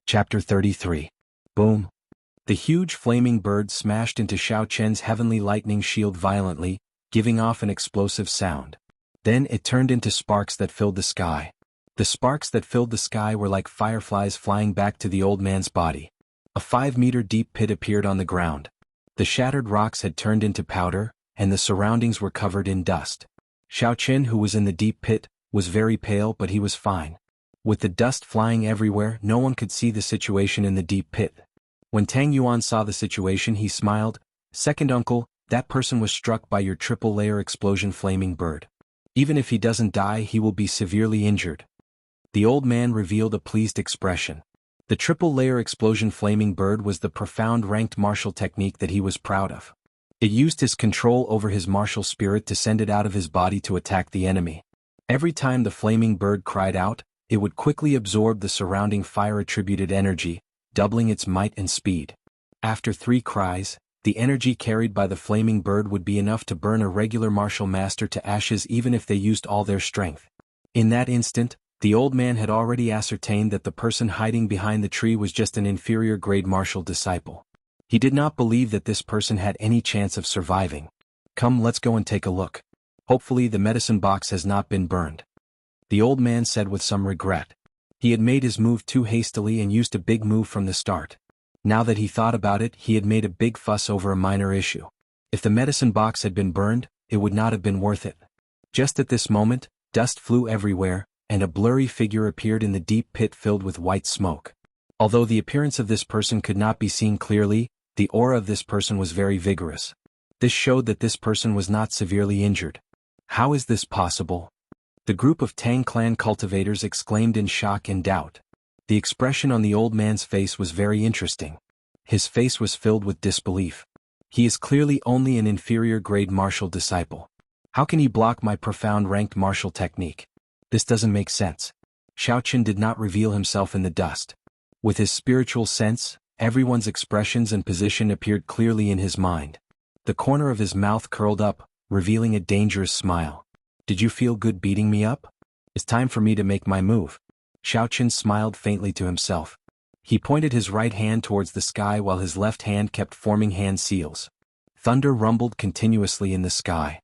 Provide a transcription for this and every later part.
Chapter 33. Boom. The huge flaming bird smashed into Xiaoqian's heavenly lightning shield violently, giving off an explosive sound. Then it turned into sparks that filled the sky. The sparks that filled the sky were like fireflies flying back to the old man's body. A 5-meter deep pit appeared on the ground. The shattered rocks had turned into powder, and the surroundings were covered in dust. Xiaoqian, who was in the deep pit, was very pale, but he was fine. With the dust flying everywhere, no one could see the situation in the deep pit. When Tang Yuan saw the situation, he smiled. "Second uncle, that person was struck by your triple-layer explosion flaming bird. Even if he doesn't die, he will be severely injured." The old man revealed a pleased expression. The triple-layer explosion flaming bird was the profound ranked martial technique that he was proud of. It used his control over his martial spirit to send it out of his body to attack the enemy. Every time the flaming bird cried out, it would quickly absorb the surrounding fire-attributed energy, doubling its might and speed. After 3 cries, the energy carried by the flaming bird would be enough to burn a regular martial master to ashes even if they used all their strength. In that instant, the old man had already ascertained that the person hiding behind the tree was just an inferior-grade martial disciple. He did not believe that this person had any chance of surviving. "Come, let's go and take a look. Hopefully the medicine box has not been burned," the old man said with some regret. He had made his move too hastily and used a big move from the start. Now that he thought about it, he had made a big fuss over a minor issue. If the medicine box had been burned, it would not have been worth it. Just at this moment, dust flew everywhere, and a blurry figure appeared in the deep pit filled with white smoke. Although the appearance of this person could not be seen clearly, the aura of this person was very vigorous. This showed that this person was not severely injured. How is this possible? The group of Tang clan cultivators exclaimed in shock and doubt. The expression on the old man's face was very interesting. His face was filled with disbelief. He is clearly only an inferior-grade martial disciple. How can he block my profound ranked martial technique? This doesn't make sense. Xiaoqian did not reveal himself in the dust. With his spiritual sense, everyone's expressions and position appeared clearly in his mind. The corner of his mouth curled up, revealing a dangerous smile. "Did you feel good beating me up? It's time for me to make my move." Xiaoqian smiled faintly to himself. He pointed his right hand towards the sky while his left hand kept forming hand seals. Thunder rumbled continuously in the sky.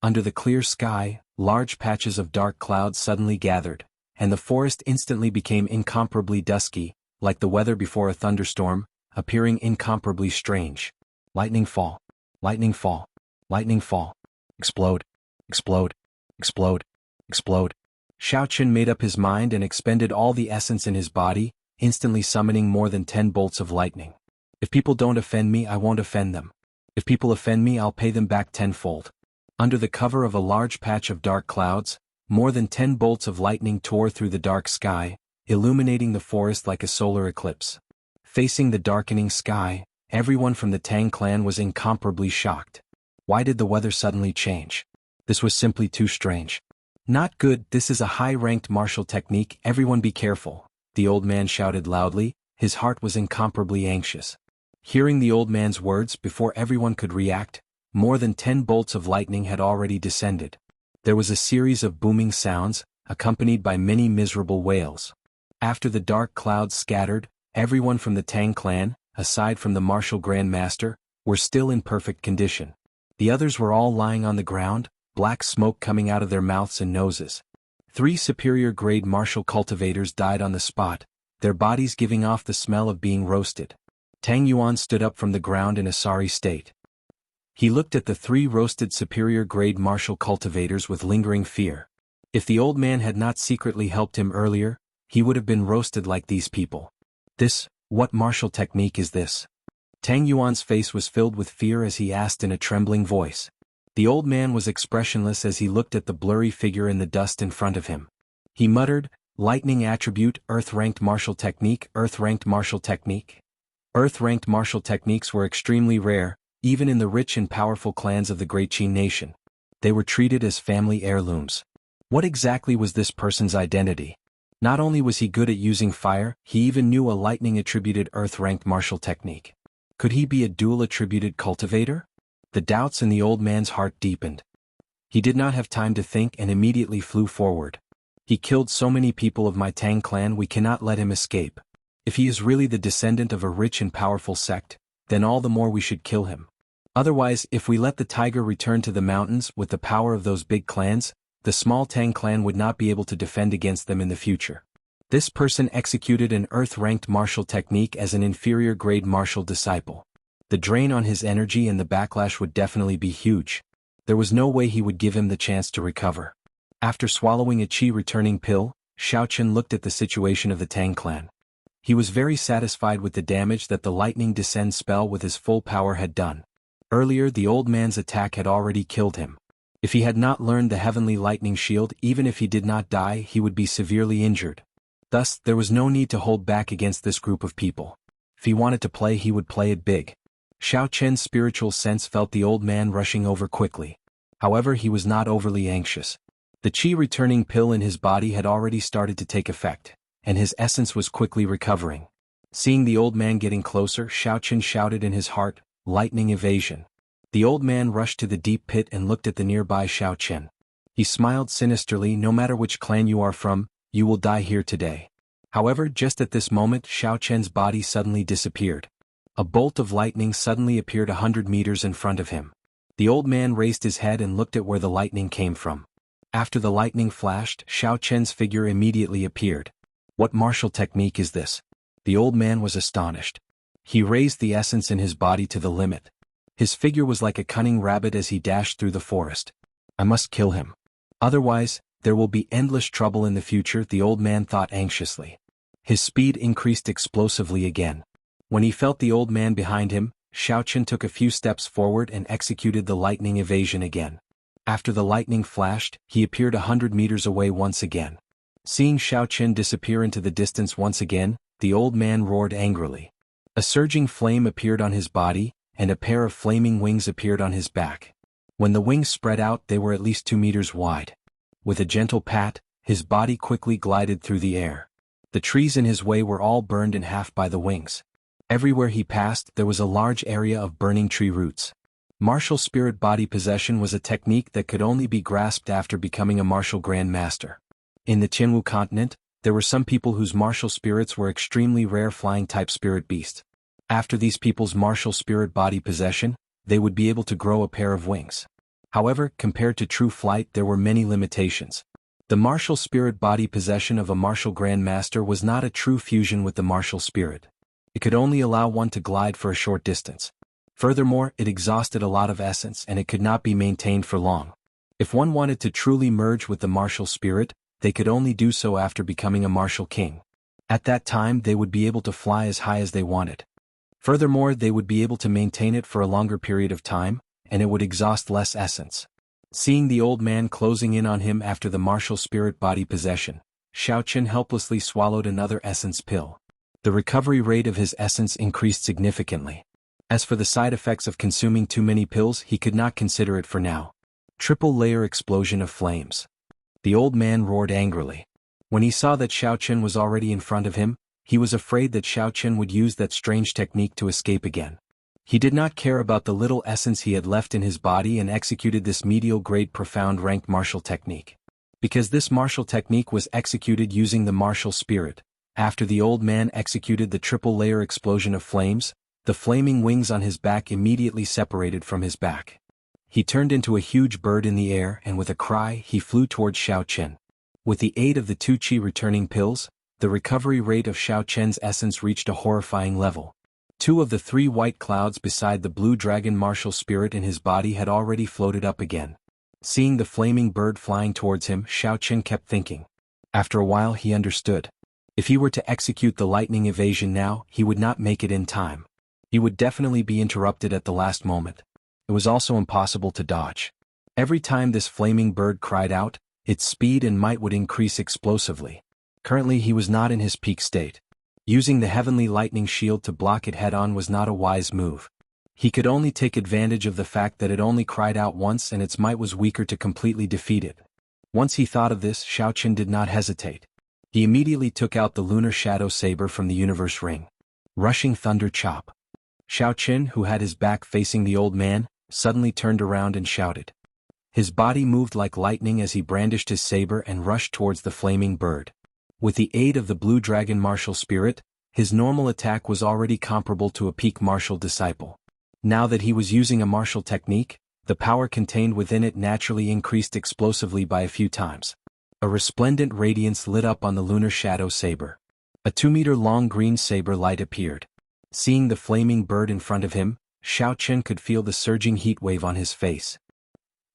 Under the clear sky, large patches of dark clouds suddenly gathered, and the forest instantly became incomparably dusky, like the weather before a thunderstorm, appearing incomparably strange. Lightning fall. Lightning fall. Lightning fall. Explode. Explode. Explode. Explode. Xiaoqian made up his mind and expended all the essence in his body, instantly summoning more than 10 bolts of lightning. "If people don't offend me, I won't offend them. If people offend me, I'll pay them back tenfold." Under the cover of a large patch of dark clouds, more than 10 bolts of lightning tore through the dark sky, illuminating the forest like a solar eclipse. Facing the darkening sky, everyone from the Tang clan was incomparably shocked. Why did the weather suddenly change? This was simply too strange. "Not good, this is a high-ranked martial technique, everyone be careful," the old man shouted loudly. His heart was incomparably anxious. Hearing the old man's words, before everyone could react, more than 10 bolts of lightning had already descended. There was a series of booming sounds, accompanied by many miserable wails. After the dark clouds scattered, everyone from the Tang clan, aside from the martial Grand Master, were still in perfect condition. The others were all lying on the ground, black smoke coming out of their mouths and noses. 3 superior-grade martial cultivators died on the spot, their bodies giving off the smell of being roasted. Tang Yuan stood up from the ground in a sorry state. He looked at the 3 roasted superior-grade martial cultivators with lingering fear. If the old man had not secretly helped him earlier, he would have been roasted like these people. What martial technique is this?" Tang Yuan's face was filled with fear as he asked in a trembling voice. The old man was expressionless as he looked at the blurry figure in the dust in front of him. He muttered, "Lightning attribute, earth-ranked martial technique, earth-ranked martial technique." Earth-ranked martial techniques were extremely rare, even in the rich and powerful clans of the Great Qin nation. They were treated as family heirlooms. What exactly was this person's identity? Not only was he good at using fire, he even knew a lightning-attributed earth-ranked martial technique. Could he be a dual-attributed cultivator? The doubts in the old man's heart deepened. He did not have time to think and immediately flew forward. "He killed so many people of my Tang clan, we cannot let him escape." If he is really the descendant of a rich and powerful sect, then all the more we should kill him. Otherwise, if we let the tiger return to the mountains with the power of those big clans, the small Tang clan would not be able to defend against them in the future. This person executed an earth-ranked martial technique as an inferior-grade martial disciple. The drain on his energy and the backlash would definitely be huge. There was no way he would give him the chance to recover. After swallowing a chi-returning pill, Xiaochen looked at the situation of the Tang clan. He was very satisfied with the damage that the lightning descend spell with his full power had done. Earlier the old man's attack had already killed him. If he had not learned the heavenly lightning shield, even if he did not die, he would be severely injured. Thus, there was no need to hold back against this group of people. If he wanted to play, he would play it big. Xiaochen's spiritual sense felt the old man rushing over quickly. However, he was not overly anxious. The chi-returning pill in his body had already started to take effect, and his essence was quickly recovering. Seeing the old man getting closer, Xiaochen shouted in his heart, "Lightning evasion." The old man rushed to the deep pit and looked at the nearby Xiaochen. He smiled sinisterly. "No matter which clan you are from, you will die here today." However, just at this moment, Xiaochen's body suddenly disappeared. A bolt of lightning suddenly appeared 100 meters in front of him. The old man raised his head and looked at where the lightning came from. After the lightning flashed, Xiaochen's figure immediately appeared. What martial technique is this? The old man was astonished. He raised the essence in his body to the limit. His figure was like a cunning rabbit as he dashed through the forest. I must kill him. Otherwise, there will be endless trouble in the future, the old man thought anxiously. His speed increased explosively again. When he felt the old man behind him, Xiaochen took a few steps forward and executed the lightning evasion again. After the lightning flashed, he appeared 100 meters away once again. Seeing Xiaochen disappear into the distance once again, the old man roared angrily. A surging flame appeared on his body, and a pair of flaming wings appeared on his back. When the wings spread out, they were at least 2 meters wide. With a gentle pat, his body quickly glided through the air. The trees in his way were all burned in half by the wings. Everywhere he passed, there was a large area of burning tree roots. Martial spirit body possession was a technique that could only be grasped after becoming a martial grand master. In the Jianghu continent, there were some people whose martial spirits were extremely rare flying-type spirit beasts. After these people's martial spirit body possession, they would be able to grow a pair of wings. However, compared to true flight, there were many limitations. The martial spirit body possession of a martial grand master was not a true fusion with the martial spirit. It could only allow one to glide for a short distance. Furthermore, it exhausted a lot of essence and it could not be maintained for long. If one wanted to truly merge with the martial spirit, they could only do so after becoming a martial king. At that time, they would be able to fly as high as they wanted. Furthermore, they would be able to maintain it for a longer period of time, and it would exhaust less essence. Seeing the old man closing in on him after the martial spirit body possession, Xiaochen helplessly swallowed another essence pill. The recovery rate of his essence increased significantly. As for the side effects of consuming too many pills, he could not consider it for now. Triple-layer explosion of flames. The old man roared angrily. When he saw that Xiaochen was already in front of him, he was afraid that Xiaochen would use that strange technique to escape again. He did not care about the little essence he had left in his body and executed this medial-grade profound-ranked martial technique. Because this martial technique was executed using the martial spirit, after the old man executed the triple-layer explosion of flames, the flaming wings on his back immediately separated from his back. He turned into a huge bird in the air and with a cry he flew towards Xiaochen. With the aid of the 2 chi returning pills, the recovery rate of Xiaochen's essence reached a horrifying level. 2 of the 3 white clouds beside the blue dragon martial spirit in his body had already floated up again. Seeing the flaming bird flying towards him, Xiaochen kept thinking. After a while he understood. If he were to execute the lightning evasion now, he would not make it in time. He would definitely be interrupted at the last moment. It was also impossible to dodge. Every time this flaming bird cried out, its speed and might would increase explosively. Currently he was not in his peak state. Using the heavenly lightning shield to block it head-on was not a wise move. He could only take advantage of the fact that it only cried out once and its might was weaker to completely defeat it. Once he thought of this, Xiaochen did not hesitate. He immediately took out the lunar shadow saber from the universe ring. Rushing thunder chop. Xiaochen, who had his back facing the old man, suddenly turned around and shouted. His body moved like lightning as he brandished his saber and rushed towards the flaming bird. With the aid of the blue dragon martial spirit, His normal attack was already comparable to a peak martial disciple. Now that he was using a martial technique, the power contained within it naturally increased explosively by a few times. A resplendent radiance lit up on the lunar shadow saber. A 2-meter-long green saber light appeared. Seeing the flaming bird in front of him, Xianxia could feel the surging heat wave on his face.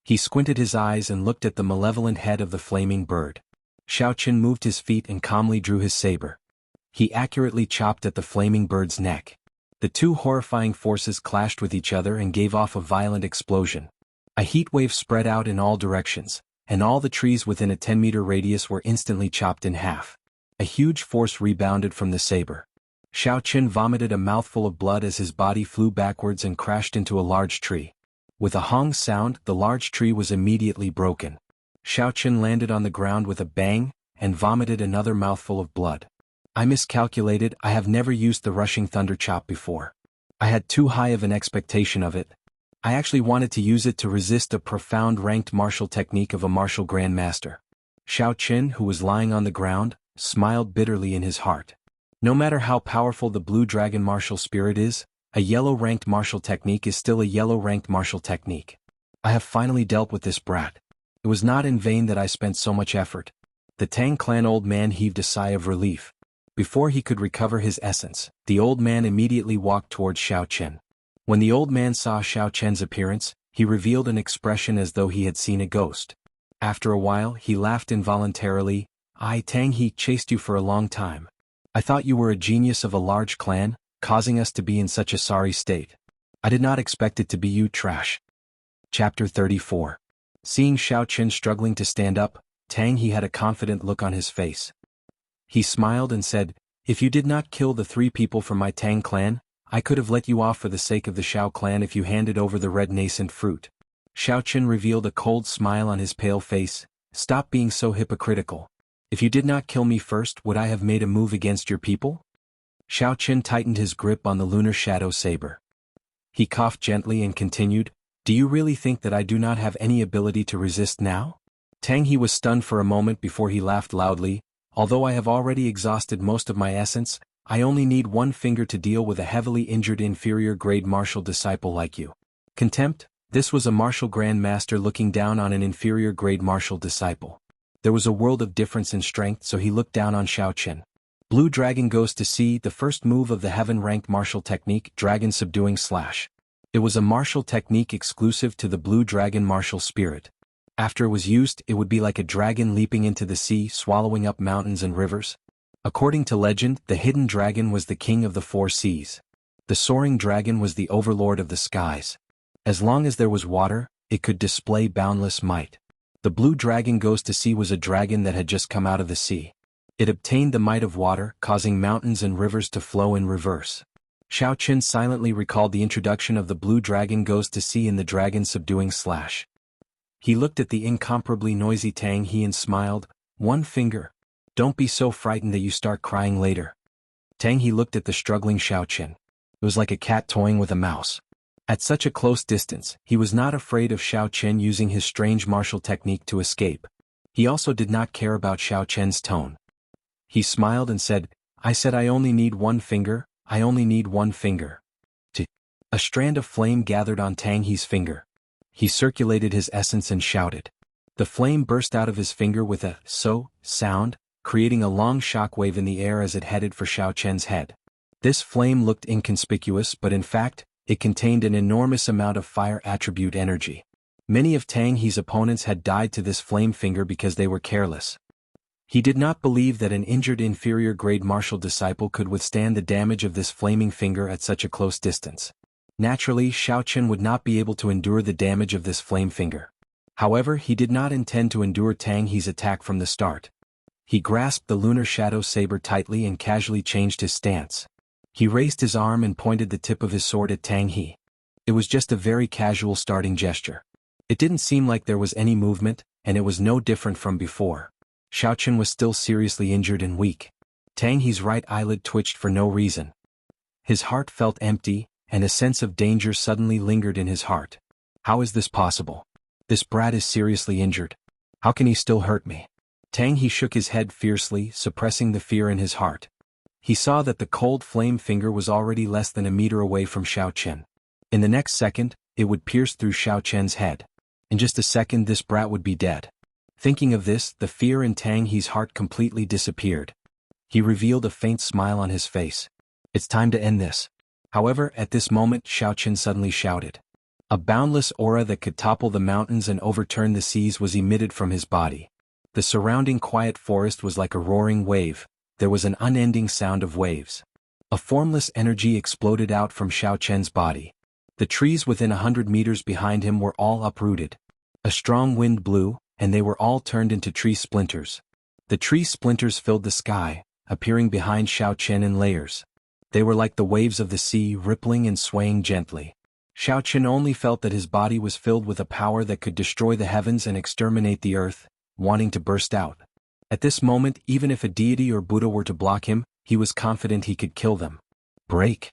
He squinted his eyes and looked at the malevolent head of the flaming bird. Xianxia moved his feet and calmly drew his saber. He accurately chopped at the flaming bird's neck. The two horrifying forces clashed with each other and gave off a violent explosion. A heat wave spread out in all directions, and all the trees within a 10-meter radius were instantly chopped in half. A huge force rebounded from the saber. Xianxia vomited a mouthful of blood as his body flew backwards and crashed into a large tree. With a hong sound, the large tree was immediately broken. Xianxia landed on the ground with a bang, and vomited another mouthful of blood. I miscalculated. I have never used the rushing thunder chop before. I had too high of an expectation of it. I actually wanted to use it to resist a profound ranked martial technique of a martial grandmaster. Xianxia, who was lying on the ground, smiled bitterly in his heart. No matter how powerful the blue dragon martial spirit is, a yellow-ranked martial technique is still a yellow-ranked martial technique. I have finally dealt with this brat. It was not in vain that I spent so much effort. The Tang clan old man heaved a sigh of relief. Before he could recover his essence, the old man immediately walked towards Xianxia. When the old man saw Xianxia's appearance, he revealed an expression as though he had seen a ghost. After a while, he laughed involuntarily. I, Tang He, chased you for a long time. I thought you were a genius of a large clan, causing us to be in such a sorry state. I did not expect it to be you, trash. Chapter 34. Seeing Xianxia struggling to stand up, Tang He had a confident look on his face. He smiled and said, if you did not kill the 3 people from my Tang clan, I could have let you off for the sake of the Xiao clan if you handed over the red nascent fruit. Xianxia revealed a cold smile on his pale face. Stop being so hypocritical. If you did not kill me first, would I have made a move against your people? Xianxia tightened his grip on the lunar shadow saber. He coughed gently and continued, do you really think that I do not have any ability to resist now? Tang He was stunned for a moment before he laughed loudly. Although I have already exhausted most of my essence, I only need 1 finger to deal with a heavily injured inferior grade martial disciple like you. Contempt? This was a martial grandmaster looking down on an inferior grade martial disciple. There was a world of difference in strength, so he looked down on Xianxia. Blue Dragon goes to sea, the first move of the heaven-ranked martial technique, Dragon Subduing Slash. It was a martial technique exclusive to the Blue Dragon martial spirit. After it was used, it would be like a dragon leaping into the sea, swallowing up mountains and rivers. According to legend, the hidden dragon was the king of the 4 seas. The soaring dragon was the overlord of the skies. As long as there was water, it could display boundless might. The blue dragon goes to sea was a dragon that had just come out of the sea. It obtained the might of water, causing mountains and rivers to flow in reverse. Xianxia silently recalled the introduction of the blue dragon goes to sea in the Dragon Subduing Slash. He looked at the incomparably noisy Tang He and smiled. 1 finger. Don't be so frightened that you start crying later. Tang He looked at the struggling Xianxia. It was like a cat toying with a mouse. At such a close distance, he was not afraid of Xianxia using his strange martial technique to escape. He also did not care about Xianxia's tone. He smiled and said, I said I only need 1 finger, I only need 1 finger. A strand of flame gathered on Tang He's finger. He circulated his essence and shouted. The flame burst out of his finger with a so sound, creating a long shockwave in the air as it headed for Xianxia's head. This flame looked inconspicuous, but in fact, it contained an enormous amount of fire attribute energy. Many of Tang He's opponents had died to this flame finger because they were careless. He did not believe that an injured inferior grade martial disciple could withstand the damage of this flaming finger at such a close distance. Naturally, Xianxia would not be able to endure the damage of this flame finger. However, he did not intend to endure Tang He's attack from the start. He grasped the lunar shadow saber tightly and casually changed his stance. He raised his arm and pointed the tip of his sword at Tang He. It was just a very casual starting gesture. It didn't seem like there was any movement, and it was no different from before. Xianxia was still seriously injured and weak. Tang He's right eyelid twitched for no reason. His heart felt empty, and a sense of danger suddenly lingered in his heart. How is this possible? This brat is seriously injured. How can he still hurt me? Tang He shook his head fiercely, suppressing the fear in his heart. He saw that the cold flame finger was already less than a meter away from Xianxia. In the next second, it would pierce through Xianxia's head. In just a second this brat would be dead. Thinking of this, the fear in Tang He's heart completely disappeared. He revealed a faint smile on his face. It's time to end this. However, at this moment Xianxia suddenly shouted. A boundless aura that could topple the mountains and overturn the seas was emitted from his body. The surrounding quiet forest was like a roaring wave. There was an unending sound of waves. A formless energy exploded out from Xianxia's body. The trees within 100 meters behind him were all uprooted. A strong wind blew, and they were all turned into tree splinters. The tree splinters filled the sky, appearing behind Xianxia in layers. They were like the waves of the sea, rippling and swaying gently. Xianxia only felt that his body was filled with a power that could destroy the heavens and exterminate the earth, wanting to burst out. At this moment, even if a deity or Buddha were to block him, he was confident he could kill them. Break!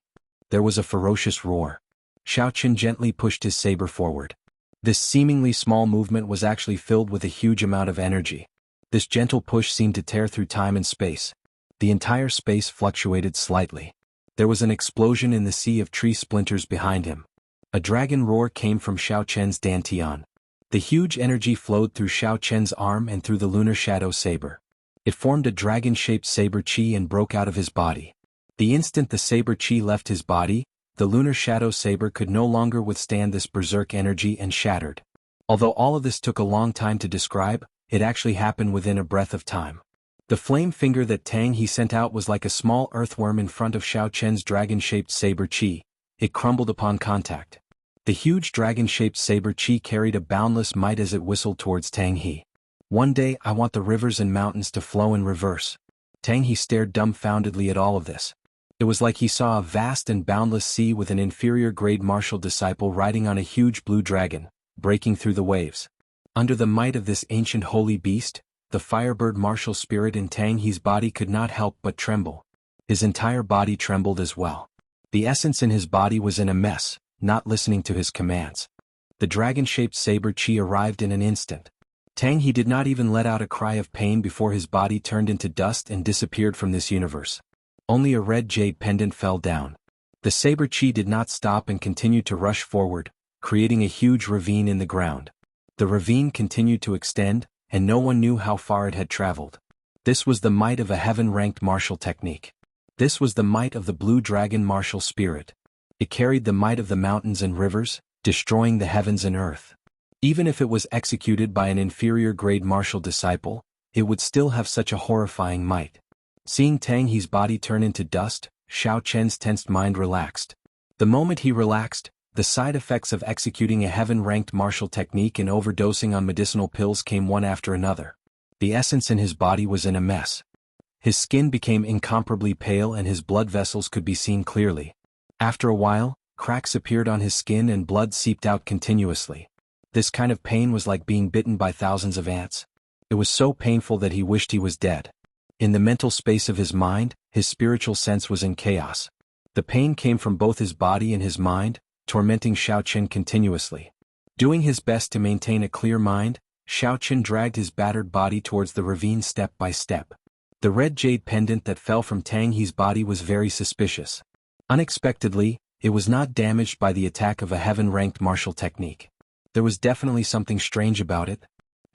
There was a ferocious roar. Xianxia gently pushed his saber forward. This seemingly small movement was actually filled with a huge amount of energy. This gentle push seemed to tear through time and space. The entire space fluctuated slightly. There was an explosion in the sea of tree splinters behind him. A dragon roar came from Xianxia's dantian. The huge energy flowed through Xianxia's arm and through the lunar shadow saber. It formed a dragon-shaped saber chi and broke out of his body. The instant the saber chi left his body, the lunar shadow saber could no longer withstand this berserk energy and shattered. Although all of this took a long time to describe, it actually happened within a breath of time. The flame finger that Tang He sent out was like a small earthworm in front of Xianxia's dragon-shaped saber chi. It crumbled upon contact. The huge dragon-shaped saber chi carried a boundless might as it whistled towards Tang He. One day I want the rivers and mountains to flow in reverse. Tang He stared dumbfoundedly at all of this. It was like he saw a vast and boundless sea with an inferior-grade martial disciple riding on a huge blue dragon, breaking through the waves. Under the might of this ancient holy beast, the firebird martial spirit in Tang He's body could not help but tremble. His entire body trembled as well. The essence in his body was in a mess, not listening to his commands. The dragon-shaped saber chi arrived in an instant. Tang He did not even let out a cry of pain before his body turned into dust and disappeared from this universe. Only a red jade pendant fell down. The saber chi did not stop and continued to rush forward, creating a huge ravine in the ground. The ravine continued to extend, and no one knew how far it had traveled. This was the might of a heaven-ranked martial technique. This was the might of the blue dragon martial spirit. It carried the might of the mountains and rivers, destroying the heavens and earth. Even if it was executed by an inferior-grade martial disciple, it would still have such a horrifying might. Seeing Tang He's body turn into dust, Xianxia's tensed mind relaxed. The moment he relaxed, the side effects of executing a heaven-ranked martial technique and overdosing on medicinal pills came one after another. The essence in his body was in a mess. His skin became incomparably pale and his blood vessels could be seen clearly. After a while, cracks appeared on his skin and blood seeped out continuously. This kind of pain was like being bitten by thousands of ants. It was so painful that he wished he was dead. In the mental space of his mind, his spiritual sense was in chaos. The pain came from both his body and his mind, tormenting Xianxia continuously. Doing his best to maintain a clear mind, Xianxia dragged his battered body towards the ravine step by step. The red jade pendant that fell from Tang He's body was very suspicious. Unexpectedly, it was not damaged by the attack of a heaven-ranked martial technique. There was definitely something strange about it.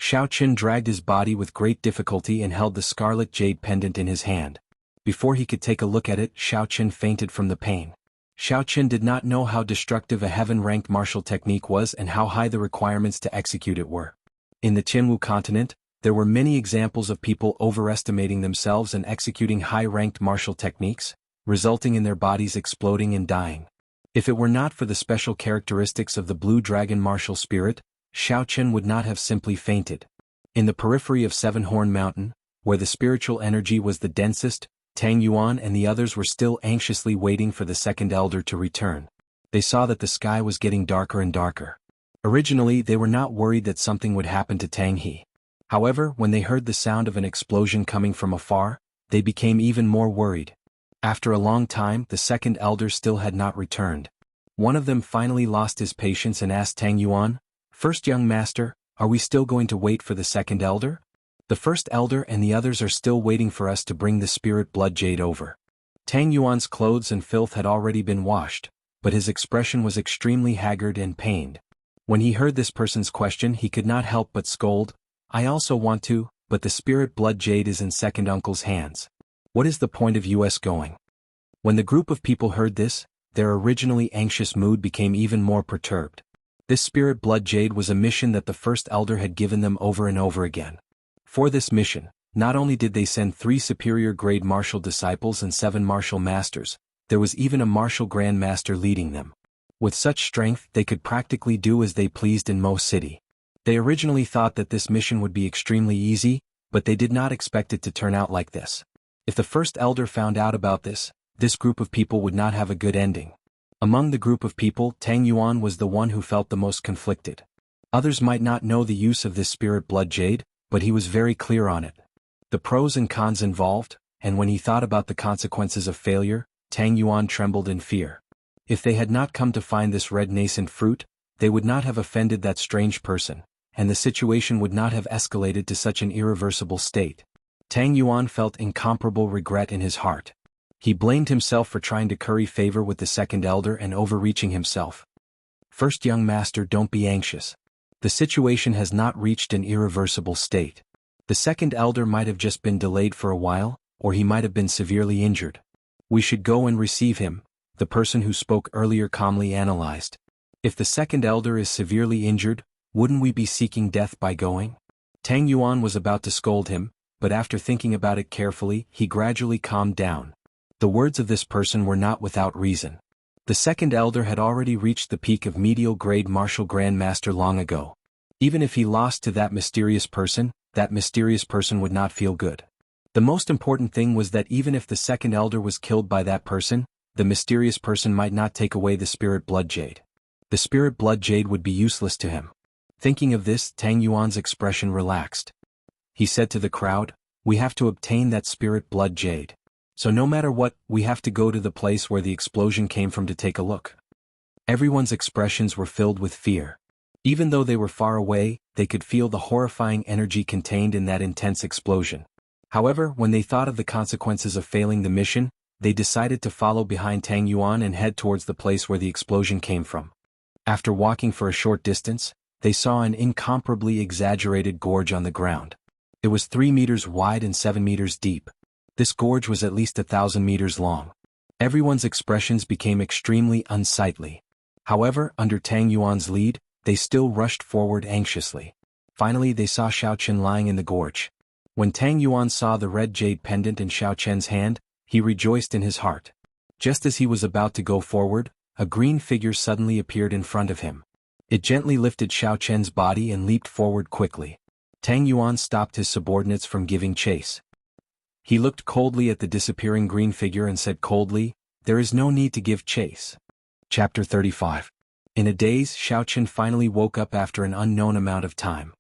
Xianxia dragged his body with great difficulty and held the scarlet jade pendant in his hand. Before he could take a look at it, Xianxia fainted from the pain. Xianxia did not know how destructive a heaven-ranked martial technique was and how high the requirements to execute it were. In the Jianghu continent, there were many examples of people overestimating themselves and executing high-ranked martial techniques, resulting in their bodies exploding and dying. If it were not for the special characteristics of the blue dragon martial spirit, Xianxia would not have simply fainted. In the periphery of Seven-Horn Mountain, where the spiritual energy was the densest, Tang Yuan and the others were still anxiously waiting for the second elder to return. They saw that the sky was getting darker and darker. Originally they were not worried that something would happen to Tang He. However, when they heard the sound of an explosion coming from afar, they became even more worried. After a long time, the second elder still had not returned. One of them finally lost his patience and asked Tang Yuan, "First young master, are we still going to wait for the second elder? The first elder and the others are still waiting for us to bring the spirit blood jade over." Tang Yuan's clothes and filth had already been washed, but his expression was extremely haggard and pained. When he heard this person's question, he could not help but scold, "I also want to, but the spirit blood jade is in second uncle's hands. What is the point of us going?" When the group of people heard this, their originally anxious mood became even more perturbed. This spirit blood jade was a mission that the first elder had given them over and over again. For this mission, not only did they send 3 superior grade martial disciples and 7 martial masters, there was even a martial grand master leading them. With such strength, they could practically do as they pleased in Mo City. They originally thought that this mission would be extremely easy, but they did not expect it to turn out like this. If the first elder found out about this group of people would not have a good ending. Among the group of people, Tang Yuan was the one who felt the most conflicted. Others might not know the use of this spirit blood jade, but he was very clear on it. The pros and cons involved, and when he thought about the consequences of failure, Tang Yuan trembled in fear. If they had not come to find this red nascent fruit, they would not have offended that strange person, and the situation would not have escalated to such an irreversible state. Tang Yuan felt incomparable regret in his heart. He blamed himself for trying to curry favor with the second elder and overreaching himself. "First young master, don't be anxious. The situation has not reached an irreversible state. The second elder might have just been delayed for a while, or he might have been severely injured. We should go and receive him," the person who spoke earlier calmly analyzed. "If the second elder is severely injured, wouldn't we be seeking death by going?" Tang Yuan was about to scold him, but after thinking about it carefully, he gradually calmed down. The words of this person were not without reason. The second elder had already reached the peak of medial grade martial grand master long ago. Even if he lost to that mysterious person would not feel good. The most important thing was that even if the second elder was killed by that person, the mysterious person might not take away the spirit blood jade. The spirit blood jade would be useless to him. Thinking of this, Tang Yuan's expression relaxed. He said to the crowd, "We have to obtain that spirit blood jade. So no matter what, we have to go to the place where the explosion came from to take a look." Everyone's expressions were filled with fear. Even though they were far away, they could feel the horrifying energy contained in that intense explosion. However, when they thought of the consequences of failing the mission, they decided to follow behind Tang Yuan and head towards the place where the explosion came from. After walking for a short distance, they saw an incomparably exaggerated gorge on the ground. It was 3 meters wide and 7 meters deep. This gorge was at least 1,000 meters long. Everyone's expressions became extremely unsightly. However, under Tang Yuan's lead, they still rushed forward anxiously. Finally, they saw Xiaochen lying in the gorge. When Tang Yuan saw the red jade pendant in Xiaochen's hand, he rejoiced in his heart. Just as he was about to go forward, a green figure suddenly appeared in front of him. It gently lifted Xiaochen's body and leaped forward quickly. Tang Yuan stopped his subordinates from giving chase. He looked coldly at the disappearing green figure and said coldly, "There is no need to give chase." Chapter 35. In a daze, Xiaochen finally woke up after an unknown amount of time.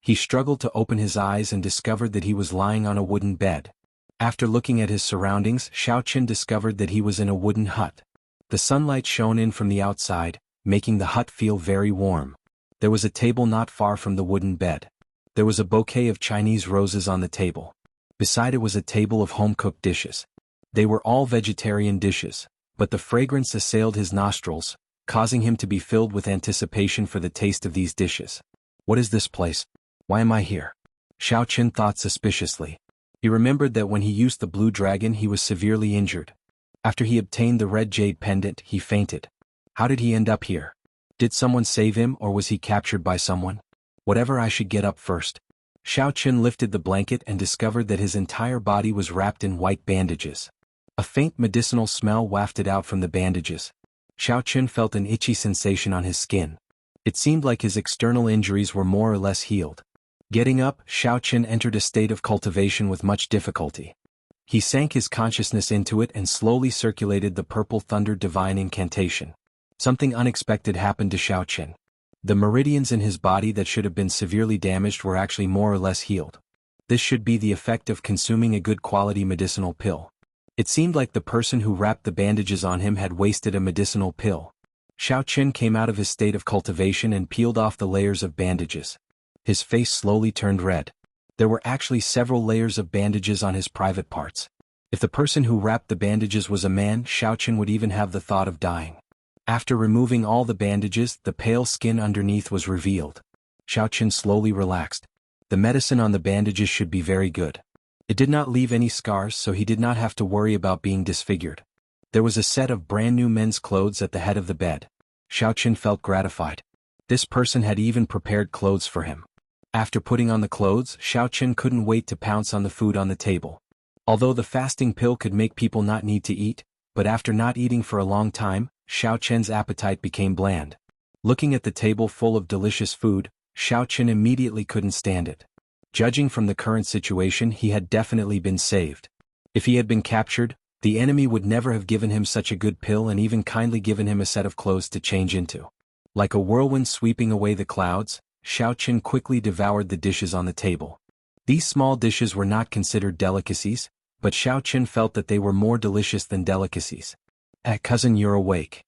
He struggled to open his eyes and discovered that he was lying on a wooden bed. After looking at his surroundings, Xiaochen discovered that he was in a wooden hut. The sunlight shone in from the outside, making the hut feel very warm. There was a table not far from the wooden bed. There was a bouquet of Chinese roses on the table. Beside it was a table of home-cooked dishes. They were all vegetarian dishes, but the fragrance assailed his nostrils, causing him to be filled with anticipation for the taste of these dishes. "What is this place? Why am I here?" Xiaochen thought suspiciously. He remembered that when he used the blue dragon he was severely injured. After he obtained the red jade pendant, he fainted. How did he end up here? Did someone save him or was he captured by someone? Whatever, I should get up first. Xiaochen lifted the blanket and discovered that his entire body was wrapped in white bandages. A faint medicinal smell wafted out from the bandages. Xiaochen felt an itchy sensation on his skin. It seemed like his external injuries were more or less healed. Getting up, Xiaochen entered a state of cultivation with much difficulty. He sank his consciousness into it and slowly circulated the purple thunder divine incantation. Something unexpected happened to Xiaochen. The meridians in his body that should have been severely damaged were actually more or less healed. This should be the effect of consuming a good quality medicinal pill. It seemed like the person who wrapped the bandages on him had wasted a medicinal pill. Xiaochen came out of his state of cultivation and peeled off the layers of bandages. His face slowly turned red. There were actually several layers of bandages on his private parts. If the person who wrapped the bandages was a man, Xiaochen would even have the thought of dying. After removing all the bandages, the pale skin underneath was revealed. Xiaochen slowly relaxed. The medicine on the bandages should be very good. It did not leave any scars, so he did not have to worry about being disfigured. There was a set of brand new men's clothes at the head of the bed. Xiaochen felt gratified. This person had even prepared clothes for him. After putting on the clothes, Xiaochen couldn't wait to pounce on the food on the table. Although the fasting pill could make people not need to eat, but after not eating for a long time, Xiaochen's appetite became bland. Looking at the table full of delicious food, Xiaochen immediately couldn't stand it. Judging from the current situation, he had definitely been saved. If he had been captured, the enemy would never have given him such a good pill and even kindly given him a set of clothes to change into. Like a whirlwind sweeping away the clouds, Xiaochen quickly devoured the dishes on the table. These small dishes were not considered delicacies, but Xiaochen felt that they were more delicious than delicacies. Cousin, you're awake."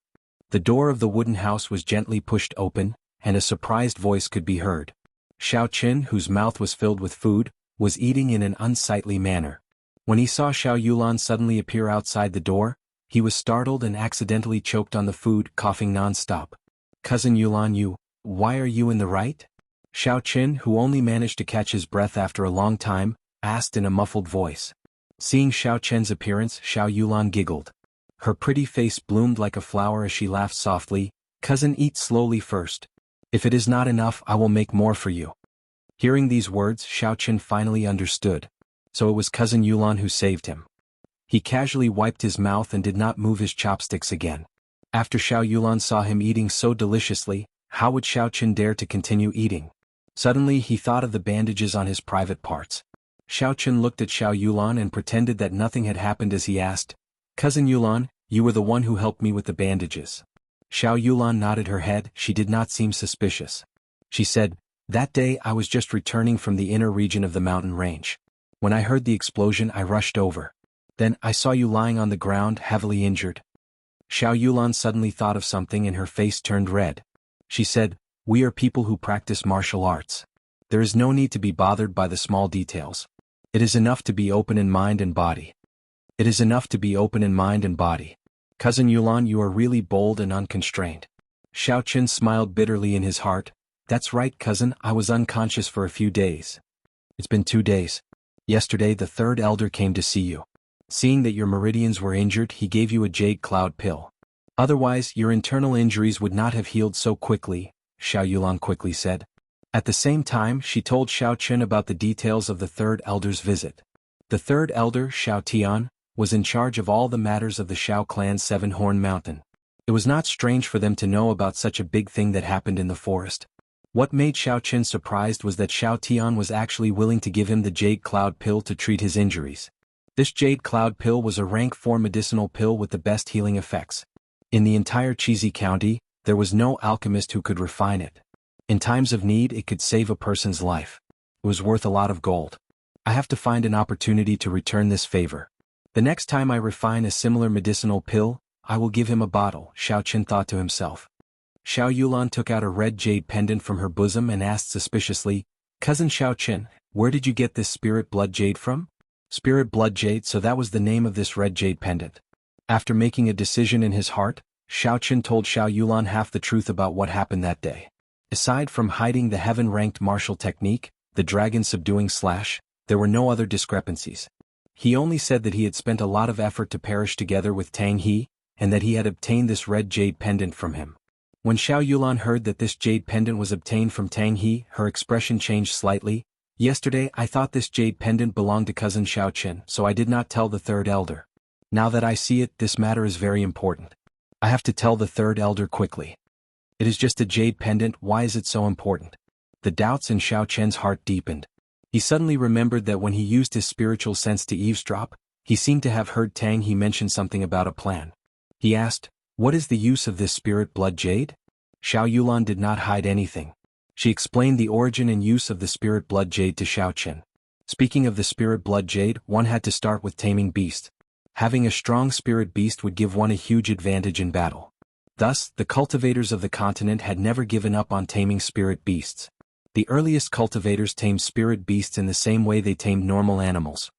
The door of the wooden house was gently pushed open, and a surprised voice could be heard. Xiaochen, whose mouth was filled with food, was eating in an unsightly manner. When he saw Xiao Yulan suddenly appear outside the door, he was startled and accidentally choked on the food, coughing non-stop. "Cousin Yulan, why are you in the right?" Xiaochen, who only managed to catch his breath after a long time, asked in a muffled voice. Seeing Xiaochen's appearance, Xiao Yulan giggled. Her pretty face bloomed like a flower as she laughed softly. "Cousin, eat slowly first. If it is not enough, I will make more for you." Hearing these words, Xiaochen finally understood. So it was Cousin Yulan who saved him. He casually wiped his mouth and did not move his chopsticks again. After Xiao Yulan saw him eating so deliciously, how would Xiaochen dare to continue eating? Suddenly he thought of the bandages on his private parts. Xiaochen looked at Xiao Yulan and pretended that nothing had happened as he asked, "Cousin Yulan, you were the one who helped me with the bandages." Xiao Yulan nodded her head. She did not seem suspicious. She said, "That day I was just returning from the inner region of the mountain range. When I heard the explosion, I rushed over. Then I saw you lying on the ground, heavily injured." Xiao Yulan suddenly thought of something and her face turned red. She said, "We are people who practice martial arts. There is no need to be bothered by the small details. It is enough to be open in mind and body. It is enough to be open in mind and body. Cousin Yulan, you are really bold and unconstrained." Xiaochen smiled bitterly in his heart. "That's right, cousin, I was unconscious for a few days." "It's been 2 days. Yesterday the third elder came to see you. Seeing that your meridians were injured, he gave you a jade cloud pill. Otherwise, your internal injuries would not have healed so quickly," Xiao Yulan quickly said. At the same time, she told Xiaochen about the details of the third elder's visit. The third elder, Xiao Tian, was in charge of all the matters of the Xiao clan's Seven-Horn Mountain. It was not strange for them to know about such a big thing that happened in the forest. What made Xiaochen surprised was that Xiao Tian was actually willing to give him the jade cloud pill to treat his injuries. This jade cloud pill was a rank 4 medicinal pill with the best healing effects. In the entire Chizi County, there was no alchemist who could refine it. In times of need, it could save a person's life. It was worth a lot of gold. I have to find an opportunity to return this favor. The next time I refine a similar medicinal pill, I will give him a bottle, Xiaochen thought to himself. Xiao Yulan took out a red jade pendant from her bosom and asked suspiciously, "Cousin Xiaochen, where did you get this spirit blood jade from?" Spirit blood jade, so that was the name of this red jade pendant. After making a decision in his heart, Xiaochen told Xiao Yulan half the truth about what happened that day. Aside from hiding the heaven-ranked martial technique, the dragon subduing slash, there were no other discrepancies. He only said that he had spent a lot of effort to perish together with Tang He, and that he had obtained this red jade pendant from him. When Xiao Yulan heard that this jade pendant was obtained from Tang He, her expression changed slightly. "Yesterday I thought this jade pendant belonged to cousin Xiaochen, so I did not tell the third elder. Now that I see it, this matter is very important. I have to tell the third elder quickly. It is just a jade pendant, why is it so important?" The doubts in Xiaochen's heart deepened. He suddenly remembered that when he used his spiritual sense to eavesdrop, he seemed to have heard Tang He mention something about a plan. He asked, "What is the use of this spirit blood jade?" Xiao Yulan did not hide anything. She explained the origin and use of the spirit blood jade to Xiaochen. Speaking of the spirit blood jade, one had to start with taming beasts. Having a strong spirit beast would give one a huge advantage in battle. Thus, the cultivators of the continent had never given up on taming spirit beasts. The earliest cultivators tamed spirit beasts in the same way they tamed normal animals.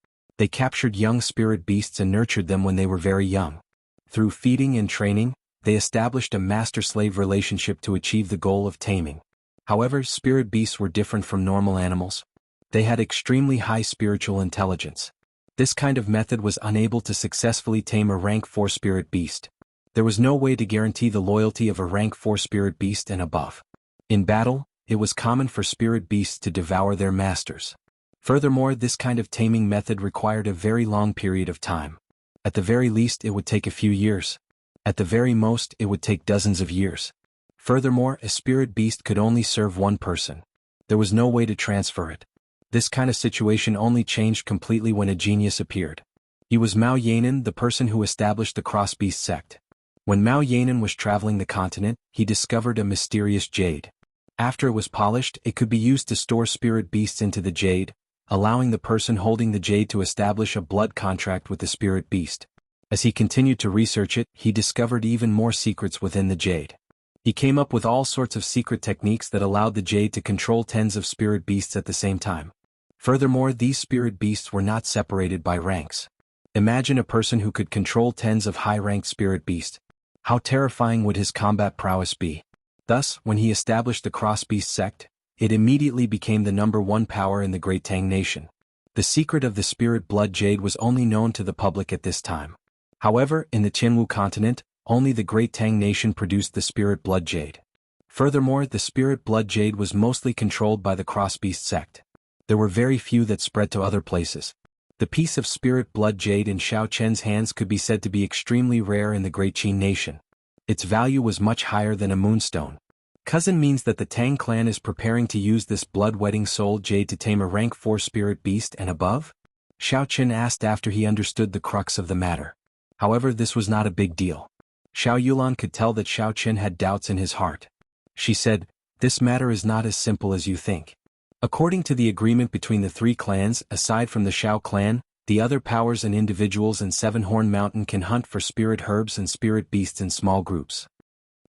They captured young spirit beasts and nurtured them when they were very young. Through feeding and training, they established a master-slave relationship to achieve the goal of taming. However, spirit beasts were different from normal animals. They had extremely high spiritual intelligence. This kind of method was unable to successfully tame a rank 4 spirit beast. There was no way to guarantee the loyalty of a rank 4 spirit beast and above. In battle, it was common for spirit beasts to devour their masters. Furthermore, this kind of taming method required a very long period of time. At the very least, it would take a few years. At the very most, it would take dozens of years. Furthermore, a spirit beast could only serve one person. There was no way to transfer it. This kind of situation only changed completely when a genius appeared. He was Mao Yanan, the person who established the cross-beast sect. When Mao Yanan was traveling the continent, he discovered a mysterious jade. After it was polished, it could be used to store spirit beasts into the jade, allowing the person holding the jade to establish a blood contract with the spirit beast. As he continued to research it, he discovered even more secrets within the jade. He came up with all sorts of secret techniques that allowed the jade to control tens of spirit beasts at the same time. Furthermore, these spirit beasts were not separated by ranks. Imagine a person who could control tens of high-ranked spirit beasts. How terrifying would his combat prowess be? Thus, when he established the cross-beast sect, it immediately became the #1 power in the Great Tang Nation. The secret of the spirit blood jade was only known to the public at this time. However, in the Jianghu continent, only the Great Tang Nation produced the spirit blood jade. Furthermore, the spirit blood jade was mostly controlled by the cross-beast sect. There were very few that spread to other places. The piece of spirit blood jade in Xianxia's hands could be said to be extremely rare in the Great Qin Nation. Its value was much higher than a moonstone. Cousin means that the Tang clan is preparing to use this blood-wetting soul jade to tame a rank 4 spirit beast and above? Xiaoqin asked after he understood the crux of the matter. However, this was not a big deal. Xiao Yulan could tell that Xiaoqin had doubts in his heart. She said, "This matter is not as simple as you think." According to the agreement between the 3 clans, aside from the Xiao clan, the other powers and individuals in Seven-Horn Mountain can hunt for spirit herbs and spirit beasts in small groups.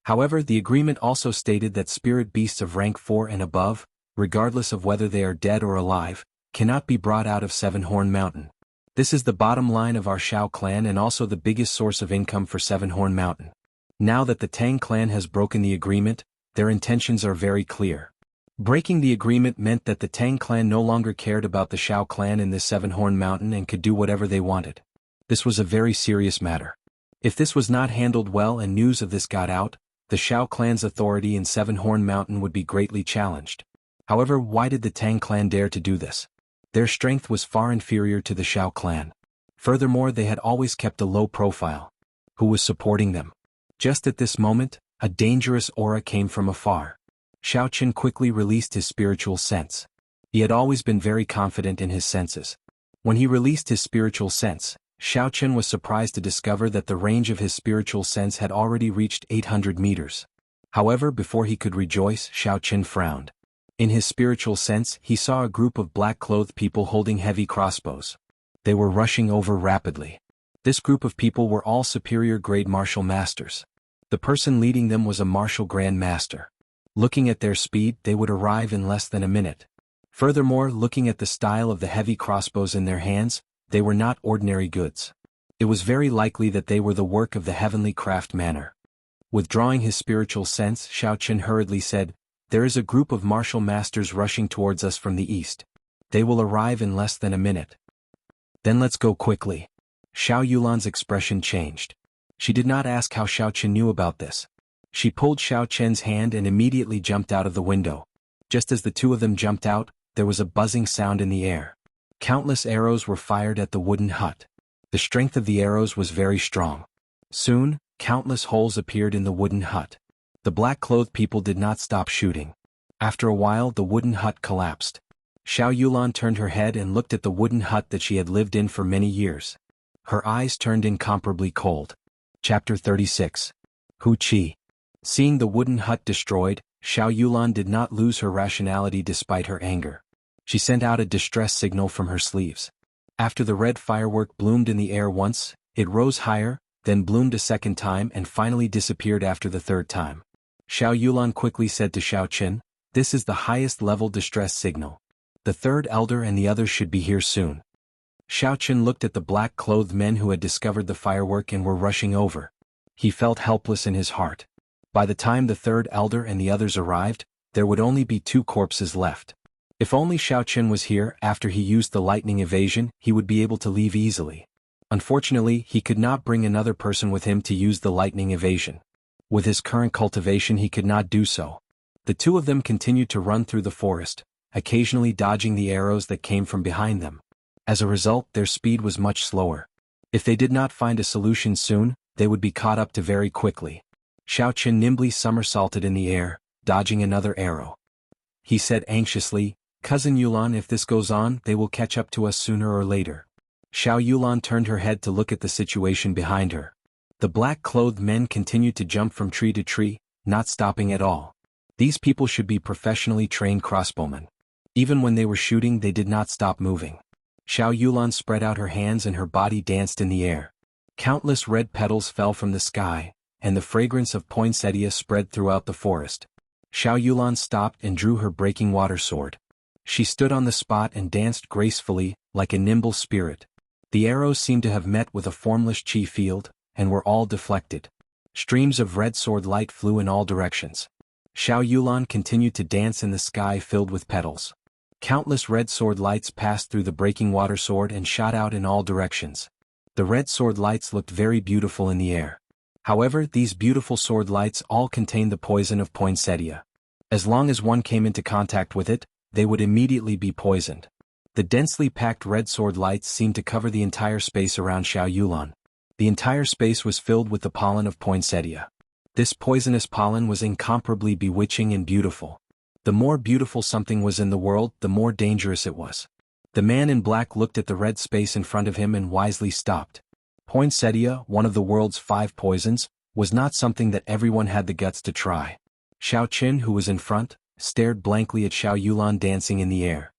However, the agreement also stated that spirit beasts of rank 4 and above, regardless of whether they are dead or alive, cannot be brought out of Seven-Horn Mountain. This is the bottom line of our Xiao clan and also the biggest source of income for Seven-Horn Mountain. Now that the Tang clan has broken the agreement, their intentions are very clear. Breaking the agreement meant that the Tang clan no longer cared about the Xiao clan in this Seven-Horn Mountain and could do whatever they wanted. This was a very serious matter. If this was not handled well and news of this got out, the Xiao clan's authority in Seven-Horn Mountain would be greatly challenged. However, why did the Tang clan dare to do this? Their strength was far inferior to the Xiao clan. Furthermore, they had always kept a low profile. Who was supporting them? Just at this moment, a dangerous aura came from afar. Xiaoqin quickly released his spiritual sense. He had always been very confident in his senses. When he released his spiritual sense, Xiaoqin was surprised to discover that the range of his spiritual sense had already reached 800 meters. However, before he could rejoice, Xiaoqin frowned. In his spiritual sense, he saw a group of black-clothed people holding heavy crossbows. They were rushing over rapidly. This group of people were all superior-grade martial masters. The person leading them was a martial grand master. Looking at their speed, they would arrive in less than a minute. Furthermore, looking at the style of the heavy crossbows in their hands, they were not ordinary goods. It was very likely that they were the work of the heavenly craft manner. Withdrawing his spiritual sense, Xiaoqin hurriedly said, "There is a group of martial masters rushing towards us from the east. They will arrive in less than a minute. Then let's go quickly." Xiao Yulan's expression changed. She did not ask how Xiaoqin knew about this. She pulled Xiaoqin's hand and immediately jumped out of the window. Just as the two of them jumped out, there was a buzzing sound in the air. Countless arrows were fired at the wooden hut. The strength of the arrows was very strong. Soon, countless holes appeared in the wooden hut. The black-clothed people did not stop shooting. After a while, the wooden hut collapsed. Xiao Yulan turned her head and looked at the wooden hut that she had lived in for many years. Her eyes turned incomparably cold. Chapter 36. Hu Qi. Seeing the wooden hut destroyed, Xiao Yulan did not lose her rationality despite her anger. She sent out a distress signal from her sleeves. After the red firework bloomed in the air once, it rose higher, then bloomed a second time and finally disappeared after the third time. Xiao Yulan quickly said to Xiaoqin, "This is the highest level distress signal. The third elder and the others should be here soon." Xiao Chen looked at the black-clothed men who had discovered the firework and were rushing over. He felt helpless in his heart. By the time the third elder and the others arrived, there would only be 2 corpses left. If only Xiao Chen was here after he used the lightning evasion, he would be able to leave easily. Unfortunately, he could not bring another person with him to use the lightning evasion. With his current cultivation he could not do so. The 2 of them continued to run through the forest, occasionally dodging the arrows that came from behind them. As a result, their speed was much slower. If they did not find a solution soon, they would be caught up to very quickly. Xiao Chen nimbly somersaulted in the air, dodging another arrow. He said anxiously, "Cousin Yulan, if this goes on, they will catch up to us sooner or later." Xiao Yulan turned her head to look at the situation behind her. The black-clothed men continued to jump from tree to tree, not stopping at all. These people should be professionally trained crossbowmen. Even when they were shooting, they did not stop moving. Xiao Yulan spread out her hands and her body danced in the air. Countless red petals fell from the sky, and the fragrance of poinsettia spread throughout the forest. Xiao Yulan stopped and drew her breaking water sword. She stood on the spot and danced gracefully, like a nimble spirit. The arrows seemed to have met with a formless chi field, and were all deflected. Streams of red sword light flew in all directions. Xiao Yulan continued to dance in the sky filled with petals. Countless red sword lights passed through the breaking water sword and shot out in all directions. The red sword lights looked very beautiful in the air. However, these beautiful sword lights all contained the poison of poinsettia. As long as one came into contact with it, they would immediately be poisoned. The densely packed red sword lights seemed to cover the entire space around Xiao Yulan. The entire space was filled with the pollen of poinsettia. This poisonous pollen was incomparably bewitching and beautiful. The more beautiful something was in the world, the more dangerous it was. The man in black looked at the red space in front of him and wisely stopped. Poinsettia, one of the world's 5 poisons, was not something that everyone had the guts to try. Xiao Qin, who was in front, stared blankly at Xiao Yulan dancing in the air.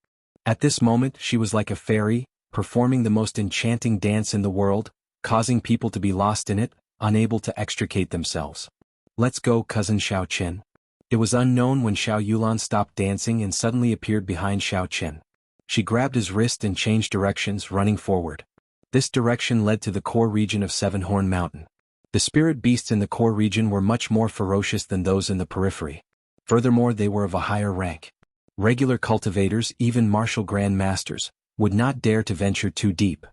At this moment she was like a fairy, performing the most enchanting dance in the world, causing people to be lost in it, unable to extricate themselves. "Let's go, cousin Xiao Qin." It was unknown when Xiao Yulan stopped dancing and suddenly appeared behind Xiao Qin. She grabbed his wrist and changed directions, running forward. This direction led to the core region of Seven-Horn Mountain. The spirit beasts in the core region were much more ferocious than those in the periphery. Furthermore, they were of a higher rank. Regular cultivators, even martial grand masters, would not dare to venture too deep.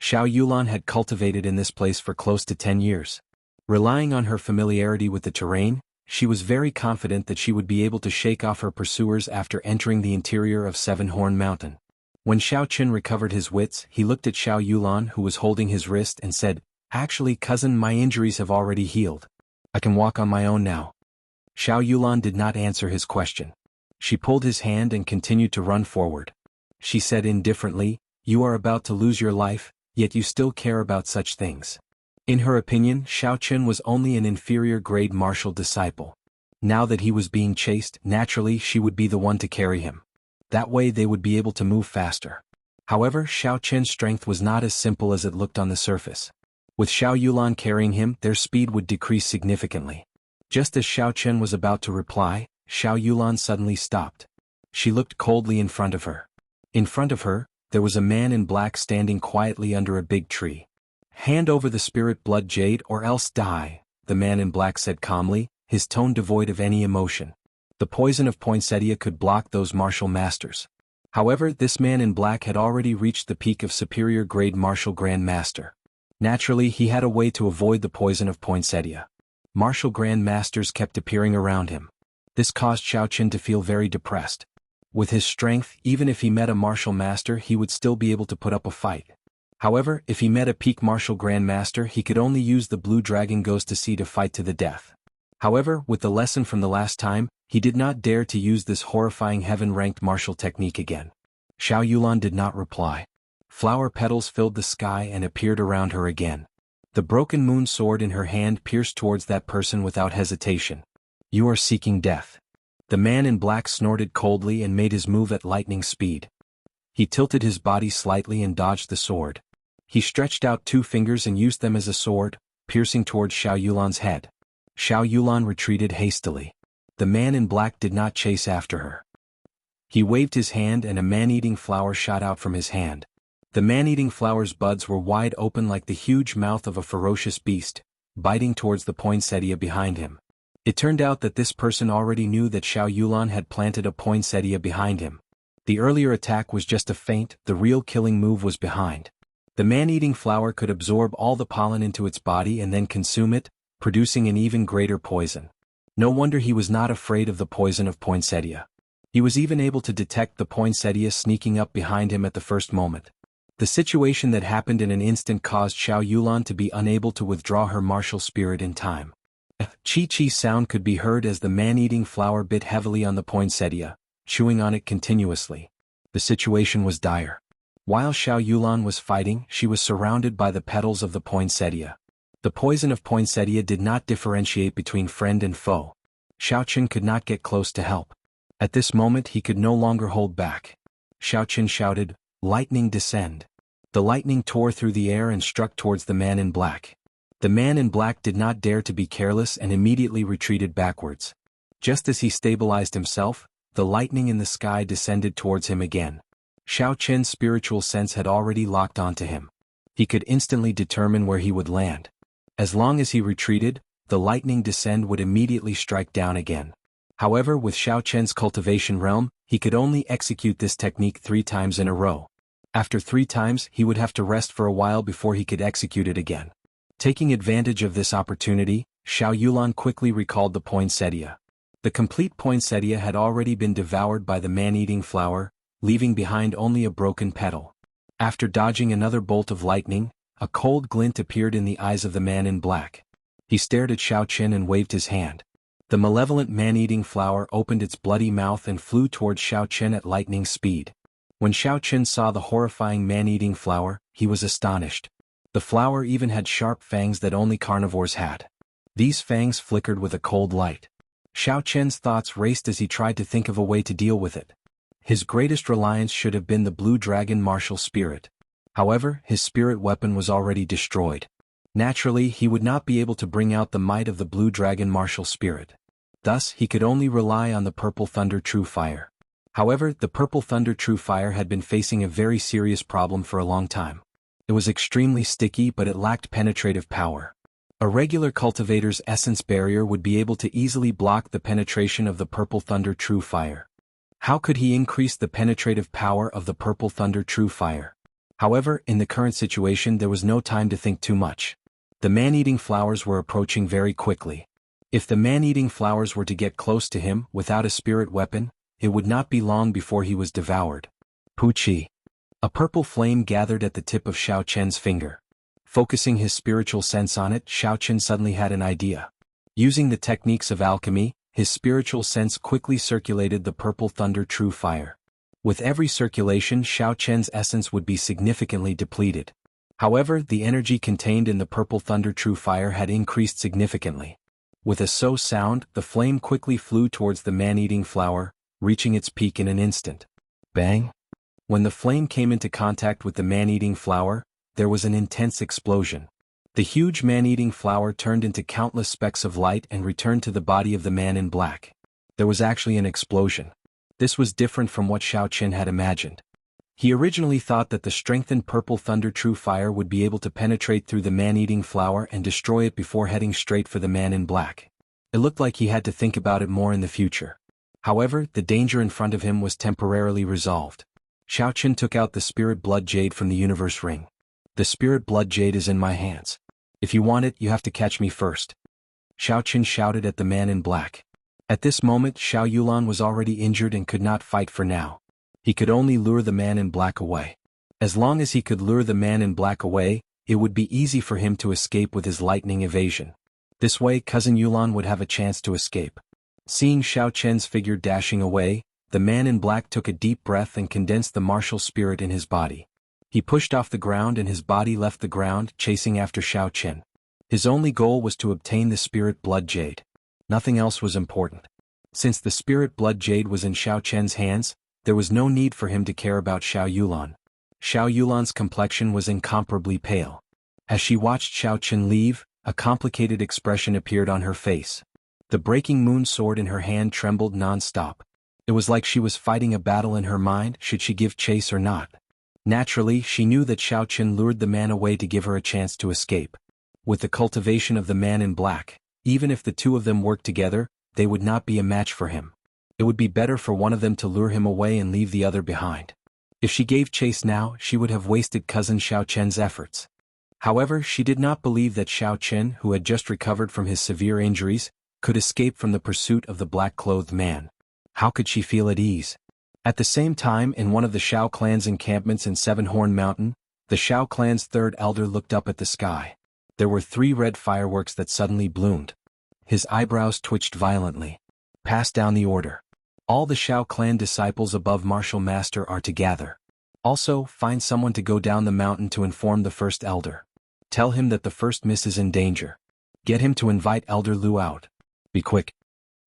Xiao Yulan had cultivated in this place for close to 10 years. Relying on her familiarity with the terrain, she was very confident that she would be able to shake off her pursuers after entering the interior of Seven-Horn Mountain. When Xiao Qin recovered his wits, he looked at Xiao Yulan, who was holding his wrist, and said, "Actually, cousin, my injuries have already healed. I can walk on my own now." Xiao Yulan did not answer his question. She pulled his hand and continued to run forward. She said indifferently, "You are about to lose your life, yet you still care about such things." In her opinion, Xiao Qin was only an inferior grade martial disciple. Now that he was being chased, naturally she would be the one to carry him. That way they would be able to move faster. However, Xiao Qin's strength was not as simple as it looked on the surface. With Xiao Yulan carrying him, their speed would decrease significantly. Just as Xiao Qin was about to reply, Xiao Yulan suddenly stopped. She looked coldly in front of her. In front of her, there was a man in black standing quietly under a big tree. "Hand over the spirit blood jade or else die," the man in black said calmly, his tone devoid of any emotion. The poison of poinsettia could block those martial masters. However, this man in black had already reached the peak of superior grade martial grand master. Naturally, he had a way to avoid the poison of poinsettia. Martial grand masters kept appearing around him. This caused Xiao Qin to feel very depressed. With his strength, even if he met a martial master, he would still be able to put up a fight. However, if he met a peak martial grand master, he could only use the blue dragon ghost to see to fight to the death. However, with the lesson from the last time, he did not dare to use this horrifying heaven-ranked martial technique again. Xiao Yulan did not reply. Flower petals filled the sky and appeared around her again. The broken moon sword in her hand pierced towards that person without hesitation. "You are seeking death." The man in black snorted coldly and made his move at lightning speed. He tilted his body slightly and dodged the sword. He stretched out 2 fingers and used them as a sword, piercing towards Xiao Yulan's head. Xiao Yulan retreated hastily. The man in black did not chase after her. He waved his hand and a man-eating flower shot out from his hand. The man-eating flower's buds were wide open like the huge mouth of a ferocious beast, biting towards the poinsettia behind him. It turned out that this person already knew that Xiao Yulan had planted a poinsettia behind him. The earlier attack was just a feint, the real killing move was behind. The man-eating flower could absorb all the pollen into its body and then consume it, producing an even greater poison. No wonder he was not afraid of the poison of poinsettia. He was even able to detect the poinsettia sneaking up behind him at the first moment. The situation that happened in an instant caused Xiao Yulan to be unable to withdraw her martial spirit in time. A chi-chi sound could be heard as the man-eating flower bit heavily on the poinsettia, chewing on it continuously. The situation was dire. While Xiao Yulan was fighting, she was surrounded by the petals of the poinsettia. The poison of poinsettia did not differentiate between friend and foe. Xiaoqin could not get close to help. At this moment he could no longer hold back. Xiaoqin shouted, "Lightning descend." The lightning tore through the air and struck towards the man in black. The man in black did not dare to be careless and immediately retreated backwards. Just as he stabilized himself, the lightning in the sky descended towards him again. Xiaoqin's spiritual sense had already locked onto him. He could instantly determine where he would land. As long as he retreated, the lightning descend would immediately strike down again. However, with Xiaoqin's cultivation realm, he could only execute this technique 3 times in a row. After 3 times, he would have to rest for a while before he could execute it again. Taking advantage of this opportunity, Xiao Yulan quickly recalled the poinsettia. The complete poinsettia had already been devoured by the man-eating flower, leaving behind only a broken petal. After dodging another bolt of lightning, a cold glint appeared in the eyes of the man in black. He stared at Xiaoqin and waved his hand. The malevolent man-eating flower opened its bloody mouth and flew towards Xiaoqin at lightning speed. When Xiaoqin saw the horrifying man-eating flower, he was astonished. The flower even had sharp fangs that only carnivores had. These fangs flickered with a cold light. Xiaoqin's thoughts raced as he tried to think of a way to deal with it. His greatest reliance should have been the blue dragon martial spirit. However, his spirit weapon was already destroyed. Naturally, he would not be able to bring out the might of the blue dragon martial spirit. Thus, he could only rely on the purple thunder true fire. However, the purple thunder true fire had been facing a very serious problem for a long time. It was extremely sticky, but it lacked penetrative power. A regular cultivator's essence barrier would be able to easily block the penetration of the purple thunder true fire. How could he increase the penetrative power of the purple thunder true fire? However, in the current situation there was no time to think too much. The man-eating flowers were approaching very quickly. If the man-eating flowers were to get close to him without a spirit weapon, it would not be long before he was devoured. Puqi. A purple flame gathered at the tip of Xiaoqin's finger. Focusing his spiritual sense on it, Xiaoqin suddenly had an idea. Using the techniques of alchemy, his spiritual sense quickly circulated the purple thunder true fire. With every circulation, Xiaoqin's essence would be significantly depleted. However, the energy contained in the purple thunder true fire had increased significantly. With a so sound, the flame quickly flew towards the man-eating flower, reaching its peak in an instant. Bang! When the flame came into contact with the man-eating flower, there was an intense explosion. The huge man-eating flower turned into countless specks of light and returned to the body of the man in black. There was actually an explosion. This was different from what Xiaoqin had imagined. He originally thought that the strengthened purple thunder true fire would be able to penetrate through the man-eating flower and destroy it before heading straight for the man in black. It looked like he had to think about it more in the future. However, the danger in front of him was temporarily resolved. Xiaoqin took out the spirit blood jade from the universe ring. The spirit blood jade is in my hands. If you want it, you have to catch me first. Xiaoqin shouted at the man in black. At this moment, Xiao Yulan was already injured and could not fight for now. He could only lure the man in black away. As long as he could lure the man in black away, it would be easy for him to escape with his lightning evasion. This way, cousin Yulan would have a chance to escape. Seeing Xiaoqin's figure dashing away, the man in black took a deep breath and condensed the martial spirit in his body. He pushed off the ground and his body left the ground, chasing after Xiaoqin. His only goal was to obtain the spirit blood jade. Nothing else was important. Since the spirit blood jade was in Xiaoqin's hands, there was no need for him to care about Xiao Yulan. Xiao Yulan's complexion was incomparably pale. As she watched Xiaoqin leave, a complicated expression appeared on her face. The breaking moon sword in her hand trembled non-stop. It was like she was fighting a battle in her mind, should she give chase or not. Naturally, she knew that Xiao Chen lured the man away to give her a chance to escape. With the cultivation of the man in black, even if the two of them worked together, they would not be a match for him. It would be better for one of them to lure him away and leave the other behind. If she gave chase now, she would have wasted cousin Xiao Chen's efforts. However, she did not believe that Xiao Chen, who had just recovered from his severe injuries, could escape from the pursuit of the black-clothed man. How could she feel at ease? At the same time, in one of the Shao clan's encampments in Seven-Horn Mountain, the Shao clan's third elder looked up at the sky. There were 3 red fireworks that suddenly bloomed. His eyebrows twitched violently. Pass down the order. All the Shao clan disciples above Martial Master are to gather. Also, find someone to go down the mountain to inform the first elder. Tell him that the first miss is in danger. Get him to invite Elder Lu out. Be quick.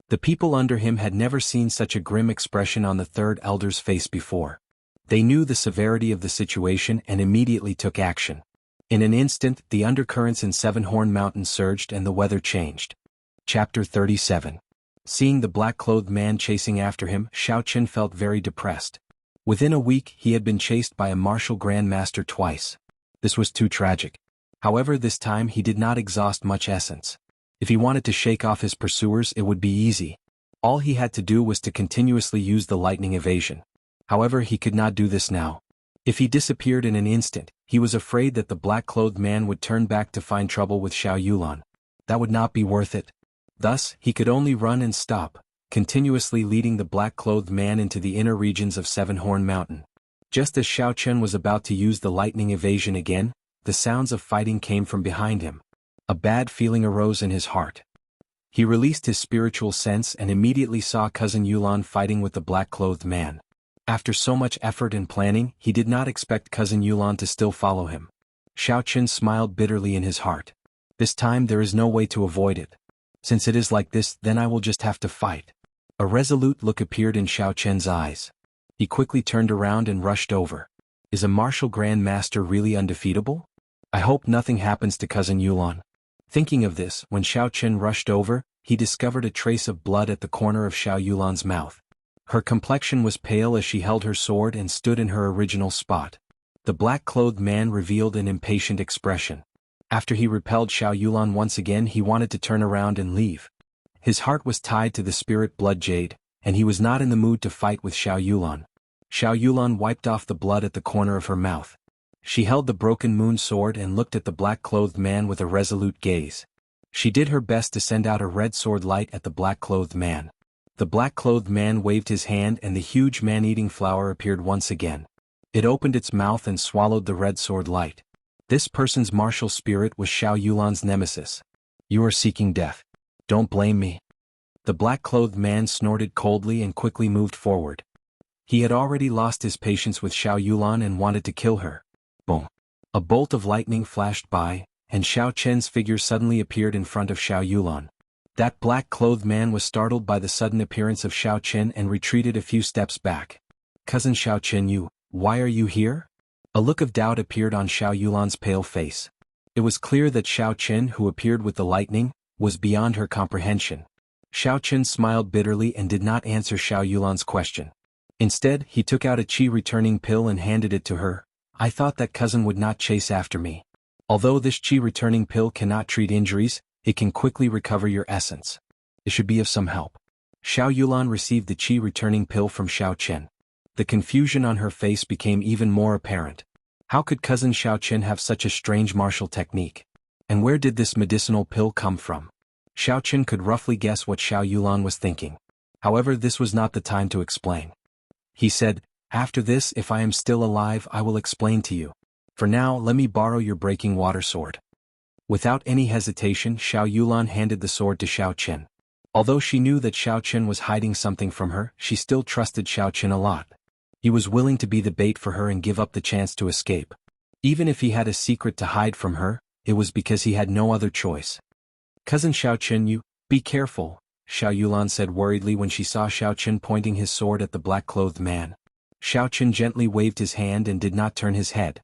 The people under him had never seen such a grim expression on the third elder's face before. They knew the severity of the situation and immediately took action. In an instant, the undercurrents in Seven-Horn Mountain surged and the weather changed. Chapter 37. Seeing the black-clothed man chasing after him, Xiao Chen felt very depressed. Within a week, he had been chased by a martial grandmaster twice. This was too tragic. However, this time he did not exhaust much essence. If he wanted to shake off his pursuers, it would be easy. All he had to do was to continuously use the lightning evasion. However, he could not do this now. If he disappeared in an instant, he was afraid that the black-clothed man would turn back to find trouble with Xiao Yulan. That would not be worth it. Thus, he could only run and stop, continuously leading the black-clothed man into the inner regions of Seven-Horn Mountain. Just as Xiao Chen was about to use the lightning evasion again, the sounds of fighting came from behind him. A bad feeling arose in his heart. He released his spiritual sense and immediately saw cousin Yulan fighting with the black-clothed man. After so much effort and planning, he did not expect cousin Yulan to still follow him. Xiao Chen smiled bitterly in his heart. This time there is no way to avoid it. Since it is like this, then I will just have to fight. A resolute look appeared in Xiao Chen's eyes. He quickly turned around and rushed over. Is a martial grand master really undefeatable? I hope nothing happens to cousin Yulan. Thinking of this, when Xiao Chen rushed over, he discovered a trace of blood at the corner of Xiao Yulan's mouth. Her complexion was pale as she held her sword and stood in her original spot. The black-clothed man revealed an impatient expression. After he repelled Xiao Yulan once again, he wanted to turn around and leave. His heart was tied to the spirit blood jade, and he was not in the mood to fight with Xiao Yulan. Xiao Yulan wiped off the blood at the corner of her mouth. She held the broken moon sword and looked at the black-clothed man with a resolute gaze. She did her best to send out a red sword light at the black-clothed man. The black-clothed man waved his hand and the huge man-eating flower appeared once again. It opened its mouth and swallowed the red sword light. This person's martial spirit was Xiao Yulan's nemesis. You are seeking death. Don't blame me. The black-clothed man snorted coldly and quickly moved forward. He had already lost his patience with Xiao Yulan and wanted to kill her. Boom. A bolt of lightning flashed by, and Xiao Chen's figure suddenly appeared in front of Xiao Yulan. That black-clothed man was startled by the sudden appearance of Xiao Chen and retreated a few steps back. Cousin Xiao Chen, why are you here? A look of doubt appeared on Xiao Yulan's pale face. It was clear that Xiao Chen, who appeared with the lightning, was beyond her comprehension. Xiao Chen smiled bitterly and did not answer Xiao Yulan's question. Instead, he took out a qi-returning pill and handed it to her. I thought that cousin would not chase after me. Although this qi-returning pill cannot treat injuries, it can quickly recover your essence. It should be of some help. Xiao Yulan received the qi-returning pill from Xiao Chen. The confusion on her face became even more apparent. How could cousin Xiao Chen have such a strange martial technique? And where did this medicinal pill come from? Xiao Chen could roughly guess what Xiao Yulan was thinking. However, this was not the time to explain. He said, after this, if I am still alive, I will explain to you. For now, let me borrow your breaking water sword. Without any hesitation, Xiao Yulan handed the sword to Xiao Chen. Although she knew that Xiao Chen was hiding something from her, she still trusted Xiao Chen a lot. He was willing to be the bait for her and give up the chance to escape. Even if he had a secret to hide from her, it was because he had no other choice. Cousin Xiao Chen, be careful, Xiao Yulan said worriedly when she saw Xiao Chen pointing his sword at the black-clothed man. Xiao Chen gently waved his hand and did not turn his head.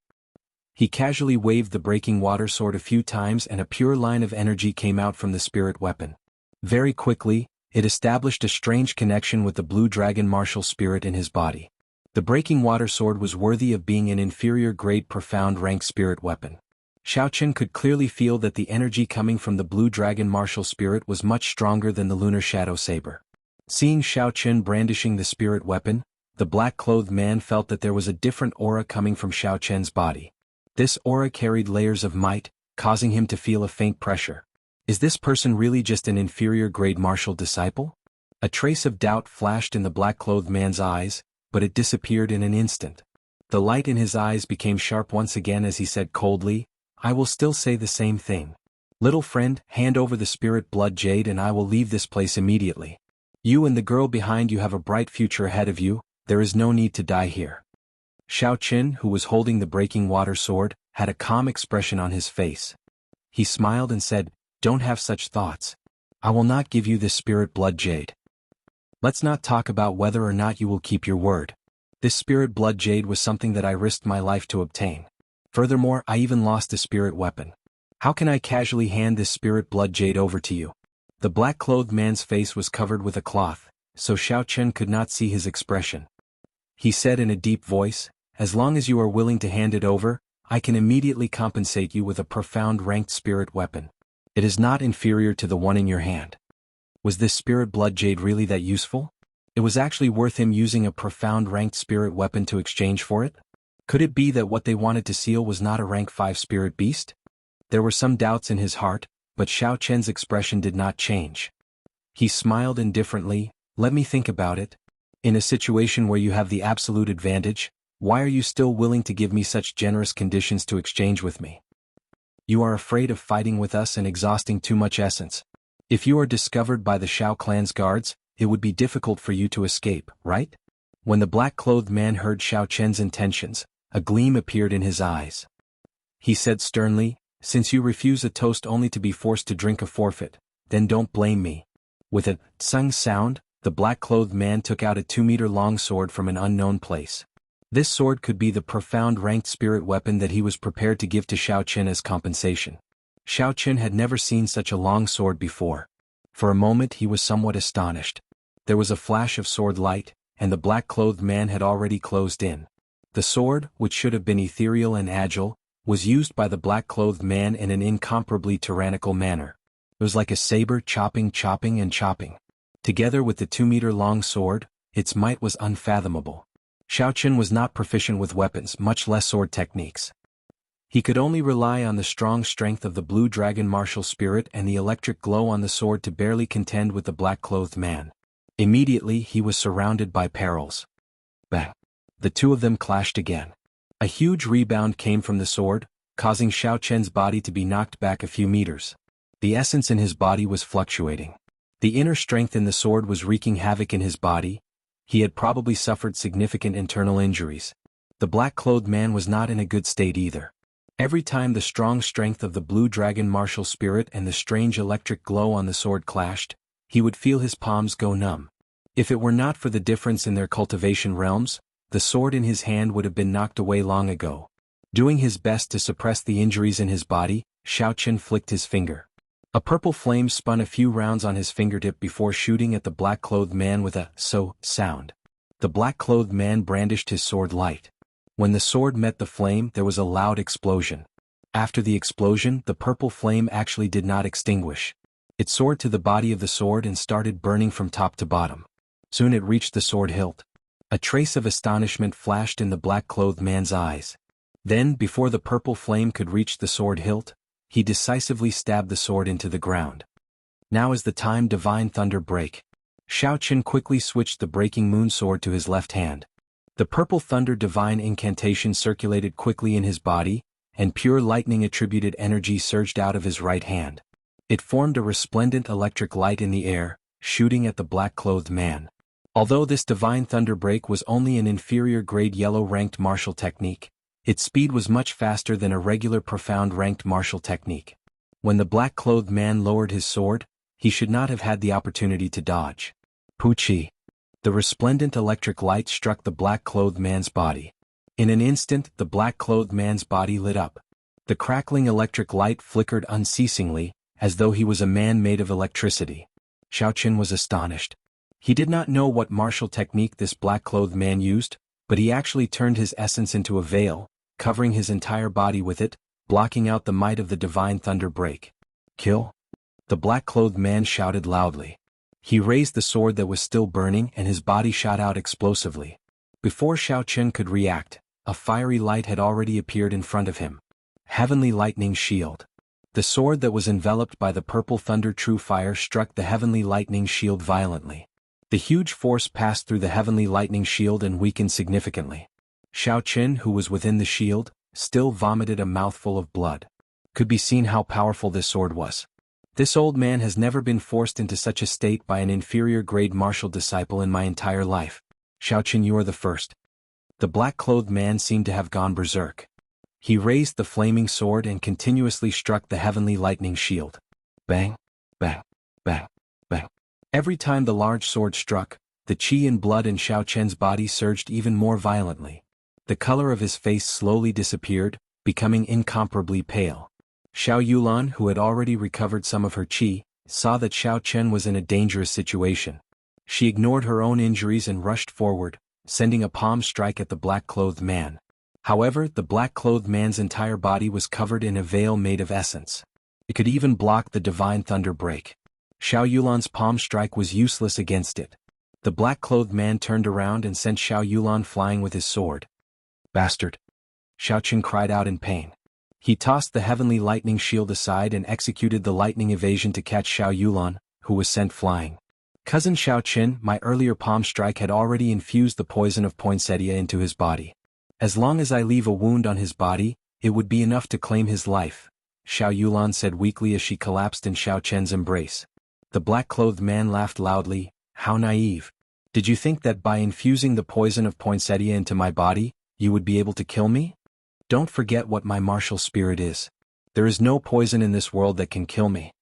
He casually waved the breaking water sword a few times and a pure line of energy came out from the spirit weapon. Very quickly, it established a strange connection with the blue dragon martial spirit in his body. The breaking water sword was worthy of being an inferior-grade profound rank spirit weapon. Xiaochen could clearly feel that the energy coming from the blue dragon martial spirit was much stronger than the lunar shadow saber. Seeing Xiaochen brandishing the spirit weapon, the black-clothed man felt that there was a different aura coming from Xiaochen's body. This aura carried layers of might, causing him to feel a faint pressure. Is this person really just an inferior-grade martial disciple? A trace of doubt flashed in the black-clothed man's eyes, but it disappeared in an instant. The light in his eyes became sharp once again as he said coldly, "I will still say the same thing. Little friend, hand over the spirit blood jade and I will leave this place immediately. You and the girl behind you have a bright future ahead of you, there is no need to die here." Xiaochen, who was holding the breaking water sword, had a calm expression on his face. He smiled and said, "Don't have such thoughts. I will not give you this spirit blood jade. Let's not talk about whether or not you will keep your word. This spirit blood jade was something that I risked my life to obtain. Furthermore, I even lost a spirit weapon. How can I casually hand this spirit blood jade over to you?" The black-clothed man's face was covered with a cloth, so Xiaochen could not see his expression. He said in a deep voice, "As long as you are willing to hand it over, I can immediately compensate you with a profound ranked spirit weapon. It is not inferior to the one in your hand." Was this spirit blood jade really that useful? It was actually worth him using a profound ranked spirit weapon to exchange for it? Could it be that what they wanted to seal was not a rank 5 spirit beast? There were some doubts in his heart, but Xiaochen's expression did not change. He smiled indifferently, "Let me think about it. In a situation where you have the absolute advantage, why are you still willing to give me such generous conditions to exchange with me? You are afraid of fighting with us and exhausting too much essence. If you are discovered by the Shao clan's guards, it would be difficult for you to escape, right?" When the black-clothed man heard Xiaochen's intentions, a gleam appeared in his eyes. He said sternly, "Since you refuse a toast only to be forced to drink a forfeit, then don't blame me." With a tsung sound, the black-clothed man took out a 2-meter-long sword from an unknown place. This sword could be the profound ranked spirit weapon that he was prepared to give to Xiaochen as compensation. Xiaochen had never seen such a long sword before. For a moment he was somewhat astonished. There was a flash of sword light, and the black-clothed man had already closed in. The sword, which should have been ethereal and agile, was used by the black-clothed man in an incomparably tyrannical manner. It was like a saber chopping and chopping. Together with the 2-meter-long sword, its might was unfathomable. Xiaochen was not proficient with weapons, much less sword techniques. He could only rely on the strong strength of the blue dragon martial spirit and the electric glow on the sword to barely contend with the black-clothed man. Immediately he was surrounded by perils. Bang! The two of them clashed again. A huge rebound came from the sword, causing Xiaochen's body to be knocked back a few meters. The essence in his body was fluctuating. The inner strength in the sword was wreaking havoc in his body. He had probably suffered significant internal injuries. The black-clothed man was not in a good state either. Every time the strong strength of the blue dragon martial spirit and the strange electric glow on the sword clashed, he would feel his palms go numb. If it were not for the difference in their cultivation realms, the sword in his hand would have been knocked away long ago. Doing his best to suppress the injuries in his body, Xiaochen flicked his finger. A purple flame spun a few rounds on his fingertip before shooting at the black-clothed man with a "so" sound. The black-clothed man brandished his sword light. When the sword met the flame, there was a loud explosion. After the explosion, the purple flame actually did not extinguish. It soared to the body of the sword and started burning from top to bottom. Soon it reached the sword hilt. A trace of astonishment flashed in the black-clothed man's eyes. Then, before the purple flame could reach the sword hilt, he decisively stabbed the sword into the ground. Now is the time divine thunder break. Xiaochen quickly switched the breaking moon sword to his left hand. The purple thunder divine incantation circulated quickly in his body, and pure lightning attributed energy surged out of his right hand. It formed a resplendent electric light in the air, shooting at the black-clothed man. Although this divine thunder break was only an inferior-grade yellow-ranked martial technique, its speed was much faster than a regular profound-ranked martial technique. When the black-clothed man lowered his sword, he should not have had the opportunity to dodge. Puchi! The resplendent electric light struck the black-clothed man's body. In an instant, the black-clothed man's body lit up. The crackling electric light flickered unceasingly, as though he was a man made of electricity. Xiaochen was astonished. He did not know what martial technique this black-clothed man used, but he actually turned his essence into a veil, covering his entire body with it, blocking out the might of the divine thunder break. Kill? The black-clothed man shouted loudly. He raised the sword that was still burning and his body shot out explosively. Before Xiaochen could react, a fiery light had already appeared in front of him. Heavenly Lightning Shield. The sword that was enveloped by the purple thunder true fire struck the heavenly lightning shield violently. The huge force passed through the heavenly lightning shield and weakened significantly. Xiaochen, who was within the shield, still vomited a mouthful of blood. Could be seen how powerful this sword was. This old man has never been forced into such a state by an inferior grade martial disciple in my entire life. Xiaochen, you are the first. The black-clothed man seemed to have gone berserk. He raised the flaming sword and continuously struck the heavenly lightning shield. Bang, bang, bang, bang. Every time the large sword struck, the qi and blood in Xiaochen's body surged even more violently. The color of his face slowly disappeared, becoming incomparably pale. Xiao Yulan, who had already recovered some of her qi, saw that Xiaochen was in a dangerous situation. She ignored her own injuries and rushed forward, sending a palm strike at the black-clothed man. However, the black-clothed man's entire body was covered in a veil made of essence. It could even block the divine thunder break. Xiao Yulan's palm strike was useless against it. The black-clothed man turned around and sent Xiao Yulan flying with his sword. Bastard! Xiaochen cried out in pain. He tossed the heavenly lightning shield aside and executed the lightning evasion to catch Xiao Yulan, who was sent flying. Cousin Xiaochen, my earlier palm strike had already infused the poison of poinsettia into his body. As long as I leave a wound on his body, it would be enough to claim his life, Xiao Yulan said weakly as she collapsed in Xiaochen's embrace. The black-clothed man laughed loudly. How naive. Did you think that by infusing the poison of poinsettia into my body, you would be able to kill me? Don't forget what my martial spirit is. There is no poison in this world that can kill me.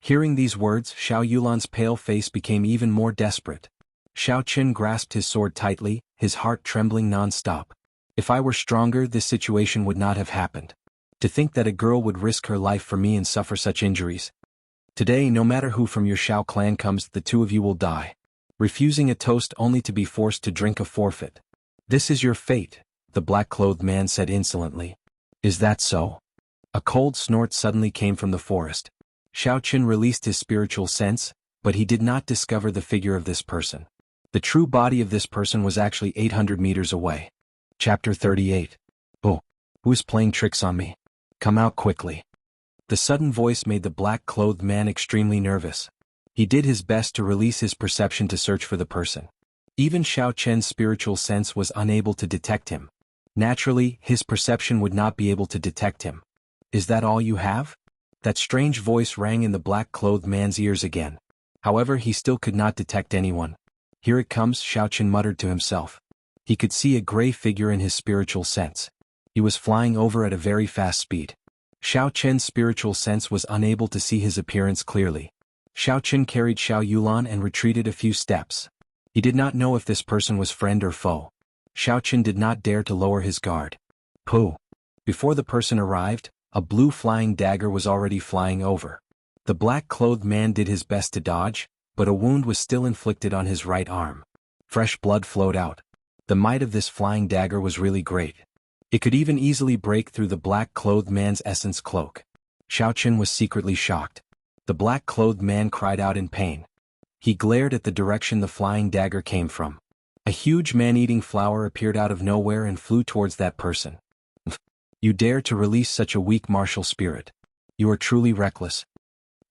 Hearing these words, Xiao Yulan's pale face became even more desperate. Xiaochen grasped his sword tightly, his heart trembling non-stop. If I were stronger, this situation would not have happened. To think that a girl would risk her life for me and suffer such injuries. Today, no matter who from your Xiao clan comes, the two of you will die. Refusing a toast only to be forced to drink a forfeit. This is your fate, the black-clothed man said insolently. Is that so? A cold snort suddenly came from the forest. Xiaochen released his spiritual sense, but he did not discover the figure of this person. The true body of this person was actually 800 meters away. Chapter 38. Oh, who's playing tricks on me? Come out quickly. The sudden voice made the black-clothed man extremely nervous. He did his best to release his perception to search for the person. Even Xiaochen's spiritual sense was unable to detect him. Naturally, his perception would not be able to detect him. Is that all you have? That strange voice rang in the black-clothed man's ears again. However, he still could not detect anyone. Here it comes, Xiaochen muttered to himself. He could see a gray figure in his spiritual sense. He was flying over at a very fast speed. Xiaochen's spiritual sense was unable to see his appearance clearly. Xiaochen carried Xiao Yulan and retreated a few steps. He did not know if this person was friend or foe. Xiaochen did not dare to lower his guard. Pooh! Before the person arrived, a blue flying dagger was already flying over. The black-clothed man did his best to dodge, but a wound was still inflicted on his right arm. Fresh blood flowed out. The might of this flying dagger was really great. It could even easily break through the black-clothed man's essence cloak. Xiaochen was secretly shocked. The black-clothed man cried out in pain. He glared at the direction the flying dagger came from. A huge man-eating flower appeared out of nowhere and flew towards that person. You dare to release such a weak martial spirit. You are truly reckless.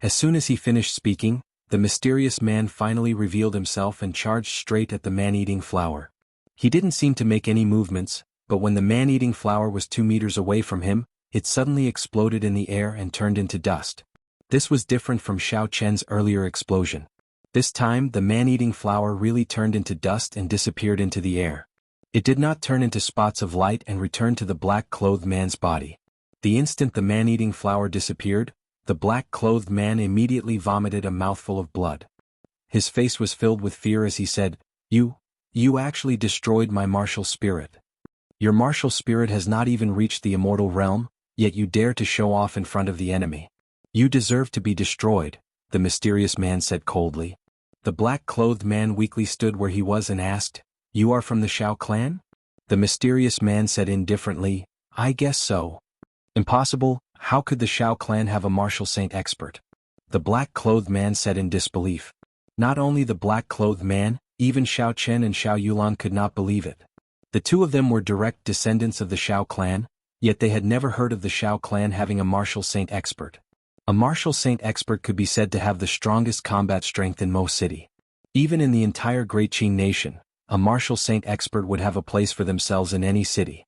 As soon as he finished speaking, the mysterious man finally revealed himself and charged straight at the man-eating flower. He didn't seem to make any movements, but when the man-eating flower was 2 meters away from him, it suddenly exploded in the air and turned into dust. This was different from Xiaochen's earlier explosion. This time, the man-eating flower really turned into dust and disappeared into the air. It did not turn into spots of light and return to the black-clothed man's body. The instant the man-eating flower disappeared, the black-clothed man immediately vomited a mouthful of blood. His face was filled with fear as he said, You actually destroyed my martial spirit. Your martial spirit has not even reached the immortal realm, yet you dare to show off in front of the enemy. You deserve to be destroyed, the mysterious man said coldly. The black-clothed man weakly stood where he was and asked, You are from the Xiao clan? The mysterious man said indifferently, I guess so. Impossible, how could the Xiao clan have a martial saint expert? The black-clothed man said in disbelief. Not only the black-clothed man, even Xiao Chen and Xiao Yulan could not believe it. The two of them were direct descendants of the Xiao clan, yet they had never heard of the Xiao clan having a martial saint expert. A martial saint expert could be said to have the strongest combat strength in Mo City. Even in the entire Great Qing nation, a martial saint expert would have a place for themselves in any city.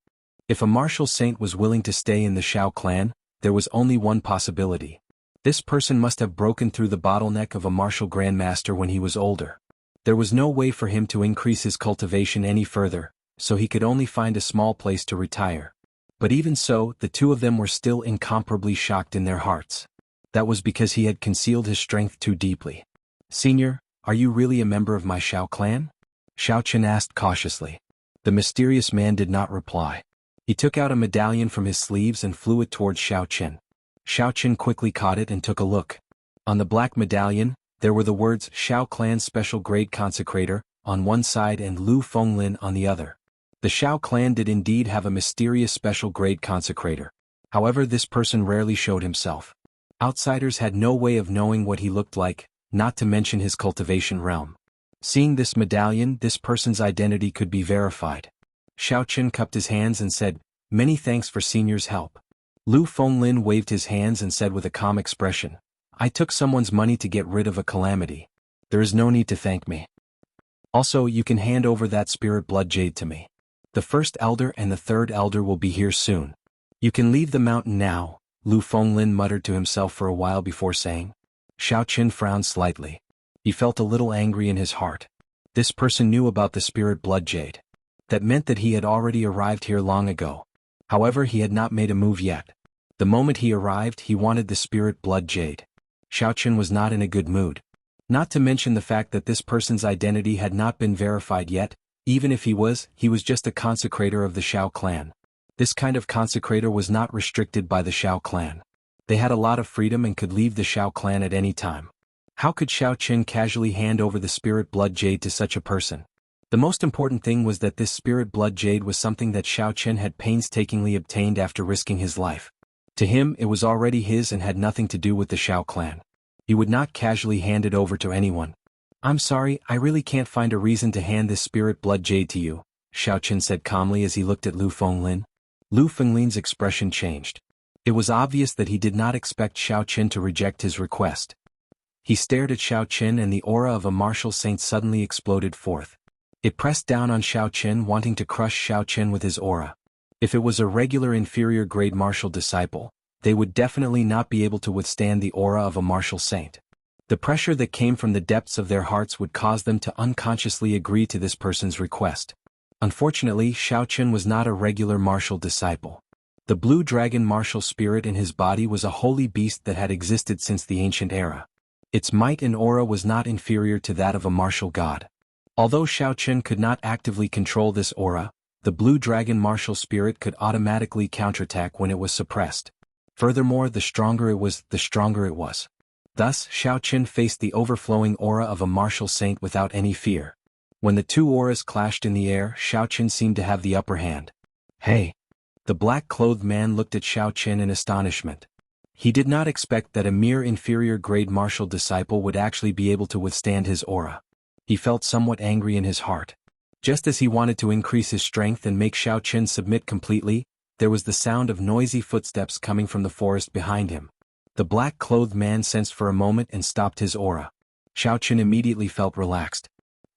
If a martial saint was willing to stay in the Xiao clan, there was only one possibility. This person must have broken through the bottleneck of a martial grandmaster when he was older. There was no way for him to increase his cultivation any further, so he could only find a small place to retire. But even so, the two of them were still incomparably shocked in their hearts. That was because he had concealed his strength too deeply. Senior, are you really a member of my Xiao clan? Xiao Chen asked cautiously. The mysterious man did not reply. He took out a medallion from his sleeves and flew it towards Xiao Chen. Xiao Chen quickly caught it and took a look. On the black medallion, there were the words Xiao Clan Special Grade Consecrator on one side and Lu Fenglin on the other. The Xiao clan did indeed have a mysterious special grade consecrator. However, this person rarely showed himself. Outsiders had no way of knowing what he looked like, not to mention his cultivation realm. Seeing this medallion, this person's identity could be verified. Xiao Chen cupped his hands and said, Many thanks for Senior's help. Lu Fenglin waved his hands and said with a calm expression, I took someone's money to get rid of a calamity. There is no need to thank me. Also, you can hand over that spirit blood jade to me. The first elder and the third elder will be here soon. You can leave the mountain now, Lu Fenglin muttered to himself for a while before saying. Xiao Chen frowned slightly. He felt a little angry in his heart. This person knew about the spirit blood jade. That meant that he had already arrived here long ago. However, he had not made a move yet. The moment he arrived, he wanted the spirit blood jade. Xiao Chen was not in a good mood. Not to mention the fact that this person's identity had not been verified yet. Even if he was just a consecrator of the Xiao clan. This kind of consecrator was not restricted by the Xiao clan. They had a lot of freedom and could leave the Xiao clan at any time. How could Xiao Chen casually hand over the spirit blood jade to such a person? The most important thing was that this spirit blood jade was something that Xiao Chen had painstakingly obtained after risking his life. To him, it was already his and had nothing to do with the Xiao clan. He would not casually hand it over to anyone. I'm sorry, I really can't find a reason to hand this spirit blood jade to you, Xiao Chen said calmly as he looked at Lu Fenglin. Lu Fenglin's expression changed. It was obvious that he did not expect Xiao Chen to reject his request. He stared at Xiao Chen and the aura of a martial saint suddenly exploded forth. It pressed down on Xiao Chen, wanting to crush Xiao Chen with his aura. If it was a regular inferior grade martial disciple, they would definitely not be able to withstand the aura of a martial saint. The pressure that came from the depths of their hearts would cause them to unconsciously agree to this person's request. Unfortunately, Xiao Chen was not a regular martial disciple. The blue dragon martial spirit in his body was a holy beast that had existed since the ancient era. Its might and aura was not inferior to that of a martial god. Although Xiao Chen could not actively control this aura, the blue dragon martial spirit could automatically counterattack when it was suppressed. Furthermore, the stronger it was, the stronger it was. Thus, Xiao Chen faced the overflowing aura of a martial saint without any fear. When the two auras clashed in the air, Xiao Chen seemed to have the upper hand. Hey! The black-clothed man looked at Xiao Chen in astonishment. He did not expect that a mere inferior-grade martial disciple would actually be able to withstand his aura. He felt somewhat angry in his heart. Just as he wanted to increase his strength and make Xiao Chen submit completely, there was the sound of noisy footsteps coming from the forest behind him. The black-clothed man sensed for a moment and stopped his aura. Xiao Chen immediately felt relaxed.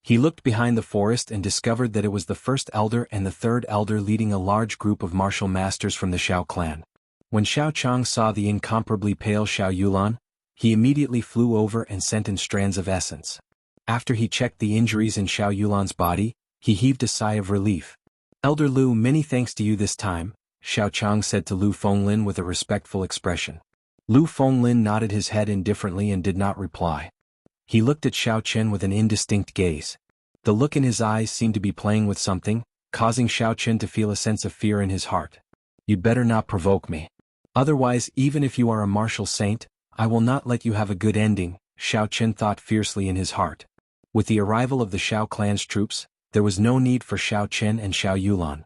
He looked behind the forest and discovered that it was the first elder and the third elder leading a large group of martial masters from the Xiao clan. When Xiao Chang saw the incomparably pale Xiao Yulan, he immediately flew over and sent in strands of essence. After he checked the injuries in Xiao Yulan's body, he heaved a sigh of relief. Elder Lu, many thanks to you this time, Xiao Chang said to Lu Fenglin with a respectful expression. Lu Fenglin nodded his head indifferently and did not reply. He looked at Xiao Chen with an indistinct gaze. The look in his eyes seemed to be playing with something, causing Xiao Chen to feel a sense of fear in his heart. You'd better not provoke me. Otherwise, even if you are a martial saint, I will not let you have a good ending, Xiao Chen thought fiercely in his heart. With the arrival of the Xiao clan's troops, there was no need for Xiao Chen and Xiao Yulan.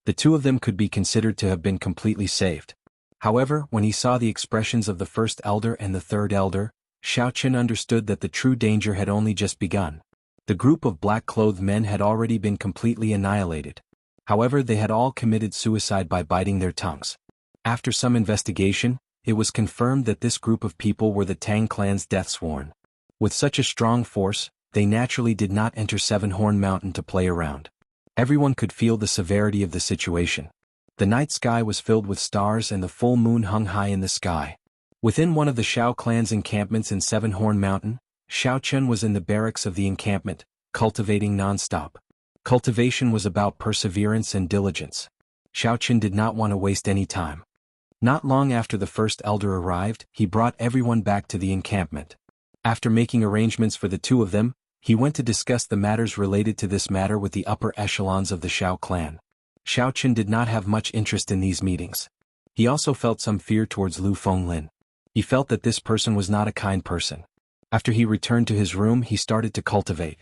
The two of them could be considered to have been completely saved. However, when he saw the expressions of the first elder and the third elder, Xiaoqin understood that the true danger had only just begun. The group of black-clothed men had already been completely annihilated. However, they had all committed suicide by biting their tongues. After some investigation, it was confirmed that this group of people were the Tang clan's deathsworn. With such a strong force, they naturally did not enter Seven-Horn Mountain to play around. Everyone could feel the severity of the situation. The night sky was filled with stars and the full moon hung high in the sky. Within one of the Shao clan's encampments in Seven-Horn Mountain, Xiaoqin was in the barracks of the encampment, cultivating non-stop. Cultivation was about perseverance and diligence. Xiaoqin did not want to waste any time. Not long after the first elder arrived, he brought everyone back to the encampment. After making arrangements for the two of them, he went to discuss the matters related to this matter with the upper echelons of the Shao clan. Xiaoqin did not have much interest in these meetings. He also felt some fear towards Lu Fenglin. He felt that this person was not a kind person. After he returned to his room, he started to cultivate.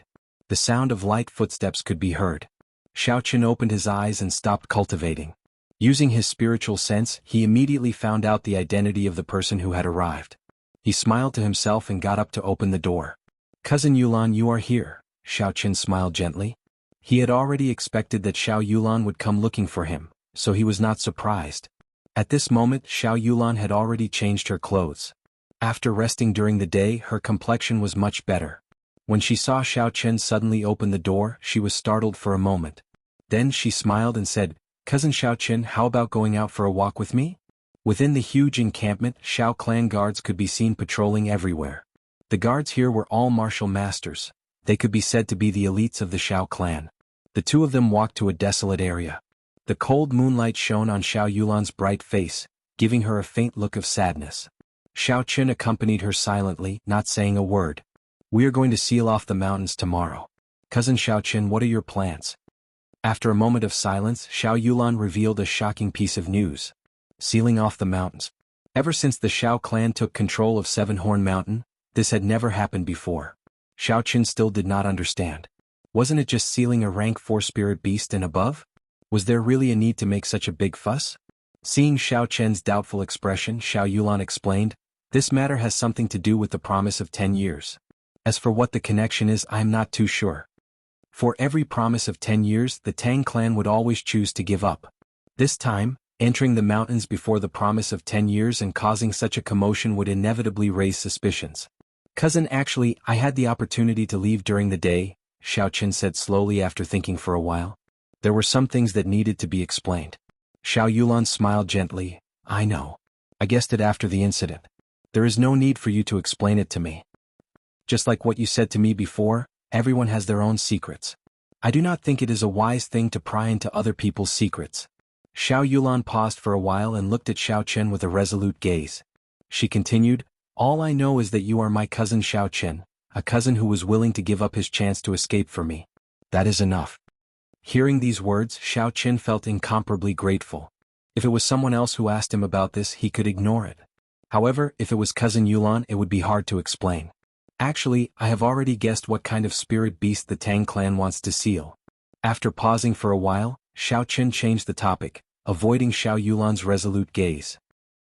The sound of light footsteps could be heard. Xiaoqin opened his eyes and stopped cultivating. Using his spiritual sense, he immediately found out the identity of the person who had arrived. He smiled to himself and got up to open the door. "Cousin Yulan, you are here," Xiaoqin smiled gently. He had already expected that Xiao Yulan would come looking for him, so he was not surprised. At this moment, Xiao Yulan had already changed her clothes. After resting during the day, her complexion was much better. When she saw Xiaoqin suddenly open the door, she was startled for a moment. Then she smiled and said, "Cousin Xiaoqin, how about going out for a walk with me?" Within the huge encampment, Shao clan guards could be seen patrolling everywhere. The guards here were all martial masters. They could be said to be the elites of the Shao clan. The two of them walked to a desolate area. The cold moonlight shone on Xiao Yulan's bright face, giving her a faint look of sadness. Xiaoqin accompanied her silently, not saying a word. "We are going to seal off the mountains tomorrow. Cousin Xiaoqin, what are your plans?" After a moment of silence, Xiao Yulan revealed a shocking piece of news. Sealing off the mountains. Ever since the Shao clan took control of Seven-Horn Mountain, this had never happened before. Xiaoqin still did not understand. Wasn't it just sealing a rank 4 spirit beast and above? Was there really a need to make such a big fuss? Seeing Xiaoqian's doubtful expression, Xiao Yulan explained, "This matter has something to do with the promise of 10 years. As for what the connection is, I am not too sure. For every promise of 10 years, the Tang clan would always choose to give up. This time, entering the mountains before the promise of 10 years and causing such a commotion would inevitably raise suspicions." "Cousin, actually, I had the opportunity to leave during the day," Xiaoqin said slowly after thinking for a while. There were some things that needed to be explained. Xiao Yulan smiled gently. "I know. I guessed it after the incident. There is no need for you to explain it to me. Just like what you said to me before, everyone has their own secrets. I do not think it is a wise thing to pry into other people's secrets." Xiao Yulan paused for a while and looked at Xiaoqin with a resolute gaze. She continued, "All I know is that you are my cousin Xiaoqin, a cousin who was willing to give up his chance to escape for me. That is enough." Hearing these words, Xiaoqin felt incomparably grateful. If it was someone else who asked him about this, he could ignore it. However, if it was cousin Yulan, it would be hard to explain. "Actually, I have already guessed what kind of spirit beast the Tang clan wants to seal." After pausing for a while, Xiaoqin changed the topic, avoiding Xiao Yulan's resolute gaze.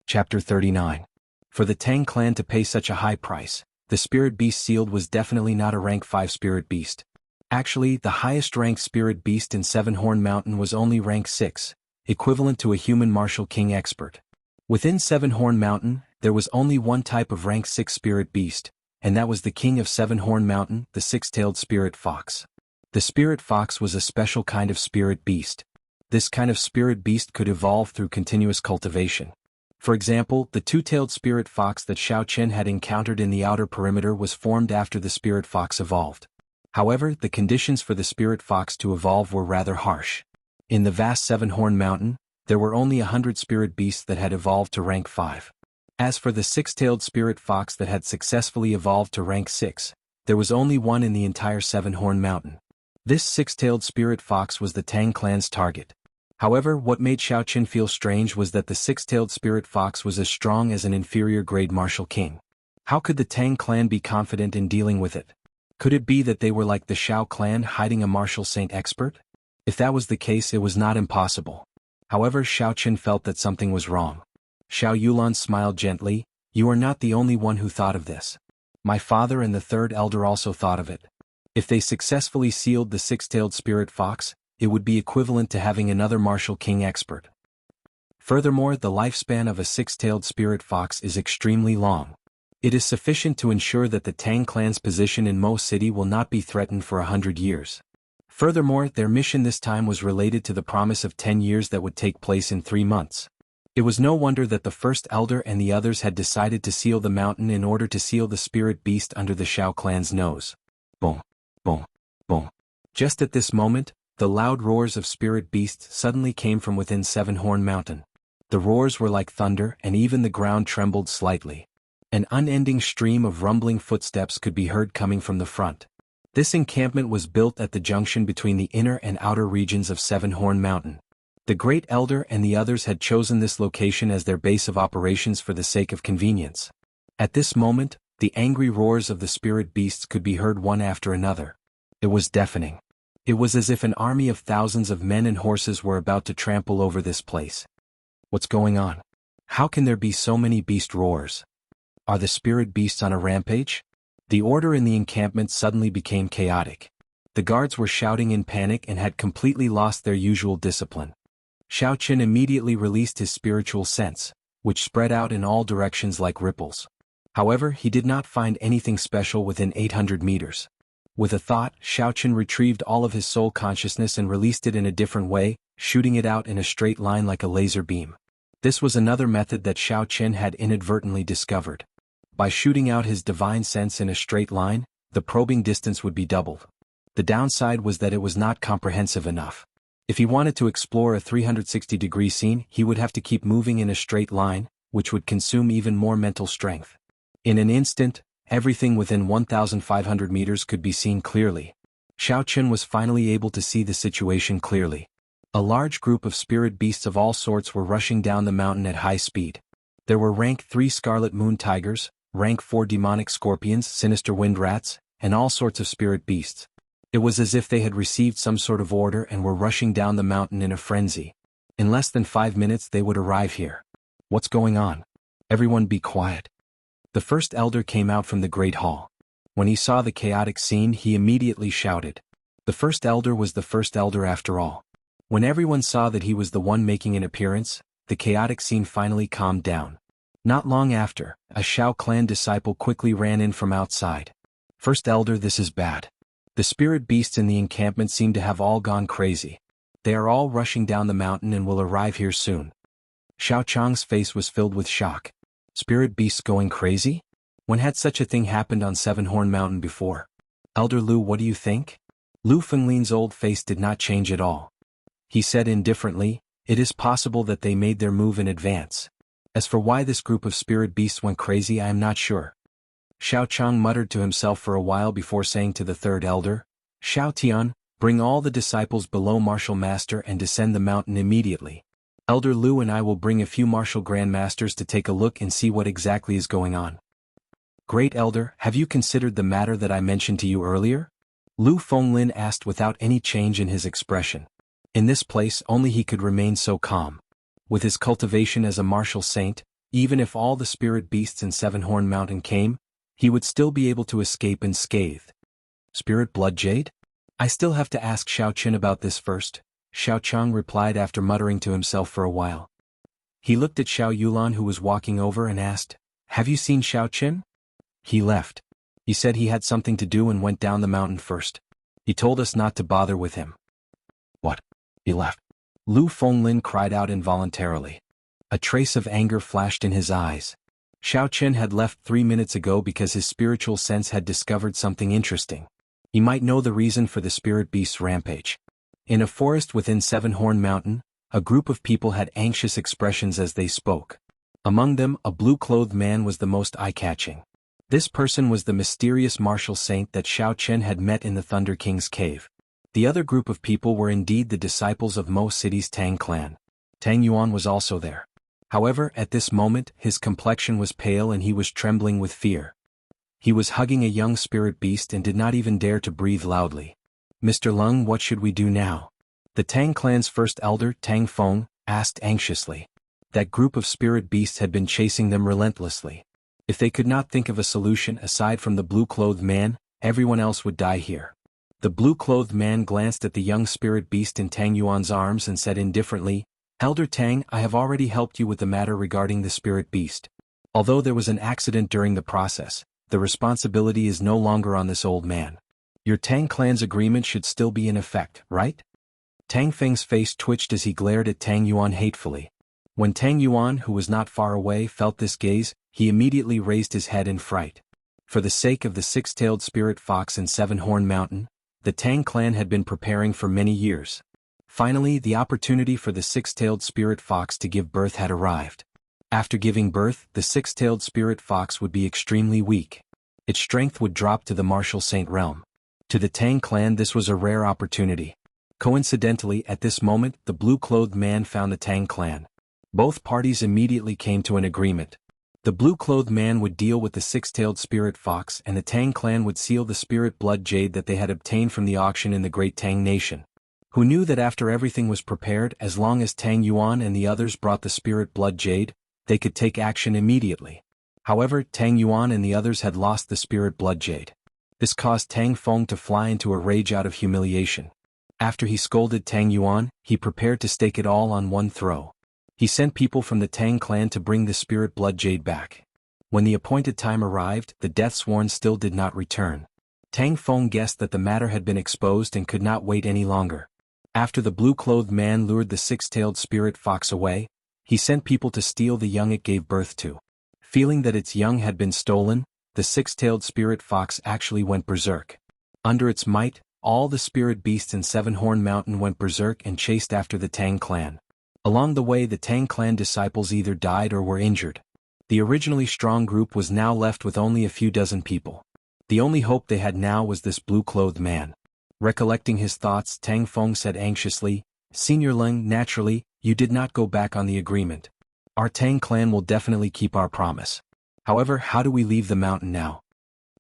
Chapter 39. For the Tang clan to pay such a high price, the spirit beast sealed was definitely not a rank 5 spirit beast. Actually, the highest ranked spirit beast in Seven-Horn Mountain was only rank 6, equivalent to a human martial king expert. Within Seven-Horn Mountain, there was only one type of rank 6 spirit beast, and that was the king of Seven-Horn Mountain, the six-tailed spirit fox. The spirit fox was a special kind of spirit beast. This kind of spirit beast could evolve through continuous cultivation. For example, the two-tailed spirit fox that Xiaoqin had encountered in the outer perimeter was formed after the spirit fox evolved. However, the conditions for the spirit fox to evolve were rather harsh. In the vast Seven-Horn Mountain, there were only 100 spirit beasts that had evolved to rank 5. As for the six-tailed spirit fox that had successfully evolved to rank 6, there was only one in the entire Seven-Horn Mountain. This six-tailed spirit fox was the Tang clan's target. However, what made Xiaoqin feel strange was that the six-tailed spirit fox was as strong as an inferior-grade martial king. How could the Tang clan be confident in dealing with it? Could it be that they were like the Shao clan hiding a martial saint expert? If that was the case, it was not impossible. However, Xiaochen felt that something was wrong. Xiao Yulan smiled gently, "You are not the only one who thought of this. My father and the third elder also thought of it. If they successfully sealed the six-tailed spirit fox, it would be equivalent to having another martial king expert. Furthermore, the lifespan of a six-tailed spirit fox is extremely long. It is sufficient to ensure that the Tang clan's position in Mo City will not be threatened for 100 years. Furthermore, their mission this time was related to the promise of 10 years that would take place in 3 months. It was no wonder that the first elder and the others had decided to seal the mountain in order to seal the spirit beast under the Xiao clan's nose. Boom, boom, boom. Just at this moment, the loud roars of spirit beasts suddenly came from within Seven-Horn Mountain. The roars were like thunder, and even the ground trembled slightly. An unending stream of rumbling footsteps could be heard coming from the front. This encampment was built at the junction between the inner and outer regions of Seven-Horn Mountain. The Great Elder and the others had chosen this location as their base of operations for the sake of convenience. At this moment, the angry roars of the spirit beasts could be heard one after another. It was deafening. It was as if an army of thousands of men and horses were about to trample over this place. What's going on? How can there be so many beast roars? Are the spirit beasts on a rampage? The order in the encampment suddenly became chaotic. The guards were shouting in panic and had completely lost their usual discipline. Xiaochen immediately released his spiritual sense, which spread out in all directions like ripples. However, he did not find anything special within 800 meters. With a thought, Xiaochen retrieved all of his soul consciousness and released it in a different way, shooting it out in a straight line like a laser beam. This was another method that Xiaochen had inadvertently discovered. By shooting out his divine sense in a straight line, the probing distance would be doubled. The downside was that it was not comprehensive enough. If he wanted to explore a 360-degree scene, he would have to keep moving in a straight line, which would consume even more mental strength. In an instant, everything within 1,500 meters could be seen clearly. Xiaochen was finally able to see the situation clearly. A large group of spirit beasts of all sorts were rushing down the mountain at high speed. There were rank 3 scarlet moon tigers, rank 4 demonic scorpions, sinister wind rats, and all sorts of spirit beasts. It was as if they had received some sort of order and were rushing down the mountain in a frenzy. In less than 5 minutes they would arrive here. What's going on? Everyone be quiet. The first elder came out from the great hall. When he saw the chaotic scene, he immediately shouted. The first elder was the first elder after all. When everyone saw that he was the one making an appearance, the chaotic scene finally calmed down. Not long after, a Xiao clan disciple quickly ran in from outside. First elder, this is bad. The spirit beasts in the encampment seem to have all gone crazy. They are all rushing down the mountain and will arrive here soon. Xiao Chang's face was filled with shock. Spirit beasts going crazy? When had such a thing happened on Seven-Horn Mountain before? Elder Lu, what do you think? Lu Fenglin's old face did not change at all. He said indifferently, it is possible that they made their move in advance. As for why this group of spirit beasts went crazy, I am not sure. Xiao Chang muttered to himself for a while before saying to the third elder, Xiao Tian, bring all the disciples below Martial Master and descend the mountain immediately. Elder Lu and I will bring a few Martial Grand Masters to take a look and see what exactly is going on. Great Elder, have you considered the matter that I mentioned to you earlier? Lu Fenglin asked without any change in his expression. In this place only he could remain so calm. With his cultivation as a martial saint, even if all the spirit beasts in Seven-Horn Mountain came, he would still be able to escape unscathed. Spirit Blood Jade? I still have to ask Xiao Qin about this first, Xiao Chang replied after muttering to himself for a while. He looked at Xiao Yulan who was walking over and asked, Have you seen Xiao Qin? He left. He said he had something to do and went down the mountain first. He told us not to bother with him. What? He left? Lu Fenglin cried out involuntarily. A trace of anger flashed in his eyes. Xiao Qin had left 3 minutes ago because his spiritual sense had discovered something interesting. He might know the reason for the spirit beast's rampage. In a forest within Seven-Horn Mountain, a group of people had anxious expressions as they spoke. Among them, a blue-clothed man was the most eye-catching. This person was the mysterious martial saint that Xiao Qin had met in the Thunder King's cave. The other group of people were indeed the disciples of Mo City's Tang clan. Tang Yuan was also there. However, at this moment, his complexion was pale and he was trembling with fear. He was hugging a young spirit beast and did not even dare to breathe loudly. Mr. Lung, what should we do now? The Tang clan's first elder, Tang Feng, asked anxiously. That group of spirit beasts had been chasing them relentlessly. If they could not think of a solution aside from the blue-clothed man, everyone else would die here. The blue-clothed man glanced at the young spirit beast in Tang Yuan's arms and said indifferently, "Elder Tang, I have already helped you with the matter regarding the spirit beast. Although there was an accident during the process, the responsibility is no longer on this old man. Your Tang clan's agreement should still be in effect, right?" Tang Feng's face twitched as he glared at Tang Yuan hatefully. When Tang Yuan, who was not far away, felt this gaze, he immediately raised his head in fright. For the sake of the six-tailed spirit fox in Seven-Horn Mountain, the Tang clan had been preparing for many years. Finally, the opportunity for the six-tailed spirit fox to give birth had arrived. After giving birth, the six-tailed spirit fox would be extremely weak. Its strength would drop to the martial saint realm. To the Tang clan this was a rare opportunity. Coincidentally, at this moment, the blue-clothed man found the Tang clan. Both parties immediately came to an agreement. The blue-clothed man would deal with the six-tailed spirit fox and the Tang clan would seal the spirit blood jade that they had obtained from the auction in the Great Tang Nation. Who knew that after everything was prepared, as long as Tang Yuan and the others brought the spirit blood jade, they could take action immediately. However, Tang Yuan and the others had lost the spirit blood jade. This caused Tang Feng to fly into a rage out of humiliation. After he scolded Tang Yuan, he prepared to stake it all on one throw. He sent people from the Tang clan to bring the spirit blood jade back. When the appointed time arrived, the Deathsworn still did not return. Tang Feng guessed that the matter had been exposed and could not wait any longer. After the blue-clothed man lured the six-tailed spirit fox away, he sent people to steal the young it gave birth to. Feeling that its young had been stolen, the six-tailed spirit fox actually went berserk. Under its might, all the spirit beasts in Seven-Horn Mountain went berserk and chased after the Tang clan. Along the way the Tang clan disciples either died or were injured. The originally strong group was now left with only a few dozen people. The only hope they had now was this blue-clothed man. Recollecting his thoughts, Tang Feng said anxiously, "Senior Leng, naturally, you did not go back on the agreement. Our Tang clan will definitely keep our promise. However, how do we leave the mountain now?"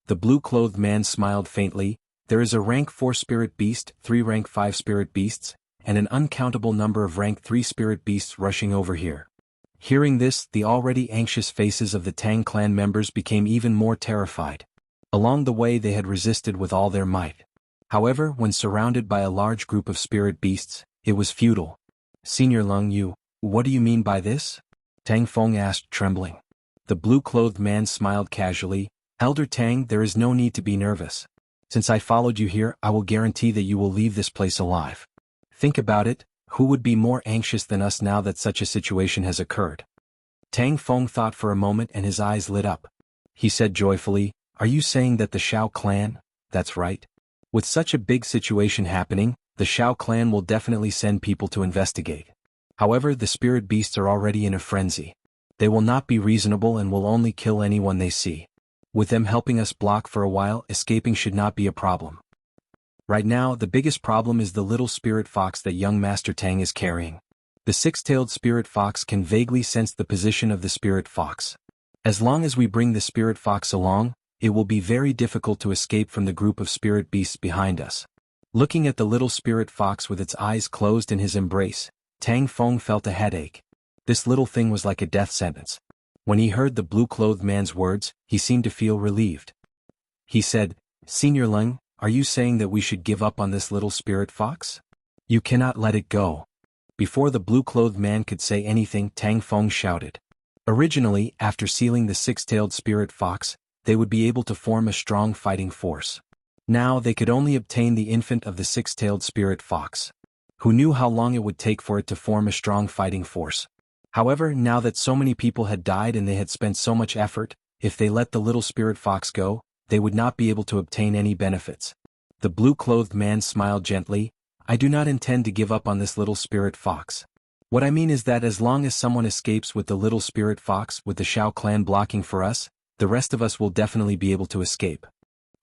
The blue-clothed man smiled faintly. "There is a rank 4 spirit beast, 3 rank 5 spirit beasts, and an uncountable number of rank 3 spirit beasts rushing over here." Hearing this, the already anxious faces of the Tang clan members became even more terrified. Along the way they had resisted with all their might. However, when surrounded by a large group of spirit beasts, it was futile. "Senior Leng, what do you mean by this?" Tang Feng asked, trembling. The blue-clothed man smiled casually. "Elder Tang, there is no need to be nervous. Since I followed you here, I will guarantee that you will leave this place alive. Think about it, who would be more anxious than us now that such a situation has occurred?" Tang Feng thought for a moment and his eyes lit up. He said joyfully, "Are you saying that the Shao clan?" "That's right. With such a big situation happening, the Shao clan will definitely send people to investigate. However, the spirit beasts are already in a frenzy. They will not be reasonable and will only kill anyone they see. With them helping us block for a while, escaping should not be a problem. Right now, the biggest problem is the little spirit fox that young Master Tang is carrying. The six-tailed spirit fox can vaguely sense the position of the spirit fox. As long as we bring the spirit fox along, it will be very difficult to escape from the group of spirit beasts behind us." Looking at the little spirit fox with its eyes closed in his embrace, Tang Feng felt a headache. This little thing was like a death sentence. When he heard the blue-clothed man's words, he seemed to feel relieved. He said, "Senior Leng, are you saying that we should give up on this little spirit fox? You cannot let it go." Before the blue-clothed man could say anything, Tang Feng shouted. Originally, after sealing the six-tailed spirit fox, they would be able to form a strong fighting force. Now they could only obtain the infant of the six-tailed spirit fox. Who knew how long it would take for it to form a strong fighting force? However, now that so many people had died and they had spent so much effort, if they let the little spirit fox go, they would not be able to obtain any benefits. The blue-clothed man smiled gently. "I do not intend to give up on this little spirit fox. What I mean is that as long as someone escapes with the little spirit fox with the Shao clan blocking for us, the rest of us will definitely be able to escape.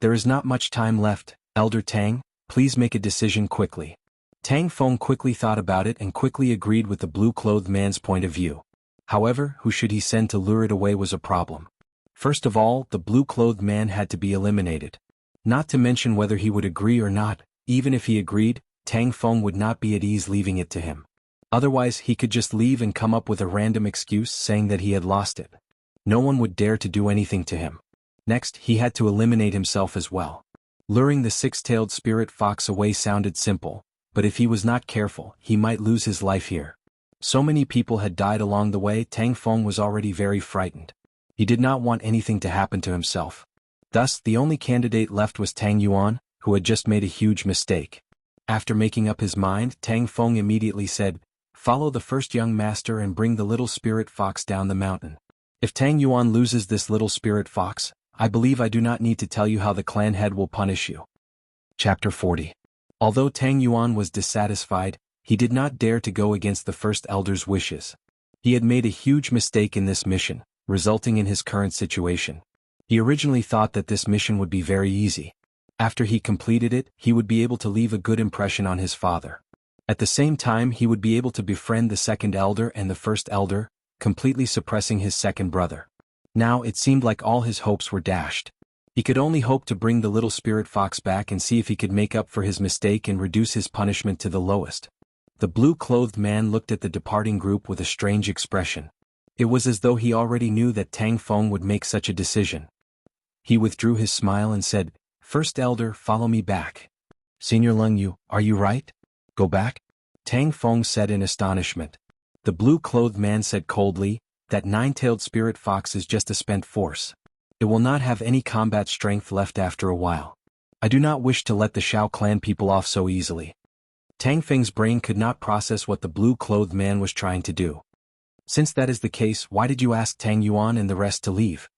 There is not much time left, Elder Tang, please make a decision quickly." Tang Feng quickly thought about it and quickly agreed with the blue-clothed man's point of view. However, who should he send to lure it away was a problem. First of all, the blue-clothed man had to be eliminated. Not to mention whether he would agree or not, even if he agreed, Tang Feng would not be at ease leaving it to him. Otherwise he could just leave and come up with a random excuse saying that he had lost it. No one would dare to do anything to him. Next, he had to eliminate himself as well. Luring the six-tailed spirit fox away sounded simple, but if he was not careful, he might lose his life here. So many people had died along the way, Tang Feng was already very frightened. He did not want anything to happen to himself. Thus, the only candidate left was Tang Yuan, who had just made a huge mistake. After making up his mind, Tang Feng immediately said, "Follow the first young master and bring the little spirit fox down the mountain. If Tang Yuan loses this little spirit fox, I believe I do not need to tell you how the clan head will punish you." Chapter 40. Although Tang Yuan was dissatisfied, he did not dare to go against the first elder's wishes. He had made a huge mistake in this mission, resulting in his current situation. He originally thought that this mission would be very easy. After he completed it, he would be able to leave a good impression on his father. At the same time, he would be able to befriend the second elder and the first elder, completely suppressing his second brother. Now it seemed like all his hopes were dashed. He could only hope to bring the little spirit fox back and see if he could make up for his mistake and reduce his punishment to the lowest. The blue-clothed man looked at the departing group with a strange expression. It was as though he already knew that Tang Feng would make such a decision. He withdrew his smile and said, "First elder, follow me back." "Senior Leng Yu, are you right? Go back?" Tang Feng said in astonishment. The blue-clothed man said coldly, "That nine-tailed spirit fox is just a spent force. It will not have any combat strength left after a while. I do not wish to let the Shao clan people off so easily." Tang Feng's brain could not process what the blue-clothed man was trying to do. "Since that is the case, why did you ask Tang Yuan and the rest to leave?"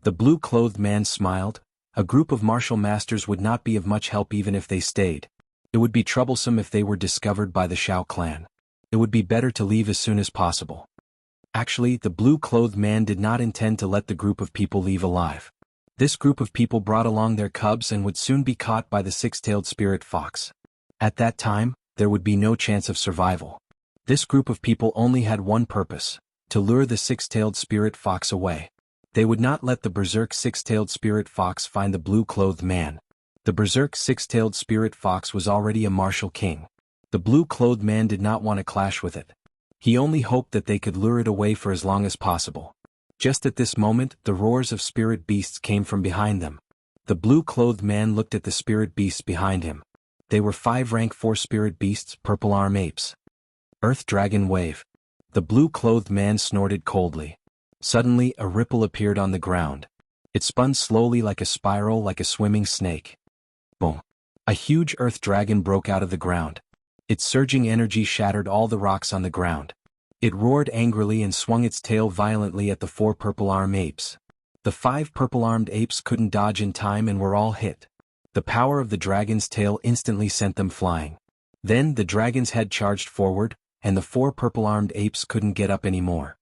The blue-clothed man smiled. A group of martial masters would not be of much help even if they stayed. It would be troublesome if they were discovered by the Shao clan. It would be better to leave as soon as possible. Actually, the blue-clothed man did not intend to let the group of people leave alive. This group of people brought along their cubs and would soon be caught by the six-tailed spirit fox. At that time, there would be no chance of survival. This group of people only had one purpose: to lure the six-tailed spirit fox away. They would not let the berserk six-tailed spirit fox find the blue-clothed man. The berserk six-tailed spirit fox was already a martial king. The blue-clothed man did not want to clash with it. He only hoped that they could lure it away for as long as possible. Just at this moment, the roars of spirit beasts came from behind them. The blue-clothed man looked at the spirit beasts behind him. They were 5 rank 4 spirit beasts, purple arm apes. Earth Dragon Wave. The blue-clothed man snorted coldly. Suddenly, a ripple appeared on the ground. It spun slowly like a spiral, like a swimming snake. Boom! A huge earth dragon broke out of the ground. Its surging energy shattered all the rocks on the ground. It roared angrily and swung its tail violently at the 4 purple-armed apes. The 5 purple-armed apes couldn't dodge in time and were all hit. The power of the dragon's tail instantly sent them flying. Then the dragon's head charged forward, and the 4 purple-armed apes couldn't get up anymore.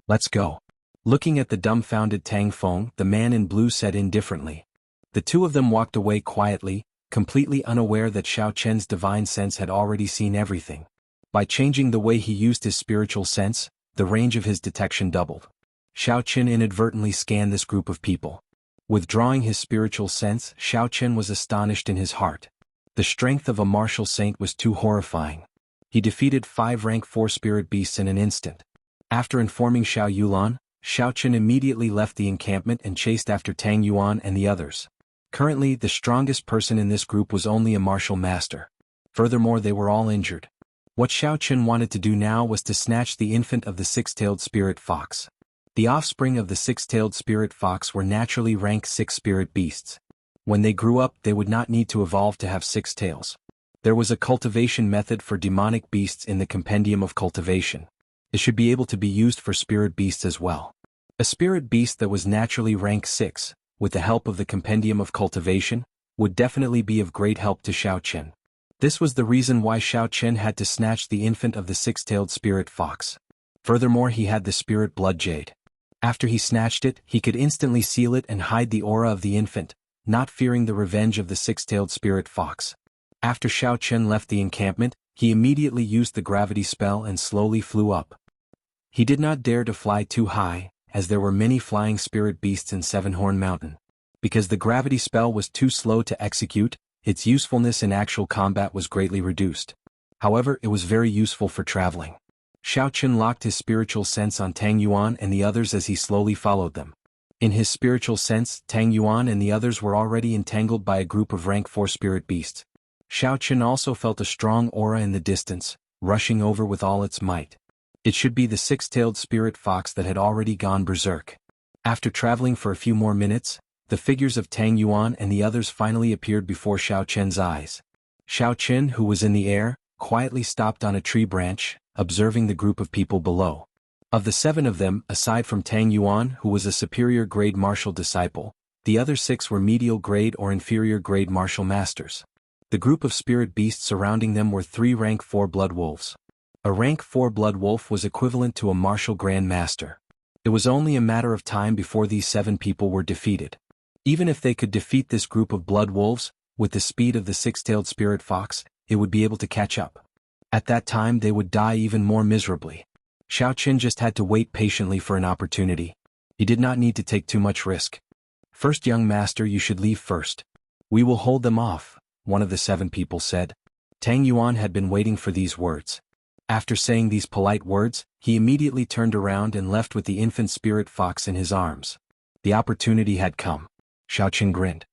"Let's go." Looking at the dumbfounded Tang Feng, the man in blue said indifferently. The two of them walked away quietly, completely unaware that Xiao Chen's divine sense had already seen everything. By changing the way he used his spiritual sense, the range of his detection doubled. Xiao Chen inadvertently scanned this group of people. Withdrawing his spiritual sense, Xiao Chen was astonished in his heart. The strength of a martial saint was too horrifying. He defeated 5 rank 4 spirit beasts in an instant. After informing Xiao Yulan, Xiao Chen immediately left the encampment and chased after Tang Yuan and the others. Currently, the strongest person in this group was only a martial master. Furthermore, they were all injured. What Xiao Chen wanted to do now was to snatch the infant of the 6-tailed spirit fox. The offspring of the 6-tailed spirit fox were naturally rank 6 spirit beasts. When they grew up, they would not need to evolve to have 6 tails. There was a cultivation method for demonic beasts in the Compendium of Cultivation. It should be able to be used for spirit beasts as well. A spirit beast that was naturally rank 6, with the help of the Compendium of Cultivation, would definitely be of great help to Xiao Chen. This was the reason why Xiao Chen had to snatch the infant of the 6-tailed spirit fox. Furthermore, he had the spirit blood jade. After he snatched it, he could instantly seal it and hide the aura of the infant, not fearing the revenge of the 6-tailed spirit fox. After Xiao Chen left the encampment, he immediately used the gravity spell and slowly flew up. He did not dare to fly too high, as there were many flying spirit beasts in Seven-Horn Mountain. Because the gravity spell was too slow to execute, its usefulness in actual combat was greatly reduced. However, it was very useful for traveling. Xiao Chen locked his spiritual sense on Tang Yuan and the others as he slowly followed them. In his spiritual sense, Tang Yuan and the others were already entangled by a group of rank 4 spirit beasts. Xiao Chen also felt a strong aura in the distance, rushing over with all its might. It should be the six-tailed spirit fox that had already gone berserk. After traveling for a few more minutes, the figures of Tang Yuan and the others finally appeared before Xiao Chen's eyes. Xiao Chen, who was in the air, quietly stopped on a tree branch, observing the group of people below. Of the 7 of them, aside from Tang Yuan, who was a superior grade martial disciple, the other 6 were medial grade or inferior grade martial masters. The group of spirit beasts surrounding them were 3 rank 4 blood wolves. A rank 4 blood wolf was equivalent to a martial grand master. It was only a matter of time before these 7 people were defeated. Even if they could defeat this group of blood wolves, with the speed of the 6-tailed spirit fox, it would be able to catch up. At that time they would die even more miserably. Xiao Chen just had to wait patiently for an opportunity. He did not need to take too much risk. "First, young master, you should leave first. We will hold them off," one of the 7 people said. Tang Yuan had been waiting for these words. After saying these polite words, he immediately turned around and left with the infant spirit fox in his arms. The opportunity had come. Xiao Chen grinned.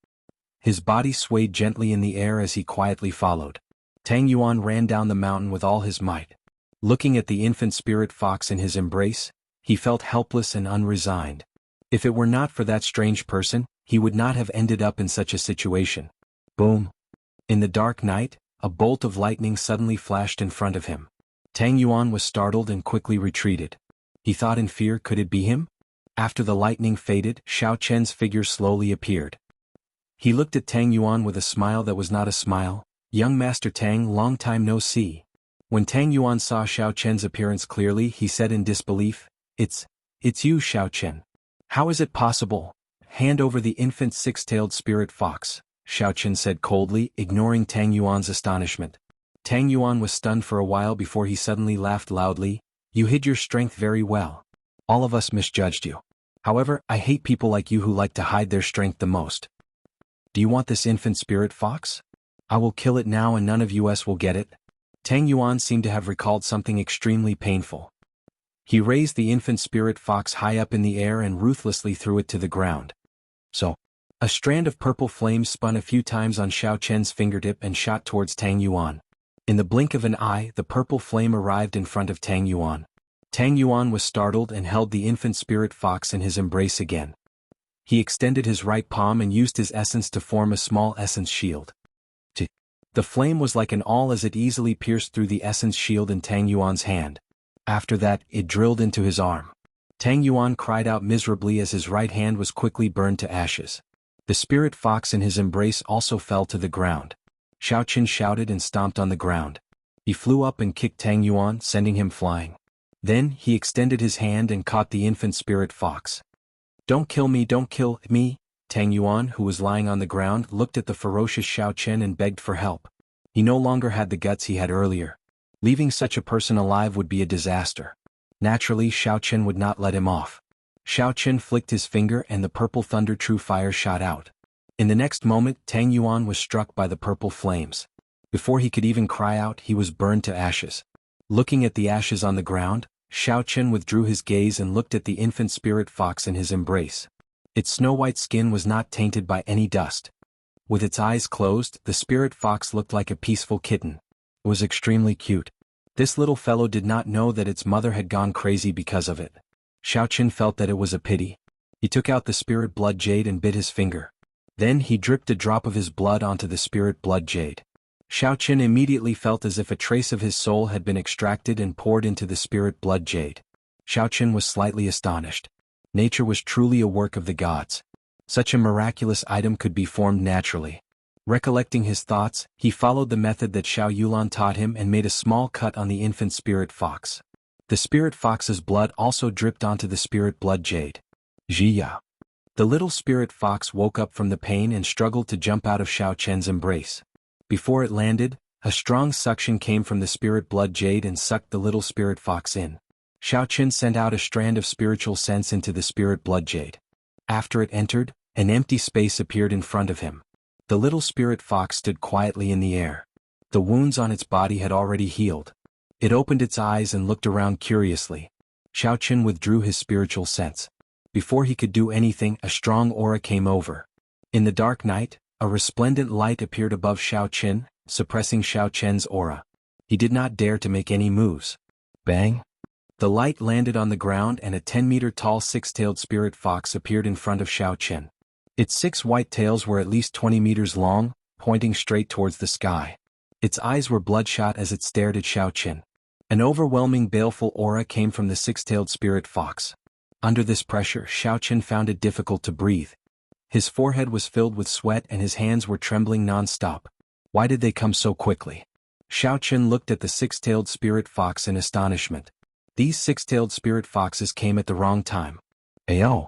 His body swayed gently in the air as he quietly followed. Tang Yuan ran down the mountain with all his might. Looking at the infant spirit fox in his embrace, he felt helpless and unresigned. If it were not for that strange person, he would not have ended up in such a situation. Boom! In the dark night, a bolt of lightning suddenly flashed in front of him. Tang Yuan was startled and quickly retreated. He thought in fear, could it be him? After the lightning faded, Xiao Chen's figure slowly appeared. He looked at Tang Yuan with a smile that was not a smile. "Young Master Tang, long time no see." When Tang Yuan saw Xiao Chen's appearance clearly, he said in disbelief, It's you, Xiao Chen. How is it possible?" "Hand over the infant 6-tailed spirit fox," Xiao Chen said coldly, ignoring Tang Yuan's astonishment. Tang Yuan was stunned for a while before he suddenly laughed loudly. "You hid your strength very well. All of us misjudged you. However, I hate people like you who like to hide their strength the most. Do you want this infant spirit fox? I will kill it now and none of us will get it." Tang Yuan seemed to have recalled something extremely painful. He raised the infant spirit fox high up in the air and ruthlessly threw it to the ground. So, a strand of purple flame spun a few times on Xiao Chen's fingertip and shot towards Tang Yuan. In the blink of an eye, the purple flame arrived in front of Tang Yuan. Tang Yuan was startled and held the infant spirit fox in his embrace again. He extended his right palm and used his essence to form a small essence shield. The flame was like an awl as it easily pierced through the essence shield in Tang Yuan's hand. After that, it drilled into his arm. Tang Yuan cried out miserably as his right hand was quickly burned to ashes. The spirit fox in his embrace also fell to the ground. Xiao Chen shouted and stomped on the ground. He flew up and kicked Tang Yuan, sending him flying. Then, he extended his hand and caught the infant spirit fox. "Don't kill me, don't kill me." Tang Yuan, who was lying on the ground, looked at the ferocious Xiao Chen and begged for help. He no longer had the guts he had earlier. Leaving such a person alive would be a disaster. Naturally, Xiao Chen would not let him off. Xiao Chen flicked his finger and the purple thunder true fire shot out. In the next moment, Tang Yuan was struck by the purple flames. Before he could even cry out, he was burned to ashes. Looking at the ashes on the ground, Xiao Chen withdrew his gaze and looked at the infant spirit fox in his embrace. Its snow-white skin was not tainted by any dust. With its eyes closed, the spirit fox looked like a peaceful kitten. It was extremely cute. This little fellow did not know that its mother had gone crazy because of it. Xiao Chen felt that it was a pity. He took out the spirit blood jade and bit his finger. Then he dripped a drop of his blood onto the spirit blood jade. Xiao Chen immediately felt as if a trace of his soul had been extracted and poured into the spirit blood jade. Xiao Chen was slightly astonished. Nature was truly a work of the gods. Such a miraculous item could be formed naturally. Recollecting his thoughts, he followed the method that Xiao Yulan taught him and made a small cut on the infant spirit fox. The spirit fox's blood also dripped onto the spirit blood jade. Zhiya. The little spirit fox woke up from the pain and struggled to jump out of Xiao Chen's embrace. Before it landed, a strong suction came from the spirit blood jade and sucked the little spirit fox in. Xiao Chen sent out a strand of spiritual sense into the spirit blood jade. After it entered, an empty space appeared in front of him. The little spirit fox stood quietly in the air. The wounds on its body had already healed. It opened its eyes and looked around curiously. Xiaoqin withdrew his spiritual sense. Before he could do anything, a strong aura came over. In the dark night, a resplendent light appeared above Xiaoqin, suppressing Xiaoqian's aura. He did not dare to make any moves. Bang! The light landed on the ground and a 10-meter-tall six-tailed spirit fox appeared in front of Xiaoqin. Its 6 white tails were at least 20 meters long, pointing straight towards the sky. Its eyes were bloodshot as it stared at Xiaoqin. An overwhelming baleful aura came from the six-tailed spirit fox. Under this pressure, Xiaoqin found it difficult to breathe. His forehead was filled with sweat and his hands were trembling non-stop. Why did they come so quickly? Xiaoqin looked at the six-tailed spirit fox in astonishment. These six-tailed spirit foxes came at the wrong time. Ayo!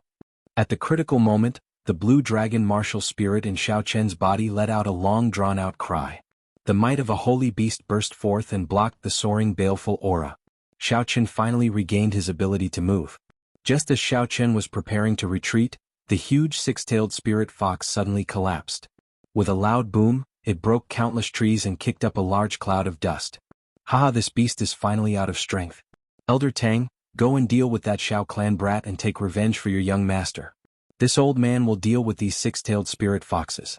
At the critical moment, the blue dragon martial spirit in Xiaoqian's body let out a long drawn-out cry. The might of a holy beast burst forth and blocked the soaring baleful aura. Xiaoqin finally regained his ability to move. Just as Xiaoqin was preparing to retreat, the huge six-tailed spirit fox suddenly collapsed. With a loud boom, it broke countless trees and kicked up a large cloud of dust. Haha, this beast is finally out of strength. Elder Tang, go and deal with that Xiao clan brat and take revenge for your young master. This old man will deal with these six-tailed spirit foxes.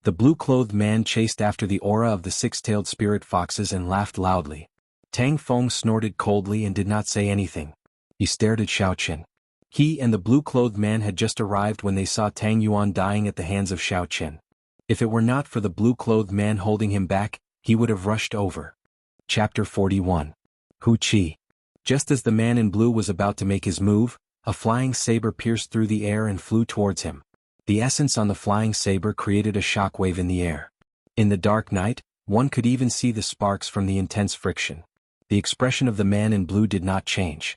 The blue-clothed man chased after the aura of the six-tailed spirit foxes and laughed loudly. Tang Feng snorted coldly and did not say anything. He stared at Xiaoqin. He and the blue-clothed man had just arrived when they saw Tang Yuan dying at the hands of Xiaoqin. If it were not for the blue-clothed man holding him back, he would have rushed over. Chapter 41. Hu Qi. Just as the man in blue was about to make his move, a flying saber pierced through the air and flew towards him. The essence on the flying saber created a shockwave in the air. In the dark night, one could even see the sparks from the intense friction. The expression of the man in blue did not change.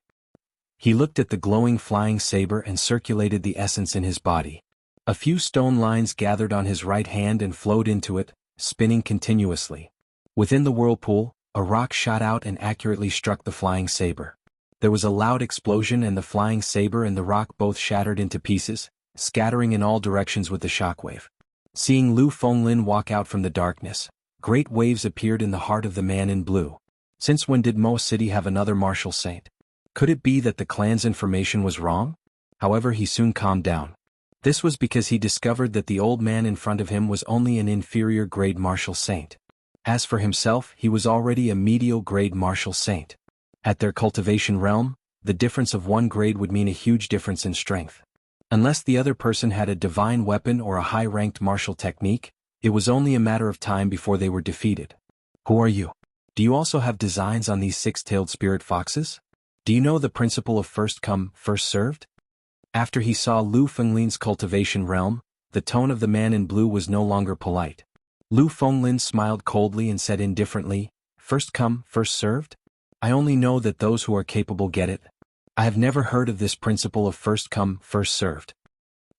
He looked at the glowing flying saber and circulated the essence in his body. A few stone lines gathered on his right hand and flowed into it, spinning continuously. Within the whirlpool, a rock shot out and accurately struck the flying saber. There was a loud explosion and the flying saber and the rock both shattered into pieces, scattering in all directions with the shockwave. Seeing Lu Fenglin walk out from the darkness, great waves appeared in the heart of the man in blue. Since when did Mo City have another martial saint? Could it be that the clan's information was wrong? However, he soon calmed down. This was because he discovered that the old man in front of him was only an inferior grade martial saint. As for himself, he was already a medial grade martial saint. At their cultivation realm, the difference of 1 grade would mean a huge difference in strength. Unless the other person had a divine weapon or a high-ranked martial technique, it was only a matter of time before they were defeated. Who are you? Do you also have designs on these six-tailed spirit foxes? Do you know the principle of first come, first served? After he saw Lu Fenglin's cultivation realm, the tone of the man in blue was no longer polite. Lu Fenglin smiled coldly and said indifferently, "First come, first served? I only know that those who are capable get it. I have never heard of this principle of first come, first served."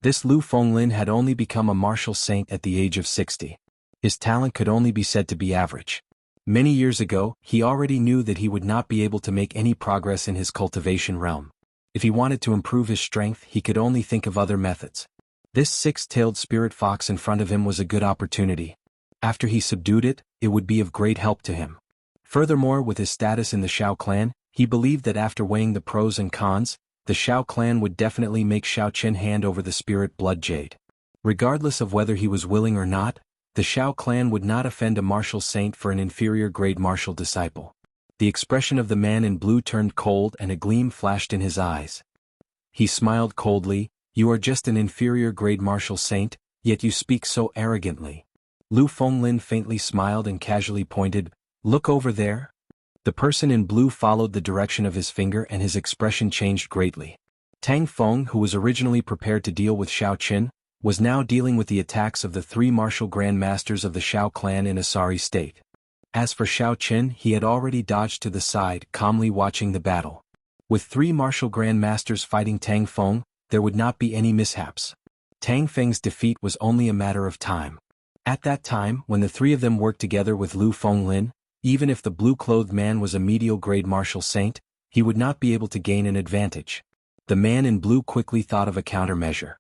This Lu Fenglin had only become a martial saint at the age of 60. His talent could only be said to be average. Many years ago, he already knew that he would not be able to make any progress in his cultivation realm. If he wanted to improve his strength, he could only think of other methods. This six-tailed spirit fox in front of him was a good opportunity. After he subdued it, it would be of great help to him. Furthermore, with his status in the Xiao clan, he believed that after weighing the pros and cons, the Xiao clan would definitely make Xiaoqin hand over the spirit blood jade. Regardless of whether he was willing or not, the Xiao clan would not offend a martial saint for an inferior grade martial disciple. The expression of the man in blue turned cold and a gleam flashed in his eyes. He smiled coldly, "You are just an inferior grade martial saint, yet you speak so arrogantly." Lu Fenglin faintly smiled and casually pointed, "Look over there." The person in blue followed the direction of his finger and his expression changed greatly. Tang Feng, who was originally prepared to deal with Xiaoqin, was now dealing with the attacks of the 3 martial grandmasters of the Xiao clan in a sorry state. As for Xiaoqin, he had already dodged to the side, calmly watching the battle. With 3 martial grandmasters fighting Tang Feng, there would not be any mishaps. Tang Feng's defeat was only a matter of time. At that time, when the 3 of them worked together with Lu Fenglin, even if the blue-clothed man was a medial grade martial saint, he would not be able to gain an advantage. The man in blue quickly thought of a countermeasure.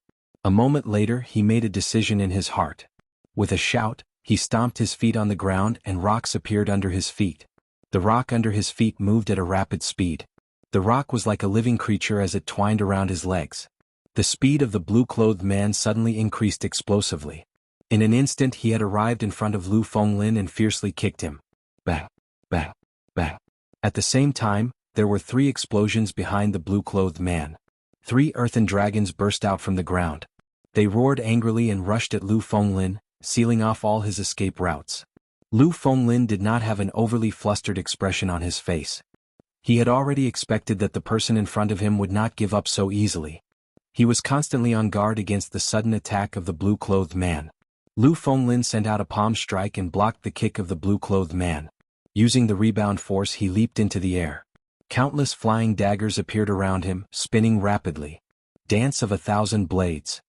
A moment later, he made a decision in his heart. With a shout, he stomped his feet on the ground and rocks appeared under his feet. The rock under his feet moved at a rapid speed. The rock was like a living creature as it twined around his legs. The speed of the blue-clothed man suddenly increased explosively. In an instant he had arrived in front of Lu Fenglin and fiercely kicked him. Bang! Bang! Bang! At the same time, there were 3 explosions behind the blue-clothed man. 3 earthen dragons burst out from the ground. They roared angrily and rushed at Lu Fenglin, sealing off all his escape routes. Lu Fenglin did not have an overly flustered expression on his face. He had already expected that the person in front of him would not give up so easily. He was constantly on guard against the sudden attack of the blue-clothed man. Lu Fenglin sent out a palm strike and blocked the kick of the blue-clothed man. Using the rebound force, he leaped into the air. Countless flying daggers appeared around him, spinning rapidly. Dance of 1,000 blades.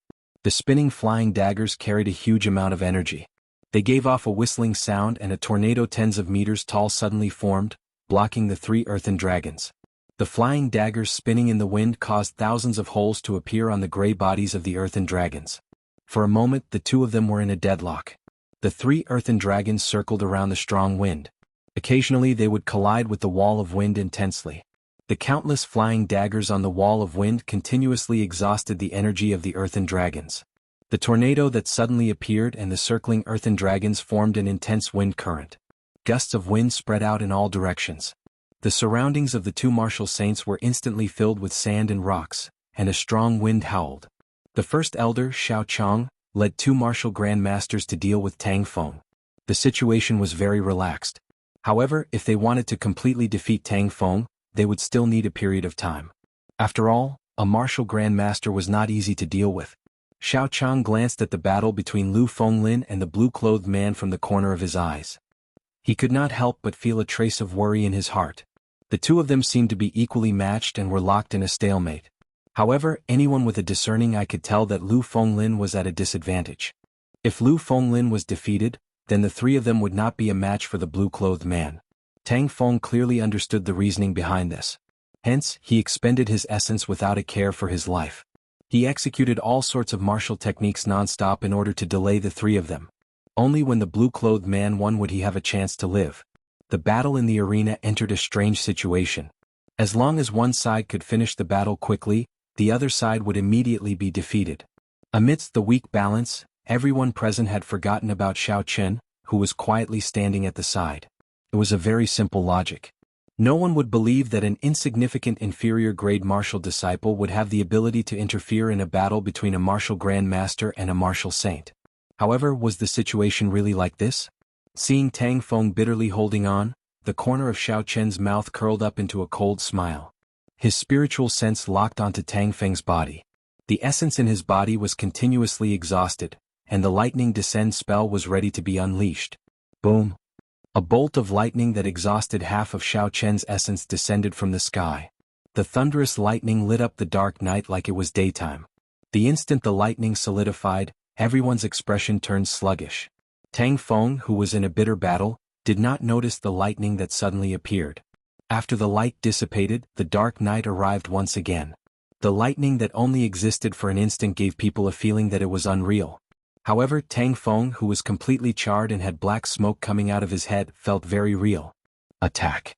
The spinning flying daggers carried a huge amount of energy. They gave off a whistling sound and a tornado tens of meters tall suddenly formed, blocking the 3 earthen dragons. The flying daggers spinning in the wind caused thousands of holes to appear on the gray bodies of the earthen dragons. For a moment the 2 of them were in a deadlock. The 3 earthen dragons circled around the strong wind. Occasionally they would collide with the wall of wind intensely. The countless flying daggers on the wall of wind continuously exhausted the energy of the earthen dragons. The tornado that suddenly appeared and the circling earthen dragons formed an intense wind current. Gusts of wind spread out in all directions. The surroundings of the 2 martial saints were instantly filled with sand and rocks, and a strong wind howled. The first elder, Xiaochang, led 2 martial grandmasters to deal with Tang Feng. The situation was very relaxed. However, if they wanted to completely defeat Tang Feng, they would still need a period of time. After all, a martial grandmaster was not easy to deal with. Xiaochang glanced at the battle between Lu Fenglin and the blue-clothed man from the corner of his eyes. He could not help but feel a trace of worry in his heart. The 2 of them seemed to be equally matched and were locked in a stalemate. However, anyone with a discerning eye could tell that Lu Fenglin was at a disadvantage. If Lu Fenglin was defeated, then the 3 of them would not be a match for the blue-clothed man. Tang Feng clearly understood the reasoning behind this. Hence, he expended his essence without a care for his life. He executed all sorts of martial techniques non-stop in order to delay the 3 of them. Only when the blue-clothed man won would he have a chance to live. The battle in the arena entered a strange situation. As long as one side could finish the battle quickly, the other side would immediately be defeated. Amidst the weak balance, everyone present had forgotten about Xiao Chen, who was quietly standing at the side. It was a very simple logic. No one would believe that an insignificant inferior-grade martial disciple would have the ability to interfere in a battle between a martial grandmaster and a martial saint. However, was the situation really like this? Seeing Tang Feng bitterly holding on, the corner of Xiao Chen's mouth curled up into a cold smile. His spiritual sense locked onto Tang Feng's body. The essence in his body was continuously exhausted, and the lightning descend spell was ready to be unleashed. Boom! A bolt of lightning that exhausted half of Xiao Chen's essence descended from the sky. The thunderous lightning lit up the dark night like it was daytime. The instant the lightning solidified, everyone's expression turned sluggish. Tang Feng, who was in a bitter battle, did not notice the lightning that suddenly appeared. After the light dissipated, the dark night arrived once again. The lightning that only existed for an instant gave people a feeling that it was unreal. However, Tang Feng, who was completely charred and had black smoke coming out of his head, felt very real. Attack!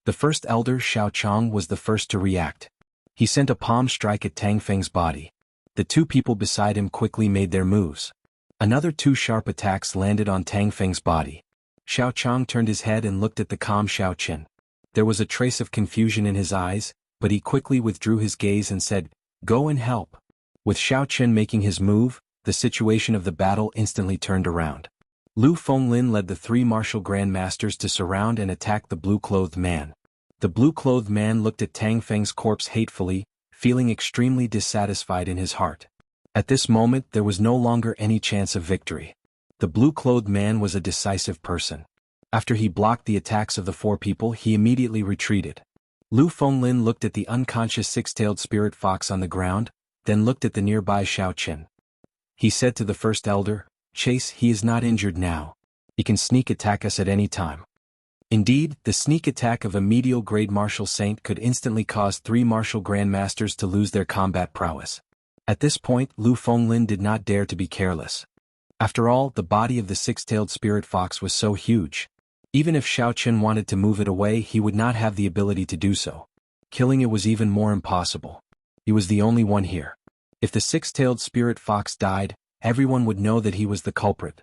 The first elder, Xiaochang, was the first to react. He sent a palm strike at Tang Feng's body. The 2 people beside him quickly made their moves. Another 2 sharp attacks landed on Tang Feng's body. Xiaochang turned his head and looked at the calm Xiao Chen. There was a trace of confusion in his eyes, but he quickly withdrew his gaze and said, "Go and help." With Xiao Chen making his move, the situation of the battle instantly turned around. Lu Fenglin led the 3 martial grandmasters to surround and attack the blue-clothed man. The blue-clothed man looked at Tang Feng's corpse hatefully, feeling extremely dissatisfied in his heart. At this moment there was no longer any chance of victory. The blue-clothed man was a decisive person. After he blocked the attacks of the 4 people, he immediately retreated. Lu Fenglin looked at the unconscious 6-tailed spirit fox on the ground, then looked at the nearby Xiao Chen. He said to the first elder, "Chase, he is not injured now. He can sneak attack us at any time." Indeed, the sneak attack of a medial-grade martial saint could instantly cause 3 martial grandmasters to lose their combat prowess. At this point, Lu Fenglin did not dare to be careless. After all, the body of the 6-tailed spirit fox was so huge. Even if Xiaoqin wanted to move it away, he would not have the ability to do so. Killing it was even more impossible. He was the only one here. If the six-tailed spirit fox died, everyone would know that he was the culprit.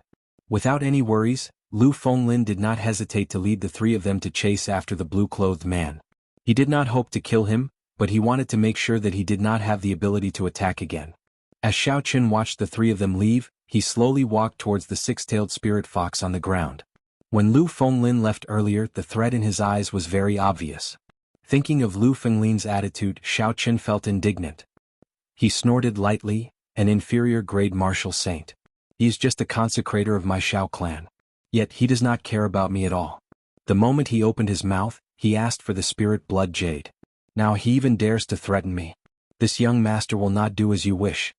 Without any worries, Lu Fenglin did not hesitate to lead the three of them to chase after the blue-clothed man. He did not hope to kill him, but he wanted to make sure that he did not have the ability to attack again. As Xiaoqin watched the three of them leave, he slowly walked towards the six-tailed spirit fox on the ground. When Lu Fenglin left earlier, the threat in his eyes was very obvious. Thinking of Lu Fenglin's attitude, Xiaoqin felt indignant. He snorted lightly, an inferior-grade martial saint. He is just a consecrator of my Xiao clan. Yet he does not care about me at all. The moment he opened his mouth, he asked for the spirit blood jade. Now he even dares to threaten me. This young master will not do as you wish.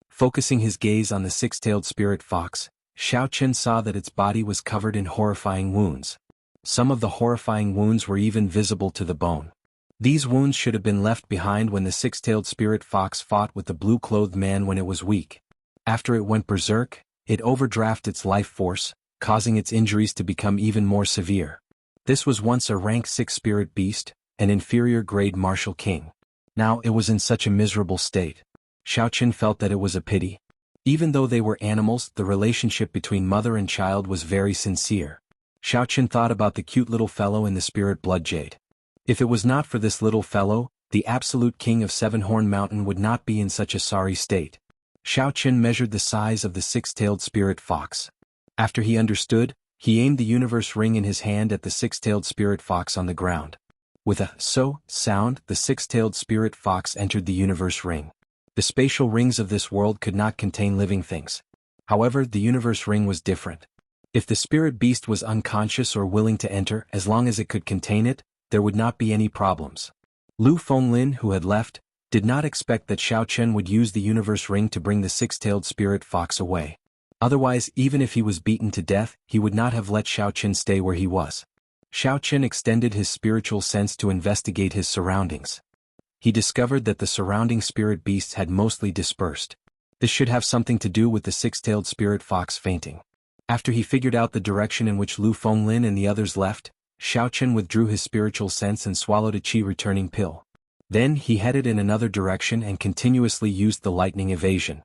Focusing his gaze on the six-tailed spirit fox, Xiaoqin saw that its body was covered in horrifying wounds. Some of the horrifying wounds were even visible to the bone. These wounds should have been left behind when the six-tailed spirit fox fought with the blue-clothed man when it was weak. After it went berserk, it overdrafted its life force, causing its injuries to become even more severe. This was once a rank 6 spirit beast, an inferior-grade martial king. Now it was in such a miserable state. Xiaoqin felt that it was a pity. Even though they were animals, the relationship between mother and child was very sincere. Xiaoqin thought about the cute little fellow in the spirit blood jade. If it was not for this little fellow, the absolute king of Seven-Horn Mountain would not be in such a sorry state. Xiaoqin measured the size of the six-tailed spirit fox. After he understood, he aimed the universe ring in his hand at the six-tailed spirit fox on the ground. With a "so" sound, the six-tailed spirit fox entered the universe ring. The spatial rings of this world could not contain living things. However, the universe ring was different. If the spirit beast was unconscious or willing to enter, as long as it could contain it, there would not be any problems. Lu Fenglin, who had left, did not expect that Xiaoqin would use the universe ring to bring the six-tailed spirit fox away. Otherwise, even if he was beaten to death, he would not have let Xiaoqin stay where he was. Xiaoqin extended his spiritual sense to investigate his surroundings. He discovered that the surrounding spirit beasts had mostly dispersed. This should have something to do with the six-tailed spirit fox fainting. After he figured out the direction in which Lu Fenglin and the others left, Xiaoqin withdrew his spiritual sense and swallowed a qi-returning pill. Then he headed in another direction and continuously used the lightning evasion.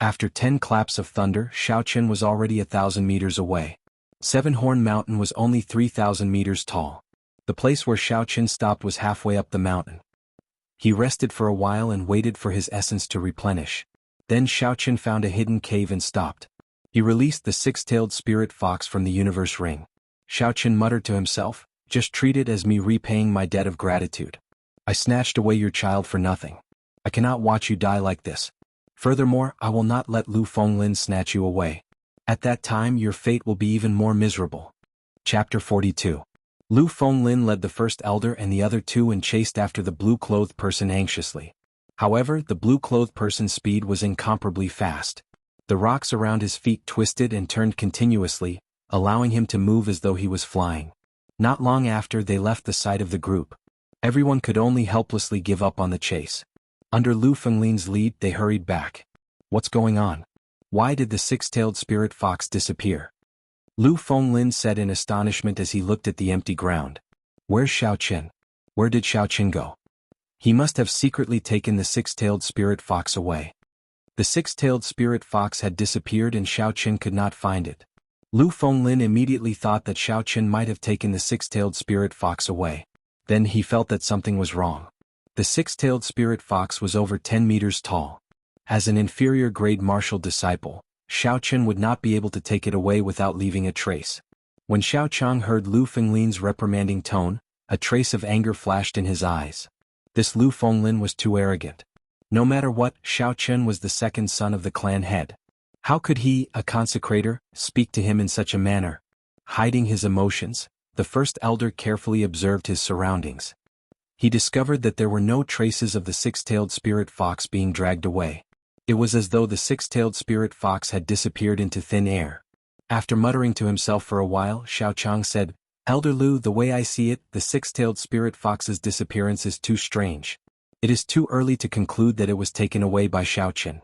After 10 claps of thunder, Xiaoqin was already 1,000 meters away. Seven-Horn Mountain was only 3,000 meters tall. The place where Xiaoqin stopped was halfway up the mountain. He rested for a while and waited for his essence to replenish. Then Xiaoqin found a hidden cave and stopped. He released the six-tailed spirit fox from the universe ring. Xiaoqin muttered to himself, "Just treat it as me repaying my debt of gratitude. I snatched away your child for nothing. I cannot watch you die like this. Furthermore, I will not let Lu Fenglin snatch you away. At that time your fate will be even more miserable." Chapter 42. Lu Fenglin led the first elder and the other two and chased after the blue-clothed person anxiously. However, the blue-clothed person's speed was incomparably fast. The rocks around his feet twisted and turned continuously, allowing him to move as though he was flying. Not long after, they left the sight of the group. Everyone could only helplessly give up on the chase. Under Lu Fenglin's lead, they hurried back. What's going on? Why did the six-tailed spirit fox disappear? Lu Fenglin said in astonishment as he looked at the empty ground. Where's Xiaoqin? Where did Xiaoqin go? He must have secretly taken the six-tailed spirit fox away. The six-tailed spirit fox had disappeared and Xiaoqin could not find it. Lu Fenglin immediately thought that Xiaoqin might have taken the six-tailed spirit fox away. Then he felt that something was wrong. The six-tailed spirit fox was over 10 meters tall. As an inferior-grade martial disciple, Xiaoqin would not be able to take it away without leaving a trace. When Xiaoqiang heard Lu Fenglin's reprimanding tone, a trace of anger flashed in his eyes. This Lu Fenglin was too arrogant. No matter what, Xiaoqin was the second son of the clan head. How could he, a consecrator, speak to him in such a manner? Hiding his emotions, the first elder carefully observed his surroundings. He discovered that there were no traces of the six-tailed spirit fox being dragged away. It was as though the six-tailed spirit fox had disappeared into thin air. After muttering to himself for a while, Xiaoqiang said, "Elder Lu, the way I see it, the six-tailed spirit fox's disappearance is too strange. It is too early to conclude that it was taken away by Xiaoqin."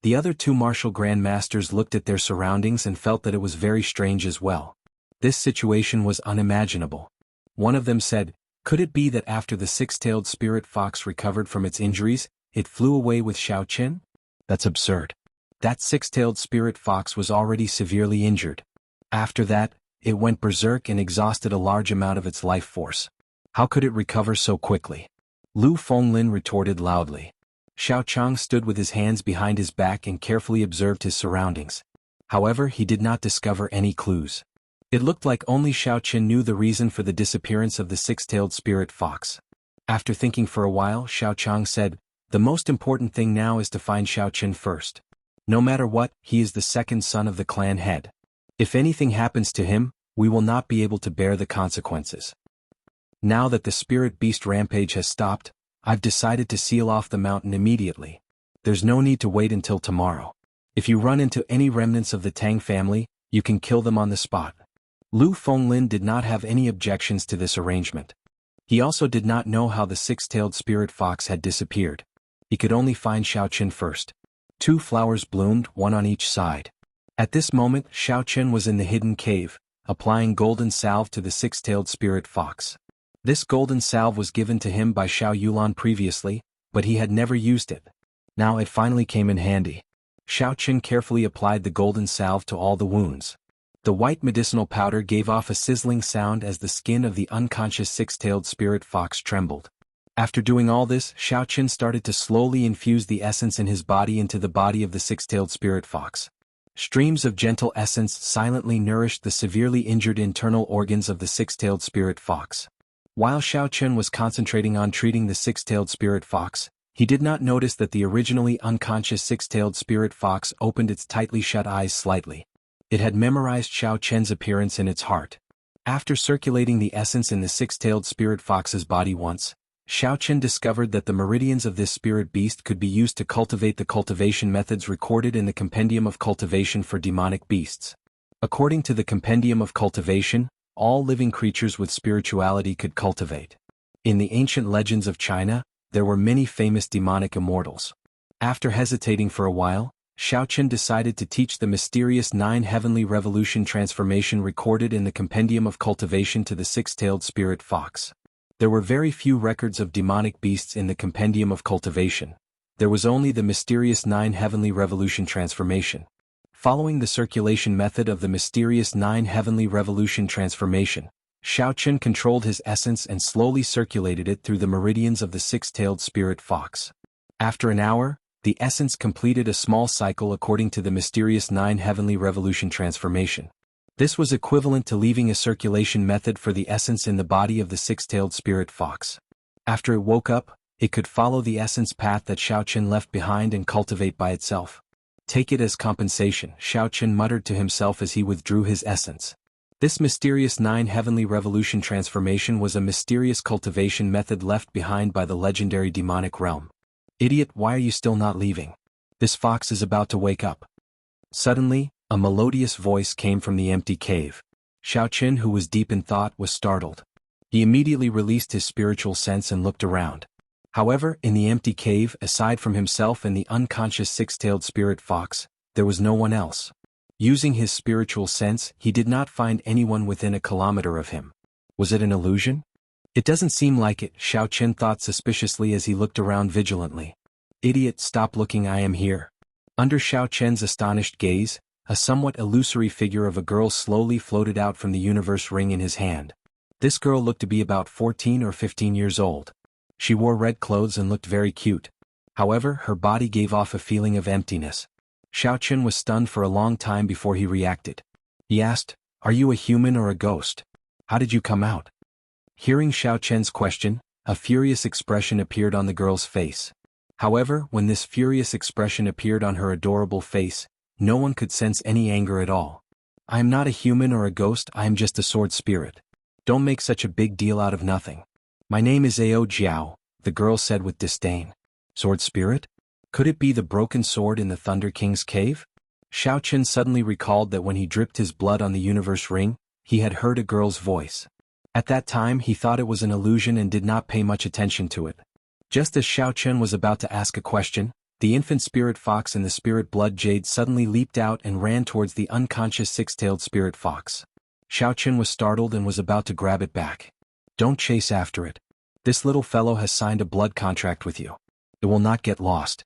The other two martial grandmasters looked at their surroundings and felt that it was very strange as well. This situation was unimaginable. One of them said, "Could it be that after the six-tailed spirit fox recovered from its injuries, it flew away with Xiaoqin? That's absurd. That six-tailed spirit fox was already severely injured. After that, it went berserk and exhausted a large amount of its life force. How could it recover so quickly?" Lu Fenglin retorted loudly. Xiao Chang stood with his hands behind his back and carefully observed his surroundings. However, he did not discover any clues. It looked like only Xiaoqin knew the reason for the disappearance of the six-tailed spirit fox. After thinking for a while, Xiao Chang said, "The most important thing now is to find Xiaoqin first. No matter what, he is the second son of the clan head. If anything happens to him, we will not be able to bear the consequences. Now that the spirit beast rampage has stopped, I've decided to seal off the mountain immediately. There's no need to wait until tomorrow. If you run into any remnants of the Tang family, you can kill them on the spot." Lu Fenglin did not have any objections to this arrangement. He also did not know how the six-tailed spirit fox had disappeared. He could only find Xiaoqin first. 2 flowers bloomed, one on each side. At this moment, Xiaoqin was in the hidden cave, applying golden salve to the six-tailed spirit fox. This golden salve was given to him by Xiao Yulan previously, but he had never used it. Now it finally came in handy. Xiaoqin carefully applied the golden salve to all the wounds. The white medicinal powder gave off a sizzling sound as the skin of the unconscious six-tailed spirit fox trembled. After doing all this, Xiaoqin started to slowly infuse the essence in his body into the body of the six-tailed spirit fox. Streams of gentle essence silently nourished the severely injured internal organs of the six-tailed spirit fox. While Xiaoqin was concentrating on treating the six-tailed spirit fox, he did not notice that the originally unconscious six-tailed spirit fox opened its tightly shut eyes slightly. It had memorized Xiaoqin's appearance in its heart. After circulating the essence in the six-tailed spirit fox's body once, Xiaoqin discovered that the meridians of this spirit beast could be used to cultivate the cultivation methods recorded in the Compendium of Cultivation for Demonic Beasts. According to the Compendium of Cultivation, all living creatures with spirituality could cultivate. In the ancient legends of China, there were many famous demonic immortals. After hesitating for a while, Xiaoqin decided to teach the mysterious 9 heavenly revolution transformation recorded in the Compendium of Cultivation to the six-tailed spirit fox. There were very few records of demonic beasts in the Compendium of Cultivation. There was only the mysterious 9 heavenly revolution transformation. Following the circulation method of the mysterious 9 heavenly revolution transformation, Xiaoqin controlled his essence and slowly circulated it through the meridians of the six-tailed spirit fox. After an hour, the essence completed a small cycle according to the mysterious 9 heavenly revolution transformation. This was equivalent to leaving a circulation method for the essence in the body of the six-tailed spirit fox. After it woke up, it could follow the essence path that Xiaoqin left behind and cultivate by itself. "Take it as compensation," Xiaoqin muttered to himself as he withdrew his essence. This mysterious 9 heavenly revolution transformation was a mysterious cultivation method left behind by the legendary demonic realm. "Idiot, why are you still not leaving? This fox is about to wake up." Suddenly, a melodious voice came from the empty cave. Xiaoqin, who was deep in thought, was startled. He immediately released his spiritual sense and looked around. However, in the empty cave, aside from himself and the unconscious six-tailed spirit fox, there was no one else. Using his spiritual sense, he did not find anyone within a kilometer of him. Was it an illusion? It doesn't seem like it, Xiaoqin thought suspiciously as he looked around vigilantly. "Idiot, stop looking, I am here." Under Xiaoqin's astonished gaze, a somewhat illusory figure of a girl slowly floated out from the universe ring in his hand. This girl looked to be about 14 or 15 years old. She wore red clothes and looked very cute. However, her body gave off a feeling of emptiness. Xiaoqin was stunned for a long time before he reacted. He asked, "Are you a human or a ghost? How did you come out?" Hearing Xiaoqin's question, a furious expression appeared on the girl's face. However, when this furious expression appeared on her adorable face, no one could sense any anger at all. "I am not a human or a ghost, I am just a sword spirit. Don't make such a big deal out of nothing. My name is Ao Jiao," the girl said with disdain. "Sword spirit? Could it be the broken sword in the Thunder King's cave?" Xiaoqin suddenly recalled that when he dripped his blood on the universe ring, he had heard a girl's voice. At that time he thought it was an illusion and did not pay much attention to it. Just as Xiaoqin was about to ask a question, the infant spirit fox and the spirit blood jade suddenly leaped out and ran towards the unconscious six-tailed spirit fox. Xiaoqin was startled and was about to grab it back. Don't chase after it. This little fellow has signed a blood contract with you. It will not get lost.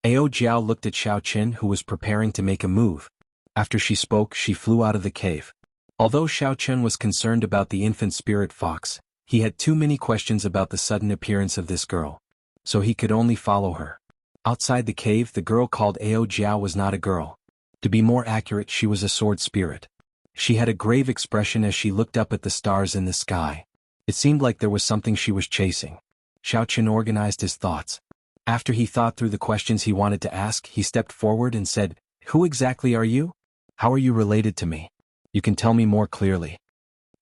Ao Jiao looked at Xiaoqin, who was preparing to make a move. After she spoke, she flew out of the cave. Although Xiaoqin was concerned about the infant spirit fox, he had too many questions about the sudden appearance of this girl. So he could only follow her. Outside the cave, the girl called Ao Jiao was not a girl. To be more accurate, she was a sword spirit. She had a grave expression as she looked up at the stars in the sky. It seemed like there was something she was chasing. Xiaoqin organized his thoughts. After he thought through the questions he wanted to ask, he stepped forward and said, "Who exactly are you? How are you related to me? You can tell me more clearly."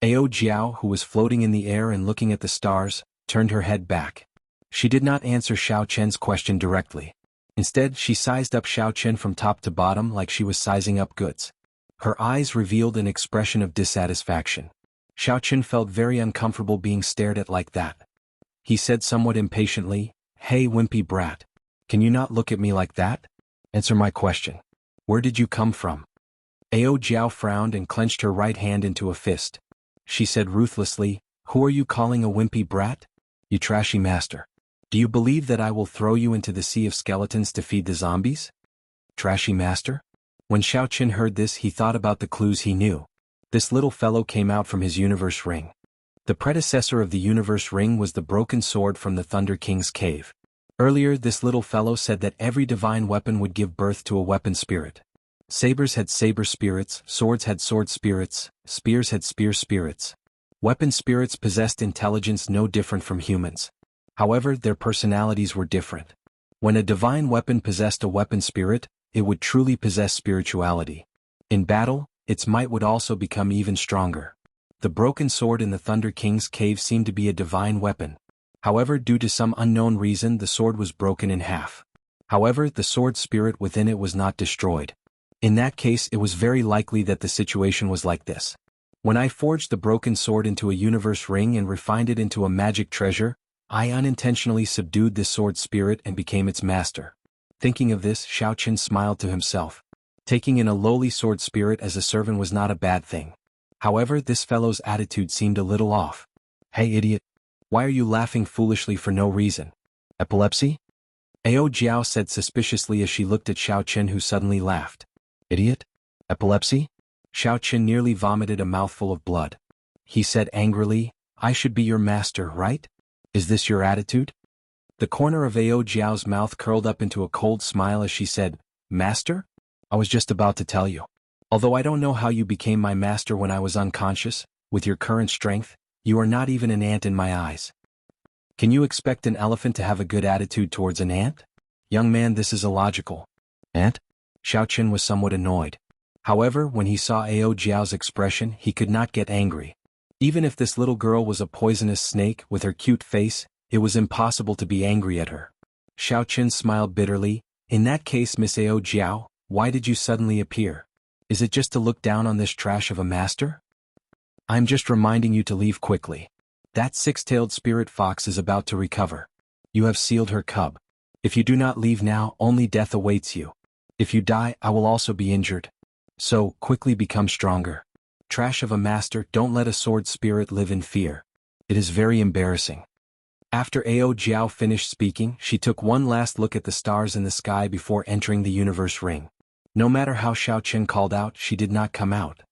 Ao Jiao, who was floating in the air and looking at the stars, turned her head back. She did not answer Xiaoqin's question directly. Instead, she sized up Xiaoqin from top to bottom like she was sizing up goods. Her eyes revealed an expression of dissatisfaction. Xiaoqin felt very uncomfortable being stared at like that. He said somewhat impatiently, "Hey wimpy brat. Can you not look at me like that? Answer my question. Where did you come from?" Ao Jiao frowned and clenched her right hand into a fist. She said ruthlessly, "Who are you calling a wimpy brat? You trashy master. Do you believe that I will throw you into the sea of skeletons to feed the zombies? Trashy master?" When Xiaoqin heard this, he thought about the clues he knew. This little fellow came out from his universe ring. The predecessor of the universe ring was the broken sword from the Thunder King's cave. Earlier, this little fellow said that every divine weapon would give birth to a weapon spirit. Sabers had saber spirits, swords had sword spirits, spears had spear spirits. Weapon spirits possessed intelligence no different from humans. However, their personalities were different. When a divine weapon possessed a weapon spirit, it would truly possess spirituality. In battle, its might would also become even stronger. The broken sword in the Thunder King's cave seemed to be a divine weapon. However, due to some unknown reason, the sword was broken in half. However, the sword spirit within it was not destroyed. In that case, it was very likely that the situation was like this. When I forged the broken sword into a universe ring and refined it into a magic treasure, I unintentionally subdued this sword spirit and became its master. Thinking of this, Xiaoqin smiled to himself. Taking in a lowly sword spirit as a servant was not a bad thing. However, this fellow's attitude seemed a little off. "Hey idiot. Why are you laughing foolishly for no reason? Epilepsy?" Ao Jiao said suspiciously as she looked at Xiaoqin, who suddenly laughed. "Idiot? Epilepsy?" Xiaoqin nearly vomited a mouthful of blood. He said angrily, "I should be your master, right? Is this your attitude?" The corner of Ao Jiao's mouth curled up into a cold smile as she said, "Master? I was just about to tell you. Although I don't know how you became my master when I was unconscious, with your current strength, you are not even an ant in my eyes. Can you expect an elephant to have a good attitude towards an ant? Young man, this is illogical." "Ant?" Xiaoqin was somewhat annoyed. However, when he saw Ao Jiao's expression, he could not get angry. Even if this little girl was a poisonous snake with her cute face, it was impossible to be angry at her. Xiaoqin smiled bitterly. "In that case, Miss Ao Jiao, why did you suddenly appear? Is it just to look down on this trash of a master? I'm just reminding you to leave quickly. That six-tailed spirit fox is about to recover. You have sealed her cub. If you do not leave now, only death awaits you. If you die, I will also be injured. So, quickly become stronger. Trash of a master, don't let a sword spirit live in fear. It is very embarrassing." After Ao Jiao finished speaking, she took one last look at the stars in the sky before entering the universe ring. No matter how Xiaoqin called out, she did not come out.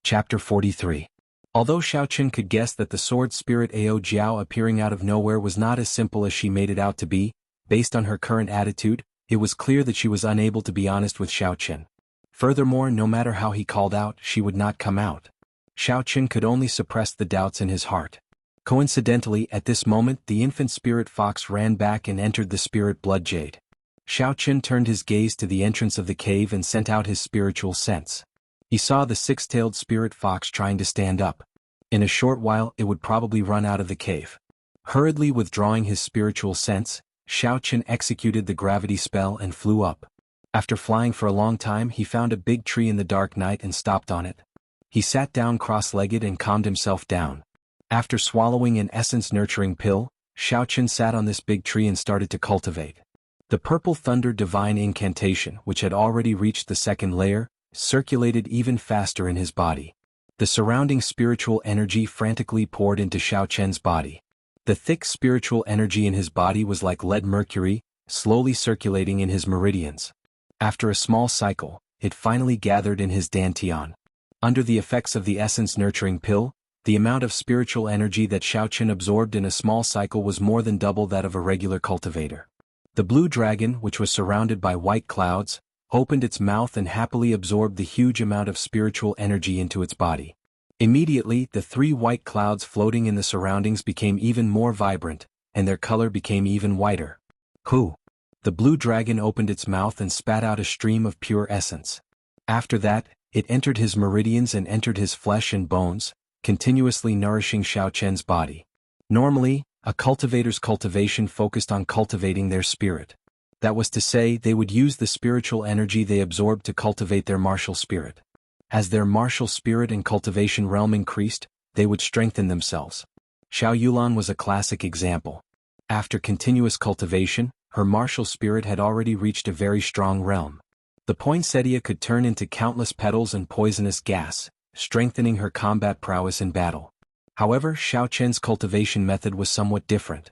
Chapter 43. Although Xiaoqin could guess that the sword spirit Ao Jiao appearing out of nowhere was not as simple as she made it out to be, based on her current attitude, it was clear that she was unable to be honest with Xiaoqin. Furthermore, no matter how he called out, she would not come out. Xiaoqin could only suppress the doubts in his heart. Coincidentally, at this moment, the infant spirit fox ran back and entered the spirit blood jade. Xiaoqin turned his gaze to the entrance of the cave and sent out his spiritual sense. He saw the six-tailed spirit fox trying to stand up. In a short while, it would probably run out of the cave. Hurriedly withdrawing his spiritual sense, Xiaoqin executed the gravity spell and flew up. After flying for a long time, he found a big tree in the dark night and stopped on it. He sat down cross-legged and calmed himself down. After swallowing an essence-nurturing pill, Xiaoqin sat on this big tree and started to cultivate. The purple thunder divine incantation, which had already reached the second layer, circulated even faster in his body. The surrounding spiritual energy frantically poured into Xianxia's body. The thick spiritual energy in his body was like lead mercury, slowly circulating in his meridians. After a small cycle, it finally gathered in his dantian. Under the effects of the essence nurturing pill, the amount of spiritual energy that Xianxia absorbed in a small cycle was more than double that of a regular cultivator. The blue dragon, which was surrounded by white clouds, opened its mouth and happily absorbed the huge amount of spiritual energy into its body. Immediately, the 3 white clouds floating in the surroundings became even more vibrant, and their color became even whiter. Who? The blue dragon opened its mouth and spat out a stream of pure essence. After that, it entered his meridians and entered his flesh and bones, continuously nourishing Xianxia's body. Normally, a cultivator's cultivation focused on cultivating their spirit. That was to say, they would use the spiritual energy they absorbed to cultivate their martial spirit. As their martial spirit and cultivation realm increased, they would strengthen themselves. Xiao Yulan was a classic example. After continuous cultivation, her martial spirit had already reached a very strong realm. The poinsettia could turn into countless petals and poisonous gas, strengthening her combat prowess in battle. However, Xianxia's cultivation method was somewhat different.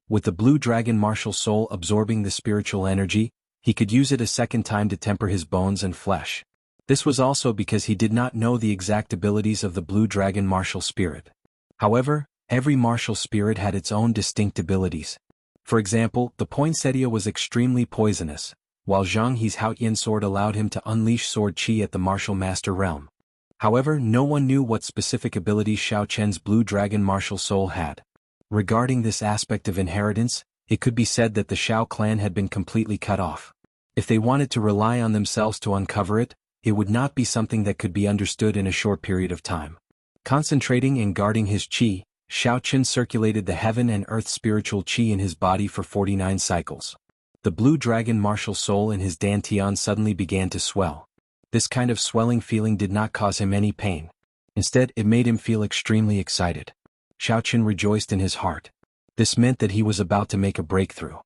With the blue dragon martial soul absorbing the spiritual energy, he could use it a second time to temper his bones and flesh. This was also because he did not know the exact abilities of the blue dragon martial spirit. However, every martial spirit had its own distinct abilities. For example, the poinsettia was extremely poisonous, while Zhang He's Haotian sword allowed him to unleash sword chi at the martial master realm. However, no one knew what specific abilities Xianxia's blue dragon martial soul had. Regarding this aspect of inheritance, it could be said that the Xiao clan had been completely cut off. If they wanted to rely on themselves to uncover it, it would not be something that could be understood in a short period of time. Concentrating and guarding his qi, Xianxia circulated the heaven and earth spiritual qi in his body for 49 cycles. The blue dragon martial soul in his dantian suddenly began to swell. This kind of swelling feeling did not cause him any pain. Instead, it made him feel extremely excited. Xianxia rejoiced in his heart. This meant that he was about to make a breakthrough.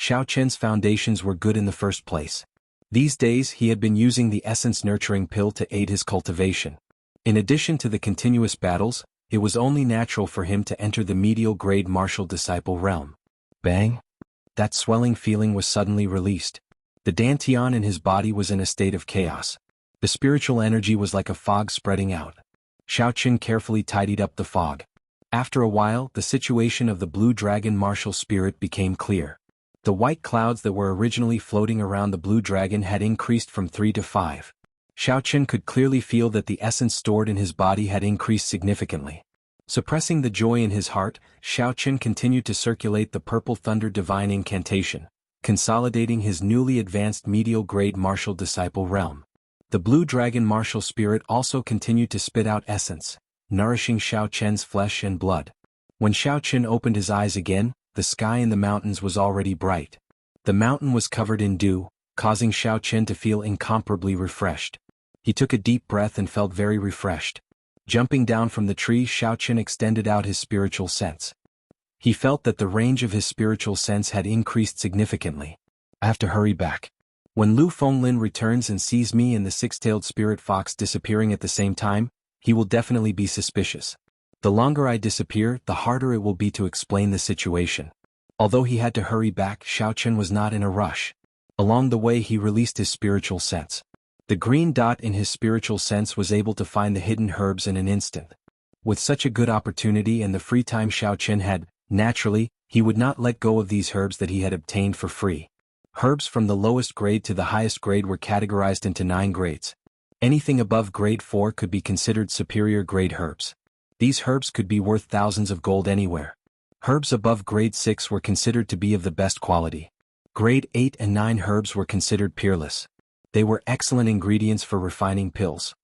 Xianxia's foundations were good in the first place. These days he had been using the essence nurturing pill to aid his cultivation. In addition to the continuous battles, it was only natural for him to enter the medial grade martial disciple realm. Bang! That swelling feeling was suddenly released. The dantian in his body was in a state of chaos. The spiritual energy was like a fog spreading out. Xianxia carefully tidied up the fog. After a while, the situation of the blue dragon martial spirit became clear. The white clouds that were originally floating around the blue dragon had increased from 3 to 5. Xianxia could clearly feel that the essence stored in his body had increased significantly. Suppressing the joy in his heart, Xianxia continued to circulate the Purple Thunder Divine Incantation, consolidating his newly advanced medial grade martial disciple realm. The blue dragon martial spirit also continued to spit out essence, nourishing Xianxia's flesh and blood. When Xianxia opened his eyes again, the sky in the mountains was already bright. The mountain was covered in dew, causing Xianxia to feel incomparably refreshed. He took a deep breath and felt very refreshed. Jumping down from the tree, Xianxia extended out his spiritual sense. He felt that the range of his spiritual sense had increased significantly. I have to hurry back. When Lu Fenglin returns and sees me and the six-tailed spirit fox disappearing at the same time, he will definitely be suspicious. The longer I disappear, the harder it will be to explain the situation. Although he had to hurry back, Xianxia was not in a rush. Along the way he released his spiritual sense. The green dot in his spiritual sense was able to find the hidden herbs in an instant. With such a good opportunity and the free time Xianxia had, naturally, he would not let go of these herbs that he had obtained for free. Herbs from the lowest grade to the highest grade were categorized into 9 grades. Anything above grade 4 could be considered superior grade herbs. These herbs could be worth thousands of gold anywhere. Herbs above grade 6 were considered to be of the best quality. Grade 8 and 9 herbs were considered peerless. They were excellent ingredients for refining pills.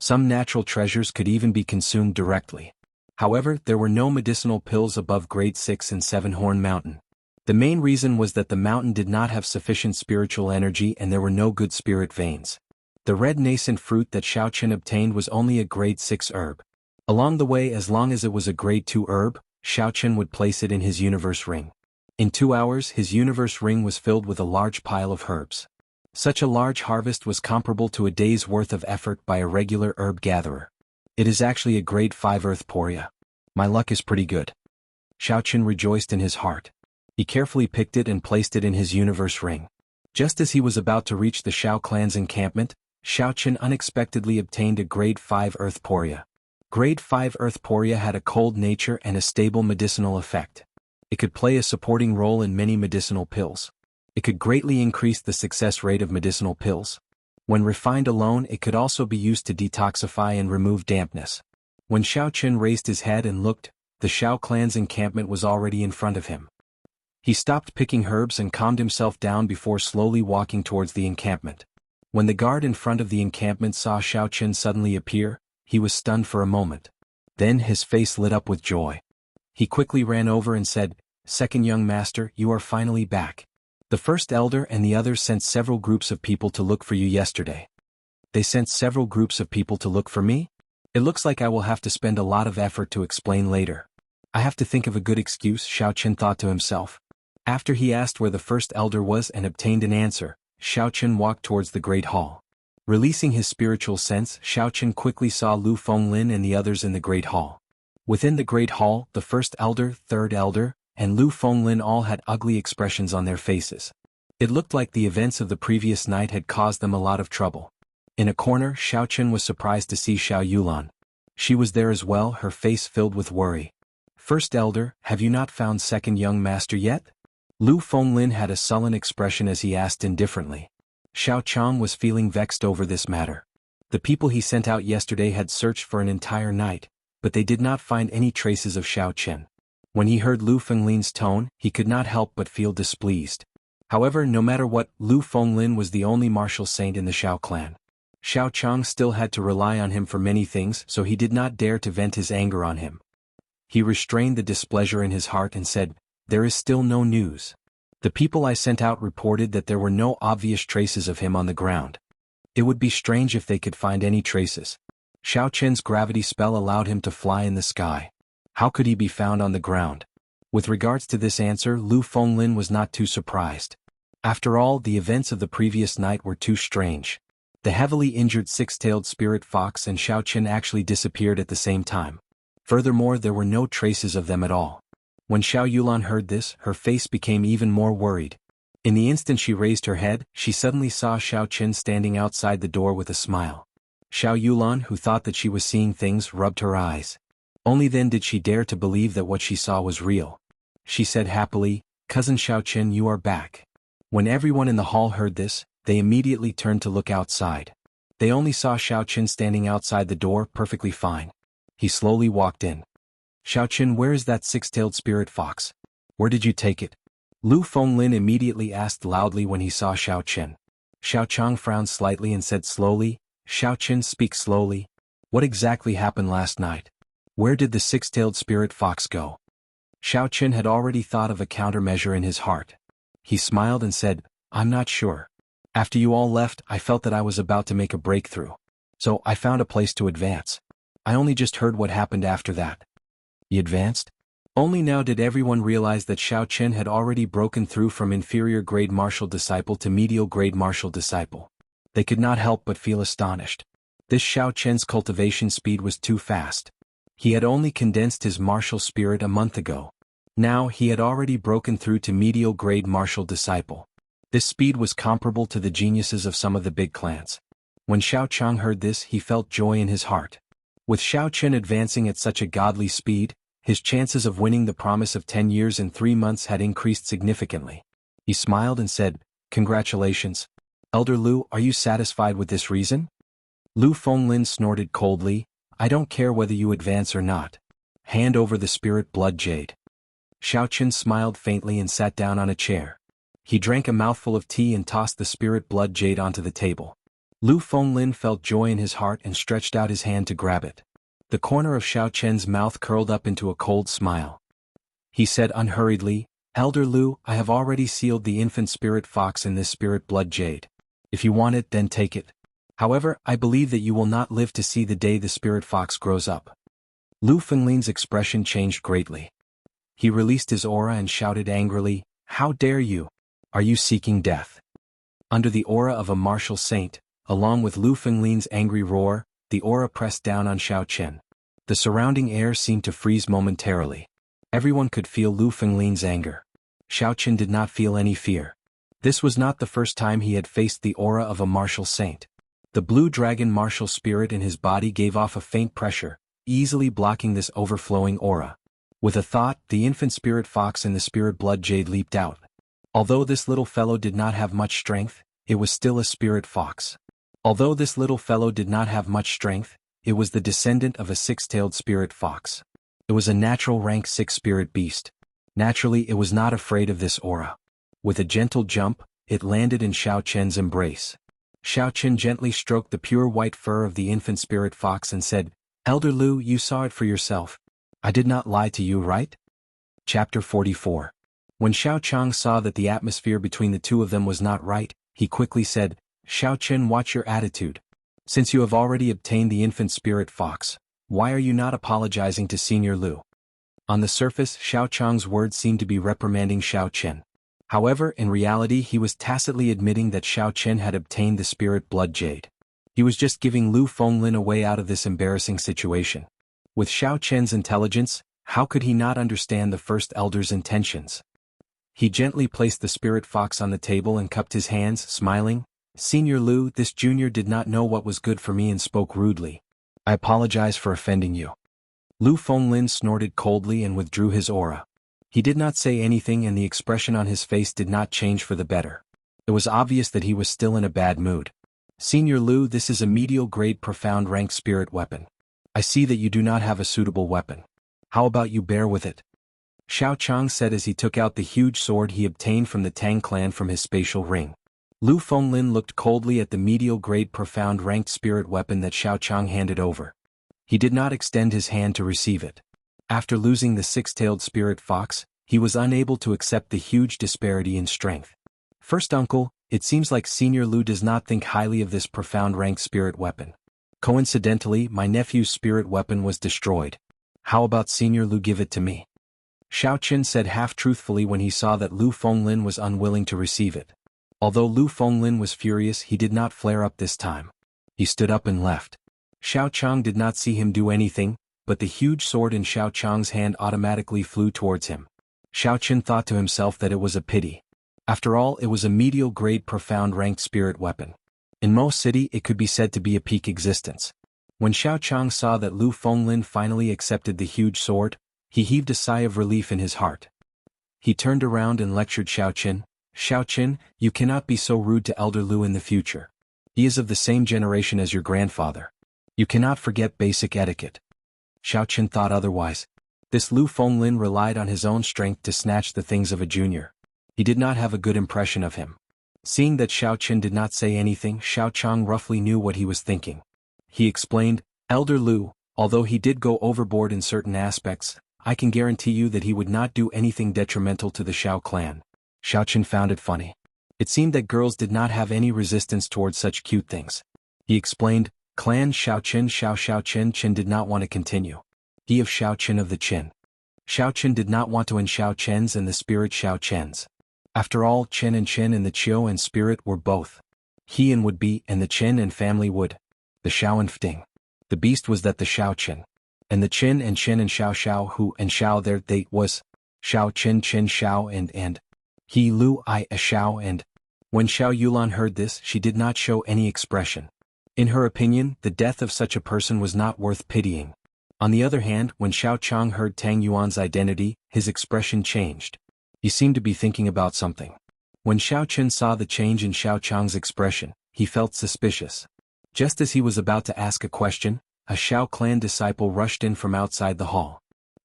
Some natural treasures could even be consumed directly. However, there were no medicinal pills above grade 6 in Seven Horn Mountain. The main reason was that the mountain did not have sufficient spiritual energy and there were no good spirit veins. The red nascent fruit that Xianxia obtained was only a grade 6 herb. Along the way, as long as it was a grade 2 herb, Xianxia would place it in his universe ring. In 2 hours his universe ring was filled with a large pile of herbs. Such a large harvest was comparable to a day's worth of effort by a regular herb gatherer. It is actually a grade 5 Earth Poria. My luck is pretty good. Xiaochen rejoiced in his heart. He carefully picked it and placed it in his universe ring. Just as he was about to reach the Xiao clan's encampment, Xiaochen unexpectedly obtained a grade 5 Earth Poria. Grade 5 Earth Poria had a cold nature and a stable medicinal effect. It could play a supporting role in many medicinal pills. It could greatly increase the success rate of medicinal pills. When refined alone, it could also be used to detoxify and remove dampness. When Xiaochen raised his head and looked, the Xiao clan's encampment was already in front of him. He stopped picking herbs and calmed himself down before slowly walking towards the encampment. When the guard in front of the encampment saw Xiaochen suddenly appear, he was stunned for a moment. Then his face lit up with joy. He quickly ran over and said, "Second young master, you are finally back. The first elder and the others sent several groups of people to look for you yesterday." "They sent several groups of people to look for me? It looks like I will have to spend a lot of effort to explain later. I have to think of a good excuse," Xiaochen thought to himself. After he asked where the first elder was and obtained an answer, Xiaochen walked towards the Great Hall. Releasing his spiritual sense, Xiaochen quickly saw Lu Fenglin and the others in the Great Hall. Within the Great Hall, the first elder, third elder, and Lu Fenglin all had ugly expressions on their faces. It looked like the events of the previous night had caused them a lot of trouble. In a corner, Xiaochen was surprised to see Xiao Yulan. She was there as well, her face filled with worry. "First elder, have you not found second young master yet?" Lu Fenglin had a sullen expression as he asked indifferently. Xiao Chang was feeling vexed over this matter. The people he sent out yesterday had searched for an entire night, but they did not find any traces of Xiao Chen. When he heard Lu Fenglin's tone, he could not help but feel displeased. However, no matter what, Lu Fenglin was the only martial saint in the Xiao clan. Xiao Chang still had to rely on him for many things, so he did not dare to vent his anger on him. He restrained the displeasure in his heart and said, "There is still no news. The people I sent out reported that there were no obvious traces of him on the ground. It would be strange if they could find any traces. Xiao Chen's gravity spell allowed him to fly in the sky. How could he be found on the ground?" With regards to this answer, Lu Fenglin was not too surprised. After all, the events of the previous night were too strange. The heavily injured six-tailed spirit fox and Xiao Chen actually disappeared at the same time. Furthermore, there were no traces of them at all. When Xiao Yulan heard this, her face became even more worried. In the instant she raised her head, she suddenly saw Xiao Chen standing outside the door with a smile. Xiao Yulan, who thought that she was seeing things, rubbed her eyes. Only then did she dare to believe that what she saw was real. She said happily, "Cousin Xiao Chen, you are back." When everyone in the hall heard this, they immediately turned to look outside. They only saw Xiao Chen standing outside the door, perfectly fine. He slowly walked in. "Xiao Chen, where is that six-tailed spirit fox? Where did you take it?" Lu Fenglin immediately asked loudly when he saw Xiao Chen. Xiao Chang frowned slightly and said slowly, "Xiao Chen, speak slowly. What exactly happened last night? Where did the six-tailed spirit fox go?" Xiao Chen had already thought of a countermeasure in his heart. He smiled and said, "I'm not sure. After you all left, I felt that I was about to make a breakthrough. So I found a place to advance. I only just heard what happened after that." "You advanced?" Only now did everyone realize that Xiao Chen had already broken through from inferior grade martial disciple to medial grade martial disciple. They could not help but feel astonished. This Xiao Chen's cultivation speed was too fast. He had only condensed his martial spirit a month ago. Now he had already broken through to medial grade martial disciple. This speed was comparable to the geniuses of some of the big clans. When Xiao Chang heard this, he felt joy in his heart. With Xiao Chen advancing at such a godly speed, his chances of winning the promise of 10 years and 3 months had increased significantly. He smiled and said, "Congratulations. Elder Lu, are you satisfied with this reason?" Lu Fenglin snorted coldly, "I don't care whether you advance or not. Hand over the spirit blood jade." Xiao Chen smiled faintly and sat down on a chair. He drank a mouthful of tea and tossed the spirit blood jade onto the table. Lu Fenglin felt joy in his heart and stretched out his hand to grab it. The corner of Xiao Chen's mouth curled up into a cold smile. He said unhurriedly, "Elder Lu, I have already sealed the infant spirit fox in this spirit blood jade. If you want it, then take it. However, I believe that you will not live to see the day the spirit fox grows up." Lu Fenglin's expression changed greatly. He released his aura and shouted angrily, "How dare you? Are you seeking death?" Under the aura of a martial saint, along with Lu Fenglin's angry roar, the aura pressed down on Xianxia. The surrounding air seemed to freeze momentarily. Everyone could feel Lu Fenglin's anger. Xianxia did not feel any fear. This was not the first time he had faced the aura of a martial saint. The blue dragon martial spirit in his body gave off a faint pressure, easily blocking this overflowing aura. With a thought, the infant spirit fox in the spirit blood jade leaped out. Although this little fellow did not have much strength, it was still a spirit fox. Although this little fellow did not have much strength, it was the descendant of a six-tailed spirit fox. It was a natural rank 6 spirit beast. Naturally, it was not afraid of this aura. With a gentle jump, it landed in Xianxia's embrace. Xianxia gently stroked the pure white fur of the infant spirit fox and said, "Elder Lu, you saw it for yourself. I did not lie to you, right?" Chapter 44. When Xianxia saw that the atmosphere between the two of them was not right, he quickly said, "Xianxia, watch your attitude. Since you have already obtained the infant spirit fox, why are you not apologizing to Senior Lu?" On the surface, Xianxia's words seemed to be reprimanding Xianxia. However, in reality he was tacitly admitting that Xianxia had obtained the spirit blood jade. He was just giving Lu Fenglin a way out of this embarrassing situation. With Xianxia's intelligence, how could he not understand the first elder's intentions? He gently placed the spirit fox on the table and cupped his hands, smiling. "Senior Lu, this junior did not know what was good for me and spoke rudely. I apologize for offending you." Lu Fenglin snorted coldly and withdrew his aura. He did not say anything and the expression on his face did not change for the better. It was obvious that he was still in a bad mood. "Senior Lu, this is a medial grade profound rank spirit weapon. I see that you do not have a suitable weapon. How about you bear with it?" Xianxia said as he took out the huge sword he obtained from the Tang clan from his spatial ring. Lu Fenglin looked coldly at the medial grade profound ranked spirit weapon that Xianxia handed over. He did not extend his hand to receive it. After losing the six-tailed spirit fox, he was unable to accept the huge disparity in strength. "First uncle, it seems like Senior Lu does not think highly of this profound ranked spirit weapon. Coincidentally, my nephew's spirit weapon was destroyed. How about Senior Lu give it to me?" Xianxia said half-truthfully when he saw that Lu Fenglin was unwilling to receive it. Although Lu Fenglin was furious, he did not flare up this time. He stood up and left. Xianxia did not see him do anything, but the huge sword in Xianxia's hand automatically flew towards him. Xianxia thought to himself that it was a pity. After all, it was a medial grade profound ranked spirit weapon. In Mo City it could be said to be a peak existence. When Xianxia saw that Lu Fenglin finally accepted the huge sword, he heaved a sigh of relief in his heart. He turned around and lectured Xianxia. "Xianxia, you cannot be so rude to Elder Lu in the future. He is of the same generation as your grandfather. You cannot forget basic etiquette." Xianxia thought otherwise. This Lu Fenglin relied on his own strength to snatch the things of a junior. He did not have a good impression of him. Seeing that Xianxia did not say anything, Xianxia roughly knew what he was thinking. He explained, "Elder Lu, although he did go overboard in certain aspects, I can guarantee you that he would not do anything detrimental to the Xiao clan." Xianxia found it funny. It seemed that girls did not have any resistance towards such cute things. He explained, "Clan Xiao did not want to continue. He of Xiao of the Qin. Xiao did not want to end Xiao and the spirit Xiao. After all, Qin and the Qiu and spirit were both. He and would be, and the Qin and family would. The Xiao and Fting. The beast was that the Xiao. And the Qin and Xiao who and Xiao there they was. Xiao Xiao and. He Lu I a Xiao and. When Xiao Yulan heard this, she did not show any expression. In her opinion, the death of such a person was not worth pitying. On the other hand, when Xiaoqiang heard Tang Yuan's identity, his expression changed. He seemed to be thinking about something. When Xiaoqian saw the change in Xiaoqiang's expression, he felt suspicious. Just as he was about to ask a question, a Xiao clan disciple rushed in from outside the hall.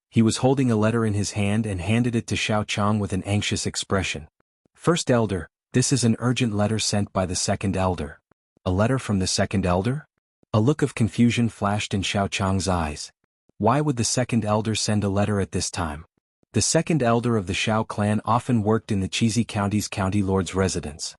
He was holding a letter in his hand and handed it to Xiaoqiang with an anxious expression. "First Elder, this is an urgent letter sent by the second elder." "A letter from the second elder?" A look of confusion flashed in Xiaoqiang's eyes. Why would the second elder send a letter at this time? The second elder of the Xiao clan often worked in the Chizi County's county lord's residence.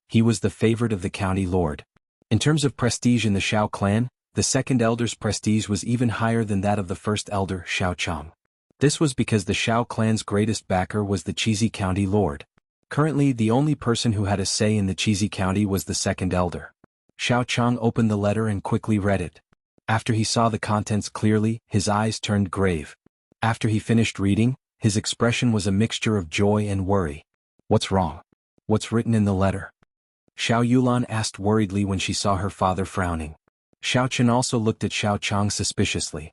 He was the favorite of the county lord. In terms of prestige in the Xiao clan, the second elder's prestige was even higher than that of the first elder, Xiaoqiang. This was because the Xiao clan's greatest backer was the Chizi County lord. Currently, the only person who had a say in the Chizi County was the second elder. Xiaoqiang opened the letter and quickly read it. After he saw the contents clearly, his eyes turned grave. After he finished reading, his expression was a mixture of joy and worry. "What's wrong? What's written in the letter?" Xiao Yulan asked worriedly when she saw her father frowning. Xiao Chen also looked at Xiao Chang suspiciously.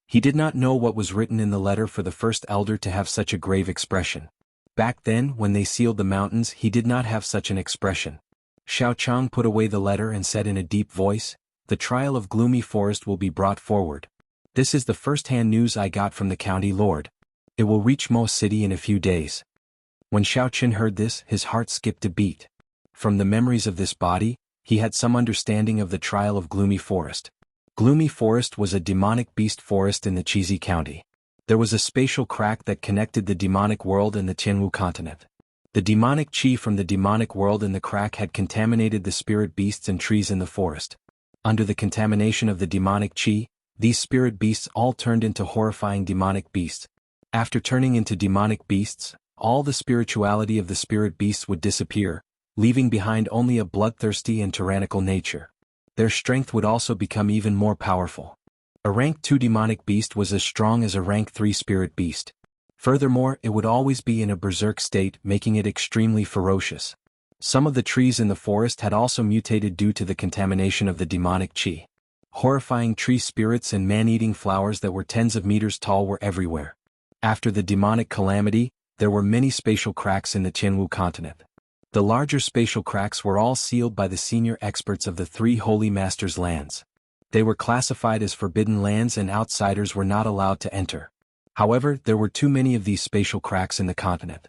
He did not know what was written in the letter for the first elder to have such a grave expression. Back then, when they sealed the mountains, he did not have such an expression. Xiao Chang put away the letter and said in a deep voice, "The trial of Gloomy Forest will be brought forward. This is the first-hand news I got from the county lord. It will reach Mo City in a few days." When Xiao Chen heard this, his heart skipped a beat. From the memories of this body, he had some understanding of the trial of Gloomy Forest. Gloomy Forest was a demonic beast forest in the Chizi County. There was a spatial crack that connected the demonic world and the Jianghu continent. The demonic qi from the demonic world in the crack had contaminated the spirit beasts and trees in the forest. Under the contamination of the demonic qi, these spirit beasts all turned into horrifying demonic beasts. After turning into demonic beasts, all the spirituality of the spirit beasts would disappear, leaving behind only a bloodthirsty and tyrannical nature. Their strength would also become even more powerful. A rank 2 demonic beast was as strong as a rank 3 spirit beast. Furthermore, it would always be in a berserk state, making it extremely ferocious. Some of the trees in the forest had also mutated due to the contamination of the demonic qi. Horrifying tree spirits and man-eating flowers that were tens of meters tall were everywhere. After the demonic calamity, there were many spatial cracks in the Jianghu continent. The larger spatial cracks were all sealed by the senior experts of the 3 Holy Masters' lands. They were classified as forbidden lands and outsiders were not allowed to enter. However, there were too many of these spatial cracks in the continent.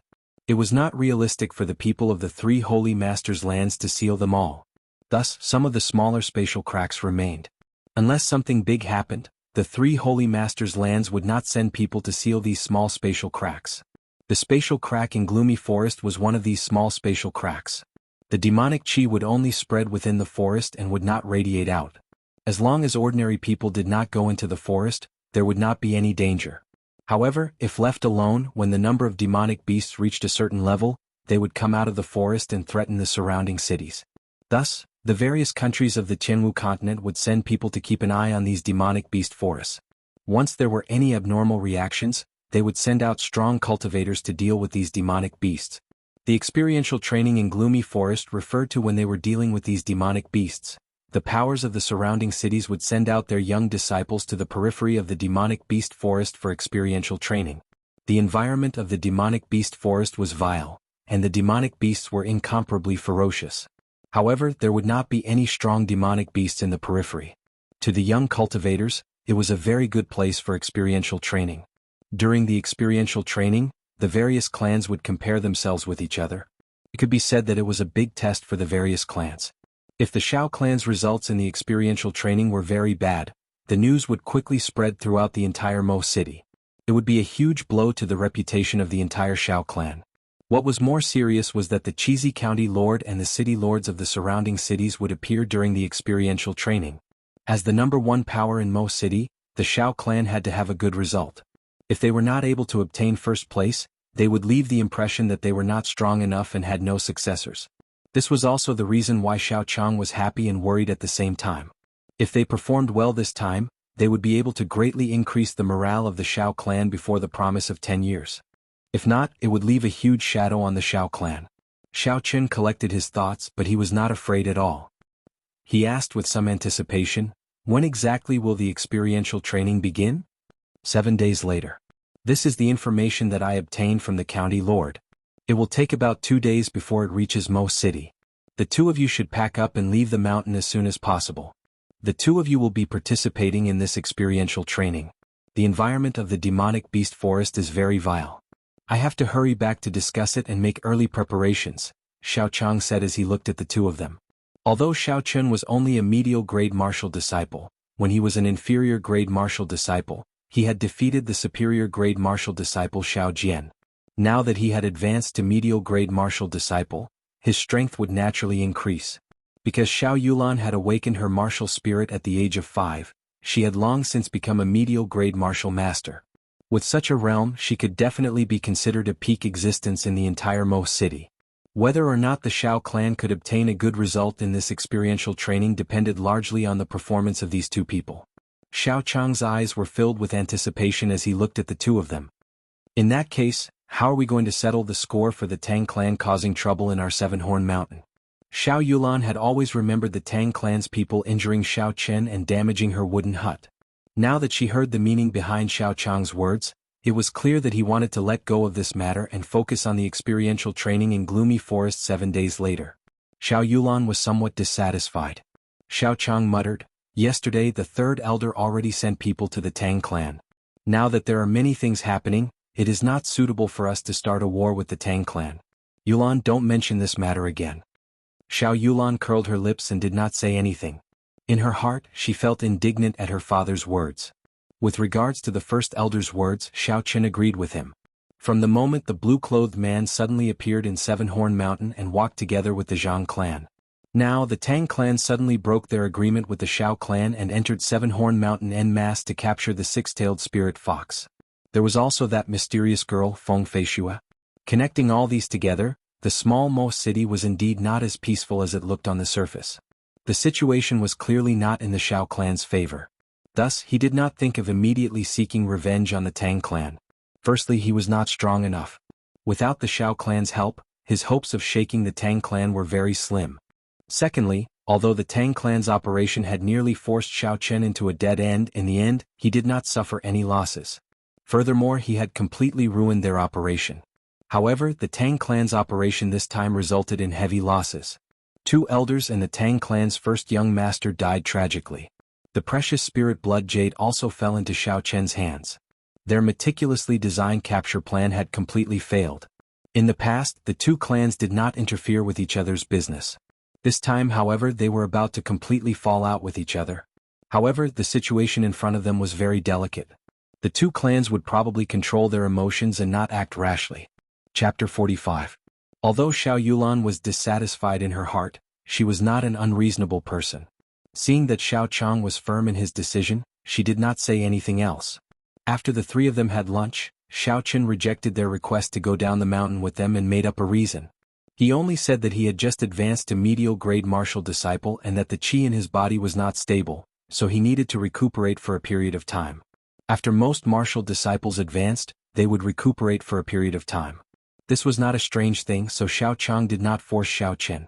It was not realistic for the people of the 3 Holy Masters' lands to seal them all. Thus, some of the smaller spatial cracks remained. Unless something big happened, the 3 Holy Masters' lands would not send people to seal these small spatial cracks. The spatial crack in Gloomy Forest was one of these small spatial cracks. The demonic qi would only spread within the forest and would not radiate out. As long as ordinary people did not go into the forest, there would not be any danger. However, if left alone, when the number of demonic beasts reached a certain level, they would come out of the forest and threaten the surrounding cities. Thus, the various countries of the Jianghu continent would send people to keep an eye on these demonic beast forests. Once there were any abnormal reactions, they would send out strong cultivators to deal with these demonic beasts. The experiential training in Gloomy Forest referred to when they were dealing with these demonic beasts. The powers of the surrounding cities would send out their young disciples to the periphery of the demonic beast forest for experiential training. The environment of the demonic beast forest was vile, and the demonic beasts were incomparably ferocious. However, there would not be any strong demonic beasts in the periphery. To the young cultivators, it was a very good place for experiential training. During the experiential training, the various clans would compare themselves with each other. It could be said that it was a big test for the various clans. If the Shao clan's results in the experiential training were very bad, the news would quickly spread throughout the entire Mo city. It would be a huge blow to the reputation of the entire Shao clan. What was more serious was that the Chizi County Lord and the city lords of the surrounding cities would appear during the experiential training. As the number 1 power in Mo City, the Shao clan had to have a good result. If they were not able to obtain first place, they would leave the impression that they were not strong enough and had no successors. This was also the reason why Xiao Chang was happy and worried at the same time. If they performed well this time, they would be able to greatly increase the morale of the Shao clan before the promise of 10 years. If not, it would leave a huge shadow on the Shao clan. Xiao Chen collected his thoughts, but he was not afraid at all. He asked with some anticipation, "When exactly will the experiential training begin?" 7 days later. This is the information that I obtained from the county lord. It will take about 2 days before it reaches Mo City. The 2 of you should pack up and leave the mountain as soon as possible. The 2 of you will be participating in this experiential training. The environment of the demonic beast forest is very vile. I have to hurry back to discuss it and make early preparations, Xiao Chang said as he looked at the 2 of them. Although Xiao Chen was only a medial grade martial disciple, when he was an inferior grade martial disciple, he had defeated the superior grade martial disciple Xiao Jian. Now that he had advanced to medial grade martial disciple, his strength would naturally increase. Because Xiao Yulan had awakened her martial spirit at the age of 5, she had long since become a medial grade martial master. With such a realm, she could definitely be considered a peak existence in the entire Mo city. Whether or not the Xiao clan could obtain a good result in this experiential training depended largely on the performance of these two people. Xiao Chang's eyes were filled with anticipation as he looked at the two of them. In that case, how are we going to settle the score for the Tang clan causing trouble in our Seven-Horn Mountain? Xiao Yulan had always remembered the Tang clan's people injuring Xiao Chen and damaging her wooden hut. Now that she heard the meaning behind Xiao Chang's words, it was clear that he wanted to let go of this matter and focus on the experiential training in Gloomy Forest 7 days later. Xiao Yulan was somewhat dissatisfied. Xiao Chang muttered, "Yesterday the third elder already sent people to the Tang clan. Now that there are many things happening, it is not suitable for us to start a war with the Tang clan. Yulan, don't mention this matter again." Xiao Yulan curled her lips and did not say anything. In her heart, she felt indignant at her father's words. With regards to the first elder's words, Xiao Chen agreed with him. From the moment the blue-clothed man suddenly appeared in Seven-Horn Mountain and walked together with the Zhang clan. Now the Tang clan suddenly broke their agreement with the Xiao clan and entered Seven-Horn Mountain en masse to capture the six-tailed spirit fox. There was also that mysterious girl, Feng Feishua. Connecting all these together, the small Mo city was indeed not as peaceful as it looked on the surface. The situation was clearly not in the Xiao clan's favor. Thus, he did not think of immediately seeking revenge on the Tang clan. Firstly, he was not strong enough. Without the Xiao clan's help, his hopes of shaking the Tang clan were very slim. Secondly, although the Tang clan's operation had nearly forced Xiao Chen into a dead end, in the end, he did not suffer any losses. Furthermore, he had completely ruined their operation. However, the Tang clan's operation this time resulted in heavy losses. 2 elders and the Tang clan's first young master died tragically. The precious spirit blood jade also fell into Xiao Chen's hands. Their meticulously designed capture plan had completely failed. In the past, the two clans did not interfere with each other's business. This time, however, they were about to completely fall out with each other. However, the situation in front of them was very delicate. The two clans would probably control their emotions and not act rashly. Chapter 45. Although Xiao Yulan was dissatisfied in her heart, she was not an unreasonable person. Seeing that Xiao Chang was firm in his decision, she did not say anything else. After the three of them had lunch, Xiao Chen rejected their request to go down the mountain with them and made up a reason. He only said that he had just advanced to medial grade martial disciple and that the qi in his body was not stable, so he needed to recuperate for a period of time. After most martial disciples advanced, they would recuperate for a period of time. This was not a strange thing, so Xiao Chang did not force Xiao Chen.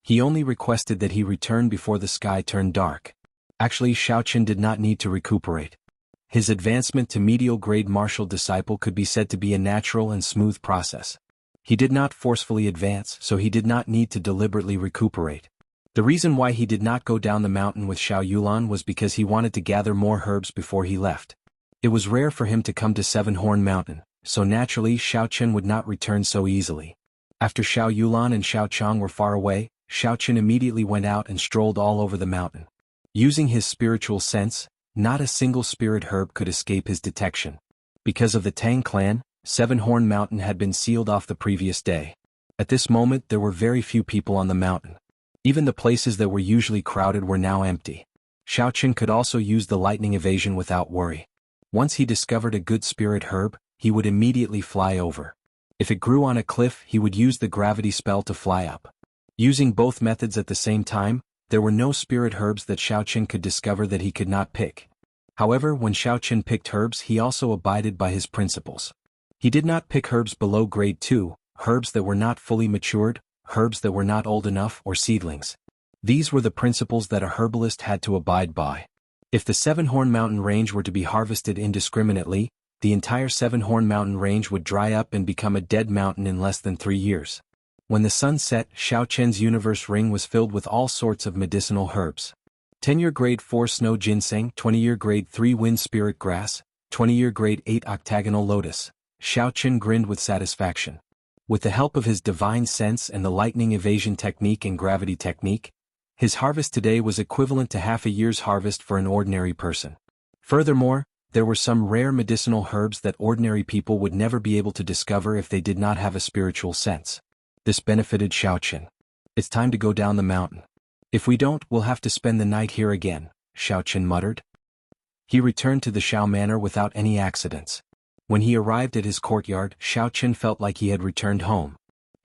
He only requested that he return before the sky turned dark. Actually, Xiao Chen did not need to recuperate. His advancement to medial grade martial disciple could be said to be a natural and smooth process. He did not forcefully advance, so he did not need to deliberately recuperate. The reason why he did not go down the mountain with Xiao Yulan was because he wanted to gather more herbs before he left. It was rare for him to come to Seven-Horn Mountain, so naturally Xiao Chen would not return so easily. After Xiao Yulan and Xiao Chang were far away, Xiao Chen immediately went out and strolled all over the mountain. Using his spiritual sense, not a single spirit herb could escape his detection. Because of the Tang clan, Seven-Horn Mountain had been sealed off the previous day. At this moment there were very few people on the mountain. Even the places that were usually crowded were now empty. Xiao Chen could also use the lightning evasion without worry. Once he discovered a good spirit herb, he would immediately fly over. If it grew on a cliff, he would use the gravity spell to fly up. Using both methods at the same time, there were no spirit herbs that Xiao Chen could discover that he could not pick. However, when Xiao Chen picked herbs, he also abided by his principles. He did not pick herbs below grade 2, herbs that were not fully matured, herbs that were not old enough, or seedlings. These were the principles that a herbalist had to abide by. If the Seven-Horn Mountain range were to be harvested indiscriminately, the entire Seven-Horn Mountain range would dry up and become a dead mountain in less than 3 years. When the sun set, Xiao Chen's universe ring was filled with all sorts of medicinal herbs. 10-year grade 4 snow ginseng, 20-year grade 3 wind spirit grass, 20-year grade 8 octagonal lotus. Xiao Chen grinned with satisfaction. With the help of his divine sense and the lightning evasion technique and gravity technique, his harvest today was equivalent to half a year's harvest for an ordinary person. Furthermore, there were some rare medicinal herbs that ordinary people would never be able to discover if they did not have a spiritual sense. This benefited Xiao Chen. It's time to go down the mountain. If we don't, we'll have to spend the night here again, Xiao Chen muttered. He returned to the Xiao Manor without any accidents. When he arrived at his courtyard, Xiao Chen felt like he had returned home.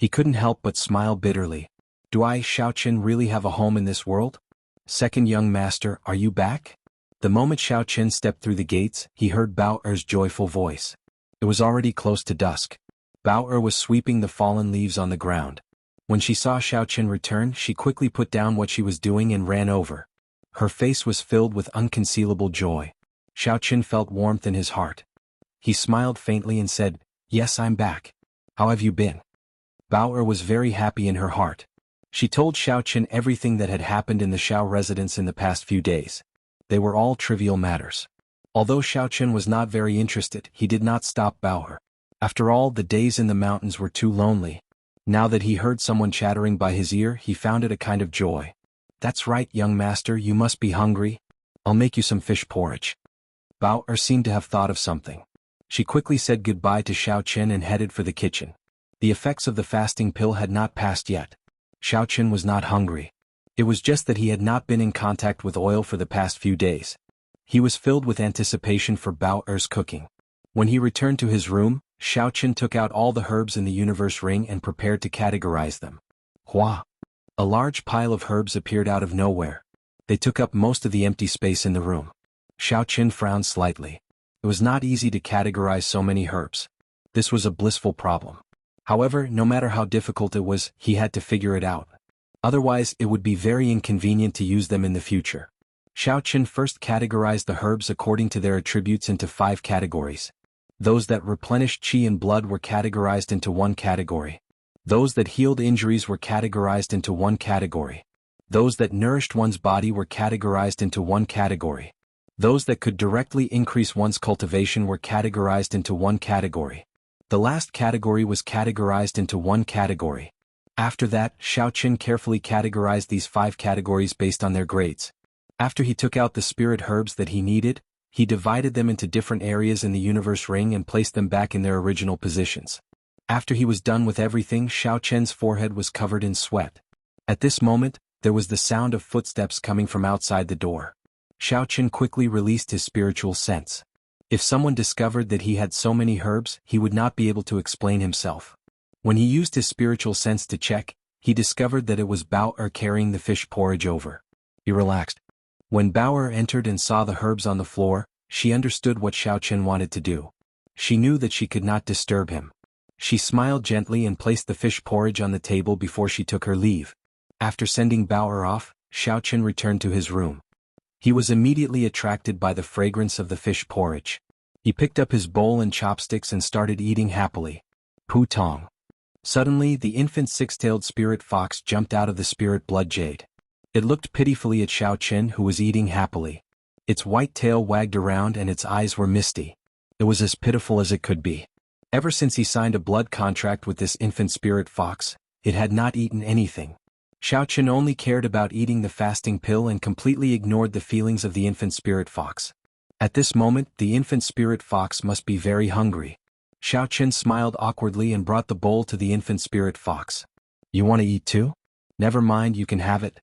He couldn't help but smile bitterly. Do I, Xiaoqin, really have a home in this world? Second young master, are you back? The moment Xiaoqin stepped through the gates, he heard Bao Er's joyful voice. It was already close to dusk. Bao Er was sweeping the fallen leaves on the ground. When she saw Xiaoqin return, she quickly put down what she was doing and ran over. Her face was filled with unconcealable joy. Xiaoqin felt warmth in his heart. He smiled faintly and said, "Yes, I'm back. How have you been?" Bao Er was very happy in her heart. She told Xiaoqin everything that had happened in the Xiao residence in the past few days. They were all trivial matters. Although Xiaoqin was not very interested, he did not stop Bao Er. After all, the days in the mountains were too lonely. Now that he heard someone chattering by his ear, he found it a kind of joy. "That's right, young master, you must be hungry. I'll make you some fish porridge." Bao Er seemed to have thought of something. She quickly said goodbye to Xiaoqin and headed for the kitchen. The effects of the fasting pill had not passed yet. Xiaoqin was not hungry. It was just that he had not been in contact with oil for the past few days. He was filled with anticipation for Bao Er's cooking. When he returned to his room, Xiaoqin took out all the herbs in the universe ring and prepared to categorize them. Hua! A large pile of herbs appeared out of nowhere. They took up most of the empty space in the room. Xiaoqin frowned slightly. It was not easy to categorize so many herbs. This was a blissful problem. However, no matter how difficult it was, he had to figure it out. Otherwise, it would be very inconvenient to use them in the future. Xiaoqin first categorized the herbs according to their attributes into 5 categories. Those that replenished qi and blood were categorized into 1 category. Those that healed injuries were categorized into 1 category. Those that nourished one's body were categorized into 1 category. Those that could directly increase one's cultivation were categorized into 1 category. The last category was categorized into 1 category. After that, Xiaoqin carefully categorized these 5 categories based on their grades. After he took out the spirit herbs that he needed, he divided them into different areas in the universe ring and placed them back in their original positions. After he was done with everything, Xiaoqin's forehead was covered in sweat. At this moment, there was the sound of footsteps coming from outside the door. Xiaoqin quickly released his spiritual sense. If someone discovered that he had so many herbs, he would not be able to explain himself. When he used his spiritual sense to check, he discovered that it was Bao Er carrying the fish porridge over. He relaxed. When Bao Er entered and saw the herbs on the floor, she understood what Xiaoqin wanted to do. She knew that she could not disturb him. She smiled gently and placed the fish porridge on the table before she took her leave. After sending Bao Er off, Xiaoqin returned to his room. He was immediately attracted by the fragrance of the fish porridge. He picked up his bowl and chopsticks and started eating happily. Pu Tong. Suddenly, the infant 6-tailed spirit fox jumped out of the spirit blood jade. It looked pitifully at Xiaoqin, who was eating happily. Its white tail wagged around and its eyes were misty. It was as pitiful as it could be. Ever since he signed a blood contract with this infant spirit fox, it had not eaten anything. Xiaoqin only cared about eating the fasting pill and completely ignored the feelings of the infant spirit fox. At this moment, the infant spirit fox must be very hungry. Xiaoqin smiled awkwardly and brought the bowl to the infant spirit fox. "You want to eat too? Never mind, you can have it."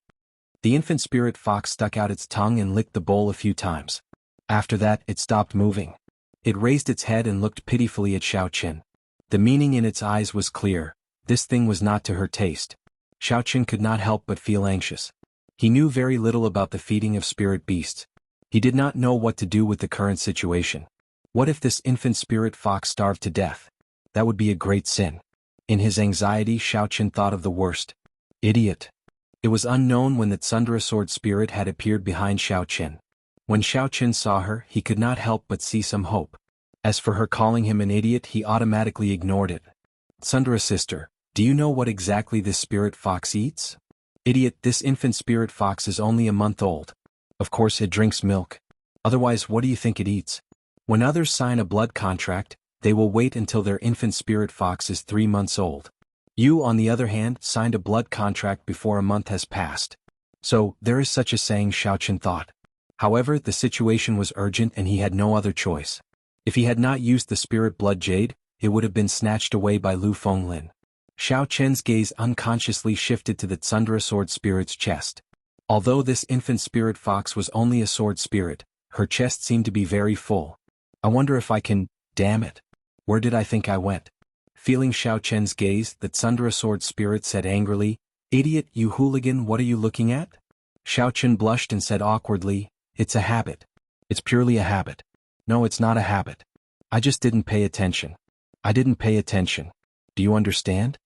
The infant spirit fox stuck out its tongue and licked the bowl a few times. After that, it stopped moving. It raised its head and looked pitifully at Xiaoqin. The meaning in its eyes was clear. This thing was not to her taste. Xiaoqin could not help but feel anxious. He knew very little about the feeding of spirit beasts. He did not know what to do with the current situation. What if this infant spirit fox starved to death? That would be a great sin. In his anxiety, Xiaoqin thought of the worst. Idiot. It was unknown when the Tsundra sword spirit had appeared behind Xiaoqin. When Xiaoqin saw her, he could not help but see some hope. As for her calling him an idiot, he automatically ignored it. "Tsundra sister, do you know what exactly this spirit fox eats?" "Idiot, this infant spirit fox is only a month old. Of course it drinks milk. Otherwise, what do you think it eats? When others sign a blood contract, they will wait until their infant spirit fox is 3 months old. You, on the other hand, signed a blood contract before a month has passed. So, there is such a saying, Xiaoqin thought. However, the situation was urgent and he had no other choice. If he had not used the spirit blood jade, it would have been snatched away by Lu Fenglin. Xiaoqin's gaze unconsciously shifted to the Tsundra sword spirit's chest. Although this infant spirit fox was only a sword spirit, her chest seemed to be very full. I wonder if I can, damn it. Where did I think I went? Feeling Xiao Chen's gaze, the Tsundere sword spirit said angrily, "Idiot, you hooligan, what are you looking at?" Xiao Chen blushed and said awkwardly, "It's a habit. It's purely a habit." "No, it's not a habit. I just didn't pay attention. I didn't pay attention. Do you understand?"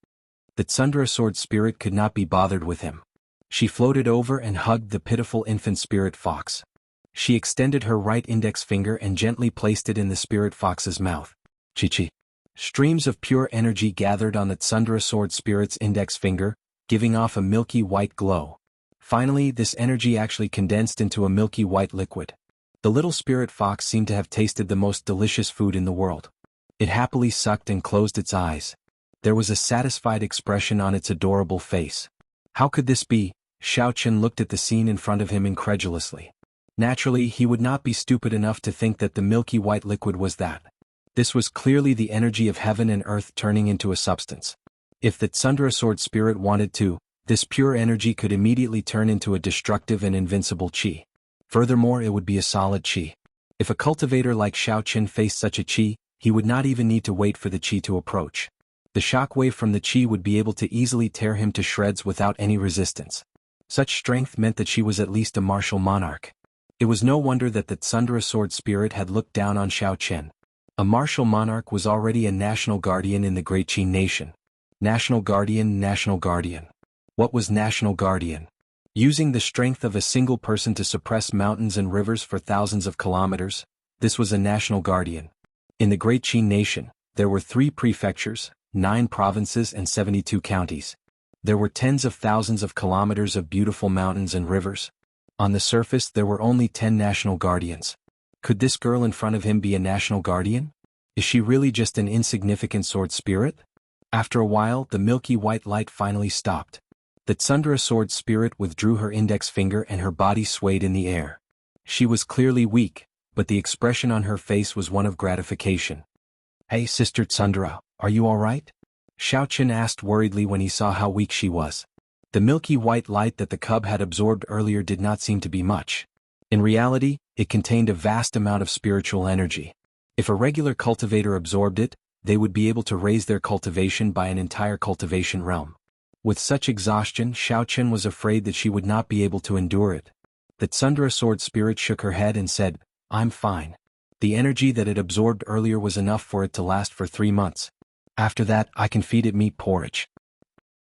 The Tsundere sword spirit could not be bothered with him. She floated over and hugged the pitiful infant spirit fox. She extended her right index finger and gently placed it in the spirit fox's mouth. Chi-chi. Streams of pure energy gathered on the Tsundere sword spirit's index finger, giving off a milky white glow. Finally, this energy actually condensed into a milky white liquid. The little spirit fox seemed to have tasted the most delicious food in the world. It happily sucked and closed its eyes. There was a satisfied expression on its adorable face. How could this be? Xiao Chen looked at the scene in front of him incredulously. Naturally, he would not be stupid enough to think that the milky white liquid was that. This was clearly the energy of heaven and earth turning into a substance. If the Tsundere sword spirit wanted to, this pure energy could immediately turn into a destructive and invincible chi. Furthermore, it would be a solid chi. If a cultivator like Xiao Chen faced such a chi, he would not even need to wait for the chi to approach. The shockwave from the chi would be able to easily tear him to shreds without any resistance. Such strength meant that she was at least a martial monarch. It was no wonder that the Tsundere sword spirit had looked down on Xiao Chen. A martial monarch was already a national guardian in the Great Qi nation. National guardian, national guardian. What was national guardian? Using the strength of a single person to suppress mountains and rivers for thousands of kilometers, this was a national guardian. In the Great Qi nation, there were 3 prefectures, 9 provinces and 72 counties. There were tens of thousands of kilometers of beautiful mountains and rivers. On the surface there were only 10 national guardians. Could this girl in front of him be a national guardian? Is she really just an insignificant sword spirit? After a while, the milky white light finally stopped. The Tsundere sword spirit withdrew her index finger and her body swayed in the air. She was clearly weak, but the expression on her face was one of gratification. "Hey, Sister Tsundere, are you all right?" Xiao Chen asked worriedly when he saw how weak she was. The milky white light that the cub had absorbed earlier did not seem to be much. In reality, it contained a vast amount of spiritual energy. If a regular cultivator absorbed it, they would be able to raise their cultivation by an entire cultivation realm. With such exhaustion, Xiao Chen was afraid that she would not be able to endure it. The Tsundere sword spirit shook her head and said, "I'm fine. The energy that it absorbed earlier was enough for it to last for 3 months. After that, I can feed it meat porridge."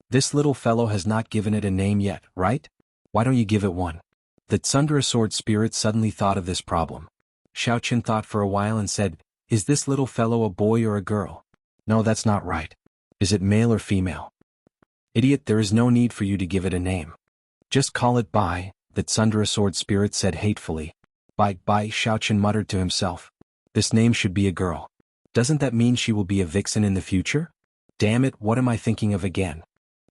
"This little fellow has not given it a name yet, right? Why don't you give it one?" The Tsundere sword spirit suddenly thought of this problem. Xiao Chen thought for a while and said, "Is this little fellow a boy or a girl?" "No, that's not right. Is it male or female?" "Idiot, there is no need for you to give it a name. Just call it Bai," the Tsundere sword spirit said hatefully. Bai, Xiao Chen muttered to himself. This name should be a girl. Doesn't that mean she will be a vixen in the future? Damn it, what am I thinking of again?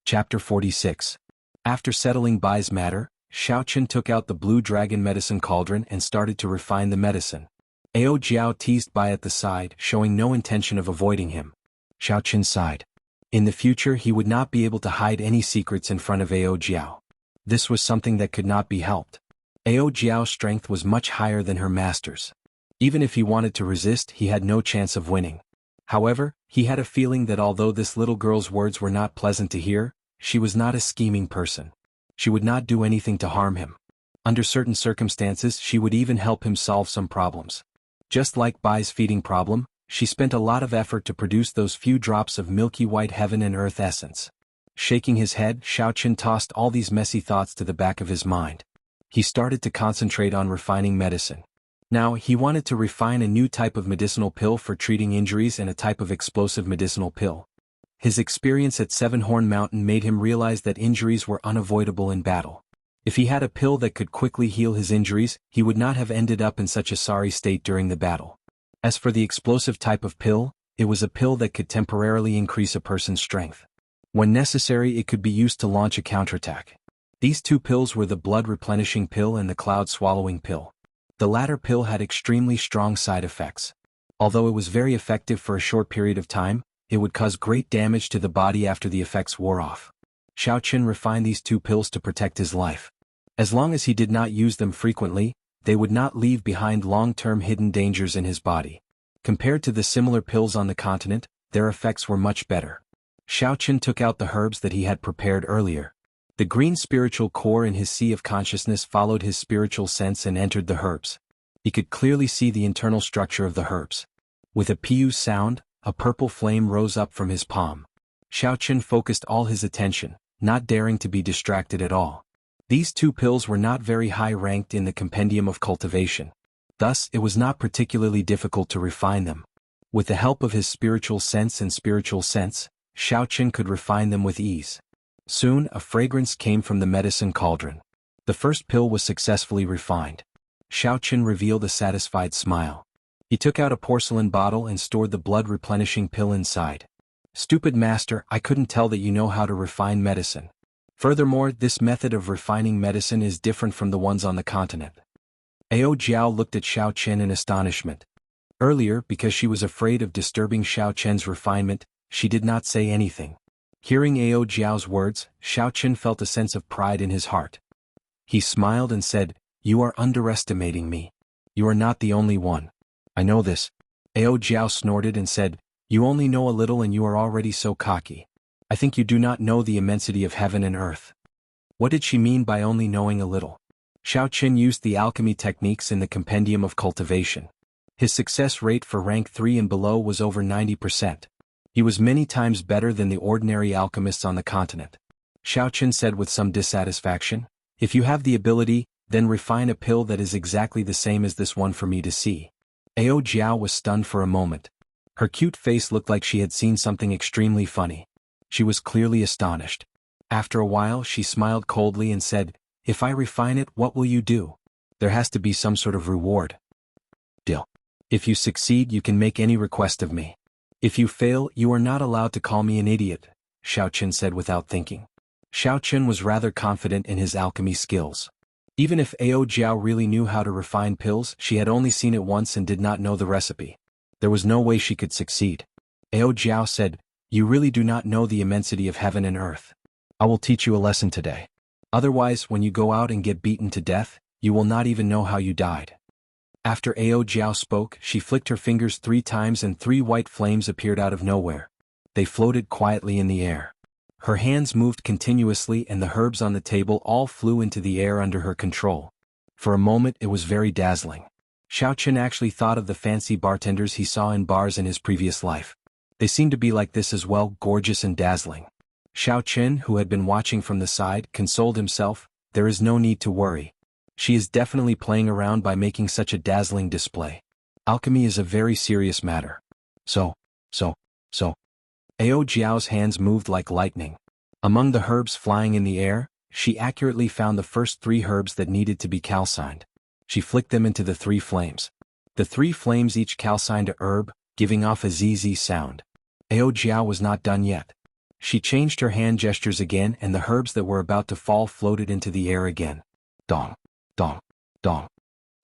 Chapter 46. After settling Bai's matter, Xiao Chen took out the blue dragon medicine cauldron and started to refine the medicine. Ao Jiao teased Bai at the side, showing no intention of avoiding him. Xiao Chen sighed. In the future he would not be able to hide any secrets in front of Ao Jiao. This was something that could not be helped. Ao Jiao's strength was much higher than her master's. Even if he wanted to resist, he had no chance of winning. However, he had a feeling that although this little girl's words were not pleasant to hear, she was not a scheming person. She would not do anything to harm him. Under certain circumstances, she would even help him solve some problems. Just like Bai's feeding problem, she spent a lot of effort to produce those few drops of milky white heaven and earth essence. Shaking his head, Xiao Chen tossed all these messy thoughts to the back of his mind. He started to concentrate on refining medicine. Now, he wanted to refine a new type of medicinal pill for treating injuries and a type of explosive medicinal pill. His experience at Seven-Horn Mountain made him realize that injuries were unavoidable in battle. If he had a pill that could quickly heal his injuries, he would not have ended up in such a sorry state during the battle. As for the explosive type of pill, it was a pill that could temporarily increase a person's strength. When necessary, it could be used to launch a counterattack. These 2 pills were the blood-replenishing pill and the cloud-swallowing pill. The latter pill had extremely strong side effects. Although it was very effective for a short period of time, it would cause great damage to the body after the effects wore off. Xiao Chen refined these 2 pills to protect his life. As long as he did not use them frequently, they would not leave behind long-term hidden dangers in his body. Compared to the similar pills on the continent, their effects were much better. Xiaochen took out the herbs that he had prepared earlier. The green spiritual core in his sea of consciousness followed his spiritual sense and entered the herbs. He could clearly see the internal structure of the herbs. With a piu sound, a purple flame rose up from his palm. Xiaochen focused all his attention, not daring to be distracted at all. These 2 pills were not very high ranked in the compendium of cultivation. Thus, it was not particularly difficult to refine them. With the help of his spiritual sense, Xiaochen could refine them with ease. Soon, a fragrance came from the medicine cauldron. The first pill was successfully refined. Xiaochen revealed a satisfied smile. He took out a porcelain bottle and stored the blood-replenishing pill inside. Stupid master, I couldn't tell that you know how to refine medicine. Furthermore, this method of refining medicine is different from the ones on the continent. Ao Jiao looked at Xiaochen in astonishment. Earlier, because she was afraid of disturbing Xiaochen's refinement, she did not say anything. Hearing Ao Jiao's words, Xiaochen felt a sense of pride in his heart. He smiled and said, "You are underestimating me. You are not the only one. I know this." Ao Jiao snorted and said, "You only know a little and you are already so cocky. I think you do not know the immensity of heaven and earth." What did she mean by only knowing a little? Xiaochen used the alchemy techniques in the compendium of cultivation. His success rate for rank 3 and below was over 90%. He was many times better than the ordinary alchemists on the continent. Xiaochen said with some dissatisfaction, "If you have the ability, then refine a pill that is exactly the same as this one for me to see." Ao Jiao was stunned for a moment. Her cute face looked like she had seen something extremely funny. She was clearly astonished. After a while she smiled coldly and said, "If I refine it, what will you do? There has to be some sort of reward." "Deal. If you succeed, you can make any request of me. If you fail, you are not allowed to call me an idiot," Xiaochen said without thinking. Xiaochen was rather confident in his alchemy skills. Even if Ao Jiao really knew how to refine pills, she had only seen it once and did not know the recipe. There was no way she could succeed. Ao Jiao said, "You really do not know the immensity of heaven and earth. I will teach you a lesson today. Otherwise, when you go out and get beaten to death, you will not even know how you died." After Ao Jiao spoke, she flicked her fingers 3 times and 3 white flames appeared out of nowhere. They floated quietly in the air. Her hands moved continuously and the herbs on the table all flew into the air under her control. For a moment it was very dazzling. Xiaochen actually thought of the fancy bartenders he saw in bars in his previous life. They seemed to be like this as well, gorgeous and dazzling. Xiaochen, who had been watching from the side, consoled himself, "There is no need to worry. She is definitely playing around by making such a dazzling display. Alchemy is a very serious matter." So. Ao Jiao's hands moved like lightning. Among the herbs flying in the air, she accurately found the first 3 herbs that needed to be calcined. She flicked them into the 3 flames. The 3 flames each calcined a herb, giving off a zzz sound. Ao Jiao was not done yet. She changed her hand gestures again and the herbs that were about to fall floated into the air again. Dong, dong, dong.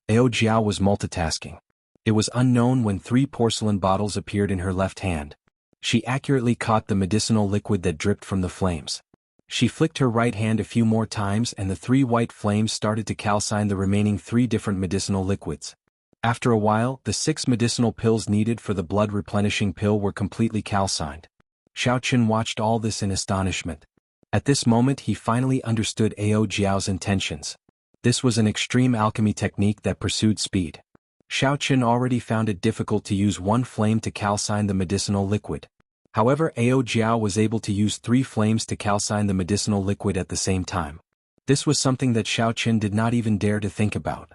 Ao Jiao was multitasking. It was unknown when 3 porcelain bottles appeared in her left hand. She accurately caught the medicinal liquid that dripped from the flames. She flicked her right hand a few more times and the 3 white flames started to calcine the remaining 3 different medicinal liquids. After a while, the 6 medicinal pills needed for the blood-replenishing pill were completely calcined. Xiaochen watched all this in astonishment. At this moment he finally understood Ao Jiao's intentions. This was an extreme alchemy technique that pursued speed. Xiaochen already found it difficult to use 1 flame to calcine the medicinal liquid. However, Ao Jiao was able to use 3 flames to calcine the medicinal liquid at the same time. This was something that Xiaochen did not even dare to think about.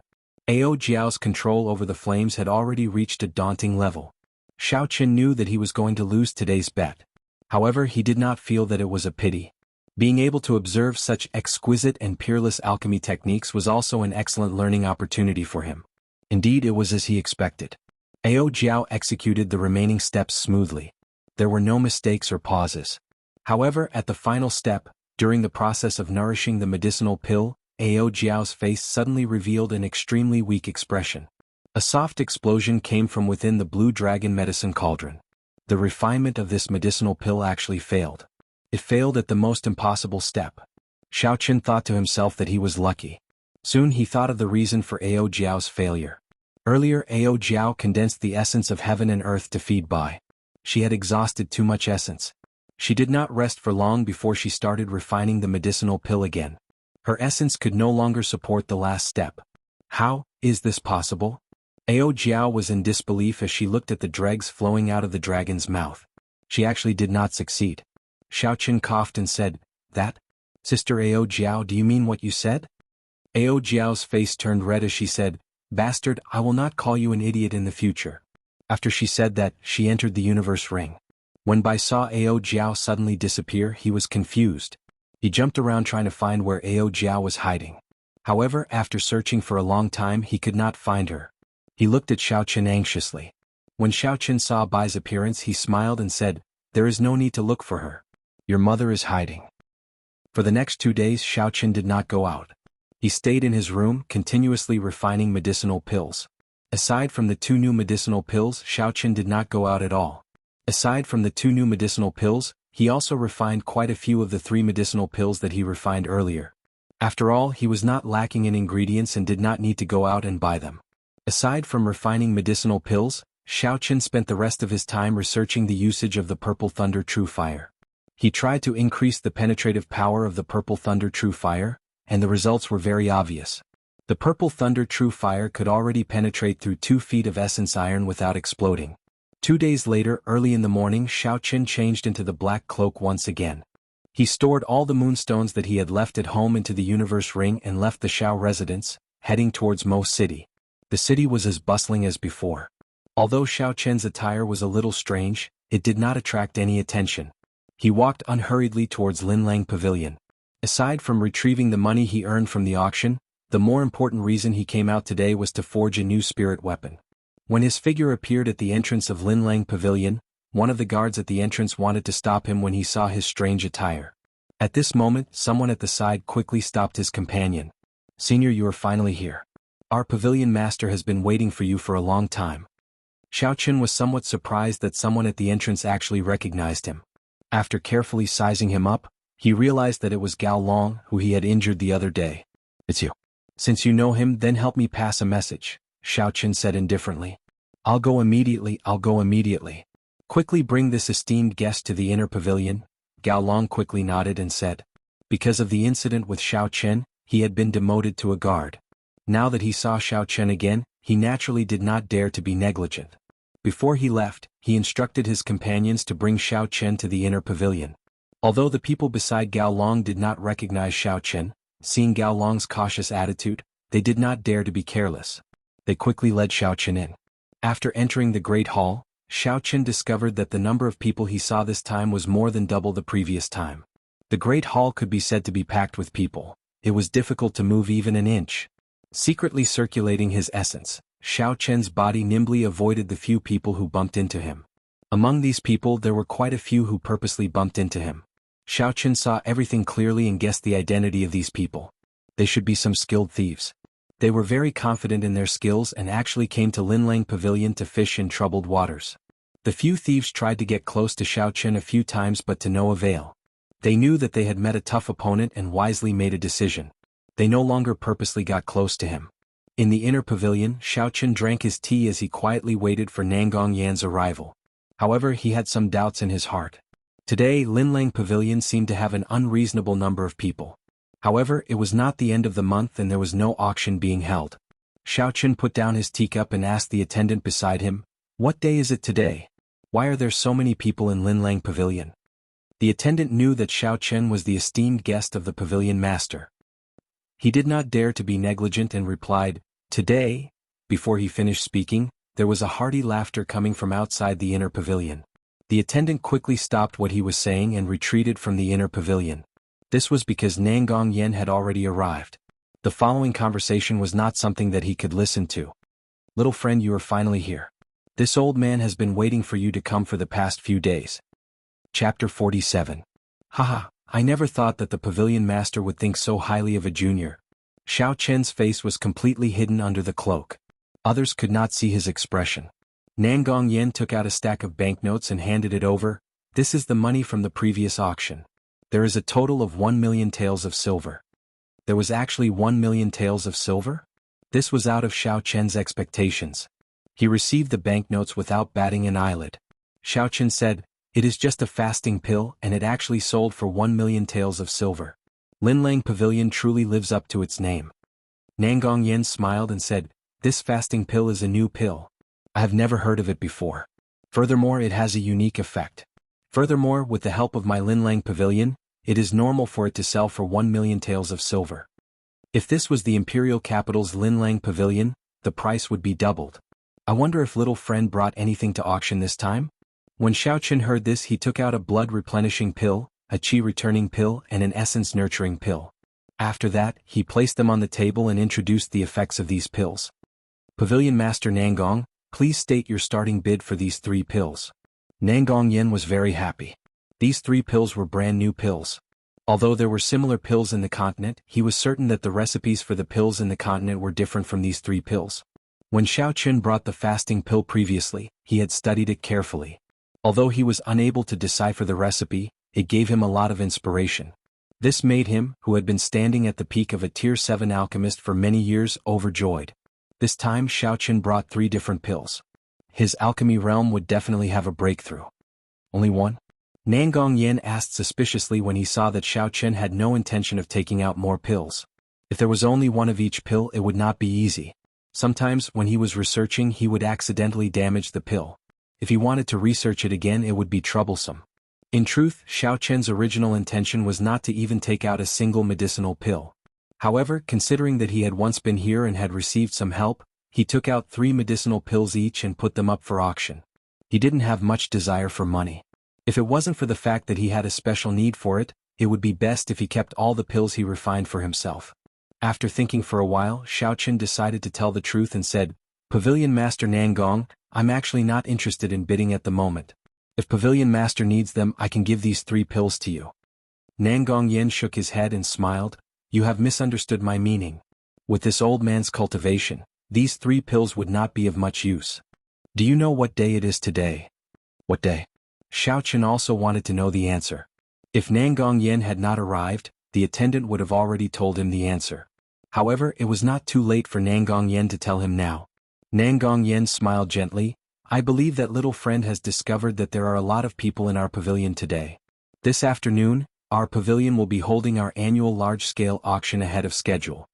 Ao Jiao's control over the flames had already reached a daunting level. Xiaochen knew that he was going to lose today's bet. However, he did not feel that it was a pity. Being able to observe such exquisite and peerless alchemy techniques was also an excellent learning opportunity for him. Indeed, it was as he expected. Ao Jiao executed the remaining steps smoothly. There were no mistakes or pauses. However, at the final step, during the process of nourishing the medicinal pill, Ao Jiao's face suddenly revealed an extremely weak expression. A soft explosion came from within the blue dragon medicine cauldron. The refinement of this medicinal pill actually failed. It failed at the most impossible step. Xiaochen thought to himself that he was lucky. Soon he thought of the reason for Ao Jiao's failure. Earlier Ao Jiao condensed the essence of heaven and earth to feed by. She had exhausted too much essence. She did not rest for long before she started refining the medicinal pill again. Her essence could no longer support the last step. How is this possible? Ao Jiao was in disbelief as she looked at the dregs flowing out of the dragon's mouth. She actually did not succeed. Xiaoqin coughed and said, "That? Sister Ao Jiao, do you mean what you said?" Ao Jiao's face turned red as she said, "Bastard, I will not call you an idiot in the future." After she said that, she entered the universe ring. When Bai saw Ao Jiao suddenly disappear, he was confused. He jumped around trying to find where Ao Jiao was hiding. However, after searching for a long time, he could not find her. He looked at Xiaoqin anxiously. When Xiaoqin saw Bai's appearance, he smiled and said, "There is no need to look for her. Your mother is hiding." For the next 2 days, Xiaoqin did not go out. He stayed in his room, continuously refining medicinal pills. Aside from the 2 new medicinal pills, Xiaoqin did not go out at all. Aside from the 2 new medicinal pills, he also refined quite a few of the 3 medicinal pills that he refined earlier. After all, he was not lacking in ingredients and did not need to go out and buy them. Aside from refining medicinal pills, Xiaoqin spent the rest of his time researching the usage of the Purple Thunder True Fire. He tried to increase the penetrative power of the Purple Thunder True Fire, and the results were very obvious. The Purple Thunder True Fire could already penetrate through 2 feet of essence iron without exploding. 2 days later, early in the morning, Xiaoqin changed into the black cloak once again. He stored all the moonstones that he had left at home into the universe ring and left the Shao residence, heading towards Mo City. The city was as bustling as before. Although Xiaoqian's attire was a little strange, it did not attract any attention. He walked unhurriedly towards Linlang Pavilion. Aside from retrieving the money he earned from the auction, the more important reason he came out today was to forge a new spirit weapon. When his figure appeared at the entrance of Linlang Pavilion, one of the guards at the entrance wanted to stop him when he saw his strange attire. At this moment, someone at the side quickly stopped his companion. "Senior, you are finally here. Our pavilion master has been waiting for you for a long time." Xiaoqin was somewhat surprised that someone at the entrance actually recognized him. After carefully sizing him up, he realized that it was Gao Long, who he had injured the other day. "It's you. Since you know him, then help me pass a message," Xiaoqin said indifferently. I'll go immediately. Quickly bring this esteemed guest to the inner pavilion." Gao Long quickly nodded and said. Because of the incident with Xiaoqin, he had been demoted to a guard. Now that he saw Xiaoqin again, he naturally did not dare to be negligent. Before he left, he instructed his companions to bring Xiaoqin to the inner pavilion. Although the people beside Gao Long did not recognize Xiaoqin, seeing Gao Long's cautious attitude, they did not dare to be careless. They quickly led Xiaoqin in. After entering the Great Hall, Xiaoqin discovered that the number of people he saw this time was more than double the previous time. The Great Hall could be said to be packed with people. It was difficult to move even an inch. Secretly circulating his essence, Xiaoqin's body nimbly avoided the few people who bumped into him. Among these people there were quite a few who purposely bumped into him. Xiaoqin saw everything clearly and guessed the identity of these people. They should be some skilled thieves. They were very confident in their skills and actually came to Linlang Pavilion to fish in troubled waters. The few thieves tried to get close to Xiaoqin a few times but to no avail. They knew that they had met a tough opponent and wisely made a decision. They no longer purposely got close to him. In the inner pavilion, Xiaoqin drank his tea as he quietly waited for Nangong Yan's arrival. However, he had some doubts in his heart. Today, Linlang Pavilion seemed to have an unreasonable number of people. However, it was not the end of the month and there was no auction being held. Xiaoqin put down his teacup and asked the attendant beside him, "What day is it today? Why are there so many people in Linlang Pavilion?" The attendant knew that Xiaoqin was the esteemed guest of the pavilion master. He did not dare to be negligent and replied, "Today." Before he finished speaking, there was a hearty laughter coming from outside the inner pavilion. The attendant quickly stopped what he was saying and retreated from the inner pavilion. This was because Nangong Yan had already arrived. The following conversation was not something that he could listen to. "Little friend, you are finally here. This old man has been waiting for you to come for the past few days." Chapter 47. Haha, I never thought that the pavilion master would think so highly of a junior. Xiaoqin's face was completely hidden under the cloak. Others could not see his expression. Nangong Yan took out a stack of banknotes and handed it over. "This is the money from the previous auction. There is a total of 1,000,000 taels of silver." There was actually 1,000,000 taels of silver? This was out of Xiaoqin's expectations. He received the banknotes without batting an eyelid. Xiao Chen said, "It is just a fasting pill and it actually sold for 1,000,000 taels of silver. Linlang Pavilion truly lives up to its name." Nangong Yen smiled and said, "This fasting pill is a new pill. I have never heard of it before. Furthermore, it has a unique effect. Furthermore, with the help of my Linlang Pavilion, it is normal for it to sell for 1,000,000 taels of silver. If this was the imperial capital's Linlang Pavilion, the price would be doubled. I wonder if little friend brought anything to auction this time?" When Xiao Chen heard this, he took out a blood-replenishing pill, a qi-returning pill and an essence-nurturing pill. After that, he placed them on the table and introduced the effects of these pills. "Pavilion Master Nangong, please state your starting bid for these 3 pills." Nangong Yen was very happy. These 3 pills were brand new pills. Although there were similar pills in the continent, he was certain that the recipes for the pills in the continent were different from these 3 pills. When Xiao Chen brought the fasting pill previously, he had studied it carefully. Although he was unable to decipher the recipe, it gave him a lot of inspiration. This made him, who had been standing at the peak of a Tier 7 alchemist for many years, overjoyed. This time Xiao Chen brought 3 different pills. His alchemy realm would definitely have a breakthrough. "Only one?" Nangong Yen asked suspiciously when he saw that Xiao Chen had no intention of taking out more pills. If there was only one of each pill, it would not be easy. Sometimes, when he was researching, he would accidentally damage the pill. If he wanted to research it again, it would be troublesome. In truth, Xiao Chen's original intention was not to even take out a single medicinal pill. However, considering that he had once been here and had received some help, he took out 3 medicinal pills each and put them up for auction. He didn't have much desire for money. If it wasn't for the fact that he had a special need for it, it would be best if he kept all the pills he refined for himself. After thinking for a while, Xiao Chen decided to tell the truth and said, "Pavilion Master Nangong, I'm actually not interested in bidding at the moment. If Pavilion Master needs them, I can give these 3 pills to you." Nangong Yen shook his head and smiled, "You have misunderstood my meaning. With this old man's cultivation, these 3 pills would not be of much use. Do you know what day it is today?" "What day?" Xiao Chen also wanted to know the answer. If Nangong Yen had not arrived, the attendant would have already told him the answer. However, it was not too late for Nangong Yen to tell him now. Nangong Yen smiled gently, "I believe that little friend has discovered that there are a lot of people in our pavilion today. This afternoon, our pavilion will be holding our annual large-scale auction ahead of schedule.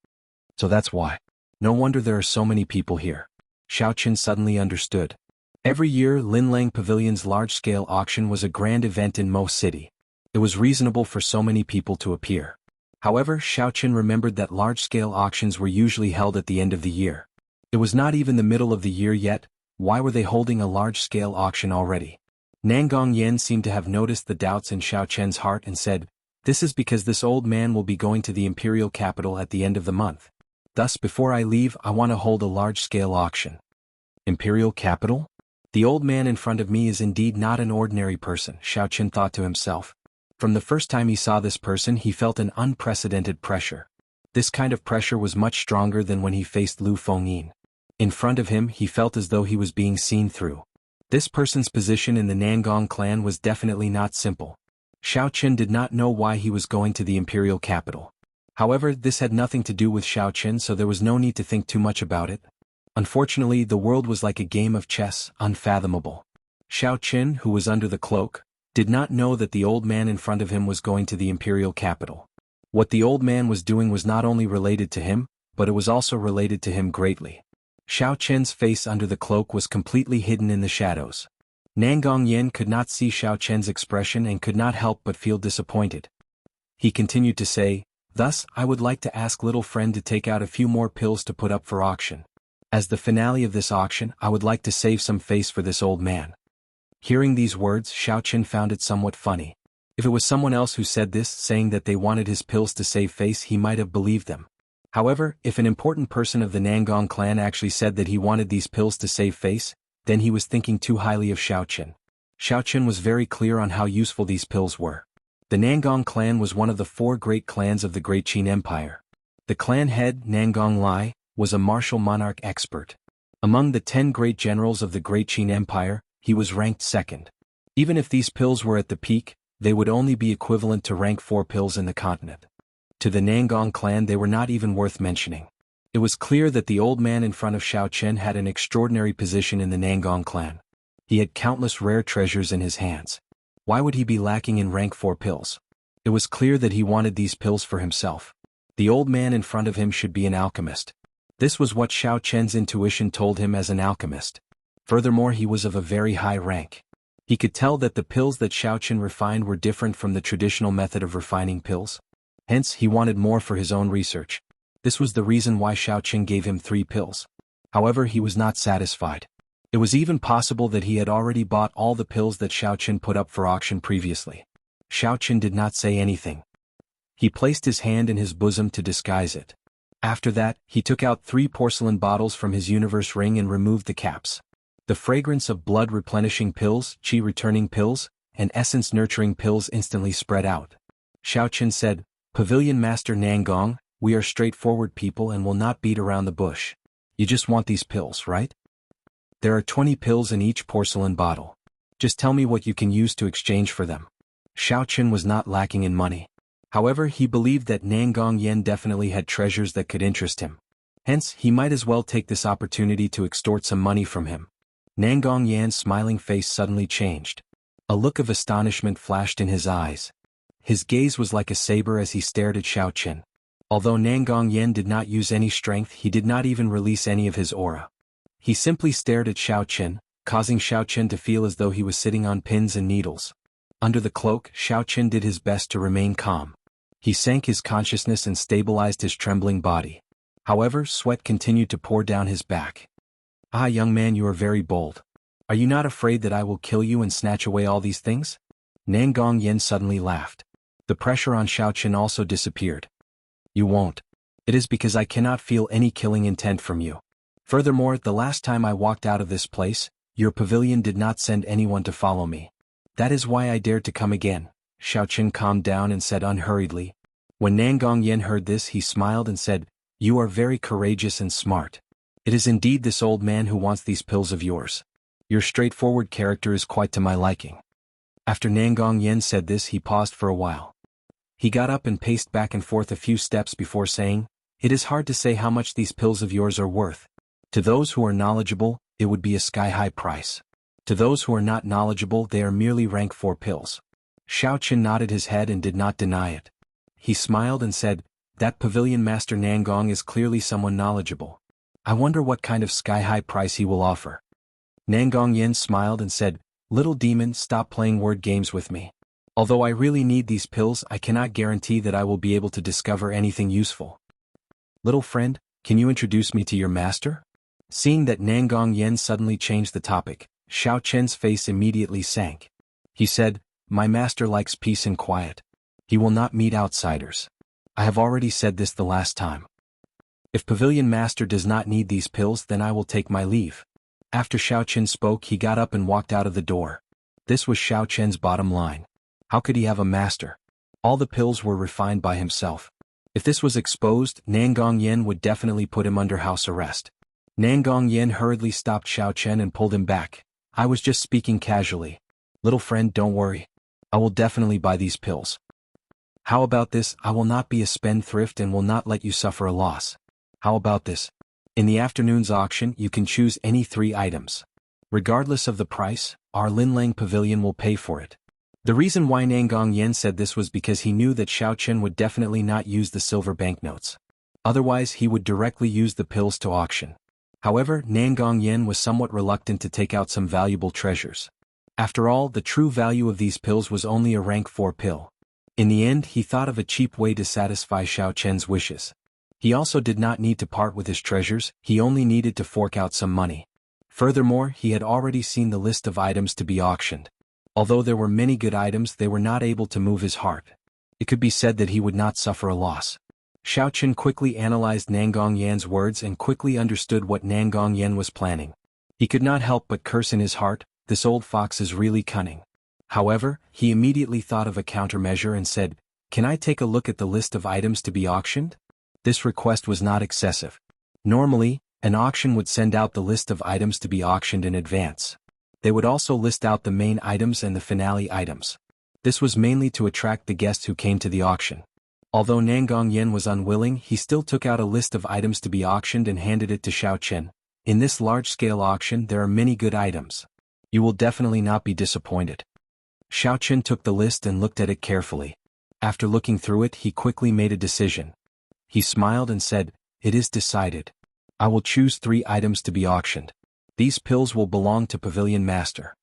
So that's why. No wonder there are so many people here." Xiao Chen suddenly understood. Every year, Linlang Pavilion's large-scale auction was a grand event in Mo City. It was reasonable for so many people to appear. However, Xiao Chen remembered that large-scale auctions were usually held at the end of the year. It was not even the middle of the year yet. Why were they holding a large-scale auction already? Nangong Yen seemed to have noticed the doubts in Xiao Chen's heart and said, "This is because this old man will be going to the imperial capital at the end of the month. Thus, before I leave, I want to hold a large-scale auction." Imperial capital? The old man in front of me is indeed not an ordinary person, Xiao Chen thought to himself. From the first time he saw this person, he felt an unprecedented pressure. This kind of pressure was much stronger than when he faced Lu Fengyin. In front of him, he felt as though he was being seen through. This person's position in the Nangong clan was definitely not simple. Xiao Chen did not know why he was going to the imperial capital. However, this had nothing to do with Xiao Chen, so there was no need to think too much about it. Unfortunately, the world was like a game of chess, unfathomable. Xiao Chen, who was under the cloak, did not know that the old man in front of him was going to the imperial capital. What the old man was doing was not only related to him, but it was also related to him greatly. Xiao Chen's face under the cloak was completely hidden in the shadows. Nangong Yen could not see Xiao Chen's expression and could not help but feel disappointed. He continued to say, "Thus, I would like to ask little friend to take out a few more pills to put up for auction. As the finale of this auction, I would like to save some face for this old man." Hearing these words, Xiao Chen found it somewhat funny. If it was someone else who said this, saying that they wanted his pills to save face, he might have believed them. However, if an important person of the Nangong clan actually said that he wanted these pills to save face, then he was thinking too highly of Xiao Chen. Xiao Chen was very clear on how useful these pills were. The Nangong clan was one of the 4 great clans of the Great Qin Empire. The clan head, Nangong Lai, was a martial monarch expert. Among the 10 great generals of the Great Qin Empire, he was ranked second. Even if these pills were at the peak, they would only be equivalent to rank 4 pills in the continent. To the Nangong clan they were not even worth mentioning. It was clear that the old man in front of Xiao Chen had an extraordinary position in the Nangong clan. He had countless rare treasures in his hands. Why would he be lacking in rank 4 pills? It was clear that he wanted these pills for himself. The old man in front of him should be an alchemist. This was what Xiao Chen's intuition told him as an alchemist. Furthermore, he was of a very high rank. He could tell that the pills that Xiao Chen refined were different from the traditional method of refining pills. Hence, he wanted more for his own research. This was the reason why Xiao Chen gave him 3 pills. However, he was not satisfied. It was even possible that he had already bought all the pills that Xiao Chen put up for auction previously. Xiao Chen did not say anything. He placed his hand in his bosom to disguise it. After that, he took out 3 porcelain bottles from his universe ring and removed the caps. The fragrance of blood-replenishing pills, chi-returning pills, and essence-nurturing pills instantly spread out. Xiao Chen said, "Pavilion Master Nangong, we are straightforward people and will not beat around the bush. You just want these pills, right? There are 20 pills in each porcelain bottle. Just tell me what you can use to exchange for them." Xiao Chen was not lacking in money. However, he believed that Nangong Yen definitely had treasures that could interest him. Hence, he might as well take this opportunity to extort some money from him. Nangong Yan's smiling face suddenly changed. A look of astonishment flashed in his eyes. His gaze was like a saber as he stared at Xiao Chen. Although Nangong Yen did not use any strength, he did not even release any of his aura. He simply stared at Xiao Chen, causing Xiao Chen to feel as though he was sitting on pins and needles. Under the cloak, Xiao Chen did his best to remain calm. He sank his consciousness and stabilized his trembling body. However, sweat continued to pour down his back. "Ah, young man, you are very bold. Are you not afraid that I will kill you and snatch away all these things?" Nangong Yen suddenly laughed. The pressure on Xiao Chen also disappeared. "You won't. It is because I cannot feel any killing intent from you. Furthermore, the last time I walked out of this place, your pavilion did not send anyone to follow me. That is why I dared to come again." Xiao Chen calmed down and said unhurriedly. When Nangong Yen heard this, he smiled and said, "You are very courageous and smart. It is indeed this old man who wants these pills of yours. Your straightforward character is quite to my liking." After Nangong Yen said this, he paused for a while. He got up and paced back and forth a few steps before saying, "It is hard to say how much these pills of yours are worth. To those who are knowledgeable, it would be a sky-high price. To those who are not knowledgeable, they are merely rank 4 pills." Xiao Chen nodded his head and did not deny it. He smiled and said, "That pavilion master Nangong is clearly someone knowledgeable. I wonder what kind of sky-high price he will offer." Nangong Yen smiled and said, "Little demon, stop playing word games with me. Although I really need these pills, I cannot guarantee that I will be able to discover anything useful. Little friend, can you introduce me to your master?" Seeing that Nangong Yen suddenly changed the topic, Xiao Chen's face immediately sank. He said, "My master likes peace and quiet. He will not meet outsiders. I have already said this the last time. If Pavilion Master does not need these pills, then I will take my leave." After Xiao Chen spoke, he got up and walked out of the door. This was Xiao Chen's bottom line. How could he have a master? All the pills were refined by himself. If this was exposed, Nangong Yen would definitely put him under house arrest. Nangong Yen hurriedly stopped Xiao Chen and pulled him back. "I was just speaking casually. Little friend, don't worry. I will definitely buy these pills. How about this? I will not be a spendthrift and will not let you suffer a loss. How about this? In the afternoon's auction, you can choose any 3 items. Regardless of the price, our Linlang Pavilion will pay for it." The reason why Nangong Yen said this was because he knew that Xiao Chen would definitely not use the silver banknotes. Otherwise, he would directly use the pills to auction. However, Nangong Yen was somewhat reluctant to take out some valuable treasures. After all, the true value of these pills was only a rank 4 pill. In the end, he thought of a cheap way to satisfy Xiao Chen's wishes. He also did not need to part with his treasures, he only needed to fork out some money. Furthermore, he had already seen the list of items to be auctioned. Although there were many good items, they were not able to move his heart. It could be said that he would not suffer a loss. Xiao Chen quickly analyzed Nangong Yan's words and quickly understood what Nangong Yan was planning. He could not help but curse in his heart, "This old fox is really cunning." However, he immediately thought of a countermeasure and said, "Can I take a look at the list of items to be auctioned?" This request was not excessive. Normally, an auction would send out the list of items to be auctioned in advance. They would also list out the main items and the finale items. This was mainly to attract the guests who came to the auction. Although Nangong Yen was unwilling, he still took out a list of items to be auctioned and handed it to Xiao Chen. "In this large-scale auction, there are many good items. You will definitely not be disappointed. Xiaochen took the list and looked at it carefully. After looking through it, he quickly made a decision. He smiled and said, "It is decided. I will choose 3 items to be auctioned. These pills will belong to Pavilion Master."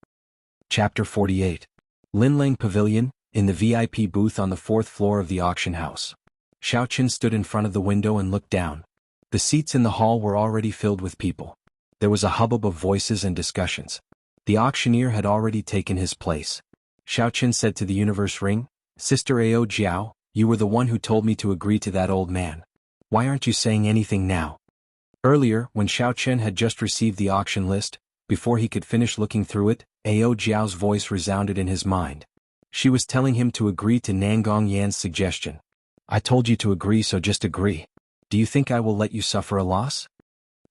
Chapter 48. Linlang Pavilion, in the VIP booth on the 4th floor of the auction house. Xiaochen stood in front of the window and looked down. The seats in the hall were already filled with people. There was a hubbub of voices and discussions. The auctioneer had already taken his place. Xiaochen said to the universe ring, "Sister Ao Jiao, you were the one who told me to agree to that old man. Why aren't you saying anything now?" Earlier, when Xiaochen had just received the auction list, before he could finish looking through it, Ao Jiao's voice resounded in his mind. She was telling him to agree to Nangong Yan's suggestion. "I told you to agree, so just agree. Do you think I will let you suffer a loss?"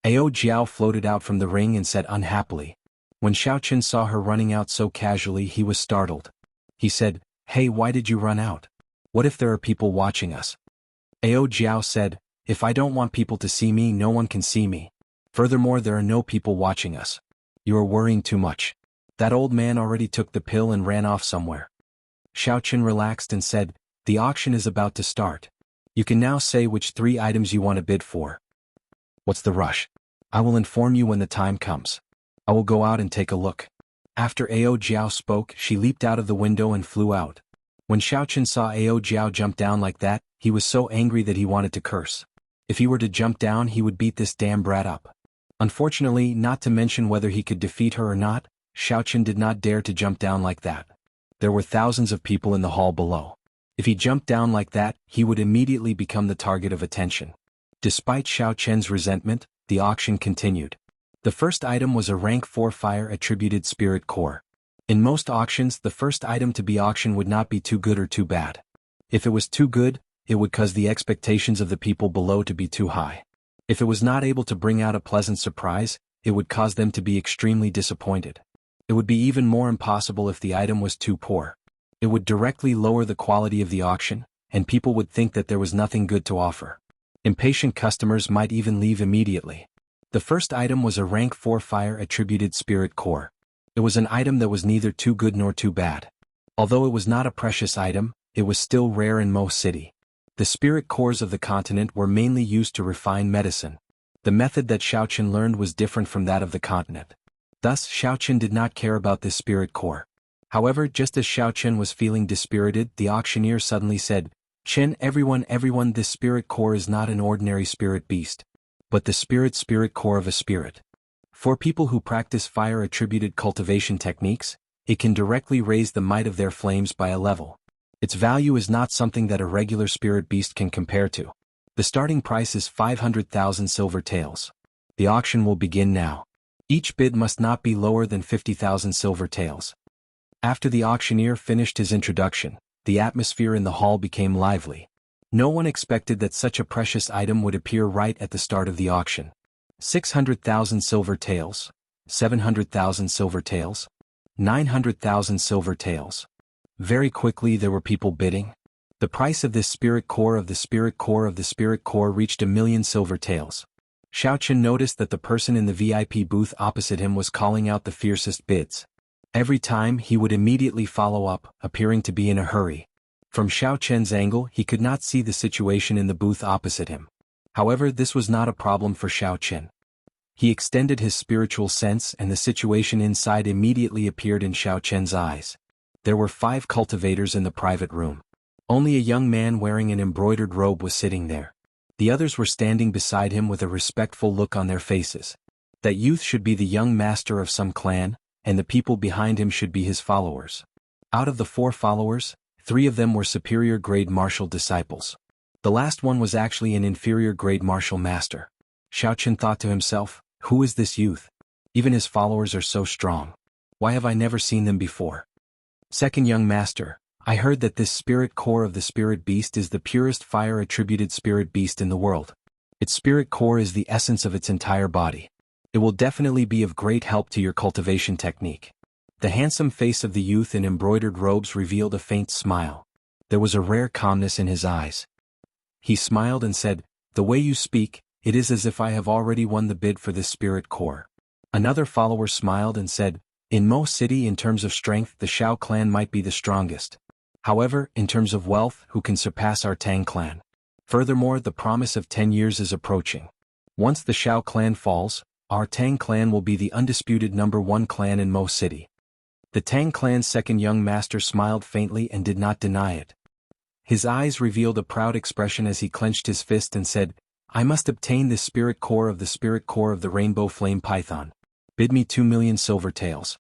Ao Jiao floated out from the ring and said unhappily. When Xiaochen saw her running out so casually, he was startled. He said, "Hey, why did you run out? What if there are people watching us?" Ao Jiao said, "If I don't want people to see me, no one can see me. Furthermore, there are no people watching us. You are worrying too much. That old man already took the pill and ran off somewhere." Xiaochen relaxed and said, "The auction is about to start. You can now say which 3 items you want to bid for." "What's the rush? I will inform you when the time comes. I will go out and take a look." After Ao Jiao spoke, she leaped out of the window and flew out. When Xiaochen saw Ao Jiao jump down like that, he was so angry that he wanted to curse. If he were to jump down, he would beat this damn brat up. Unfortunately, not to mention whether he could defeat her or not, Xiaochen did not dare to jump down like that. There were thousands of people in the hall below. If he jumped down like that, he would immediately become the target of attention. Despite Xiaochen's resentment, the auction continued. The first item was a rank 4 fire-attributed spirit core. In most auctions, the first item to be auctioned would not be too good or too bad. If it was too good, it would cause the expectations of the people below to be too high. If it was not able to bring out a pleasant surprise, it would cause them to be extremely disappointed. It would be even more impossible if the item was too poor. It would directly lower the quality of the auction, and people would think that there was nothing good to offer. Impatient customers might even leave immediately. The first item was a rank 4 fire-attributed spirit core. It was an item that was neither too good nor too bad. Although it was not a precious item, it was still rare in Mo City. The spirit cores of the continent were mainly used to refine medicine. The method that Xiaochen learned was different from that of the continent. Thus, Xiaochen did not care about this spirit core. However, just as Xiaochen was feeling dispirited, the auctioneer suddenly said, "Chen, everyone, this spirit core is not an ordinary spirit beast, but the spirit core of a spirit. For people who practice fire-attributed cultivation techniques, it can directly raise the might of their flames by a level. Its value is not something that a regular spirit beast can compare to. The starting price is 500,000 silver taels. The auction will begin now. Each bid must not be lower than 50,000 silver taels." After the auctioneer finished his introduction, the atmosphere in the hall became lively. No one expected that such a precious item would appear right at the start of the auction. 600,000 silver taels, 700,000 silver taels, 900,000 silver taels. Very quickly there were people bidding. The price of this spirit core of the spirit core of the spirit core reached 1,000,000 silver taels. Xiaochen noticed that the person in the VIP booth opposite him was calling out the fiercest bids. Every time he would immediately follow up, appearing to be in a hurry. From Xiaochen's angle, he could not see the situation in the booth opposite him. However, this was not a problem for Xiaochen. He extended his spiritual sense and the situation inside immediately appeared in Xiaochen's eyes. There were 5 cultivators in the private room. Only a young man wearing an embroidered robe was sitting there. The others were standing beside him with a respectful look on their faces. That youth should be the young master of some clan, and the people behind him should be his followers. Out of the 4 followers, 3 of them were superior grade martial disciples. The last one was actually an inferior grade martial master. Xiaochen thought to himself, who is this youth? Even his followers are so strong. Why have I never seen them before? Second young master, I heard that this spirit core of the spirit beast is the purest fire-attributed spirit beast in the world. Its spirit core is the essence of its entire body. It will definitely be of great help to your cultivation technique. The handsome face of the youth in embroidered robes revealed a faint smile. There was a rare calmness in his eyes. He smiled and said, the way you speak, it is as if I have already won the bid for this spirit core. Another follower smiled and said, In Mo City, in terms of strength, the Shao clan might be the strongest. However, in terms of wealth, who can surpass our Tang clan? Furthermore, the promise of 10 years is approaching. Once the Shao clan falls, our Tang clan will be the undisputed #1 clan in Mo City. The Tang clan's second young master smiled faintly and did not deny it. His eyes revealed a proud expression as he clenched his fist and said, "I must obtain this spirit core of the rainbow flame python. Bid me 2 million silver taels."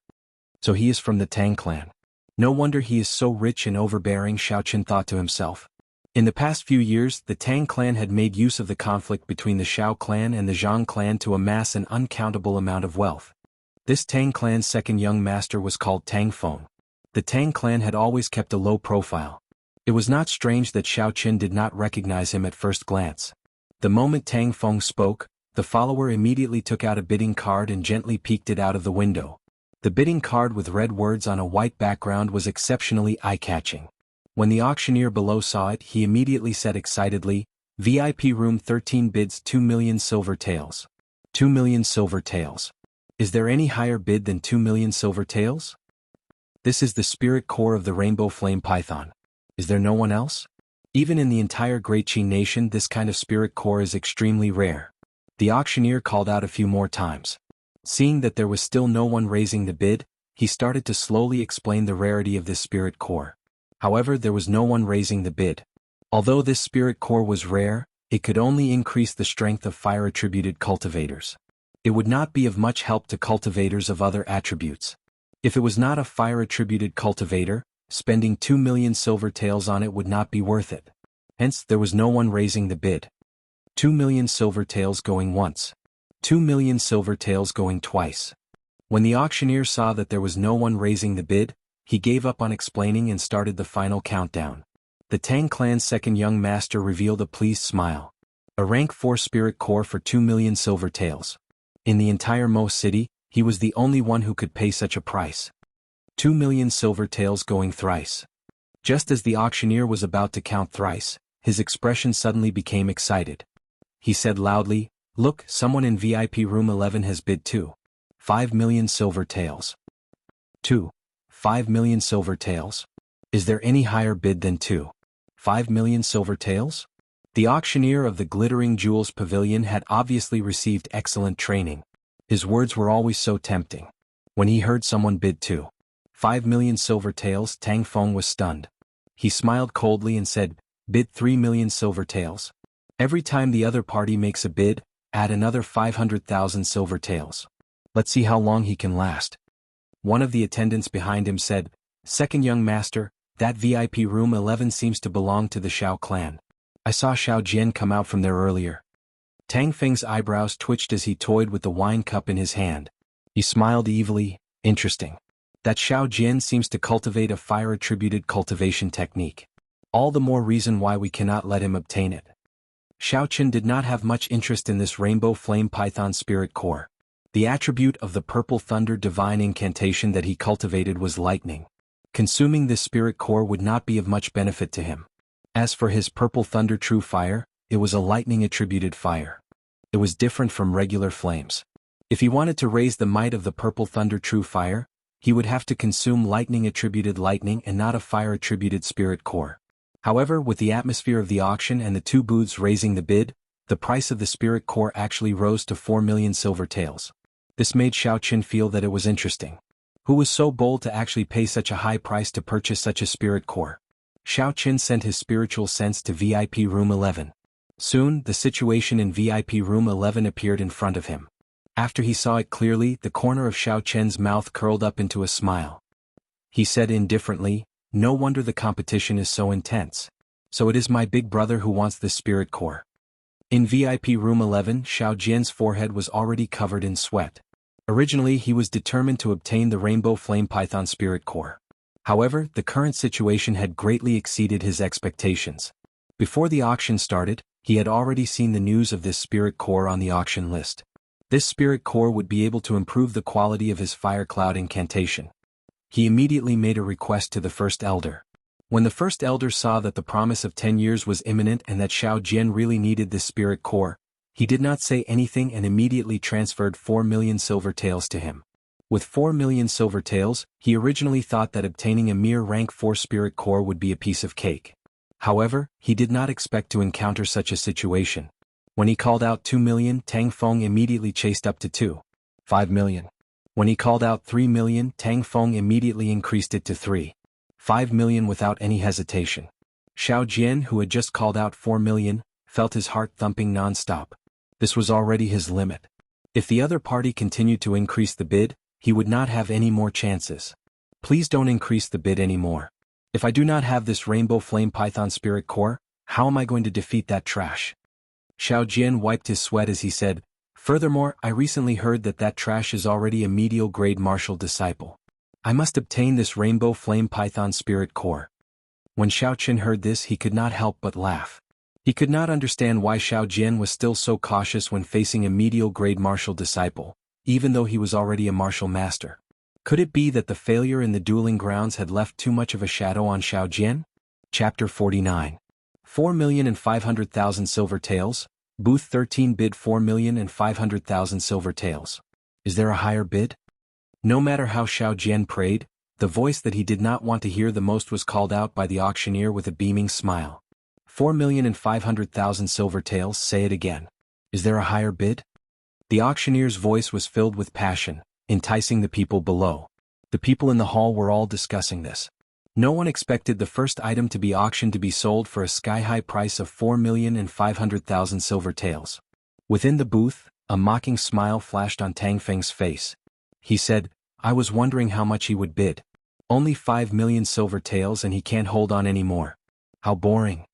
So he is from the Tang clan. No wonder he is so rich and overbearing, Xiaochen thought to himself. In the past few years, the Tang clan had made use of the conflict between the Shao clan and the Jiang clan to amass an uncountable amount of wealth. This Tang clan's second young master was called Tang Feng. The Tang clan had always kept a low profile. It was not strange that Xiaochen did not recognize him at first glance. The moment Tang Feng spoke, the follower immediately took out a bidding card and gently peeked it out of the window. The bidding card with red words on a white background was exceptionally eye-catching. When the auctioneer below saw it, he immediately said excitedly, "VIP room 13 bids 2 million silver taels. 2 million silver taels. Is there any higher bid than 2 million silver taels? This is the spirit core of the rainbow flame python. Is there no one else? Even in the entire Great Qi nation, this kind of spirit core is extremely rare." The auctioneer called out a few more times. Seeing that there was still no one raising the bid, he started to slowly explain the rarity of this spirit core. However, there was no one raising the bid. Although this spirit core was rare, it could only increase the strength of fire-attributed cultivators. It would not be of much help to cultivators of other attributes. If it was not a fire-attributed cultivator, spending 2 million silver taels on it would not be worth it. Hence, there was no one raising the bid. 2 million silver taels going once. 2 million silver taels going twice. When the auctioneer saw that there was no one raising the bid, he gave up on explaining and started the final countdown. The Tang clan's second young master revealed a pleased smile. A rank 4 spirit core for 2 million silver taels. In the entire Mo City, he was the only one who could pay such a price. 2 million silver taels going thrice. Just as the auctioneer was about to count thrice, his expression suddenly became excited. He said loudly, "Look, someone in VIP room 11 has bid 5 million silver taels. 5 million silver taels? Is there any higher bid than 5 million silver taels?" The auctioneer of the Glittering Jewels Pavilion had obviously received excellent training. His words were always so tempting. When he heard someone bid 5 million silver taels, Tang Feng was stunned. He smiled coldly and said, "Bid 3 million silver taels. Every time the other party makes a bid, add another 500,000 silver taels. Let's see how long he can last." One of the attendants behind him said, "Second young master, that VIP room 11 seems to belong to the Shao clan. I saw Xiao Jian come out from there earlier." Tang Feng's eyebrows twitched as he toyed with the wine cup in his hand. He smiled evilly. "Interesting. That Xiao Jian seems to cultivate a fire-attributed cultivation technique. All the more reason why we cannot let him obtain it." Xiaochen did not have much interest in this rainbow flame python spirit core. The attribute of the purple thunder divine incantation that he cultivated was lightning. Consuming this spirit core would not be of much benefit to him. As for his purple thunder true fire, it was a lightning-attributed fire. It was different from regular flames. If he wanted to raise the might of the purple thunder true fire, he would have to consume lightning-attributed lightning and not a fire-attributed spirit core. However, with the atmosphere of the auction and the two booths raising the bid, the price of the spirit core actually rose to 4 million silver taels. This made Xiaochen feel that it was interesting. Who was so bold to actually pay such a high price to purchase such a spirit core? Xiaochen sent his spiritual sense to VIP room 11. Soon, the situation in VIP room 11 appeared in front of him. After he saw it clearly, the corner of Xiaochen's mouth curled up into a smile. He said indifferently, "No wonder the competition is so intense. So it is my big brother who wants this spirit core." In VIP room 11, Xiao Jian's forehead was already covered in sweat. Originally, he was determined to obtain the rainbow flame python spirit core. However, the current situation had greatly exceeded his expectations. Before the auction started, he had already seen the news of this spirit core on the auction list. This spirit core would be able to improve the quality of his fire cloud incantation. He immediately made a request to the first elder. When the first elder saw that the promise of 10 years was imminent and that Xiao Jian really needed this spirit core, he did not say anything and immediately transferred 4 million silver taels to him. With 4 million silver taels, he originally thought that obtaining a mere rank 4 spirit core would be a piece of cake. However, he did not expect to encounter such a situation. When he called out 2 million, Tang Feng immediately chased up to 5 million. When he called out 3 million, Tang Feng immediately increased it to 5 million without any hesitation. Xiao Jian, who had just called out 4 million, felt his heart thumping non-stop. This was already his limit. If the other party continued to increase the bid, he would not have any more chances. Please don't increase the bid anymore. If I do not have this Rainbow Flame Python Spirit Core, how am I going to defeat that trash? Xiao Jian wiped his sweat as he said, furthermore, I recently heard that trash is already a medial grade martial disciple. I must obtain this Rainbow Flame Python Spirit Core. When Xiao Qin heard this, he could not help but laugh. He could not understand why Xiao Jian was still so cautious when facing a medial grade martial disciple, even though he was already a martial master. Could it be that the failure in the dueling grounds had left too much of a shadow on Xiao Jian? Chapter 49. 4,500,000 silver taels. Booth 13 bid 4,500,000 silver taels. Is there a higher bid? No matter how Xiao Jian prayed, the voice that he did not want to hear the most was called out by the auctioneer with a beaming smile. 4,500,000 silver taels, say it again. Is there a higher bid? The auctioneer's voice was filled with passion, enticing the people below. The people in the hall were all discussing this. No one expected the first item to be auctioned to be sold for a sky-high price of 4,500,000 silver taels. Within the booth, a mocking smile flashed on Tang Feng's face. He said, I was wondering how much he would bid. Only 5 million silver taels and he can't hold on anymore. How boring.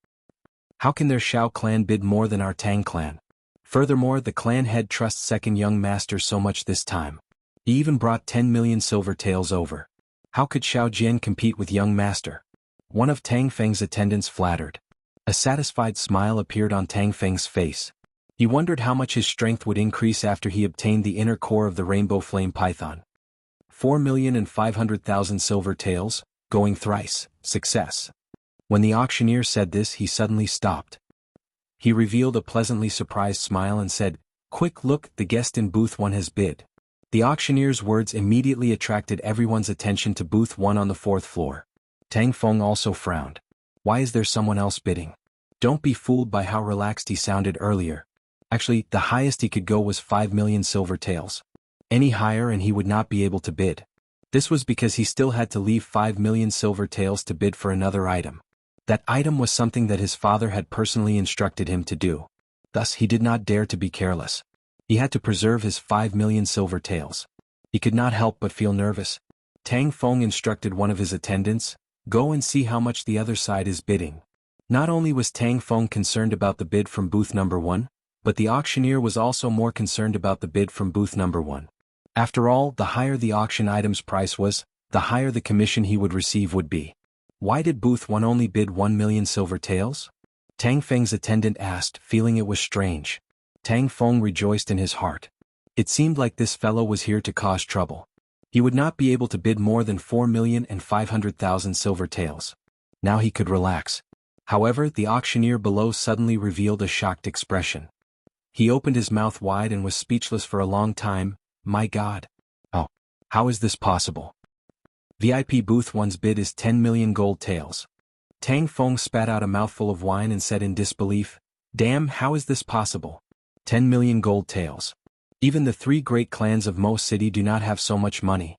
How can their Xiao clan bid more than our Tang clan? Furthermore, the clan head trusts second young master so much this time. He even brought 10 million silver taels over. How could Xiao Jian compete with young master? One of Tang Feng's attendants flattered. A satisfied smile appeared on Tang Feng's face. He wondered how much his strength would increase after he obtained the inner core of the Rainbow Flame Python. 4,500,000 silver taels, going thrice, success. When the auctioneer said this, he suddenly stopped. He revealed a pleasantly surprised smile and said, Quick look, the guest in booth 1 has bid. The auctioneer's words immediately attracted everyone's attention to booth 1 on the 4th floor. Tang Feng also frowned. Why is there someone else bidding? Don't be fooled by how relaxed he sounded earlier. Actually, the highest he could go was 5 million silver taels. Any higher and he would not be able to bid. This was because he still had to leave 5 million silver taels to bid for another item. That item was something that his father had personally instructed him to do. Thus he did not dare to be careless. He had to preserve his 5 million silver taels. He could not help but feel nervous. Tang Feng instructed one of his attendants, Go and see how much the other side is bidding. Not only was Tang Feng concerned about the bid from booth number 1, but the auctioneer was also more concerned about the bid from booth number 1. After all, the higher the auction item's price was, the higher the commission he would receive would be. Why did booth 1 only bid 1 million silver taels? Tang Feng's attendant asked, feeling it was strange. Tang Feng rejoiced in his heart. It seemed like this fellow was here to cause trouble. He would not be able to bid more than 4,500,000 silver taels. Now he could relax. However, the auctioneer below suddenly revealed a shocked expression. He opened his mouth wide and was speechless for a long time. My God. Oh. How is this possible? VIP booth 1's bid is 10 million gold taels. Tang Feng spat out a mouthful of wine and said in disbelief, Damn, how is this possible? 10 million gold taels. Even the 3 great clans of Mo City do not have so much money.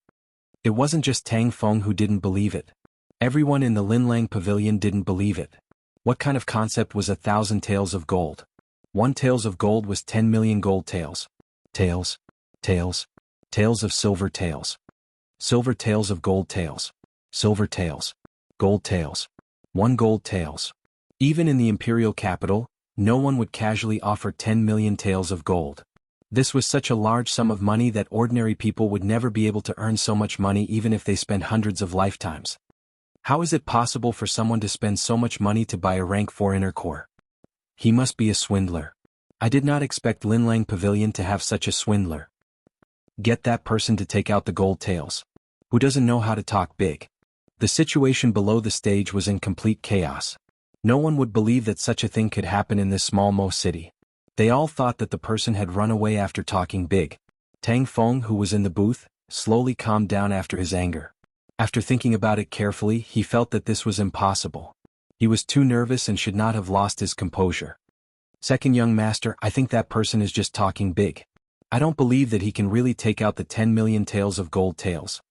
It wasn't just Tang Feng who didn't believe it. Everyone in the Linlang Pavilion didn't believe it. What kind of concept was 1,000 taels of gold? 1 taels of gold was 10 million gold taels. Taels. Taels. Taels of silver taels. Silver taels of gold taels. Silver taels. Gold taels. 1 gold taels. Even in the imperial capital, no one would casually offer 10 million taels of gold. This was such a large sum of money that ordinary people would never be able to earn so much money even if they spent hundreds of lifetimes. How is it possible for someone to spend so much money to buy a rank 4 inner core? He must be a swindler. I did not expect Linlang Pavilion to have such a swindler. Get that person to take out the gold taels. Who doesn't know how to talk big? The situation below the stage was in complete chaos. No one would believe that such a thing could happen in this small Mo city. They all thought that the person had run away after talking big. Tang Feng, who was in the booth, slowly calmed down after his anger. After thinking about it carefully, he felt that this was impossible. He was too nervous and should not have lost his composure. Second young master, I think that person is just talking big. I don't believe that he can really take out the 10 million taels of gold tails.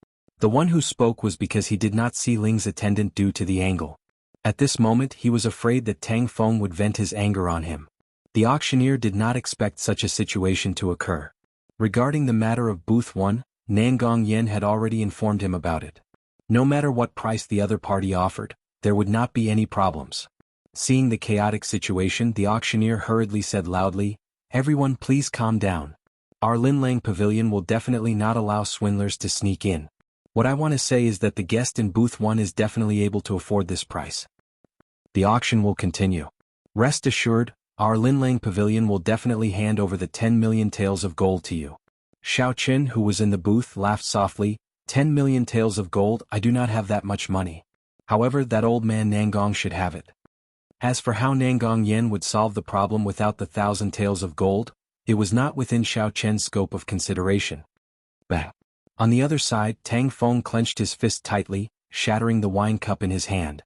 The one who spoke was because he did not see Ling's attendant due to the angle. At this moment he was afraid that Tang Feng would vent his anger on him. The auctioneer did not expect such a situation to occur. Regarding the matter of Booth 1, Nangong Yen had already informed him about it. No matter what price the other party offered, there would not be any problems. Seeing the chaotic situation, the auctioneer hurriedly said loudly, "Everyone please calm down. Our Linlang pavilion will definitely not allow swindlers to sneak in. What I want to say is that the guest in booth 1 is definitely able to afford this price. The auction will continue. Rest assured, our Linlang pavilion will definitely hand over the 10 million taels of gold to you." Xiao Qin, who was in the booth, laughed softly. 10 million taels of gold? I do not have that much money. However, that old man Nangong should have it. As for how Nangong Yen would solve the problem without the 1,000 taels of gold, it was not within Xiao Chen's scope of consideration. Bah! On the other side, Tang Feng clenched his fist tightly, shattering the wine cup in his hand.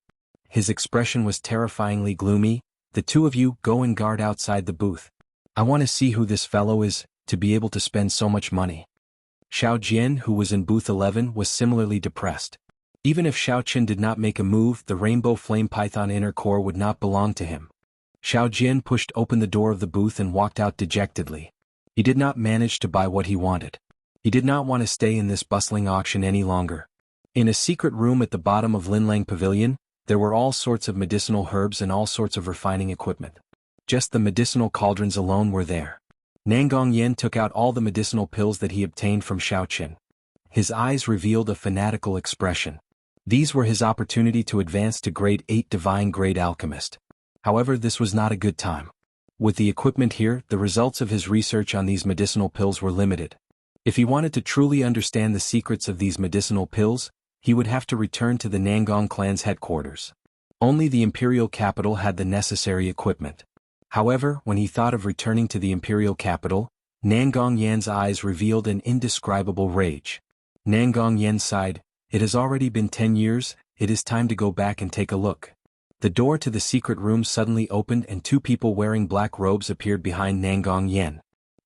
His expression was terrifyingly gloomy. "The two of you go and guard outside the booth. I want to see who this fellow is, to be able to spend so much money." Xiao Jian, who was in booth 11, was similarly depressed. Even if Xiao Qin did not make a move, the rainbow flame python inner core would not belong to him. Xiao Jian pushed open the door of the booth and walked out dejectedly. He did not manage to buy what he wanted. He did not want to stay in this bustling auction any longer. In a secret room at the bottom of Linlang Pavilion, there were all sorts of medicinal herbs and all sorts of refining equipment. Just the medicinal cauldrons alone were there. Nangong Yen took out all the medicinal pills that he obtained from Xiao Qin. His eyes revealed a fanatical expression. These were his opportunity to advance to grade 8 divine grade alchemist. However, this was not a good time. With the equipment here, the results of his research on these medicinal pills were limited. If he wanted to truly understand the secrets of these medicinal pills, he would have to return to the Nangong clan's headquarters. Only the imperial capital had the necessary equipment. However, when he thought of returning to the imperial capital, Nangong Yan's eyes revealed an indescribable rage. Nangong Yan sighed, "It has already been 10 years, it is time to go back and take a look." The door to the secret room suddenly opened and two people wearing black robes appeared behind Nangong Yan.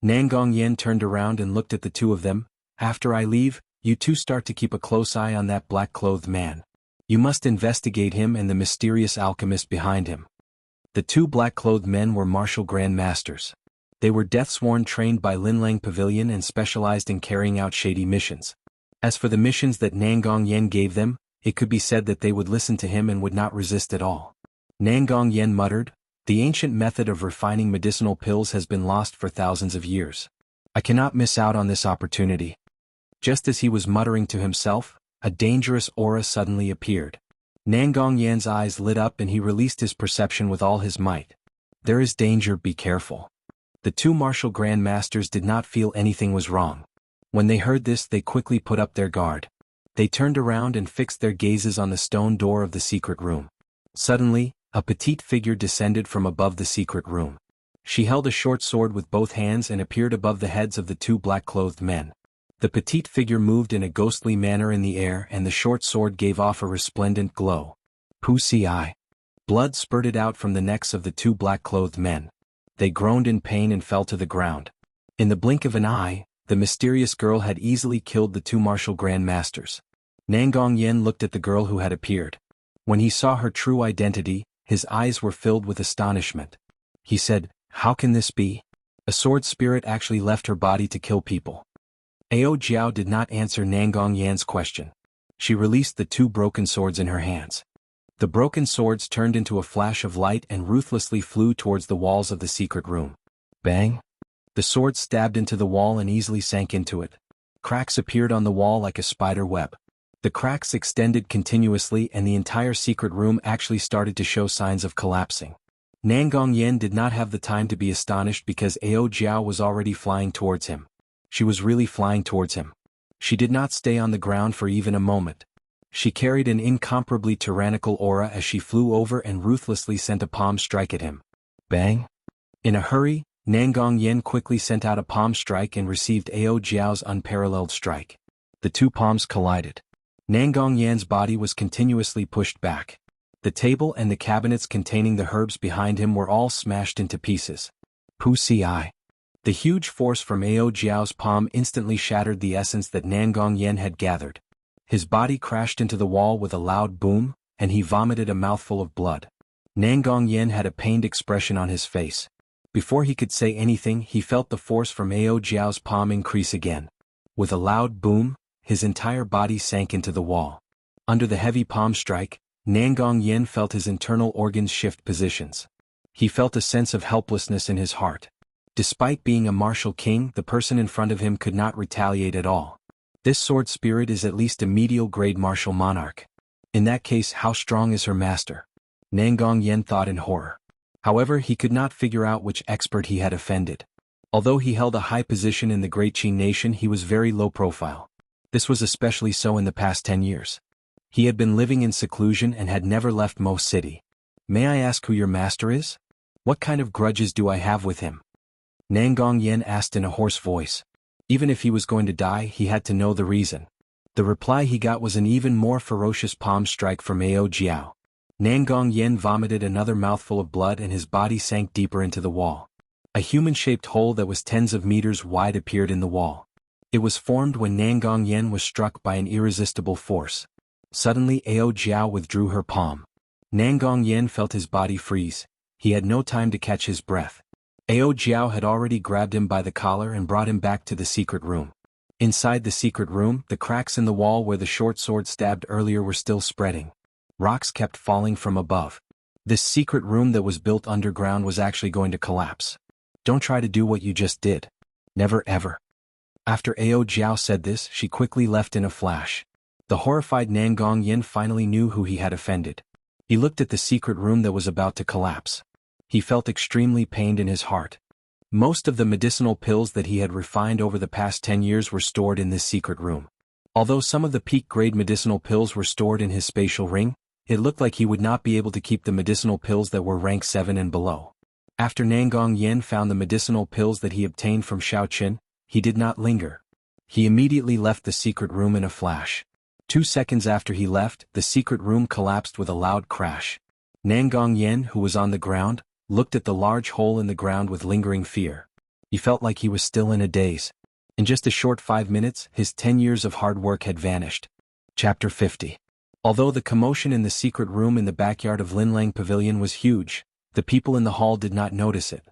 Nangong Yan turned around and looked at the two of them. "After I leave, you two start to keep a close eye on that black-clothed man. You must investigate him and the mysterious alchemist behind him." The two black-clothed men were martial grandmasters. They were death-sworn, trained by Linlang Pavilion, and specialized in carrying out shady missions. As for the missions that Nangong Yen gave them, it could be said that they would listen to him and would not resist at all. Nangong Yen muttered, "The ancient method of refining medicinal pills has been lost for thousands of years. I cannot miss out on this opportunity." Just as he was muttering to himself, a dangerous aura suddenly appeared. Nangong Yan's eyes lit up and he released his perception with all his might. "There is danger, be careful." The two martial grandmasters did not feel anything was wrong. When they heard this, they quickly put up their guard. They turned around and fixed their gazes on the stone door of the secret room. Suddenly, a petite figure descended from above the secret room. She held a short sword with both hands and appeared above the heads of the two black-clothed men. The petite figure moved in a ghostly manner in the air and the short sword gave off a resplendent glow. Pussy. Blood spurted out from the necks of the two black-clothed men. They groaned in pain and fell to the ground. In the blink of an eye, the mysterious girl had easily killed the two martial grandmasters. Nangong Yen looked at the girl who had appeared. When he saw her true identity, his eyes were filled with astonishment. He said, "How can this be? A sword spirit actually left her body to kill people." Ao Jiao did not answer Nangong Yan's question. She released the two broken swords in her hands. The broken swords turned into a flash of light and ruthlessly flew towards the walls of the secret room. Bang! The sword stabbed into the wall and easily sank into it. Cracks appeared on the wall like a spider web. The cracks extended continuously and the entire secret room actually started to show signs of collapsing. Nangong Yen did not have the time to be astonished because Ao Jiao was already flying towards him. She was really flying towards him. She did not stay on the ground for even a moment. She carried an incomparably tyrannical aura as she flew over and ruthlessly sent a palm strike at him. Bang! In a hurry, Nangong Yen quickly sent out a palm strike and received Ao Jiao's unparalleled strike. The two palms collided. Nangong Yan's body was continuously pushed back. The table and the cabinets containing the herbs behind him were all smashed into pieces. Wuxia. The huge force from Ao Jiao's palm instantly shattered the essence that Nangong Yan had gathered. His body crashed into the wall with a loud boom, and he vomited a mouthful of blood. Nangong Yan had a pained expression on his face. Before he could say anything, he felt the force from Ao Jiao's palm increase again. With a loud boom, his entire body sank into the wall. Under the heavy palm strike, Nangong Yan felt his internal organs shift positions. He felt a sense of helplessness in his heart. Despite being a martial king, the person in front of him could not retaliate at all. This sword spirit is at least a medial-grade martial monarch. In that case, how strong is her master? Nangong Yan thought in horror. However, he could not figure out which expert he had offended. Although he held a high position in the Great Qin nation, he was very low profile. This was especially so in the past 10 years. He had been living in seclusion and had never left Mo City. May I ask who your master is? What kind of grudges do I have with him? Nangong Yan asked in a hoarse voice. Even if he was going to die, he had to know the reason. The reply he got was an even more ferocious palm strike from Ao Jiao. Nangong Yan vomited another mouthful of blood and his body sank deeper into the wall. A human-shaped hole that was tens of meters wide appeared in the wall. It was formed when Nangong Yan was struck by an irresistible force. Suddenly Ao Jiao withdrew her palm. Nangong Yan felt his body freeze. He had no time to catch his breath. Ao Jiao had already grabbed him by the collar and brought him back to the secret room. Inside the secret room, the cracks in the wall where the short sword stabbed earlier were still spreading. Rocks kept falling from above. This secret room that was built underground was actually going to collapse. Don't try to do what you just did. Never ever. After Ao Jiao said this, she quickly left in a flash. The horrified Nangong Yan finally knew who he had offended. He looked at the secret room that was about to collapse. He felt extremely pained in his heart. Most of the medicinal pills that he had refined over the past 10 years were stored in this secret room. Although some of the peak-grade medicinal pills were stored in his spatial ring, it looked like he would not be able to keep the medicinal pills that were rank 7 and below. After Nangong Yan found the medicinal pills that he obtained from Xiaoqin, he did not linger. He immediately left the secret room in a flash. 2 seconds after he left, the secret room collapsed with a loud crash. Nangong Yan, who was on the ground, looked at the large hole in the ground with lingering fear. He felt like he was still in a daze. In just a short 5 minutes, his 10 years of hard work had vanished. Chapter 50. Although the commotion in the secret room in the backyard of Linlang Pavilion was huge, the people in the hall did not notice it.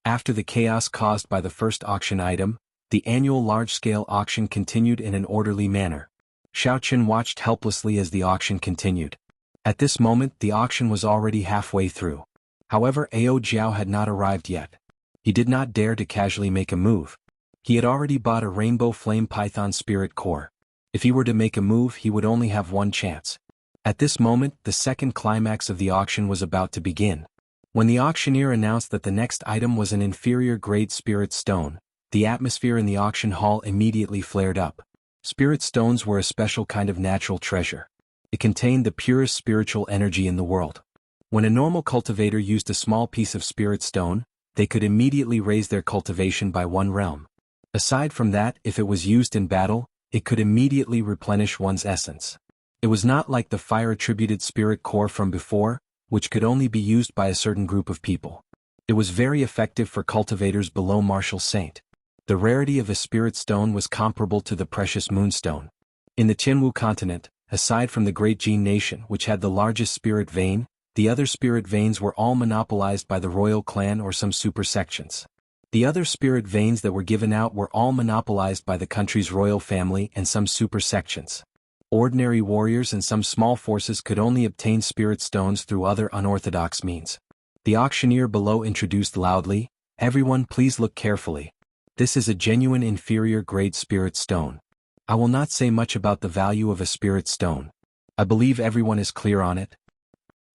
After the chaos caused by the first auction item, the annual large-scale auction continued in an orderly manner. Xiaoqin watched helplessly as the auction continued. At this moment, the auction was already halfway through. However, Ao Jiao had not arrived yet. He did not dare to casually make a move. He had already bought a Rainbow Flame Python Spirit Core. If he were to make a move, he would only have one chance. At this moment, the second climax of the auction was about to begin. When the auctioneer announced that the next item was an inferior-grade spirit stone, the atmosphere in the auction hall immediately flared up. Spirit stones were a special kind of natural treasure. It contained the purest spiritual energy in the world. When a normal cultivator used a small piece of spirit stone, they could immediately raise their cultivation by 1 realm. Aside from that, if it was used in battle, it could immediately replenish one's essence. It was not like the fire-attributed spirit core from before, which could only be used by a certain group of people. It was very effective for cultivators below Martial Saint. The rarity of a spirit stone was comparable to the precious moonstone. In the Jianghu continent, aside from the Great Qin nation which had the largest spirit vein, the other spirit veins were all monopolized by the royal clan or some supersections. The other spirit veins that were given out were all monopolized by the country's royal family and some supersections. Ordinary warriors and some small forces could only obtain spirit stones through other unorthodox means. The auctioneer below introduced loudly, "Everyone please look carefully. This is a genuine inferior-grade spirit stone. I will not say much about the value of a spirit stone. I believe everyone is clear on it.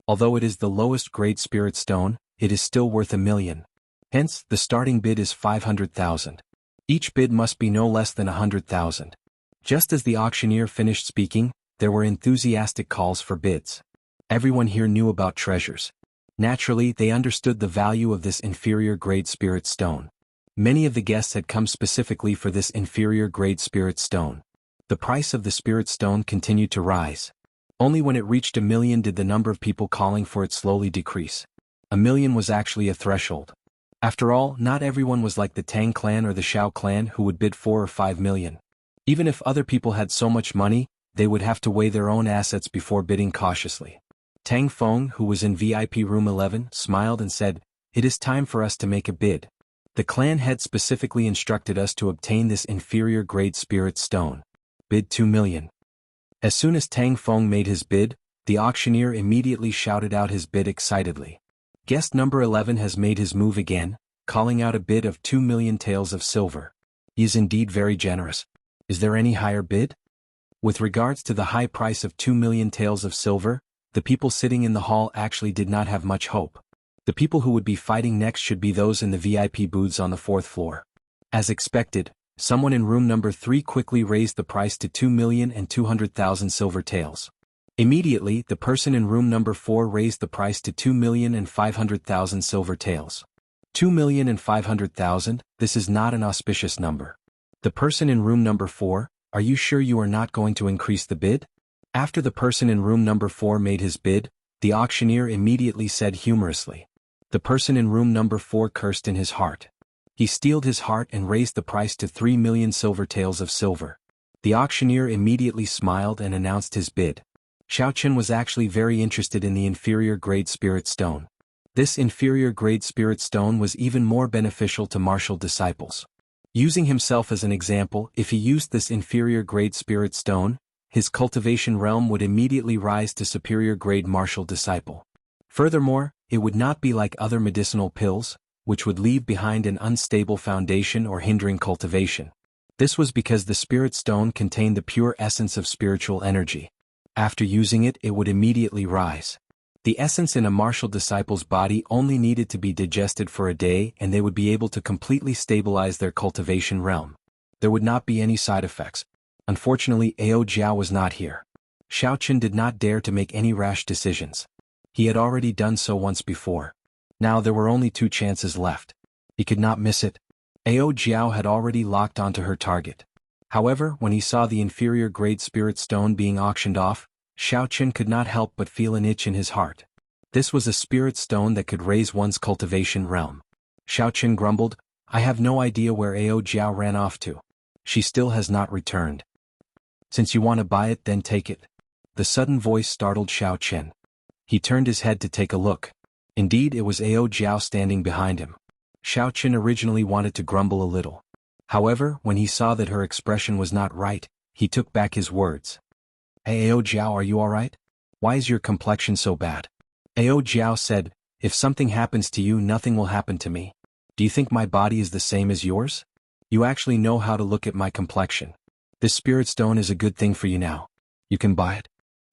Although it is the lowest grade spirit stone, it is still worth 1 million. Hence, the starting bid is 500,000. Each bid must be no less than 100,000. Just as the auctioneer finished speaking, there were enthusiastic calls for bids. Everyone here knew about treasures. Naturally, they understood the value of this inferior-grade spirit stone. Many of the guests had come specifically for this inferior-grade spirit stone. The price of the spirit stone continued to rise. Only when it reached 1,000,000 did the number of people calling for it slowly decrease. 1,000,000 was actually a threshold. After all, not everyone was like the Tang clan or the Shao clan who would bid 4 or 5 million. Even if other people had so much money, they would have to weigh their own assets before bidding cautiously. Tang Feng, who was in VIP room 11, smiled and said, "It is time for us to make a bid. The clan head specifically instructed us to obtain this inferior grade spirit stone. Bid 2 million. As soon as Tang Feng made his bid, the auctioneer immediately shouted out his bid excitedly. Guest number 11 has made his move again, calling out a bid of 2 million taels of silver. He is indeed very generous. Is there any higher bid? With regards to the high price of 2 million taels of silver, the people sitting in the hall actually did not have much hope. The people who would be fighting next should be those in the VIP booths on the 4th floor. As expected, someone in room number 3 quickly raised the price to 2,200,000 silver taels. Immediately, the person in room number 4 raised the price to 2,500,000 silver taels. 2,500,000, this is not an auspicious number. The person in room number 4, are you sure you are not going to increase the bid? After the person in room number 4 made his bid, the auctioneer immediately said humorously. The person in room number 4 cursed in his heart. He steeled his heart and raised the price to 3 million silver taels of silver. The auctioneer immediately smiled and announced his bid. Xiaochen was actually very interested in the inferior grade spirit stone. This inferior grade spirit stone was even more beneficial to martial disciples. Using himself as an example, if he used this inferior grade spirit stone, his cultivation realm would immediately rise to superior grade martial disciple. Furthermore, it would not be like other medicinal pills, which would leave behind an unstable foundation or hindering cultivation. This was because the spirit stone contained the pure essence of spiritual energy. After using it, it would immediately rise. The essence in a martial disciple's body only needed to be digested for a day and they would be able to completely stabilize their cultivation realm. There would not be any side effects. Unfortunately, Ao Jiao was not here. Xiaochen did not dare to make any rash decisions. He had already done so once before. Now there were only 2 chances left. He could not miss it. Ao Jiao had already locked onto her target. However, when he saw the inferior grade spirit stone being auctioned off, Xiaochen could not help but feel an itch in his heart. This was a spirit stone that could raise one's cultivation realm. Xiaochen grumbled, "I have no idea where Ao Jiao ran off to. She still has not returned." "Since you want to buy it, then take it." The sudden voice startled Xiaochen. He turned his head to take a look. Indeed, it was Ao Jiao standing behind him. Xiaochen originally wanted to grumble a little. However, when he saw that her expression was not right, he took back his words. "Hey Ao Jiao, are you alright? Why is your complexion so bad?" Ao Jiao said, "If something happens to you, nothing will happen to me. Do you think my body is the same as yours? You actually know how to look at my complexion. This spirit stone is a good thing for you now. You can buy it."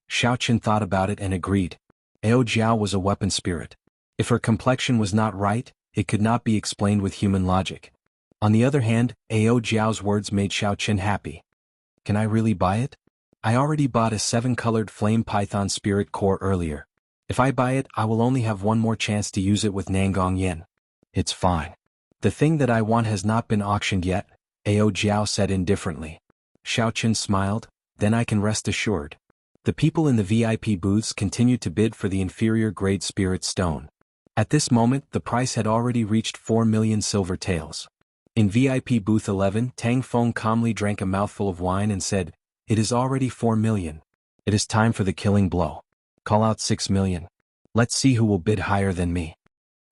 Xiaochen thought about it and agreed. Ao Jiao was a weapon spirit. If her complexion was not right, it could not be explained with human logic. On the other hand, Ao Jiao's words made Xiaochen happy. "Can I really buy it? I already bought a 7-colored flame python spirit core earlier. If I buy it, I will only have one more chance to use it with Nangong Yen. It's fine. The thing that I want has not been auctioned yet," Ao Jiao said indifferently. Xiaochen smiled, "Then I can rest assured." The people in the VIP booths continued to bid for the inferior grade spirit stone. At this moment, the price had already reached 4 million silver taels. In VIP booth 11, Tang Feng calmly drank a mouthful of wine and said, "It is already 4 million. It is time for the killing blow. Call out 6 million. Let's see who will bid higher than me."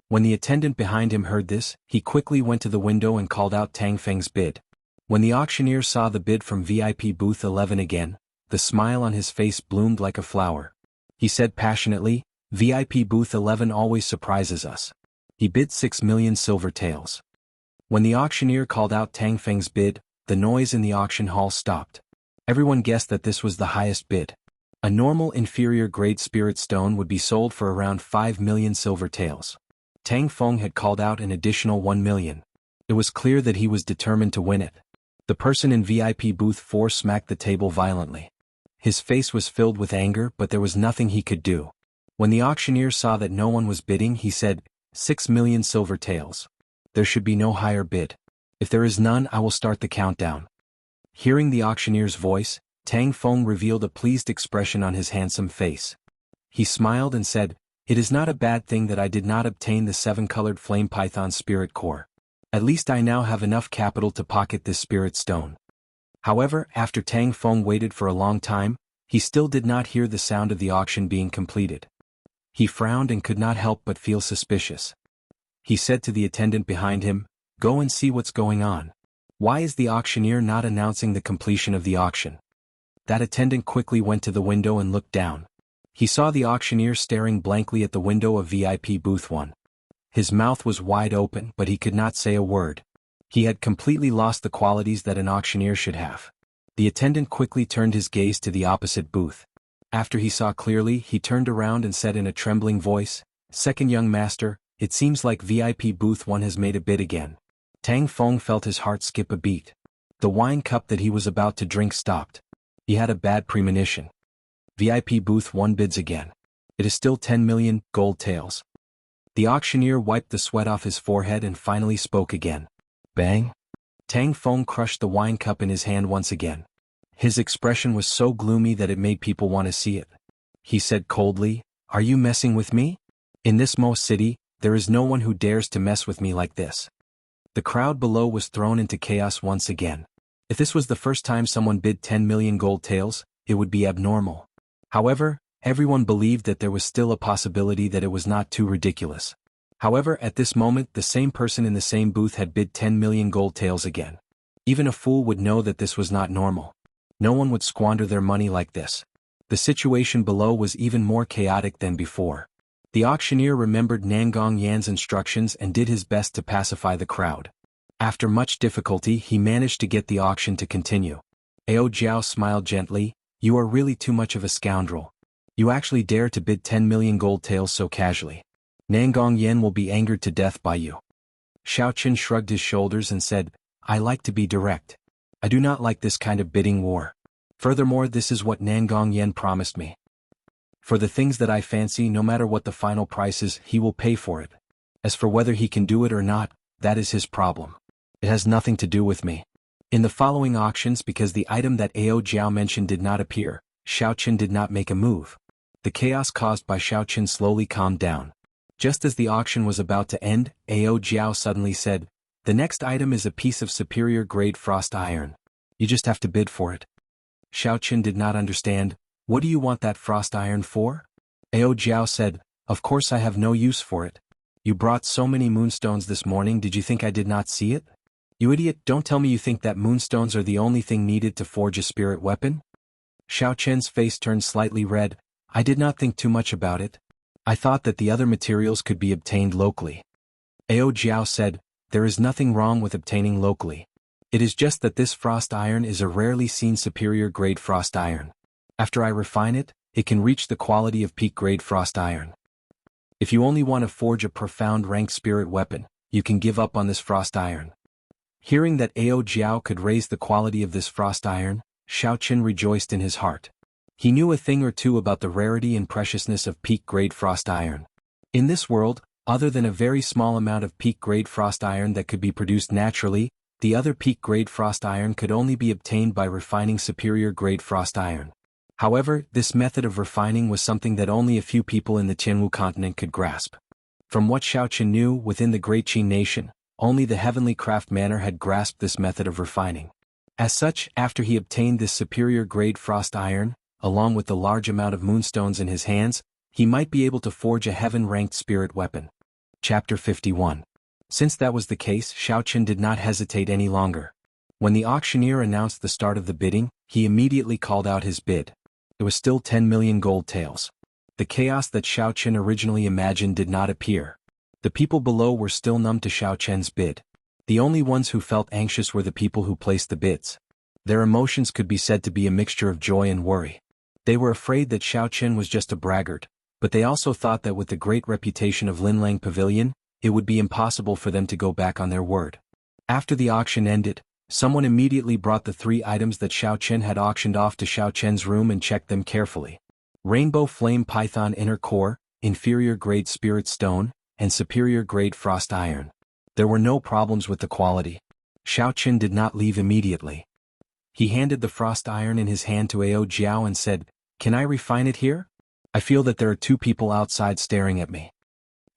When the attendant behind him heard this, he quickly went to the window and called out Tang Feng's bid. When the auctioneer saw the bid from VIP booth 11 again, the smile on his face bloomed like a flower. He said passionately, "VIP booth 11 always surprises us." He bid 6 million silver taels. When the auctioneer called out Tang Feng's bid, the noise in the auction hall stopped. Everyone guessed that this was the highest bid. A normal inferior grade spirit stone would be sold for around 5 million silver taels. Tang Feng had called out an additional 1 million. It was clear that he was determined to win it. The person in VIP booth 4 smacked the table violently. His face was filled with anger, but there was nothing he could do. When the auctioneer saw that no one was bidding, he said, 6 million silver taels. There should be no higher bid. If there is none, I will start the countdown. Hearing the auctioneer's voice, Tang Feng revealed a pleased expression on his handsome face. He smiled and said, "It is not a bad thing that I did not obtain the 7-colored flame python spirit core. At least I now have enough capital to pocket this spirit stone." However, after Tang Feng waited for a long time, he still did not hear the sound of the auction being completed. He frowned and could not help but feel suspicious. He said to the attendant behind him, "Go and see what's going on. Why is the auctioneer not announcing the completion of the auction?" That attendant quickly went to the window and looked down. He saw the auctioneer staring blankly at the window of VIP booth 1. His mouth was wide open, but he could not say a word. He had completely lost the qualities that an auctioneer should have. The attendant quickly turned his gaze to the opposite booth. After he saw clearly, he turned around and said in a trembling voice, "Second young master, it seems like VIP booth 1 has made a bid again." Tang Feng felt his heart skip a beat. The wine cup that he was about to drink stopped. He had a bad premonition. VIP booth 1 bids again. It is still 10 million gold taels. The auctioneer wiped the sweat off his forehead and finally spoke again. Bang! Tang Feng crushed the wine cup in his hand once again. His expression was so gloomy that it made people want to see it. He said coldly, "Are you messing with me? In this Mo city, there is no one who dares to mess with me like this." The crowd below was thrown into chaos once again. If this was the first time someone bid 10 million gold taels, it would be abnormal. However, everyone believed that there was still a possibility that it was not too ridiculous. However, at this moment the same person in the same booth had bid 10 million gold taels again. Even a fool would know that this was not normal. No one would squander their money like this. The situation below was even more chaotic than before. The auctioneer remembered Nangong Yan's instructions and did his best to pacify the crowd. After much difficulty he managed to get the auction to continue. Ao Jiao smiled gently, "You are really too much of a scoundrel. You actually dare to bid 10 million gold taels so casually. Nangong Yan will be angered to death by you." Xiaoqin shrugged his shoulders and said, "I like to be direct. I do not like this kind of bidding war. Furthermore, this is what Nangong Yan promised me. For the things that I fancy, no matter what the final price is, he will pay for it. As for whether he can do it or not, that is his problem. It has nothing to do with me." In the following auctions, because the item that Ao Jiao mentioned did not appear, Xiaoqin did not make a move. The chaos caused by Xiaoqin slowly calmed down. Just as the auction was about to end, Ao Jiao suddenly said, "The next item is a piece of superior grade frost iron. You just have to bid for it." Xiaoqin did not understand. "What do you want that frost iron for?" Ao Jiao said, "Of course I have no use for it. You brought so many moonstones this morning, did you think I did not see it? You idiot, don't tell me you think that moonstones are the only thing needed to forge a spirit weapon?" Xiaoqin's face turned slightly red. "I did not think too much about it. I thought that the other materials could be obtained locally." Ao Jiao said, "There is nothing wrong with obtaining locally. It is just that this frost iron is a rarely seen superior grade frost iron. After I refine it, it can reach the quality of peak grade frost iron. If you only want to forge a profound ranked spirit weapon, you can give up on this frost iron." Hearing that Ao Jiao could raise the quality of this frost iron, Xiaoqin rejoiced in his heart. He knew a thing or two about the rarity and preciousness of peak-grade frost iron. In this world, other than a very small amount of peak-grade frost iron that could be produced naturally, the other peak-grade frost iron could only be obtained by refining superior-grade frost iron. However, this method of refining was something that only a few people in the Jianghu continent could grasp. From what Xiaoqin knew, within the Great Qin nation, only the Heavenly Craft Manor had grasped this method of refining. As such, after he obtained this superior-grade frost iron, along with the large amount of moonstones in his hands, he might be able to forge a heaven-ranked spirit weapon. Chapter 51. Since that was the case, Xiaoqin did not hesitate any longer. When the auctioneer announced the start of the bidding, he immediately called out his bid. It was still 10 million gold taels. The chaos that Xiaoqin originally imagined did not appear. The people below were still numb to Xiaoqin's bid. The only ones who felt anxious were the people who placed the bids. Their emotions could be said to be a mixture of joy and worry. They were afraid that Xiaoqin was just a braggart, but they also thought that with the great reputation of Linlang Pavilion, it would be impossible for them to go back on their word. After the auction ended, someone immediately brought the 3 items that Xiaoqin had auctioned off to Xiaoqin's room and checked them carefully. Rainbow Flame Python Inner Core, Inferior Grade Spirit Stone, and Superior Grade Frost Iron. There were no problems with the quality. Xiaoqin did not leave immediately. He handed the frost iron in his hand to Ao Jiao and said, "Can I refine it here? I feel that there are two people outside staring at me."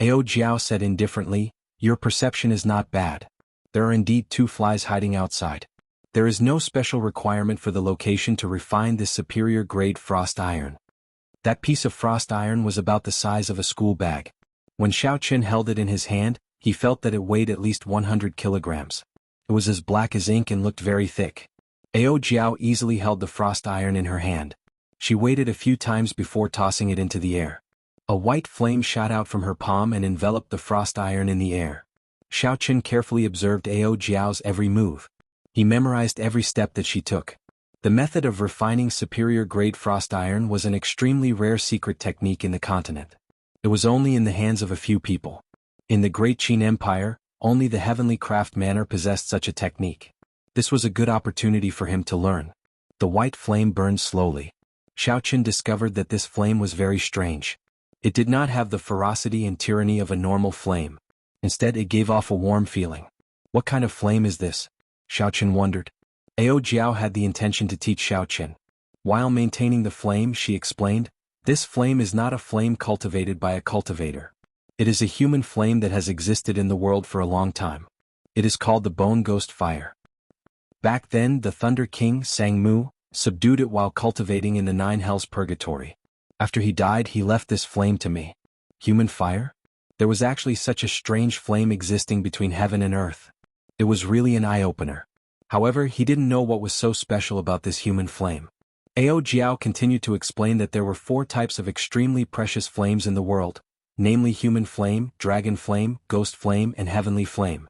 Ao Jiao said indifferently, "Your perception is not bad. There are indeed two flies hiding outside. There is no special requirement for the location to refine this superior grade frost iron." That piece of frost iron was about the size of a school bag. When Xiaoqin held it in his hand, he felt that it weighed at least 100 kilograms. It was as black as ink and looked very thick. Ao Jiao easily held the frost iron in her hand. She waited a few times before tossing it into the air. A white flame shot out from her palm and enveloped the frost iron in the air. Xiaoqin carefully observed Ao Jiao's every move. He memorized every step that she took. The method of refining superior-grade frost iron was an extremely rare secret technique in the continent. It was only in the hands of a few people. In the Great Qin Empire, only the heavenly craftsman possessed such a technique. This was a good opportunity for him to learn. The white flame burned slowly. Xiaoqin discovered that this flame was very strange. It did not have the ferocity and tyranny of a normal flame. Instead, it gave off a warm feeling. What kind of flame is this? Xiaoqin wondered. Ao Jiao had the intention to teach Xiaoqin. While maintaining the flame, she explained, "This flame is not a flame cultivated by a cultivator. It is a human flame that has existed in the world for a long time. It is called the Bone Ghost Fire. Back then, the Thunder King, Xianghu, subdued it while cultivating in the Nine Hells Purgatory. After he died, he left this flame to me." Human fire? There was actually such a strange flame existing between heaven and earth. It was really an eye-opener. However, he didn't know what was so special about this human flame. Ao Jiao continued to explain that there were 4 types of extremely precious flames in the world, namely human flame, dragon flame, ghost flame, and heavenly flame.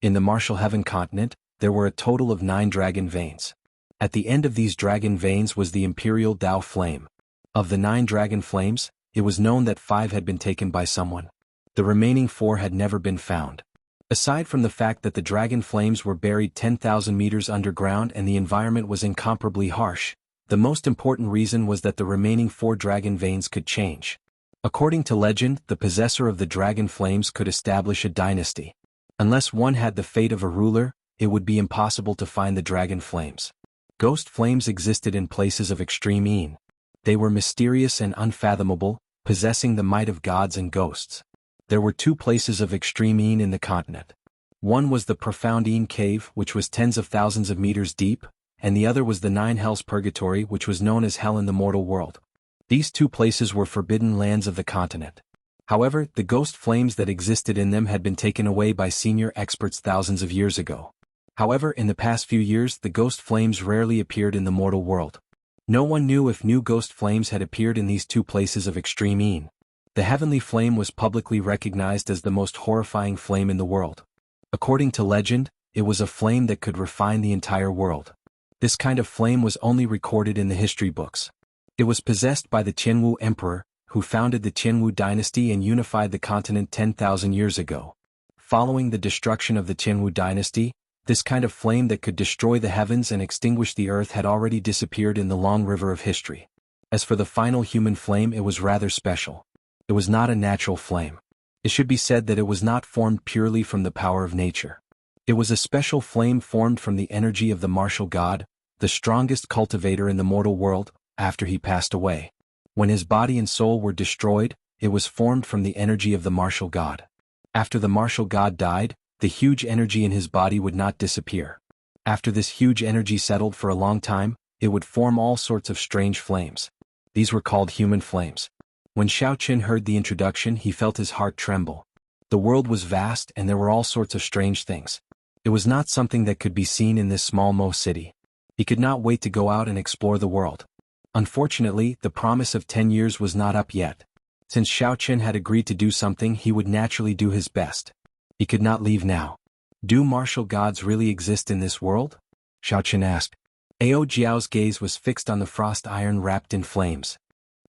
In the martial heaven continent, there were a total of 9 dragon veins. At the end of these dragon veins was the imperial Tao flame. Of the 9 dragon flames, it was known that 5 had been taken by someone. The remaining 4 had never been found. Aside from the fact that the dragon flames were buried 10,000 meters underground and the environment was incomparably harsh, the most important reason was that the remaining 4 dragon veins could change. According to legend, the possessor of the dragon flames could establish a dynasty. Unless one had the fate of a ruler, it would be impossible to find the dragon flames. Ghost flames existed in places of extreme Yin. They were mysterious and unfathomable, possessing the might of gods and ghosts. There were 2 places of extreme Yin in the continent. One was the profound Yin cave, which was tens of thousands of meters deep, and the other was the Nine Hells Purgatory, which was known as Hell in the mortal world. These 2 places were forbidden lands of the continent. However, the ghost flames that existed in them had been taken away by senior experts thousands of years ago. However, in the past few years, the ghost flames rarely appeared in the mortal world. No one knew if new ghost flames had appeared in these 2 places of extreme Yin. The heavenly flame was publicly recognized as the most horrifying flame in the world. According to legend, it was a flame that could refine the entire world. This kind of flame was only recorded in the history books. It was possessed by the Qianwu Emperor, who founded the Qianwu dynasty and unified the continent 10,000 years ago. Following the destruction of the Qianwu dynasty, this kind of flame that could destroy the heavens and extinguish the earth had already disappeared in the long river of history. As for the final human flame, it was rather special. It was not a natural flame. It should be said that it was not formed purely from the power of nature. It was a special flame formed from the energy of the martial god, the strongest cultivator in the mortal world, after he passed away. When his body and soul were destroyed, it was formed from the energy of the martial god. After the martial god died, the huge energy in his body would not disappear. After this huge energy settled for a long time, it would form all sorts of strange flames. These were called human flames. When Xiaoqin heard the introduction, he felt his heart tremble. The world was vast and there were all sorts of strange things. It was not something that could be seen in this small Mo city. He could not wait to go out and explore the world. Unfortunately, the promise of 10 years was not up yet. Since Xiaoqin had agreed to do something, he would naturally do his best. He could not leave now. Do martial gods really exist in this world? Xiaoqin asked. Ao Jiao's gaze was fixed on the frost iron wrapped in flames.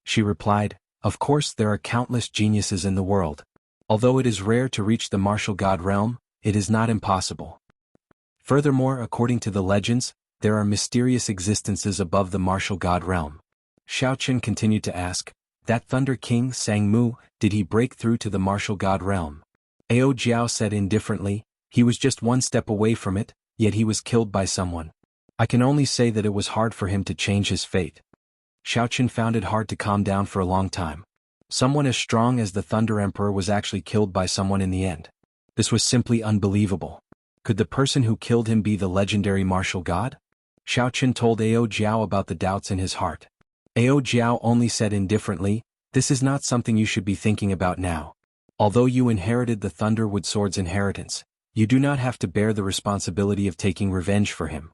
She replied, "Of course there are countless geniuses in the world. Although it is rare to reach the martial god realm, it is not impossible. Furthermore, according to the legends, there are mysterious existences above the martial god realm." Xiaoqin continued to ask, "That Thunder King, Xianghu, did he break through to the martial god realm?" Ao Jiao said indifferently, "He was just one step away from it, yet he was killed by someone." I can only say that it was hard for him to change his fate. Xiaoqin found it hard to calm down for a long time. Someone as strong as the Thunder Emperor was actually killed by someone in the end. This was simply unbelievable. Could the person who killed him be the legendary martial god? Xiaoqin told Ao Jiao about the doubts in his heart. Ao Jiao only said indifferently, "This is not something you should be thinking about now. Although you inherited the Thunderwood Sword's inheritance, you do not have to bear the responsibility of taking revenge for him."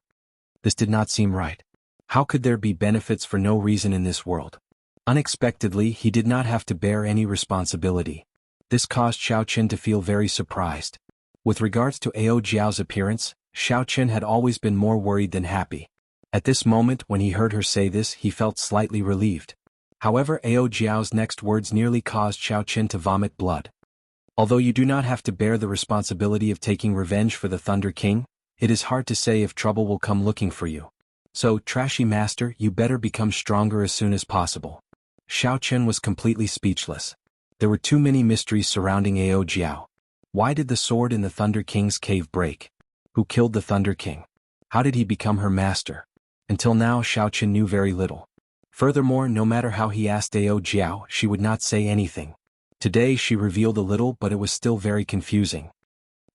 This did not seem right. How could there be benefits for no reason in this world? Unexpectedly, he did not have to bear any responsibility. This caused Xiaoqin to feel very surprised. With regards to Ao Jiao's appearance, Xiaoqin had always been more worried than happy. At this moment, when he heard her say this, he felt slightly relieved. However, Ao Jiao's next words nearly caused Xiaoqin to vomit blood. Although you do not have to bear the responsibility of taking revenge for the Thunder King, it is hard to say if trouble will come looking for you. So, trashy master, you better become stronger as soon as possible. Xiaoqin was completely speechless. There were too many mysteries surrounding Ao Jiao. Why did the sword in the Thunder King's cave break? Who killed the Thunder King? How did he become her master? Until now, Xiaoqin knew very little. Furthermore, no matter how he asked Ao Jiao, she would not say anything. Today she revealed a little, but it was still very confusing.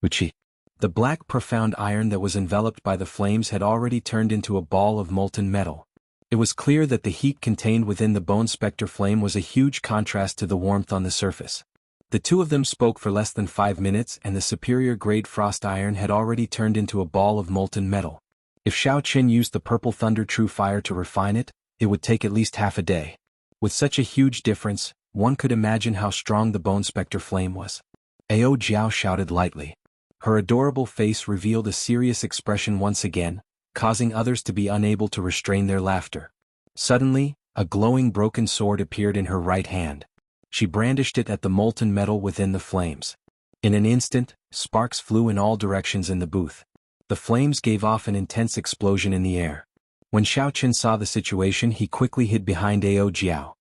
Wuxia. The black profound iron that was enveloped by the flames had already turned into a ball of molten metal. It was clear that the heat contained within the bone spectre flame was a huge contrast to the warmth on the surface. The two of them spoke for less than 5 minutes, and the superior-grade frost iron had already turned into a ball of molten metal. If Xiaoqin used the purple thunder true fire to refine it, it would take at least half a day. With such a huge difference, one could imagine how strong the bone spectre flame was. Ao Jiao shouted lightly. Her adorable face revealed a serious expression once again, causing others to be unable to restrain their laughter. Suddenly, a glowing broken sword appeared in her right hand. She brandished it at the molten metal within the flames. In an instant, sparks flew in all directions in the booth. The flames gave off an intense explosion in the air. When Xiaoqin saw the situation, he quickly hid behind Ao Jiao.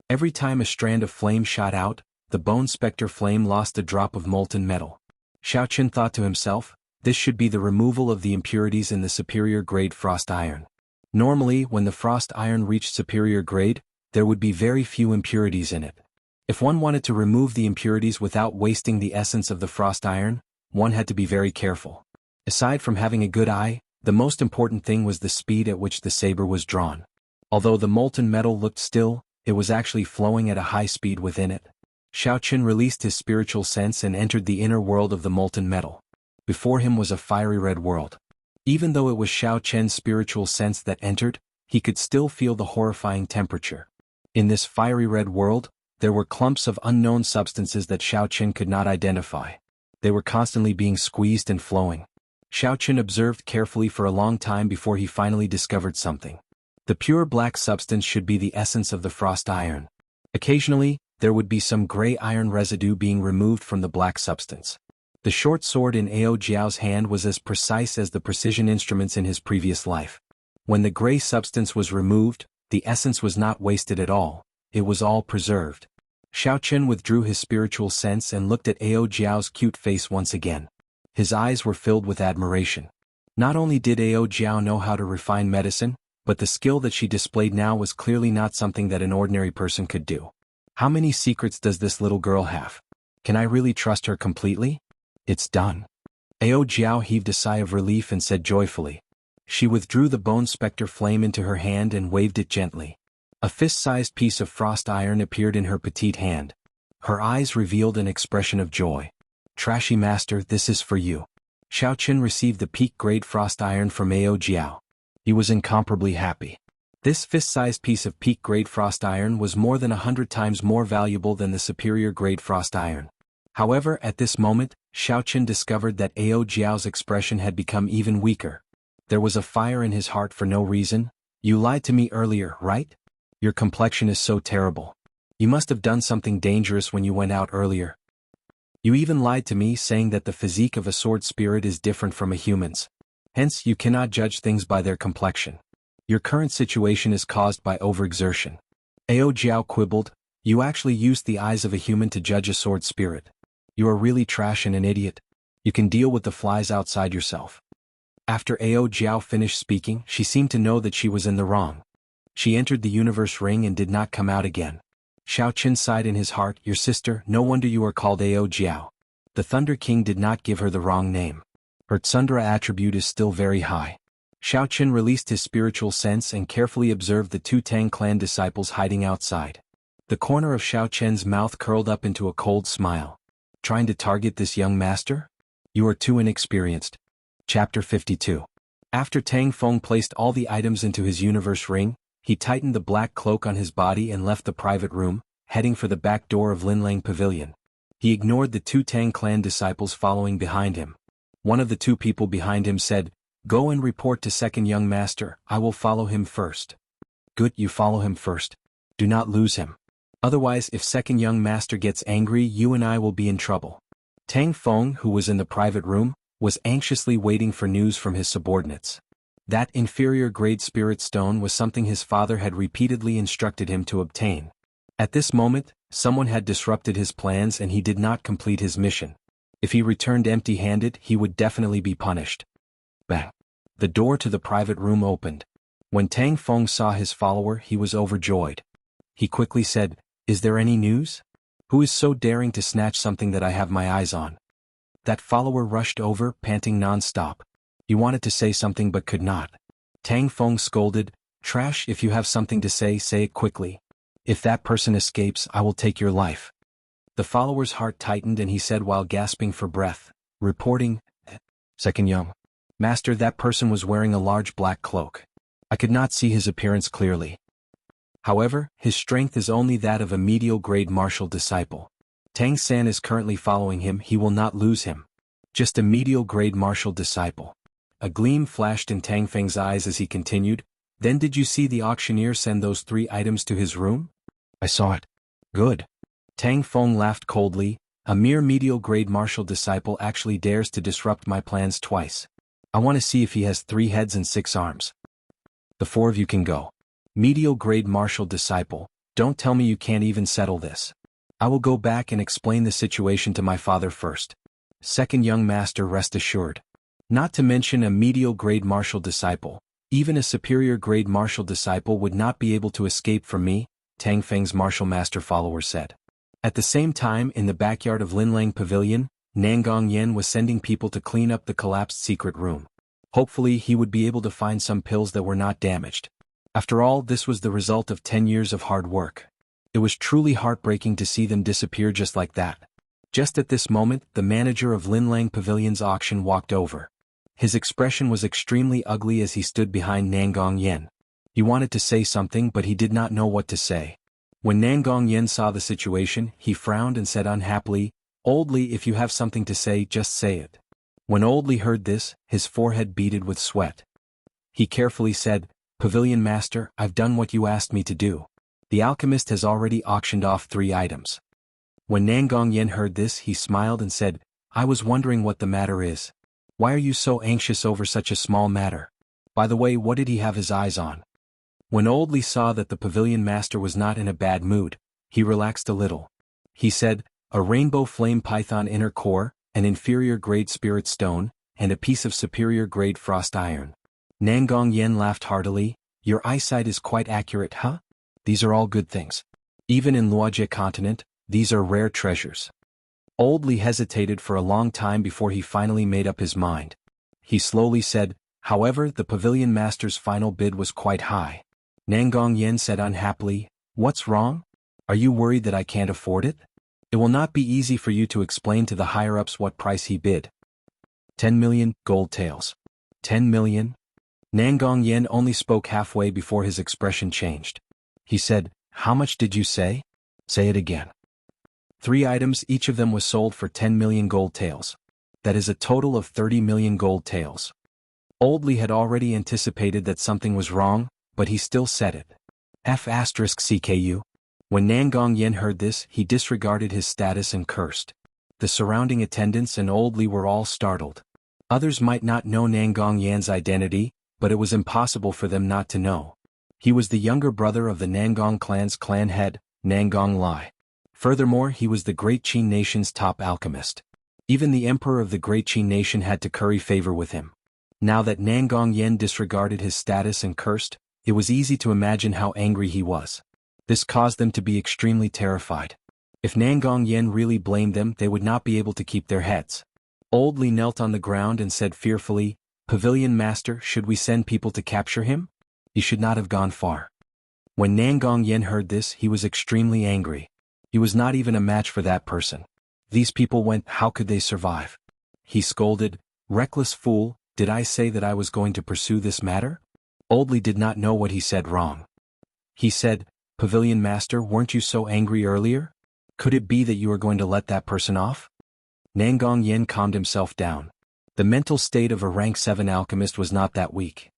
Every time a strand of flame shot out, the bone spectre flame lost a drop of molten metal. Xiaoqin thought to himself, this should be the removal of the impurities in the superior grade frost iron. Normally, when the frost iron reached superior grade, there would be very few impurities in it. If one wanted to remove the impurities without wasting the essence of the frost iron, one had to be very careful. Aside from having a good eye, the most important thing was the speed at which the saber was drawn. Although the molten metal looked still, it was actually flowing at a high speed within it. Xiaoqin released his spiritual sense and entered the inner world of the molten metal. Before him was a fiery red world. Even though it was Xiaoqin's spiritual sense that entered, he could still feel the horrifying temperature. In this fiery red world, there were clumps of unknown substances that Xiaoqin could not identify. They were constantly being squeezed and flowing. Xiaoqin observed carefully for a long time before he finally discovered something. The pure black substance should be the essence of the frost iron. Occasionally, there would be some gray iron residue being removed from the black substance. The short sword in Ao Jiao's hand was as precise as the precision instruments in his previous life. When the gray substance was removed, the essence was not wasted at all, it was all preserved. Xiaoqin withdrew his spiritual sense and looked at Ao Jiao's cute face once again. His eyes were filled with admiration. Not only did Ao Jiao know how to refine medicine, but the skill that she displayed now was clearly not something that an ordinary person could do. How many secrets does this little girl have? Can I really trust her completely? It's done. Ao Jiao heaved a sigh of relief and said joyfully. She withdrew the bone spectre flame into her hand and waved it gently. A fist-sized piece of frost iron appeared in her petite hand. Her eyes revealed an expression of joy. Trashy master, this is for you. Xiaoqin received the peak-grade frost iron from Ao Jiao. He was incomparably happy. This fist-sized piece of peak-grade frost iron was more than 100 times more valuable than the superior-grade frost iron. However, at this moment, Xiaoqin discovered that Ao Jiao's expression had become even weaker. There was a fire in his heart for no reason. You lied to me earlier, right? Your complexion is so terrible. You must have done something dangerous when you went out earlier. You even lied to me saying that the physique of a sword spirit is different from a human's. Hence, you cannot judge things by their complexion. Your current situation is caused by overexertion. Ao Jiao quibbled, you actually used the eyes of a human to judge a sword spirit. You are really trash and an idiot. You can deal with the flies outside yourself. After Ao Jiao finished speaking, she seemed to know that she was in the wrong. She entered the universe ring and did not come out again. Xiao Qin sighed in his heart, "Your sister, no wonder you are called Ao Jiao." The Thunder King did not give her the wrong name. Her Tsundra attribute is still very high. Xiao Qin released his spiritual sense and carefully observed the two Tang clan disciples hiding outside. The corner of Xiao Qin's mouth curled up into a cold smile. Trying to target this young master? You are too inexperienced. Chapter 52. After Tang Feng placed all the items into his universe ring, he tightened the black cloak on his body and left the private room, heading for the back door of Linlang Pavilion. He ignored the two Tang clan disciples following behind him. One of the two people behind him said, "Go and report to second young master, I will follow him first." "Good, you follow him first. Do not lose him. Otherwise, if second young master gets angry, you and I will be in trouble." Tang Feng, who was in the private room, was anxiously waiting for news from his subordinates. That inferior grade spirit stone was something his father had repeatedly instructed him to obtain. At this moment, someone had disrupted his plans and he did not complete his mission. If he returned empty-handed, he would definitely be punished. Bang! The door to the private room opened. When Tang Feng saw his follower, he was overjoyed. He quickly said, "Is there any news? Who is so daring to snatch something that I have my eyes on?" That follower rushed over, panting non-stop. He wanted to say something but could not. Tang Feng scolded, "Trash, if you have something to say it quickly. If that person escapes, I will take your life." The follower's heart tightened and he said while gasping for breath, reporting, "Second young master, that person was wearing a large black cloak. I could not see his appearance clearly. However, his strength is only that of a medial grade martial disciple. Tang San is currently following him, he will not lose him. Just a medial grade martial disciple." A gleam flashed in Tang Feng's eyes as he continued, "Then did you see the auctioneer send those 3 items to his room?" "I saw it." "Good." Tang Feng laughed coldly, "A mere medial grade martial disciple actually dares to disrupt my plans twice. I want to see if he has 3 heads and 6 arms. The 4 of you can go." "Medial grade martial disciple, don't tell me you can't even settle this. I will go back and explain the situation to my father first. Second young master, rest assured. Not to mention a medial grade martial disciple, even a superior grade martial disciple would not be able to escape from me," Tang Feng's martial master follower said. At the same time, in the backyard of Linlang Pavilion, Nangong Yen was sending people to clean up the collapsed secret room. Hopefully he would be able to find some pills that were not damaged. After all, this was the result of 10 years of hard work. It was truly heartbreaking to see them disappear just like that. Just at this moment, the manager of Linlang Pavilion's auction walked over. His expression was extremely ugly as he stood behind Nangong Yen. He wanted to say something but he did not know what to say. When Nangong Yen saw the situation, he frowned and said unhappily, "Old Li, if you have something to say, just say it." When Old Li heard this, his forehead beaded with sweat. He carefully said, "Pavilion Master, I've done what you asked me to do. The alchemist has already auctioned off 3 items." When Nangong Yen heard this, he smiled and said, "I was wondering what the matter is. Why are you so anxious over such a small matter? By the way, what did he have his eyes on?" When Old Li saw that the pavilion master was not in a bad mood, he relaxed a little. He said, "A rainbow flame python inner core, an inferior grade spirit stone, and a piece of superior grade frost iron." Nangong Yen laughed heartily, "Your eyesight is quite accurate, huh? These are all good things. Even in Luojia continent, these are rare treasures." Old Li hesitated for a long time before he finally made up his mind. He slowly said, "However, the pavilion master's final bid was quite high." Nangong Yen said unhappily, "What's wrong? Are you worried that I can't afford it? It will not be easy for you to explain to the higher-ups what price he bid." 10 million gold taels. 10 million? Nangong Yen only spoke halfway before his expression changed. He said, "How much did you say?" "Say it again." 3 items, each of them was sold for 10 million gold taels. That is a total of 30 million gold taels. Old Li had already anticipated that something was wrong, but he still said it. F***CKU. When Nangong Yen heard this, he disregarded his status and cursed. The surrounding attendants and Old Li were all startled. Others might not know Nangong Yan's identity, but it was impossible for them not to know. He was the younger brother of the Nangong clan's clan head, Nangong Lai. Furthermore, he was the Great Qin nation's top alchemist. Even the emperor of the Great Qin nation had to curry favor with him. Now that Nangong Yen disregarded his status and cursed, it was easy to imagine how angry he was. This caused them to be extremely terrified. If Nangong Yen really blamed them, they would not be able to keep their heads. Old Li knelt on the ground and said fearfully, "Pavilion Master, should we send people to capture him? He should not have gone far." When Nangong Yen heard this, he was extremely angry. He was not even a match for that person. These people went, how could they survive? He scolded, "Reckless fool, did I say that I was going to pursue this matter?" Old Li did not know what he said wrong. He said, "Pavilion Master, weren't you so angry earlier? Could it be that you are going to let that person off?" Nangong Yen calmed himself down. The mental state of a rank 7 alchemist was not that weak.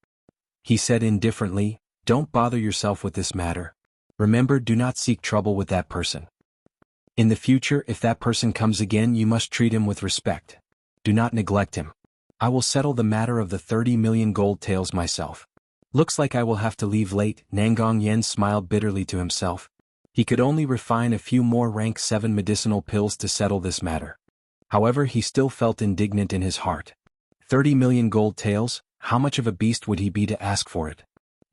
He said indifferently, "Don't bother yourself with this matter. Remember, do not seek trouble with that person. In the future, if that person comes again, you must treat him with respect. Do not neglect him. I will settle the matter of the 30 million gold taels myself. Looks like I will have to leave late." Nangong Yen smiled bitterly to himself. He could only refine a few more rank 7 medicinal pills to settle this matter. However, he still felt indignant in his heart. 30 million gold taels, how much of a beast would he be to ask for it?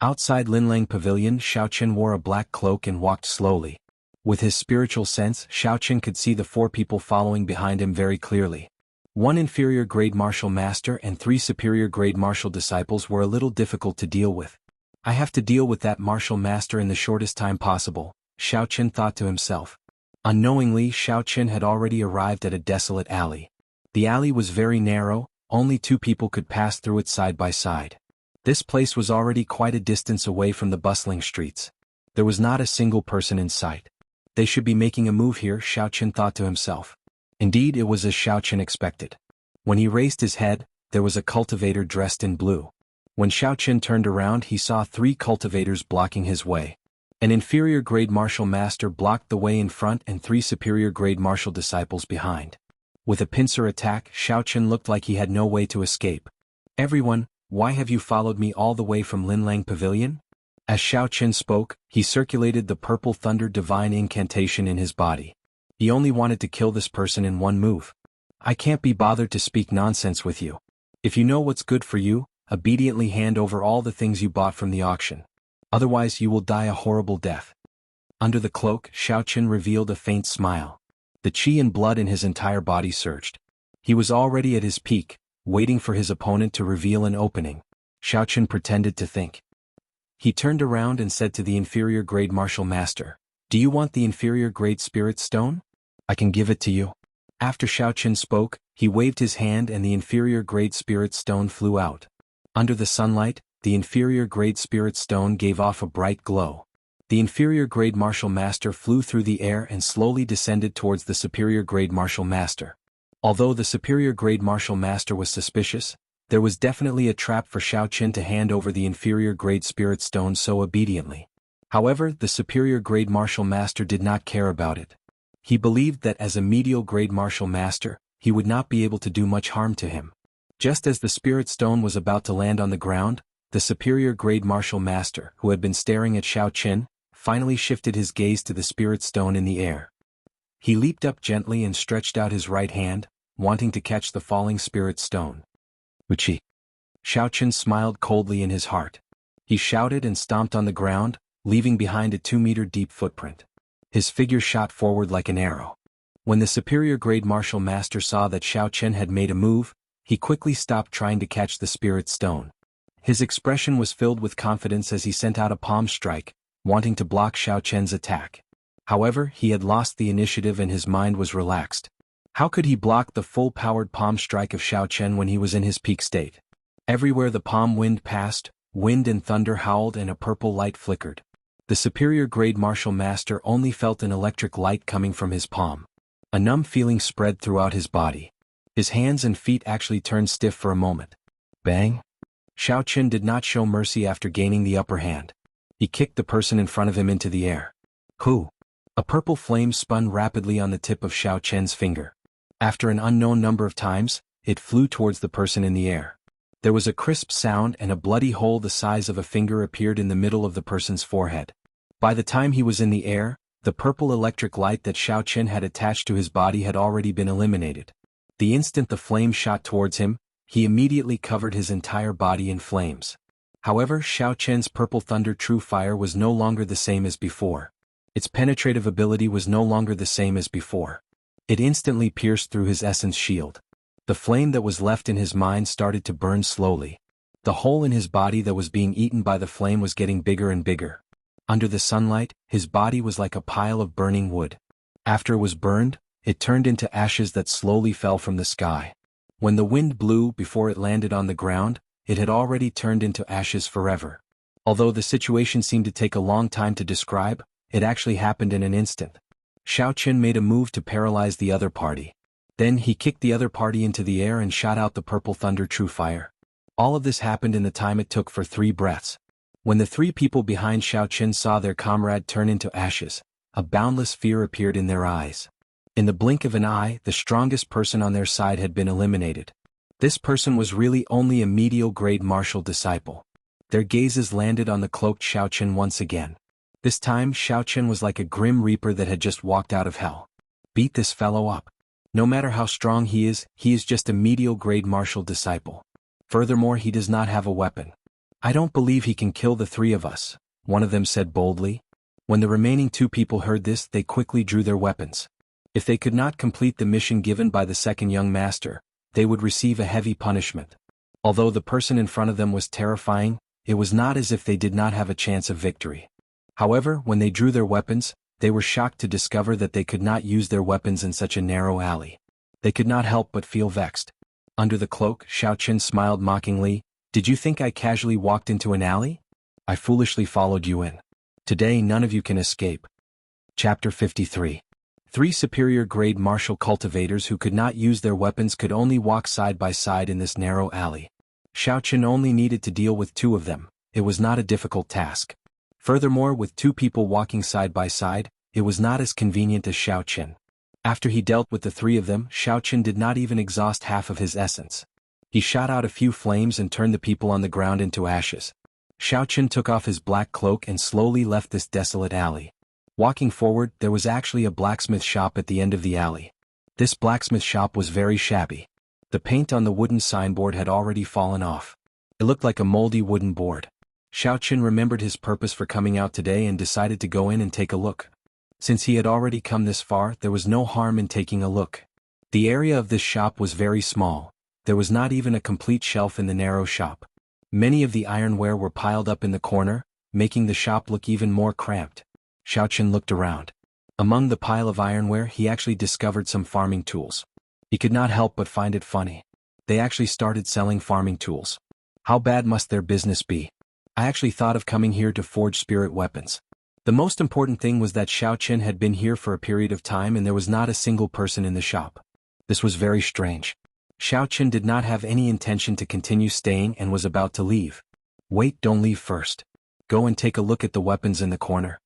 Outside Linlang Pavilion, Xiaoqian wore a black cloak and walked slowly. With his spiritual sense, Xiaoqian could see the 4 people following behind him very clearly. 1 inferior grade martial master and 3 superior grade martial disciples were a little difficult to deal with. I have to deal with that martial master in the shortest time possible, Xiaoqian thought to himself. Unknowingly, Xiaoqian had already arrived at a desolate alley. The alley was very narrow, only 2 people could pass through it side by side. This place was already quite a distance away from the bustling streets. There was not a single person in sight. They should be making a move here, Xiaoqian thought to himself. Indeed, it was as Xiaoqian expected. When he raised his head, there was a cultivator dressed in blue. When Xiaoqian turned around, he saw 3 cultivators blocking his way. An inferior grade martial master blocked the way in front and 3 superior grade martial disciples behind. With a pincer attack, Xiaoqian looked like he had no way to escape. "Everyone, why have you followed me all the way from Linlang Pavilion?" As Xiaoqian spoke, he circulated the purple thunder divine incantation in his body. He only wanted to kill this person in one move. "I can't be bothered to speak nonsense with you. If you know what's good for you, obediently hand over all the things you bought from the auction. Otherwise you will die a horrible death." Under the cloak, Xiaoqian revealed a faint smile. The qi and blood in his entire body surged. He was already at his peak, waiting for his opponent to reveal an opening. Xiaoqian pretended to think. He turned around and said to the inferior grade martial master, "Do you want the inferior grade spirit stone? I can give it to you." After Xiaoqian spoke, he waved his hand and the inferior grade spirit stone flew out. Under the sunlight, the inferior grade spirit stone gave off a bright glow. The inferior grade martial master flew through the air and slowly descended towards the superior grade martial master. Although the superior grade martial master was suspicious, there was definitely a trap for Xiaoqian to hand over the inferior grade spirit stone so obediently. However, the superior grade martial master did not care about it. He believed that as a medial grade martial master, he would not be able to do much harm to him. Just as the spirit stone was about to land on the ground, the superior grade martial master, who had been staring at Xiaoqian, finally shifted his gaze to the spirit stone in the air. He leaped up gently and stretched out his right hand, wanting to catch the falling spirit stone. "Wuxia." Xiaoqian smiled coldly in his heart. He shouted and stomped on the ground, leaving behind a 2-meter deep footprint. His figure shot forward like an arrow. When the superior grade martial master saw that Xiaoqian had made a move, he quickly stopped trying to catch the spirit stone. His expression was filled with confidence as he sent out a palm strike, wanting to block Xiaoqian's attack. However, he had lost the initiative and his mind was relaxed. How could he block the full-powered palm strike of Xiaoqian when he was in his peak state? Everywhere the palm wind passed, wind and thunder howled and a purple light flickered. The superior grade martial master only felt an electric light coming from his palm. A numb feeling spread throughout his body. His hands and feet actually turned stiff for a moment. Bang! Xiaoqian did not show mercy after gaining the upper hand. He kicked the person in front of him into the air. Who? A purple flame spun rapidly on the tip of Xiaoqian's finger. After an unknown number of times, it flew towards the person in the air. There was a crisp sound and a bloody hole the size of a finger appeared in the middle of the person's forehead. By the time he was in the air, the purple electric light that Xiaoqian had attached to his body had already been eliminated. The instant the flame shot towards him, he immediately covered his entire body in flames. However, Xiaochen's purple thunder true fire was no longer the same as before. Its penetrative ability was no longer the same as before. It instantly pierced through his essence shield. The flame that was left in his mind started to burn slowly. The hole in his body that was being eaten by the flame was getting bigger and bigger. Under the sunlight, his body was like a pile of burning wood. After it was burned, it turned into ashes that slowly fell from the sky. When the wind blew before it landed on the ground, it had already turned into ashes forever. Although the situation seemed to take a long time to describe, it actually happened in an instant. Xiaochen made a move to paralyze the other party. Then he kicked the other party into the air and shot out the purple thunder true fire. All of this happened in the time it took for 3 breaths. When the 3 people behind Xiaochen saw their comrade turn into ashes, a boundless fear appeared in their eyes. In the blink of an eye, the strongest person on their side had been eliminated. This person was really only a medial grade martial disciple. Their gazes landed on the cloaked Xiaochen once again. This time Xiaochen was like a grim reaper that had just walked out of hell. Beat this fellow up. No matter how strong he is just a medial grade martial disciple. Furthermore, he does not have a weapon. I don't believe he can kill the 3 of us, one of them said boldly. When the remaining 2 people heard this, they quickly drew their weapons. If they could not complete the mission given by the second young master, they would receive a heavy punishment. Although the person in front of them was terrifying, it was not as if they did not have a chance of victory. However, when they drew their weapons, they were shocked to discover that they could not use their weapons in such a narrow alley. They could not help but feel vexed. Under the cloak, Xiaochen smiled mockingly. Did you think I casually walked into an alley? I foolishly followed you in. Today none of you can escape. Chapter 53. 3 superior grade martial cultivators who could not use their weapons could only walk side by side in this narrow alley. Xiaochen only needed to deal with 2 of them. It was not a difficult task. Furthermore, with 2 people walking side by side, it was not as convenient as Xiaochen. After he dealt with the 3 of them, Xiaochen did not even exhaust half of his essence. He shot out a few flames and turned the people on the ground into ashes. Xiaochen took off his black cloak and slowly left this desolate alley. Walking forward, there was actually a blacksmith shop at the end of the alley. This blacksmith shop was very shabby. The paint on the wooden signboard had already fallen off. It looked like a moldy wooden board. Xiaochen remembered his purpose for coming out today and decided to go in and take a look. Since he had already come this far, there was no harm in taking a look. The area of this shop was very small. There was not even a complete shelf in the narrow shop. Many of the ironware were piled up in the corner, making the shop look even more cramped. Xiaochen looked around. Among the pile of ironware, he actually discovered some farming tools. He could not help but find it funny. They actually started selling farming tools. How bad must their business be? I actually thought of coming here to forge spirit weapons. The most important thing was that Xiaochen had been here for a period of time and there was not a single person in the shop. This was very strange. Xiaochen did not have any intention to continue staying and was about to leave. Wait, don't leave first. Go and take a look at the weapons in the corner.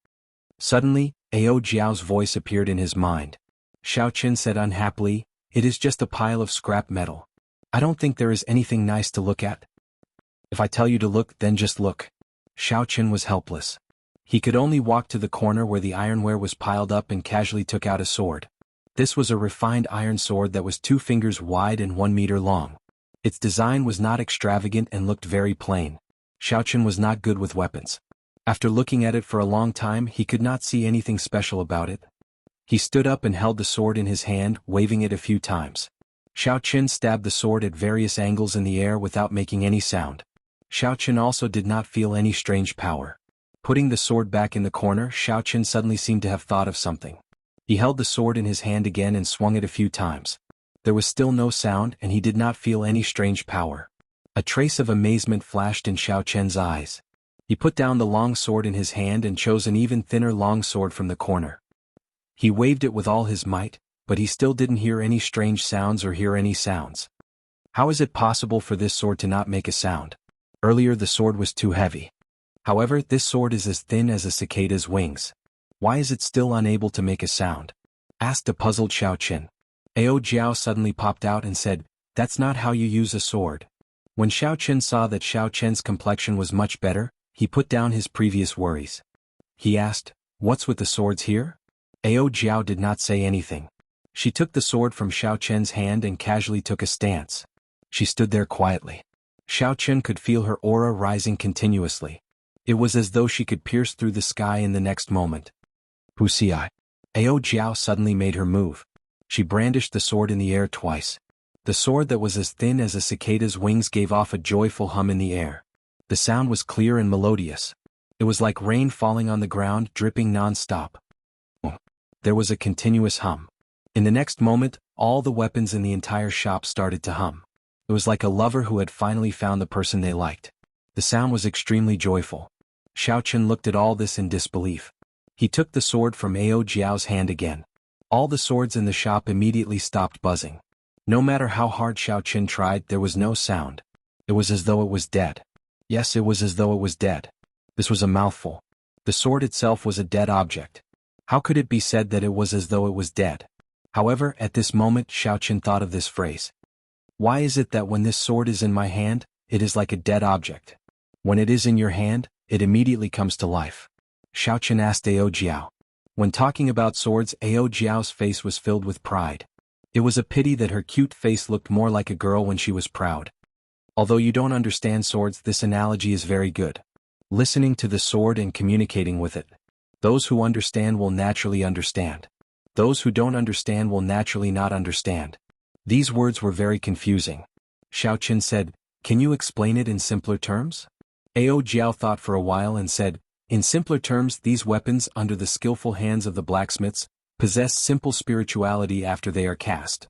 Suddenly, Ao Jiao's voice appeared in his mind. Xiaochen said unhappily, it is just a pile of scrap metal. I don't think there is anything nice to look at. If I tell you to look, then just look. Xiaochen was helpless. He could only walk to the corner where the ironware was piled up and casually took out a sword. This was a refined iron sword that was 2 fingers wide and 1 meter long. Its design was not extravagant and looked very plain. Xiaochen was not good with weapons. After looking at it for a long time, he could not see anything special about it. He stood up and held the sword in his hand, waving it a few times. Xiaochen stabbed the sword at various angles in the air without making any sound. Xiaochen also did not feel any strange power. Putting the sword back in the corner, Xiaochen suddenly seemed to have thought of something. He held the sword in his hand again and swung it a few times. There was still no sound and he did not feel any strange power. A trace of amazement flashed in Xiaochen's eyes. He put down the long sword in his hand and chose an even thinner long sword from the corner. He waved it with all his might, but he still didn't hear any strange sounds or hear any sounds. How is it possible for this sword to not make a sound? Earlier the sword was too heavy. However, this sword is as thin as a cicada's wings. Why is it still unable to make a sound? Asked a puzzled Xiaochen. Ao Jiao suddenly popped out and said, that's not how you use a sword. When Xiaochen saw that Xiaochen's complexion was much better, he put down his previous worries. He asked, what's with the swords here? Ao Jiao did not say anything. She took the sword from Xiaochen's hand and casually took a stance. She stood there quietly. Xiaochen could feel her aura rising continuously. It was as though she could pierce through the sky in the next moment. Wuxia. Ao Jiao suddenly made her move. She brandished the sword in the air twice. The sword that was as thin as a cicada's wings gave off a joyful hum in the air. The sound was clear and melodious. It was like rain falling on the ground, dripping non-stop. There was a continuous hum. In the next moment, all the weapons in the entire shop started to hum. It was like a lover who had finally found the person they liked. The sound was extremely joyful. Xiaochen looked at all this in disbelief. He took the sword from Ao Jiao's hand again. All the swords in the shop immediately stopped buzzing. No matter how hard Xiaochen tried, there was no sound. It was as though it was dead. Yes, it was as though it was dead. This was a mouthful. The sword itself was a dead object. How could it be said that it was as though it was dead? However, at this moment Xiaochen thought of this phrase. Why is it that when this sword is in my hand, it is like a dead object? When it is in your hand, it immediately comes to life. Xiaochen asked Ao Jiao. When talking about swords, Ao Jiao's face was filled with pride. It was a pity that her cute face looked more like a girl when she was proud. Although you don't understand swords, this analogy is very good. Listening to the sword and communicating with it. Those who understand will naturally understand. Those who don't understand will naturally not understand. These words were very confusing. Xiaochen said, "Can you explain it in simpler terms?" Ao Jiao thought for a while and said, "In simpler terms, these weapons, under the skillful hands of the blacksmiths, possess simple spirituality after they are cast.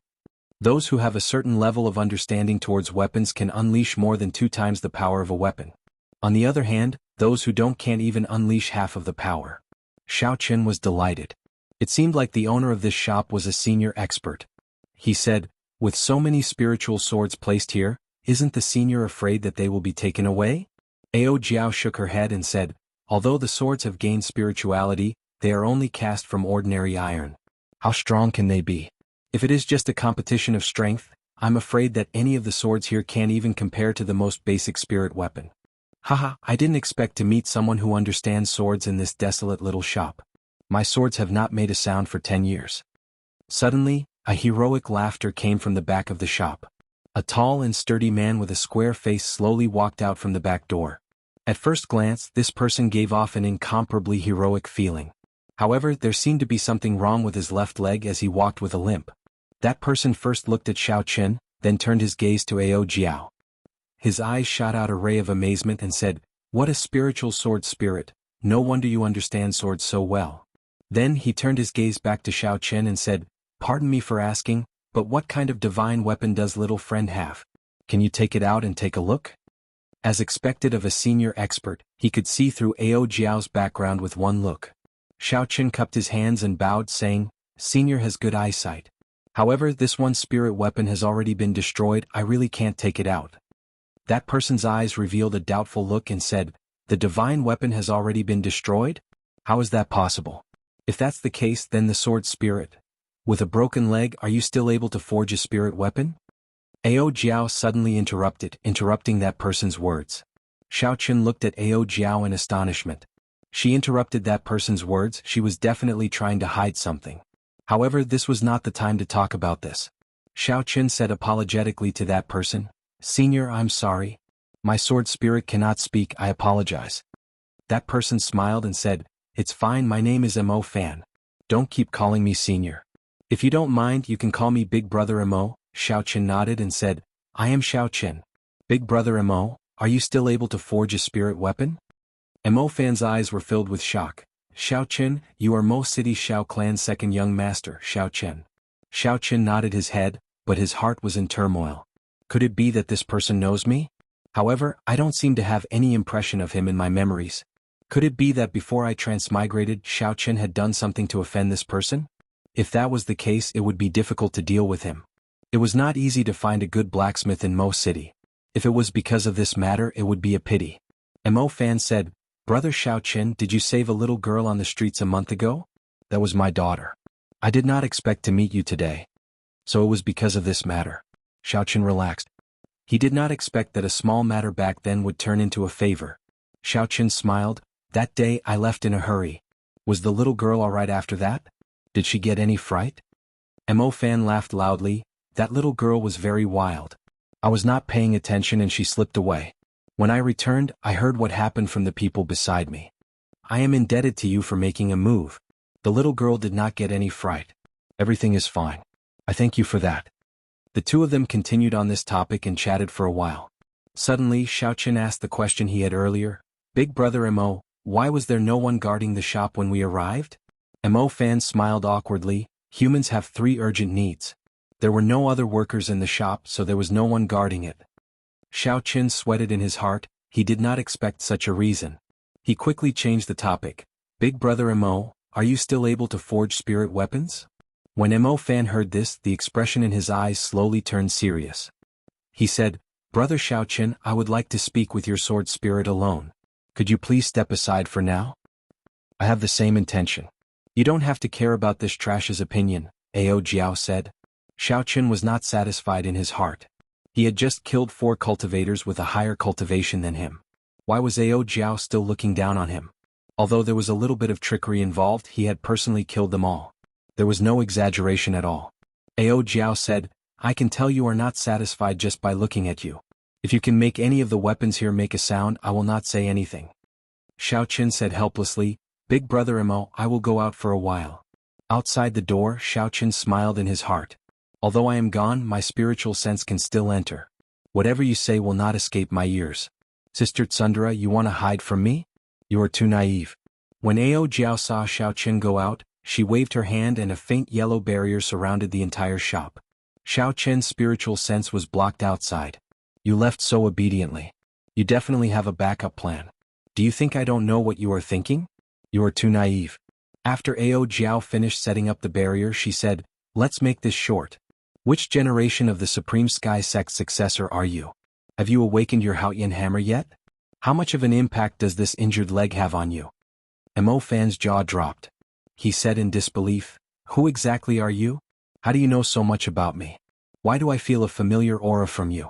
Those who have a certain level of understanding towards weapons can unleash more than 2 times the power of a weapon. On the other hand, those who don't can't even unleash half of the power." Xiaochen was delighted. It seemed like the owner of this shop was a senior expert. He said, "With so many spiritual swords placed here, isn't the senior afraid that they will be taken away?" Ao Jiao shook her head and said, "Although the swords have gained spirituality, they are only cast from ordinary iron. How strong can they be? If it is just a competition of strength, I'm afraid that any of the swords here can't even compare to the most basic spirit weapon." Haha, I didn't expect to meet someone who understands swords in this desolate little shop. My swords have not made a sound for 10 years. Suddenly, a heroic laughter came from the back of the shop. A tall and sturdy man with a square face slowly walked out from the back door. At first glance, this person gave off an incomparably heroic feeling. However, there seemed to be something wrong with his left leg as he walked with a limp. That person first looked at Xiaochen, then turned his gaze to Ao Jiao. His eyes shot out a ray of amazement and said, "What a spiritual sword spirit, no wonder you understand swords so well." Then he turned his gaze back to Xiaochen and said, "Pardon me for asking, but what kind of divine weapon does little friend have? Can you take it out and take a look?" As expected of a senior expert, he could see through Ao Jiao's background with one look. Xiaochen cupped his hands and bowed, saying, "Senior has good eyesight. However, this one spirit weapon has already been destroyed, I really can't take it out." That person's eyes revealed a doubtful look and said, "The divine weapon has already been destroyed? How is that possible? If that's the case, then the sword spirit. With a broken leg, are you still able to forge a spirit weapon?" Ao Jiao suddenly interrupting that person's words. Xiaochen looked at Ao Jiao in astonishment. She interrupted that person's words, she was definitely trying to hide something. However, this was not the time to talk about this. Xiaochen said apologetically to that person, "Senior, I'm sorry. My sword spirit cannot speak, I apologize." That person smiled and said, "It's fine, my name is Mo Fan. Don't keep calling me senior. If you don't mind, you can call me Big Brother Mo." Xiaochen nodded and said, "I am Xiaochen. Big Brother Mo, are you still able to forge a spirit weapon?" Mo Fan's eyes were filled with shock. "Xiaochen, you are Mo City Xiao Clan's second young master, Xiaochen." Xiaochen nodded his head, but his heart was in turmoil. Could it be that this person knows me? However, I don't seem to have any impression of him in my memories. Could it be that before I transmigrated, Xiaochen had done something to offend this person? If that was the case, it would be difficult to deal with him. It was not easy to find a good blacksmith in Mo City. If it was because of this matter, it would be a pity. Mo Fan said, "Brother Xiaochen, did you save a little girl on the streets a month ago?" "That was my daughter. I did not expect to meet you today. So it was because of this matter." Xiaochen relaxed. He did not expect that a small matter back then would turn into a favor. Xiaochen smiled. "That day I left in a hurry. Was the little girl all right after that? Did she get any fright?" Mo Fan laughed loudly. "That little girl was very wild. I was not paying attention and she slipped away. When I returned, I heard what happened from the people beside me. I am indebted to you for making a move. The little girl did not get any fright. Everything is fine. I thank you for that. The two of them continued on this topic and chatted for a while. Suddenly, Xiaoqin asked the question he had earlier. Big brother Mo, why was there no one guarding the shop when we arrived? Mo Fan smiled awkwardly. Humans have 3 urgent needs. There were no other workers in the shop, so there was no one guarding it. Xiaoqin sweated in his heart. He did not expect such a reason. He quickly changed the topic. Big brother Mo, are you still able to forge spirit weapons? When Mo Fan heard this, the expression in his eyes slowly turned serious. He said, Brother Xiaoqin, I would like to speak with your sword spirit alone. Could you please step aside for now? I have the same intention. You don't have to care about this trash's opinion, Ao Jiao said. Xiaoqin was not satisfied in his heart. He had just killed 4 cultivators with a higher cultivation than him. Why was Ao Jiao still looking down on him? Although there was a little bit of trickery involved, he had personally killed them all. There was no exaggeration at all. Ao Jiao said, I can tell you are not satisfied just by looking at you. If you can make any of the weapons here make a sound, I will not say anything. Xiaoqin said helplessly, Big brother Mo, I will go out for a while. Outside the door, Xiaoqin smiled in his heart. Although I am gone, my spiritual sense can still enter. Whatever you say will not escape my ears. Sister Tsundra, you want to hide from me? You are too naive. When Ao Jiao saw Xiaoqin go out, she waved her hand and a faint yellow barrier surrounded the entire shop. Xiaoqin's spiritual sense was blocked outside. You left so obediently. You definitely have a backup plan. Do you think I don't know what you are thinking? You are too naive. After Ao Jiao finished setting up the barrier, she said, Let's make this short. Which generation of the Supreme Sky Sect successor are you? Have you awakened your Haoyan hammer yet? How much of an impact does this injured leg have on you? Mo Fan's jaw dropped. He said in disbelief, Who exactly are you? How do you know so much about me? Why do I feel a familiar aura from you?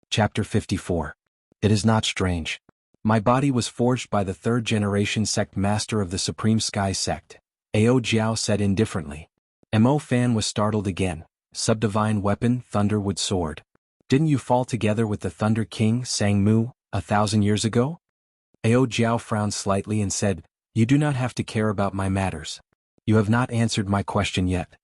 Chapter 54. It is not strange. My body was forged by the 3rd generation sect master of the Supreme Sky Sect, Ao Jiao said indifferently. Mo Fan was startled again. Subdivine weapon, Thunderwood sword. Didn't you fall together with the Thunder King, Sang Mu, 1,000 years ago? Ao Jiao frowned slightly and said, You do not have to care about my matters. You have not answered my question yet.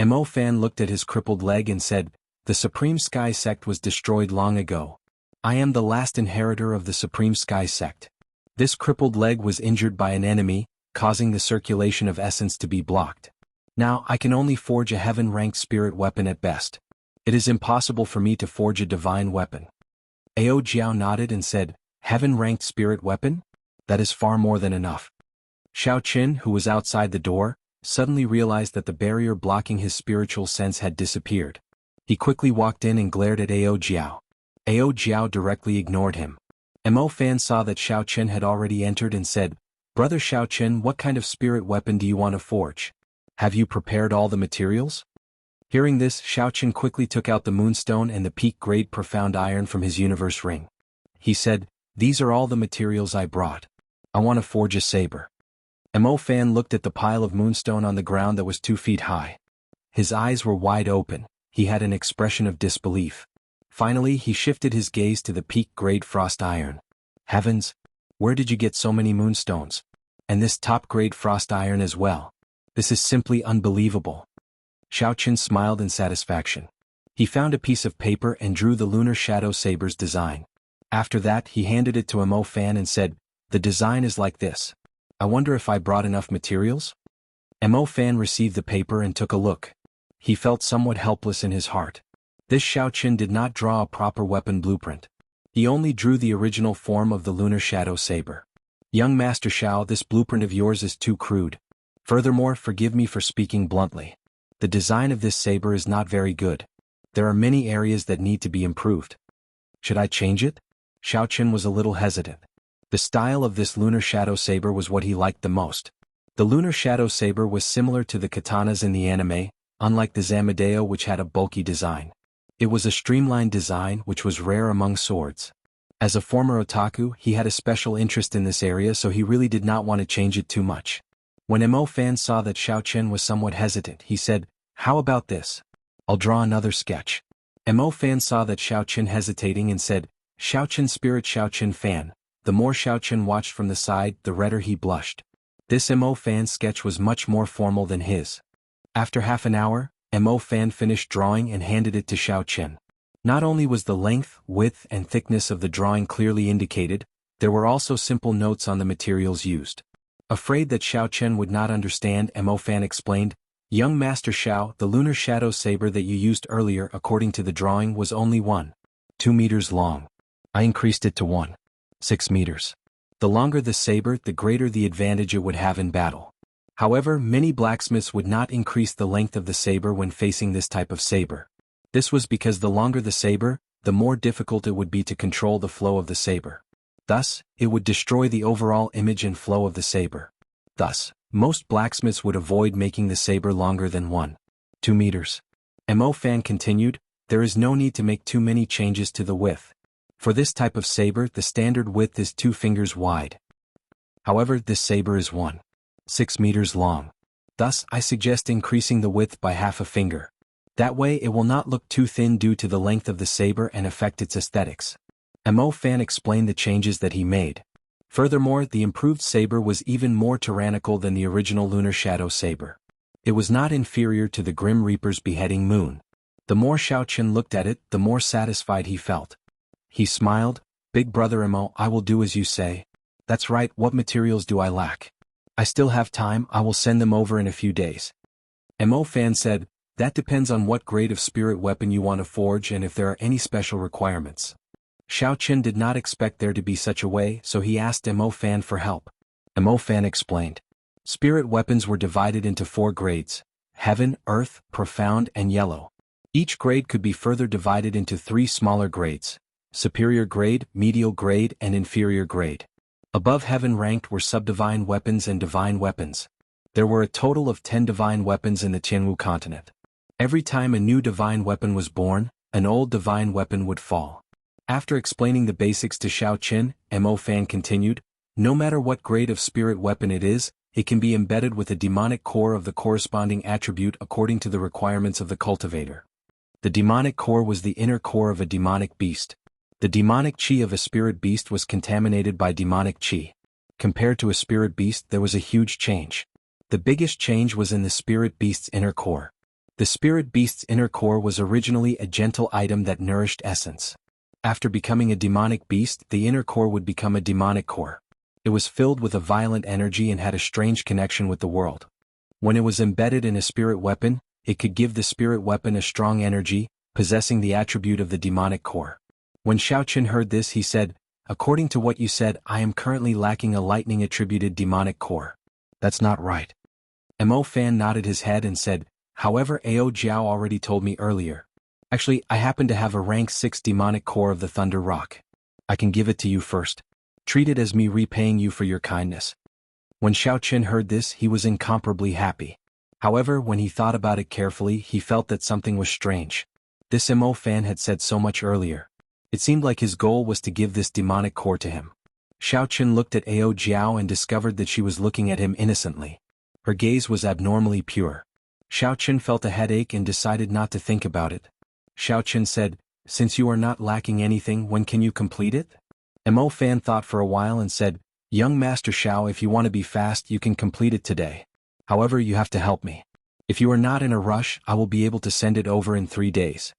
Mo Fan looked at his crippled leg and said, The Supreme Sky Sect was destroyed long ago. I am the last inheritor of the Supreme Sky Sect. This crippled leg was injured by an enemy, causing the circulation of essence to be blocked. Now I can only forge a heaven-ranked spirit weapon at best. It is impossible for me to forge a divine weapon. Ao Jiao nodded and said, Heaven-ranked spirit weapon? That is far more than enough. Xiaoqin, who was outside the door, suddenly realized that the barrier blocking his spiritual sense had disappeared. He quickly walked in and glared at Ao Jiao. Ao Jiao directly ignored him. Mo Fan saw that Xiaoqin had already entered and said, Brother Xiaoqin, what kind of spirit weapon do you want to forge? Have you prepared all the materials? Hearing this, Xiaoqin quickly took out the moonstone and the peak-grade profound iron from his universe ring. He said, These are all the materials I brought. I want to forge a saber. Mo Fan looked at the pile of moonstone on the ground that was 2 feet high. His eyes were wide open. He had an expression of disbelief. Finally, he shifted his gaze to the peak-grade frost iron. Heavens! Where did you get so many moonstones? And this top-grade frost iron as well. This is simply unbelievable. Xiaoqin smiled in satisfaction. He found a piece of paper and drew the lunar shadow saber's design. After that, he handed it to Mo Fan and said, The design is like this. I wonder if I brought enough materials? Mo Fan received the paper and took a look. He felt somewhat helpless in his heart. This Xiaoqin did not draw a proper weapon blueprint. He only drew the original form of the lunar shadow saber. Young Master Xiao, this blueprint of yours is too crude. Furthermore, forgive me for speaking bluntly. The design of this saber is not very good. There are many areas that need to be improved. Should I change it? Xiaoqin was a little hesitant. The style of this lunar shadow saber was what he liked the most. The lunar shadow saber was similar to the katanas in the anime, unlike the Zamadeo which had a bulky design. It was a streamlined design which was rare among swords. As a former otaku, he had a special interest in this area, so he really did not want to change it too much. When Mo Fan saw that Xiaoqin was somewhat hesitant, he said, How about this? I'll draw another sketch. Mo Fan saw that Xiaoqin hesitating and said, Xiaoqin spirit Xiaoqin Fan. The more Xiaoqin watched from the side, the redder he blushed. This Mo Fan's sketch was much more formal than his. After half an hour, Mo Fan finished drawing and handed it to Xiaoqin. Not only was the length, width and thickness of the drawing clearly indicated, there were also simple notes on the materials used. Afraid that Xiaoqin would not understand, Mo Fan explained, Young Master Xiao, the lunar shadow saber that you used earlier according to the drawing was only 1.2 meters long. I increased it to 1.6 meters. The longer the saber, the greater the advantage it would have in battle. However, many blacksmiths would not increase the length of the saber when facing this type of saber. This was because the longer the saber, the more difficult it would be to control the flow of the saber. Thus, it would destroy the overall image and flow of the saber. Thus, most blacksmiths would avoid making the saber longer than 1.2 meters. Mo Fan continued, there is no need to make too many changes to the width. For this type of saber, the standard width is 2 fingers wide. However, this saber is 1.6 meters long. Thus, I suggest increasing the width by half a finger. That way it will not look too thin due to the length of the saber and affect its aesthetics. Mo Fan explained the changes that he made. Furthermore, the improved saber was even more tyrannical than the original lunar shadow saber. It was not inferior to the Grim Reaper's beheading moon. The more Xiaoqin looked at it, the more satisfied he felt. He smiled, Big brother Mo, I will do as you say. That's right, what materials do I lack? I still have time, I will send them over in a few days. Mo Fan said, that depends on what grade of spirit weapon you want to forge and if there are any special requirements. Xiaoqin did not expect there to be such a way, so he asked Mo Fan for help. Mo Fan explained. Spirit weapons were divided into 4 grades: heaven, earth, profound, and yellow. Each grade could be further divided into 3 smaller grades: superior grade, medial grade, and inferior grade. Above heaven ranked were subdivine weapons and divine weapons. There were a total of 10 divine weapons in the Jianghu continent. Every time a new divine weapon was born, an old divine weapon would fall. After explaining the basics to Xiaoqin, Mo Fan continued, no matter what grade of spirit weapon it is, it can be embedded with a demonic core of the corresponding attribute according to the requirements of the cultivator. The demonic core was the inner core of a demonic beast. The demonic chi of a spirit beast was contaminated by demonic chi. Compared to a spirit beast, there was a huge change. The biggest change was in the spirit beast's inner core. The spirit beast's inner core was originally a gentle item that nourished essence. After becoming a demonic beast, the inner core would become a demonic core. It was filled with a violent energy and had a strange connection with the world. When it was embedded in a spirit weapon, it could give the spirit weapon a strong energy, possessing the attribute of the demonic core. When Xiaoqin heard this, he said, according to what you said, I am currently lacking a lightning-attributed demonic core. That's not right. Mo Fan nodded his head and said, however, Ao Jiao already told me earlier. Actually, I happen to have a rank 6 demonic core of the Thunder Rock. I can give it to you first. Treat it as me repaying you for your kindness. When Xiaoqin heard this, he was incomparably happy. However, when he thought about it carefully, he felt that something was strange. This Mo Fan had said so much earlier. It seemed like his goal was to give this demonic core to him. Xiaoqin looked at Ao Jiao and discovered that she was looking at him innocently. Her gaze was abnormally pure. Xiaoqin felt a headache and decided not to think about it. Xiaoqin said, since you are not lacking anything, when can you complete it? Mo Fan thought for a while and said, young Master Xiao, if you want to be fast, you can complete it today. However, you have to help me. If you are not in a rush, I will be able to send it over in 3 days.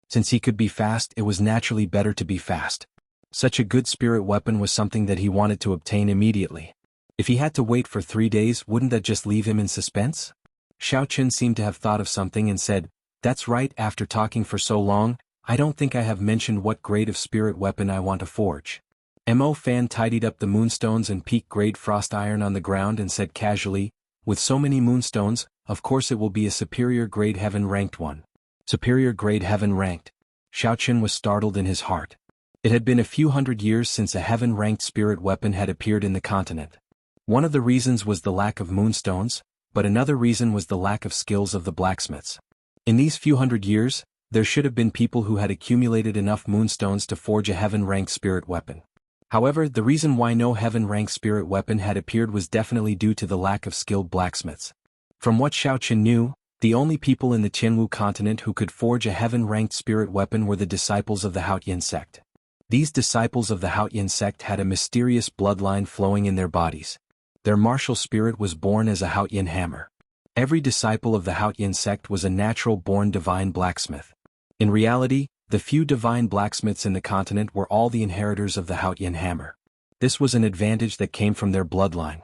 Since he could be fast, it was naturally better to be fast. Such a good spirit weapon was something that he wanted to obtain immediately. If he had to wait for 3 days, wouldn't that just leave him in suspense? Xiaoqin seemed to have thought of something and said, that's right, after talking for so long, I don't think I have mentioned what grade of spirit weapon I want to forge. Mo Fan tidied up the moonstones and peak-grade frost iron on the ground and said casually, with so many moonstones, of course it will be a superior grade heaven ranked one. Superior grade heaven ranked. Xiaoqin was startled in his heart. It had been a few hundred years since a heaven-ranked spirit weapon had appeared in the continent. One of the reasons was the lack of moonstones, but another reason was the lack of skills of the blacksmiths. In these few hundred years, there should have been people who had accumulated enough moonstones to forge a heaven-ranked spirit weapon. However, the reason why no heaven-ranked spirit weapon had appeared was definitely due to the lack of skilled blacksmiths. From what Xiaoqin knew, The only people in the Jianghu continent who could forge a heaven-ranked spirit weapon were the disciples of the Haotian sect. These disciples of the Haotian sect had a mysterious bloodline flowing in their bodies. Their martial spirit was born as a Haotian hammer. Every disciple of the Haotian sect was a natural-born divine blacksmith. In reality, the few divine blacksmiths in the continent were all the inheritors of the Haotian hammer. This was an advantage that came from their bloodline.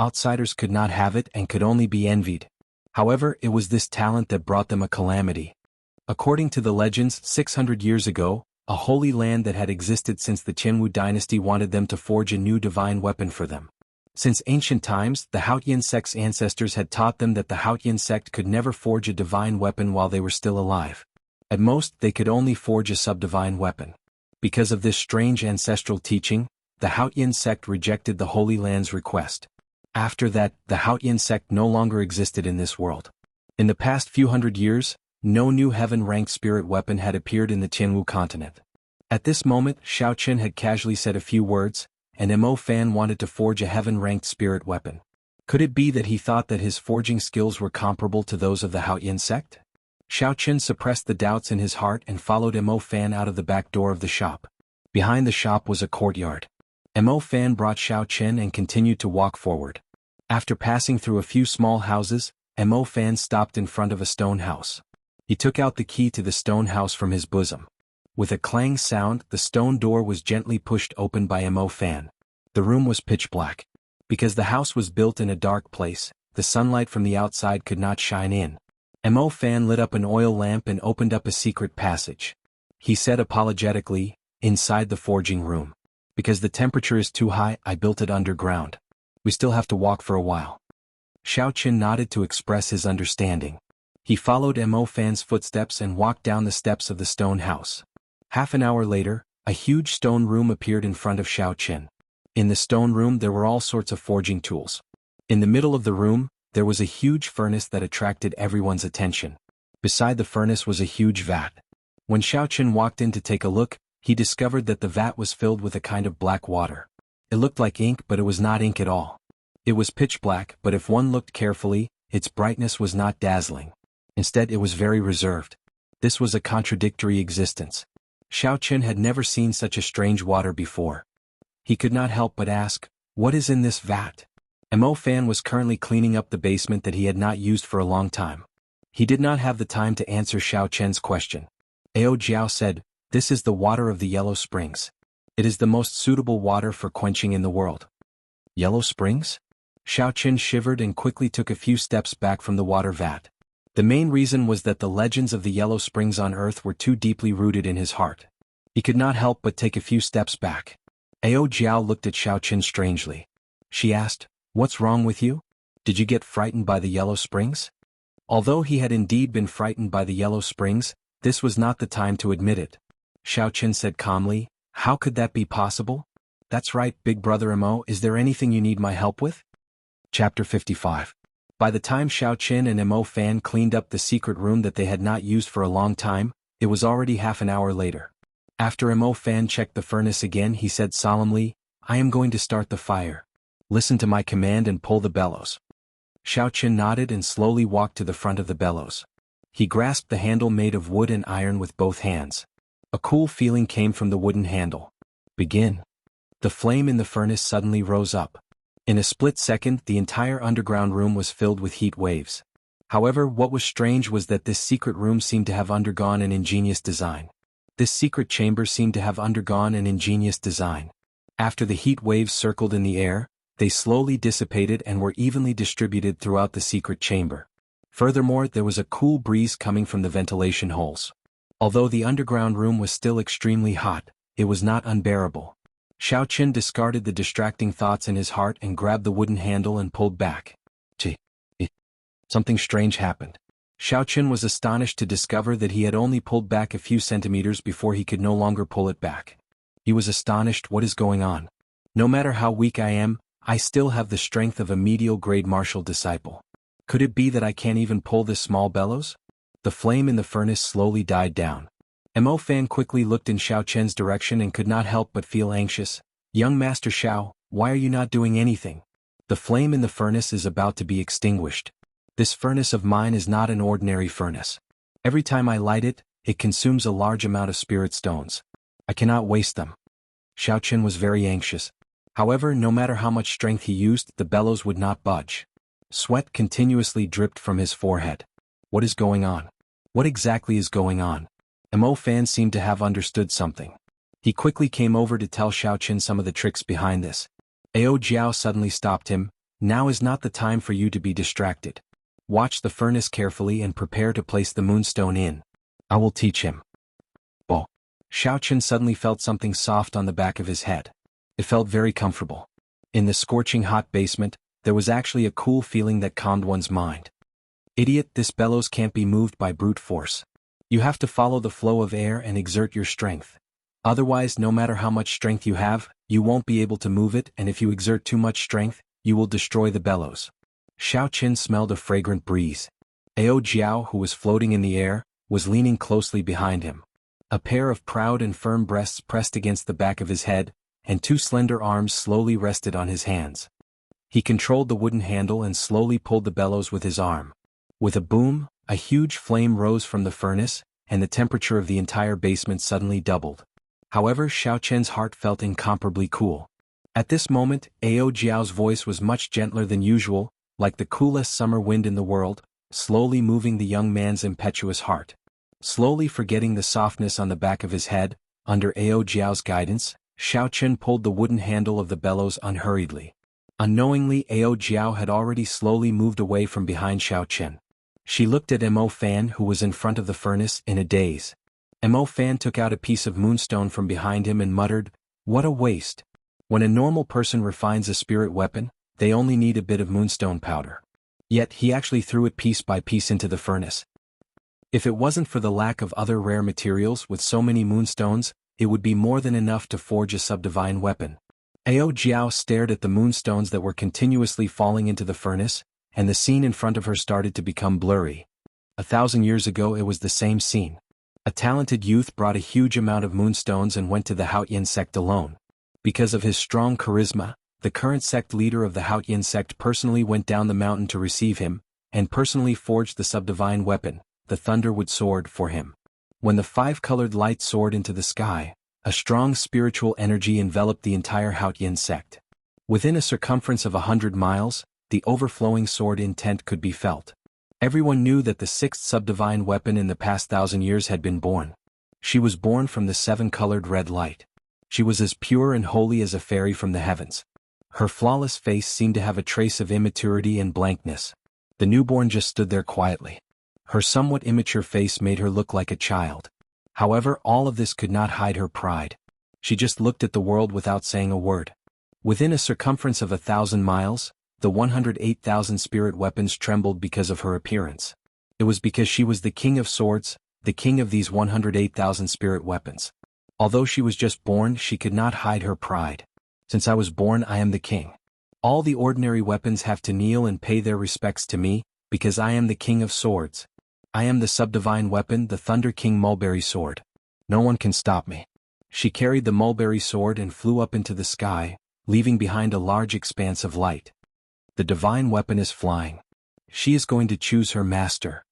Outsiders could not have it and could only be envied. However, it was this talent that brought them a calamity. According to the legends, 600 years ago, a holy land that had existed since the Jianghu dynasty wanted them to forge a new divine weapon for them. Since ancient times, the Haotian sect's ancestors had taught them that the Haotian sect could never forge a divine weapon while they were still alive. At most, they could only forge a subdivine weapon. Because of this strange ancestral teaching, the Haotian sect rejected the Holy Land's request. After that, the Haotian sect no longer existed in this world. In the past few hundred years, no new heaven-ranked spirit weapon had appeared in the Jianghu continent. At this moment, Xiaochen had casually said a few words, and Mo Fan wanted to forge a heaven-ranked spirit weapon. Could it be that he thought that his forging skills were comparable to those of the Haotian sect? Xiaochen suppressed the doubts in his heart and followed Mo Fan out of the back door of the shop. Behind the shop was a courtyard. Mo Fan brought Xiaochen and continued to walk forward. After passing through a few small houses, Mo Fan stopped in front of a stone house. He took out the key to the stone house from his bosom. With a clang sound, the stone door was gently pushed open by Mo Fan. The room was pitch black. Because the house was built in a dark place, the sunlight from the outside could not shine in. Mo Fan lit up an oil lamp and opened up a secret passage. He said apologetically, "Inside the forging room. Because the temperature is too high, I built it underground. We still have to walk for a while." Xiaochen nodded to express his understanding. He followed Mo Fan's footsteps and walked down the steps of the stone house. Half an hour later, a huge stone room appeared in front of Xiaochen. In the stone room there were all sorts of forging tools. In the middle of the room, there was a huge furnace that attracted everyone's attention. Beside the furnace was a huge vat. When Xiaochen walked in to take a look, he discovered that the vat was filled with a kind of black water. It looked like ink, but it was not ink at all. It was pitch black, but if one looked carefully, its brightness was not dazzling. Instead, it was very reserved. This was a contradictory existence. Xiaochen had never seen such a strange water before. He could not help but ask, "What is in this vat?" Mo Fan was currently cleaning up the basement that he had not used for a long time. He did not have the time to answer Xiaochen's question. Ao Jiao said, "This is the water of the Yellow Springs. It is the most suitable water for quenching in the world." Yellow Springs? Xiaochen shivered and quickly took a few steps back from the water vat. The main reason was that the legends of the Yellow Springs on Earth were too deeply rooted in his heart. He could not help but take a few steps back. Ao Jiao looked at Xiaochen strangely. She asked, "What's wrong with you? Did you get frightened by the Yellow Springs?" Although he had indeed been frightened by the Yellow Springs, this was not the time to admit it. Xiaochen said calmly, "How could that be possible?" "That's right, big brother Mo, is there anything you need my help with?" Chapter 55. By the time Xiaochen and Mo Fan cleaned up the secret room that they had not used for a long time, it was already half an hour later. After Mo Fan checked the furnace again, he said solemnly, "I am going to start the fire. Listen to my command and pull the bellows." Xiaochen nodded and slowly walked to the front of the bellows. He grasped the handle made of wood and iron with both hands. A cool feeling came from the wooden handle. "Begin." The flame in the furnace suddenly rose up. In a split second, the entire underground room was filled with heat waves. However, what was strange was that this secret room seemed to have undergone an ingenious design. This secret chamber seemed to have undergone an ingenious design. After the heat waves circled in the air, they slowly dissipated and were evenly distributed throughout the secret chamber. Furthermore, there was a cool breeze coming from the ventilation holes. Although the underground room was still extremely hot, it was not unbearable. Xiaochen discarded the distracting thoughts in his heart and grabbed the wooden handle and pulled back. Something strange happened. Xiaochen was astonished to discover that he had only pulled back a few centimeters before he could no longer pull it back. He was astonished. What is going on? No matter how weak I am, I still have the strength of a medial-grade martial disciple. Could it be that I can't even pull this small bellows? The flame in the furnace slowly died down. Mo Fan quickly looked in Xiaochen's direction and could not help but feel anxious. "Young Master Xiao, why are you not doing anything? The flame in the furnace is about to be extinguished." This furnace of mine is not an ordinary furnace. Every time I light it, it consumes a large amount of spirit stones. I cannot waste them. Xiaochen was very anxious. However, no matter how much strength he used, the bellows would not budge. Sweat continuously dripped from his forehead. What is going on? What exactly is going on? Mo Fan seemed to have understood something. He quickly came over to tell Xiaochen some of the tricks behind this. Ao Jiao suddenly stopped him. Now is not the time for you to be distracted. Watch the furnace carefully and prepare to place the moonstone in. I will teach him. Oh. Xiaochen suddenly felt something soft on the back of his head. It felt very comfortable. In the scorching hot basement, there was actually a cool feeling that calmed one's mind. Idiot, this bellows can't be moved by brute force. You have to follow the flow of air and exert your strength. Otherwise, no matter how much strength you have, you won't be able to move it, and if you exert too much strength, you will destroy the bellows. Xiaochen smelled a fragrant breeze. Ao Jiao, who was floating in the air, was leaning closely behind him. A pair of proud and firm breasts pressed against the back of his head, and two slender arms slowly rested on his hands. He controlled the wooden handle and slowly pulled the bellows with his arm. With a boom, a huge flame rose from the furnace, and the temperature of the entire basement suddenly doubled. However, Xiaochen's heart felt incomparably cool. At this moment, Ao Jiao's voice was much gentler than usual, like the coolest summer wind in the world, slowly moving the young man's impetuous heart. Slowly forgetting the softness on the back of his head, under Ao Jiao's guidance, Xiaochen pulled the wooden handle of the bellows unhurriedly. Unknowingly, Ao Jiao had already slowly moved away from behind Xiaochen. She looked at Mo Fan, who was in front of the furnace, in a daze. Mo Fan took out a piece of moonstone from behind him and muttered, "What a waste. When a normal person refines a spirit weapon, they only need a bit of moonstone powder. Yet he actually threw it piece by piece into the furnace. If it wasn't for the lack of other rare materials with so many moonstones, it would be more than enough to forge a subdivine weapon." Ao Jiao stared at the moonstones that were continuously falling into the furnace, and the scene in front of her started to become blurry. 1,000 years ago it was the same scene. A talented youth brought a huge amount of moonstones and went to the Haotian sect alone. Because of his strong charisma, the current sect leader of the Haotian sect personally went down the mountain to receive him, and personally forged the subdivine weapon, the Thunderwood Sword, for him. When the five-colored light soared into the sky, a strong spiritual energy enveloped the entire Haotian sect. Within a circumference of 100 miles, the overflowing sword intent could be felt. Everyone knew that the sixth subdivine weapon in the past 1,000 years had been born. She was born from the seven-colored red light. She was as pure and holy as a fairy from the heavens. Her flawless face seemed to have a trace of immaturity and blankness. The newborn just stood there quietly. Her somewhat immature face made her look like a child. However, all of this could not hide her pride. She just looked at the world without saying a word. Within a circumference of 1,000 miles, the 108,000 spirit weapons trembled because of her appearance. It was because she was the king of swords, the king of these 108,000 spirit weapons. Although she was just born, she could not hide her pride. Since I was born, I am the king. All the ordinary weapons have to kneel and pay their respects to me, because I am the king of swords. I am the subdivine weapon, the Thunder King Mulberry Sword. No one can stop me. She carried the mulberry sword and flew up into the sky, leaving behind a large expanse of light. The divine weapon is flying. She is going to choose her master.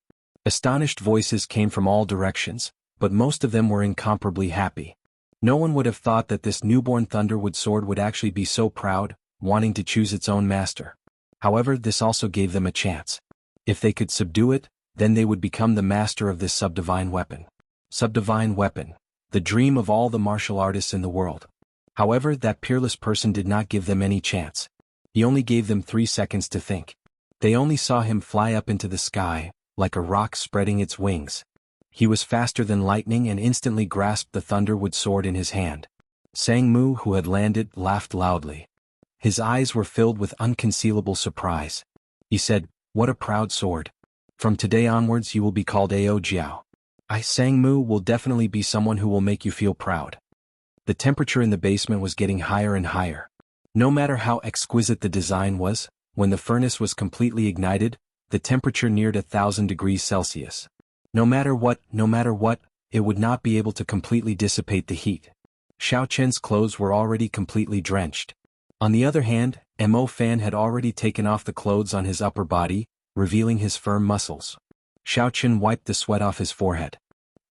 Astonished voices came from all directions, but most of them were incomparably happy. No one would have thought that this newborn Thunderwood Sword would actually be so proud, wanting to choose its own master. However, this also gave them a chance. If they could subdue it, then they would become the master of this subdivine weapon. Subdivine weapon, the dream of all the martial artists in the world. However, that peerless person did not give them any chance. He only gave them 3 seconds to think. They only saw him fly up into the sky, like a rock spreading its wings. He was faster than lightning and instantly grasped the Thunderwood Sword in his hand. Sang Mu, who had landed, laughed loudly. His eyes were filled with unconcealable surprise. He said, "What a proud sword. From today onwards you will be called Ao Jiao. Sang Mu will definitely be someone who will make you feel proud." The temperature in the basement was getting higher and higher. No matter how exquisite the design was, when the furnace was completely ignited, the temperature neared 1,000 degrees Celsius. No matter what, it would not be able to completely dissipate the heat. Xiaochen's clothes were already completely drenched. On the other hand, Mo Fan had already taken off the clothes on his upper body, revealing his firm muscles. Xiaochen wiped the sweat off his forehead.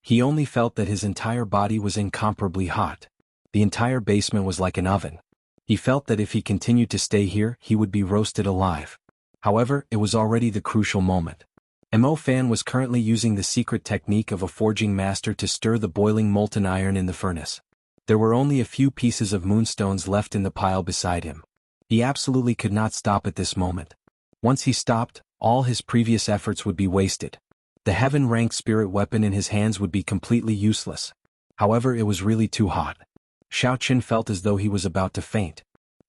He only felt that his entire body was incomparably hot. The entire basement was like an oven. He felt that if he continued to stay here, he would be roasted alive. However, it was already the crucial moment. Mo Fan was currently using the secret technique of a forging master to stir the boiling molten iron in the furnace. There were only a few pieces of moonstones left in the pile beside him. He absolutely could not stop at this moment. Once he stopped, all his previous efforts would be wasted. The heaven-ranked spirit weapon in his hands would be completely useless. However, it was really too hot. Xiaochen felt as though he was about to faint.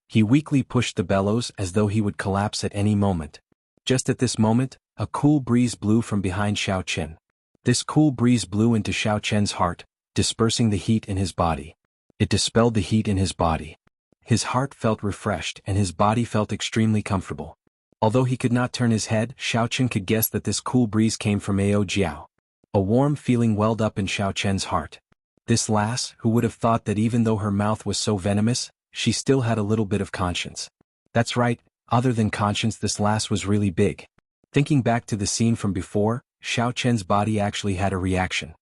He weakly pushed the bellows as though he would collapse at any moment. Just at this moment, a cool breeze blew from behind Xiaochen. This cool breeze blew into Xiaochen's heart, dispersing the heat in his body. It dispelled the heat in his body. His heart felt refreshed and his body felt extremely comfortable. Although he could not turn his head, Xiaochen could guess that this cool breeze came from Ao Jiao. A warm feeling welled up in Xiaochen's heart. This lass, who would have thought that even though her mouth was so venomous, she still had a little bit of conscience. That's right, other than conscience, this lass was really big. Thinking back to the scene from before, Xiaochen's body actually had a reaction.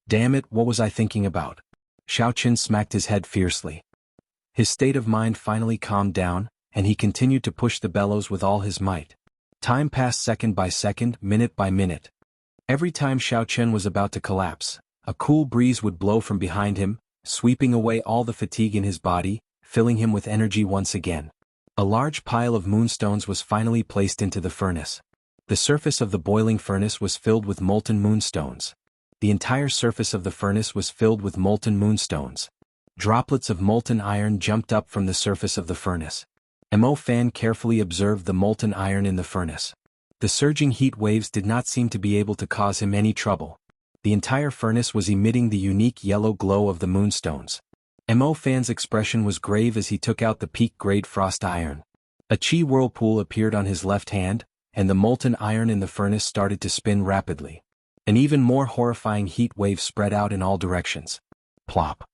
Damn it, what was I thinking about? Xiaochen smacked his head fiercely. His state of mind finally calmed down, and he continued to push the bellows with all his might. Time passed second by second, minute by minute. Every time Xiaochen was about to collapse, a cool breeze would blow from behind him, sweeping away all the fatigue in his body, filling him with energy once again. A large pile of moonstones was finally placed into the furnace. The surface of the boiling furnace was filled with molten moonstones. The entire surface of the furnace was filled with molten moonstones. Droplets of molten iron jumped up from the surface of the furnace. Mo Fan carefully observed the molten iron in the furnace. The surging heat waves did not seem to be able to cause him any trouble. The entire furnace was emitting the unique yellow glow of the moonstones. Mo Fan's expression was grave as he took out the peak-grade frost iron. A chi whirlpool appeared on his left hand, and the molten iron in the furnace started to spin rapidly. An even more horrifying heat wave spread out in all directions. Plop.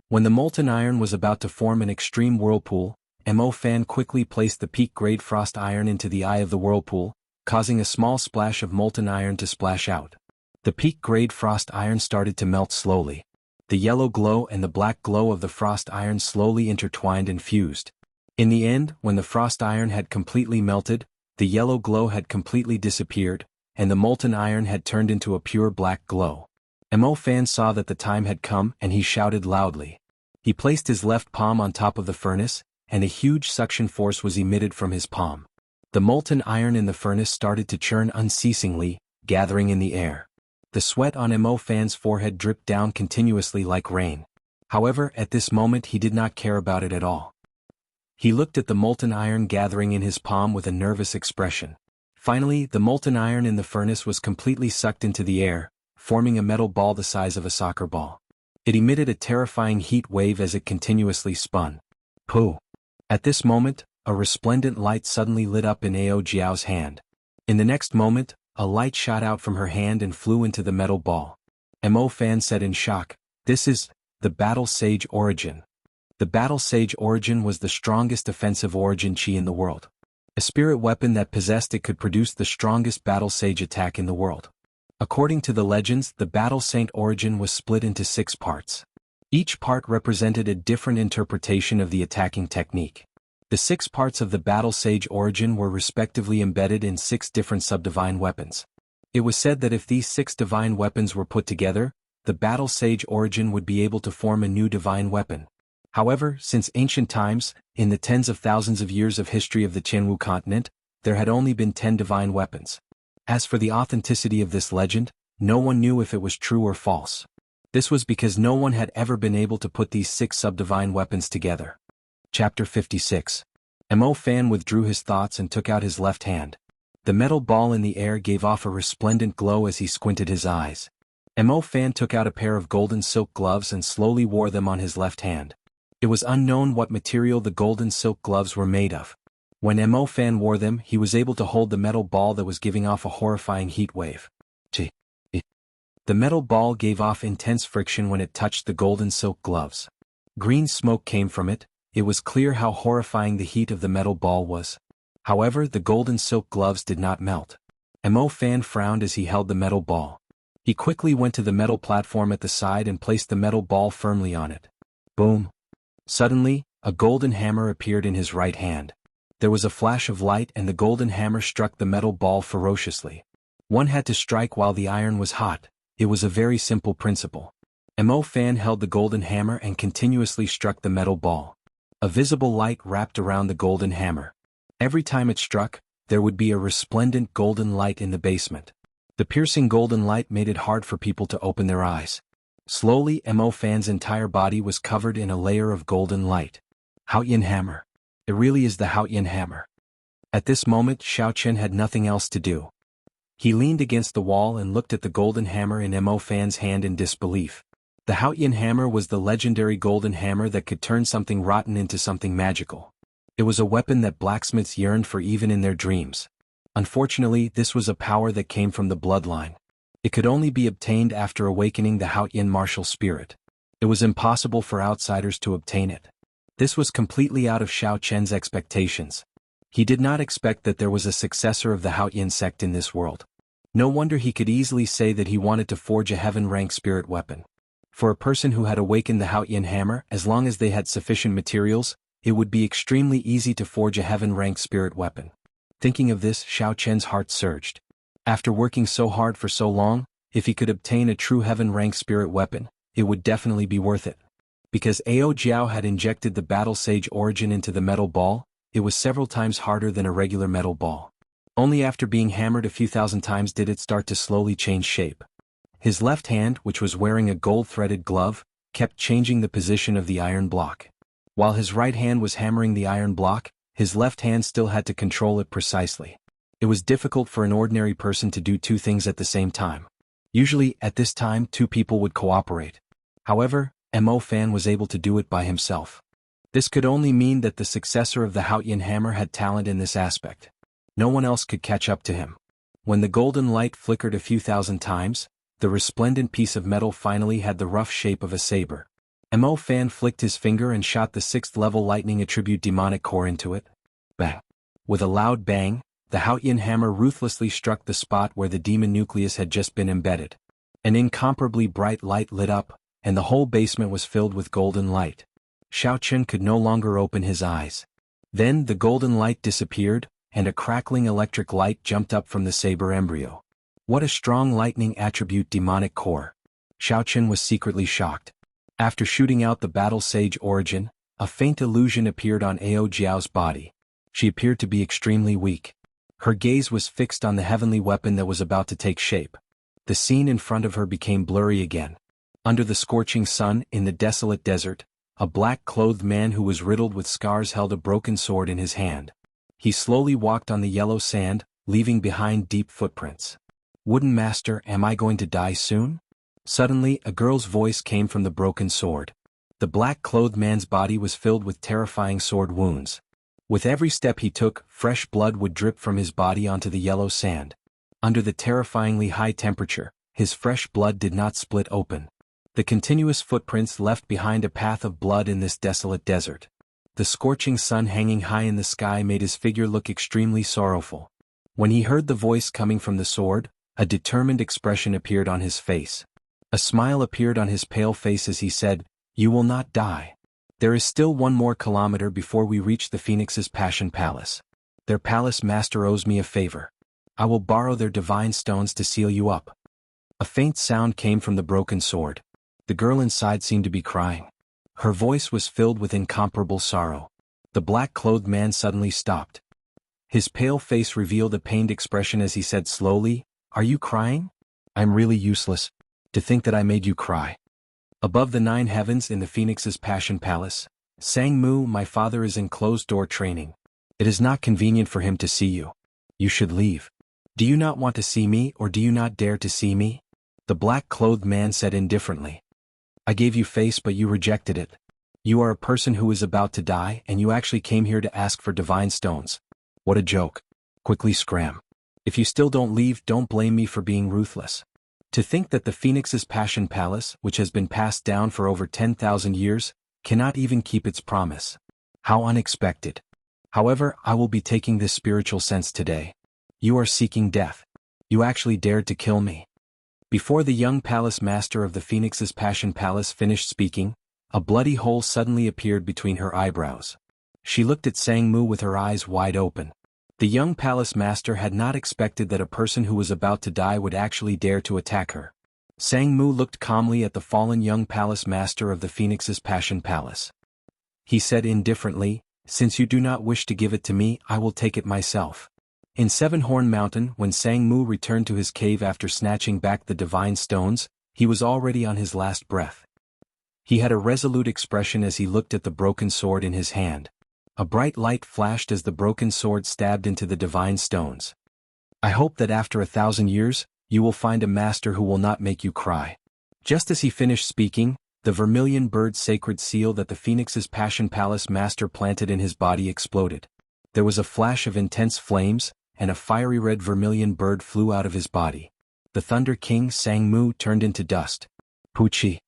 When the molten iron was about to form an extreme whirlpool, Mo Fan quickly placed the peak-grade frost iron into the eye of the whirlpool, causing a small splash of molten iron to splash out. The peak-grade frost iron started to melt slowly. The yellow glow and the black glow of the frost iron slowly intertwined and fused. In the end, when the frost iron had completely melted, the yellow glow had completely disappeared, and the molten iron had turned into a pure black glow. Mo Fan saw that the time had come and he shouted loudly. He placed his left palm on top of the furnace, and a huge suction force was emitted from his palm. The molten iron in the furnace started to churn unceasingly, gathering in the air. The sweat on Mo Fan's forehead dripped down continuously like rain. However, at this moment he did not care about it at all. He looked at the molten iron gathering in his palm with a nervous expression. Finally, the molten iron in the furnace was completely sucked into the air, forming a metal ball the size of a soccer ball. It emitted a terrifying heat wave as it continuously spun. Pooh! At this moment, a resplendent light suddenly lit up in Ao Jiao's hand. In the next moment, a light shot out from her hand and flew into the metal ball. Mo Fan said in shock, "This is the Battle Sage Origin." The Battle Sage Origin was the strongest offensive origin chi in the world. A spirit weapon that possessed it could produce the strongest Battle Sage attack in the world. According to the legends, the Battle Saint Origin was split into 6 parts. Each part represented a different interpretation of the attacking technique. The 6 parts of the Battle Sage Origin were respectively embedded in 6 different subdivine weapons. It was said that if these 6 divine weapons were put together, the Battle Sage Origin would be able to form a new divine weapon. However, since ancient times, in the tens of thousands of years of history of the Jianghu continent, there had only been 10 divine weapons. As for the authenticity of this legend, no one knew if it was true or false. This was because no one had ever been able to put these 6 subdivine weapons together. Chapter 56. Mo Fan withdrew his thoughts and took out his left hand. The metal ball in the air gave off a resplendent glow as he squinted his eyes. Mo Fan took out a pair of golden silk gloves and slowly wore them on his left hand. It was unknown what material the golden silk gloves were made of. When Mo Fan wore them, he was able to hold the metal ball that was giving off a horrifying heat wave. The metal ball gave off intense friction when it touched the golden silk gloves. Green smoke came from it. It was clear how horrifying the heat of the metal ball was. However, the golden silk gloves did not melt. Mo Fan frowned as he held the metal ball. He quickly went to the metal platform at the side and placed the metal ball firmly on it. Boom! Suddenly, a golden hammer appeared in his right hand. There was a flash of light and the golden hammer struck the metal ball ferociously. One had to strike while the iron was hot. It was a very simple principle. Mo Fan held the golden hammer and continuously struck the metal ball. A visible light wrapped around the golden hammer. Every time it struck, there would be a resplendent golden light in the basement. The piercing golden light made it hard for people to open their eyes. Slowly, Mo Fan's entire body was covered in a layer of golden light. Haoyan hammer. It really is the Haoyan hammer. At this moment, Xiaochen had nothing else to do. He leaned against the wall and looked at the golden hammer in Mo Fan's hand in disbelief. The Haoyan hammer was the legendary golden hammer that could turn something rotten into something magical. It was a weapon that blacksmiths yearned for even in their dreams. Unfortunately, this was a power that came from the bloodline. It could only be obtained after awakening the Haoyan martial spirit. It was impossible for outsiders to obtain it. This was completely out of Xiaochen's expectations. He did not expect that there was a successor of the Haoyan sect in this world. No wonder he could easily say that he wanted to forge a heaven-rank spirit weapon. For a person who had awakened the Haoyan hammer, as long as they had sufficient materials, it would be extremely easy to forge a heaven-rank spirit weapon. Thinking of this, Xiaochen's heart surged. After working so hard for so long, if he could obtain a true heaven-rank spirit weapon, it would definitely be worth it. Because Ao Jiao had injected the Battle Sage origin into the metal ball, it was several times harder than a regular metal ball. Only after being hammered a few thousand times did it start to slowly change shape. His left hand, which was wearing a gold-threaded glove, kept changing the position of the iron block. While his right hand was hammering the iron block, his left hand still had to control it precisely. It was difficult for an ordinary person to do two things at the same time. Usually, at this time, two people would cooperate. However, Mo Fan was able to do it by himself. This could only mean that the successor of the Haoyan hammer had talent in this aspect. No one else could catch up to him. When the golden light flickered a few thousand times, the resplendent piece of metal finally had the rough shape of a saber. Mo Fan flicked his finger and shot the 6th level lightning attribute demonic core into it. Bang! With a loud bang, the Haoyan hammer ruthlessly struck the spot where the demon nucleus had just been embedded. An incomparably bright light lit up, and the whole basement was filled with golden light. Xiaochen could no longer open his eyes. Then the golden light disappeared, and a crackling electric light jumped up from the saber embryo. What a strong lightning attribute demonic core! Xiaochen was secretly shocked. After shooting out the Battle Sage origin, a faint illusion appeared on Ao Jiao's body. She appeared to be extremely weak. Her gaze was fixed on the heavenly weapon that was about to take shape. The scene in front of her became blurry again. Under the scorching sun, in the desolate desert, a black-clothed man who was riddled with scars held a broken sword in his hand. He slowly walked on the yellow sand, leaving behind deep footprints. "Wooden Master, am I going to die soon?" Suddenly, a girl's voice came from the broken sword. The black-clothed man's body was filled with terrifying sword wounds. With every step he took, fresh blood would drip from his body onto the yellow sand. Under the terrifyingly high temperature, his fresh blood did not split open. The continuous footprints left behind a path of blood in this desolate desert. The scorching sun hanging high in the sky made his figure look extremely sorrowful. When he heard the voice coming from the sword, a determined expression appeared on his face. A smile appeared on his pale face as he said, "You will not die. There is still 1 more kilometer before we reach the Phoenix's Passion Palace. Their palace master owes me a favor. I will borrow their divine stones to seal you up." A faint sound came from the broken sword. The girl inside seemed to be crying. Her voice was filled with incomparable sorrow. The black-clothed man suddenly stopped. His pale face revealed a pained expression as he said slowly, "Are you crying? I'm really useless. To think that I made you cry." Above the 9 heavens in the Phoenix's Passion Palace, Sang Mu, my father is in closed-door training. It is not convenient for him to see you. You should leave. Do you not want to see me, or do you not dare to see me? The black-clothed man said indifferently. I gave you face but you rejected it. You are a person who is about to die and you actually came here to ask for divine stones. What a joke. Quickly scram. If you still don't leave, don't blame me for being ruthless. To think that the Phoenix's Passion Palace, which has been passed down for over 10,000 years, cannot even keep its promise. How unexpected. However, I will be taking this spiritual sense today. You are seeking death. You actually dared to kill me. Before the young palace master of the Phoenix's Passion Palace finished speaking, a bloody hole suddenly appeared between her eyebrows. She looked at Xiangmu with her eyes wide open. The young palace master had not expected that a person who was about to die would actually dare to attack her. Xiangmu looked calmly at the fallen young palace master of the Phoenix's Passion Palace. He said indifferently, "Since you do not wish to give it to me, I will take it myself." In Seven-Horn Mountain, when Xiangmu returned to his cave after snatching back the divine stones, he was already on his last breath. He had a resolute expression as he looked at the broken sword in his hand. A bright light flashed as the broken sword stabbed into the divine stones. "I hope that after 1,000 years, you will find a master who will not make you cry." Just as he finished speaking, the vermilion bird sacred seal that the Phoenix's Passion Palace master planted in his body exploded. There was a flash of intense flames, and a fiery red vermilion bird flew out of his body. The Thunder King Xiangmu turned into dust. Puchi.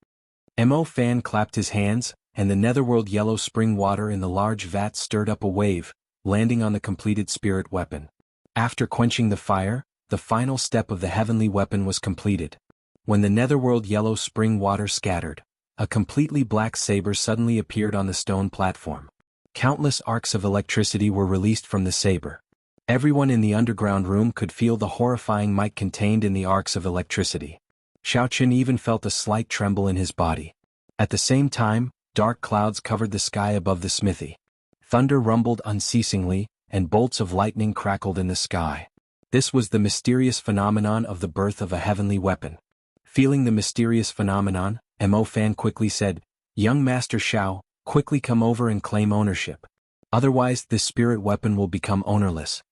Mo Fan clapped his hands, and the netherworld yellow spring water in the large vat stirred up a wave, landing on the completed spirit weapon. After quenching the fire, the final step of the heavenly weapon was completed. When the netherworld yellow spring water scattered, a completely black saber suddenly appeared on the stone platform. Countless arcs of electricity were released from the saber. Everyone in the underground room could feel the horrifying might contained in the arcs of electricity. Xiaoqin even felt a slight tremble in his body. At the same time, dark clouds covered the sky above the smithy. Thunder rumbled unceasingly, and bolts of lightning crackled in the sky. This was the mysterious phenomenon of the birth of a heavenly weapon. Feeling the mysterious phenomenon, Mo Fan quickly said, "Young Master Xiao, quickly come over and claim ownership. Otherwise this spirit weapon will become ownerless."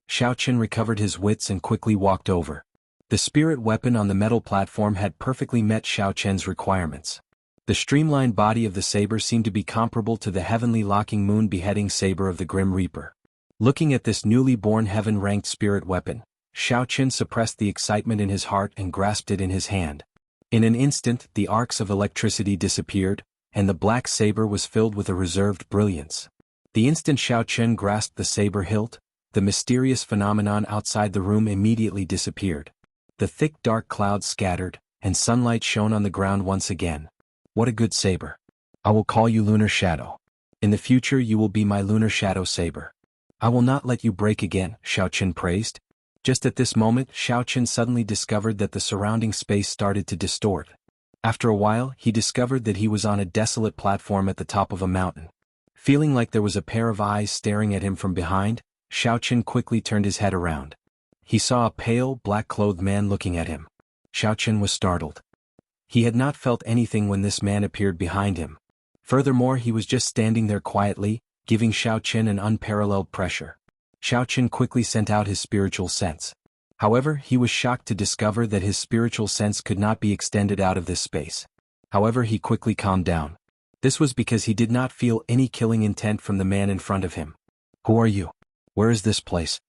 Xiaoqin recovered his wits and quickly walked over. The spirit weapon on the metal platform had perfectly met Xiaoqin's requirements. The streamlined body of the saber seemed to be comparable to the heavenly locking moon beheading saber of the Grim Reaper. Looking at this newly born heaven-ranked spirit weapon, Xiaoqin suppressed the excitement in his heart and grasped it in his hand. In an instant the arcs of electricity disappeared, and the black saber was filled with a reserved brilliance. The instant Xiaoqin grasped the saber hilt, the mysterious phenomenon outside the room immediately disappeared. The thick dark clouds scattered, and sunlight shone on the ground once again. "What a good saber. I will call you Lunar Shadow. In the future you will be my Lunar Shadow saber. I will not let you break again," Xiaoqin praised. Just at this moment Xiaoqin suddenly discovered that the surrounding space started to distort. After a while he discovered that he was on a desolate platform at the top of a mountain. Feeling like there was a pair of eyes staring at him from behind, Xiaoqin quickly turned his head around. He saw a pale, black-clothed man looking at him. Xiaoqin was startled. He had not felt anything when this man appeared behind him. Furthermore, he was just standing there quietly, giving Xiaoqin an unparalleled pressure. Xiaoqin quickly sent out his spiritual sense. However, he was shocked to discover that his spiritual sense could not be extended out of this space. However, he quickly calmed down. This was because he did not feel any killing intent from the man in front of him. "Who are you? Where is this place?"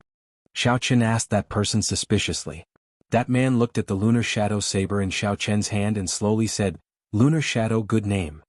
Xiaoqin asked that person suspiciously. That man looked at the Lunar Shadow saber in Xiaoqin's hand and slowly said, "Lunar Shadow, good name."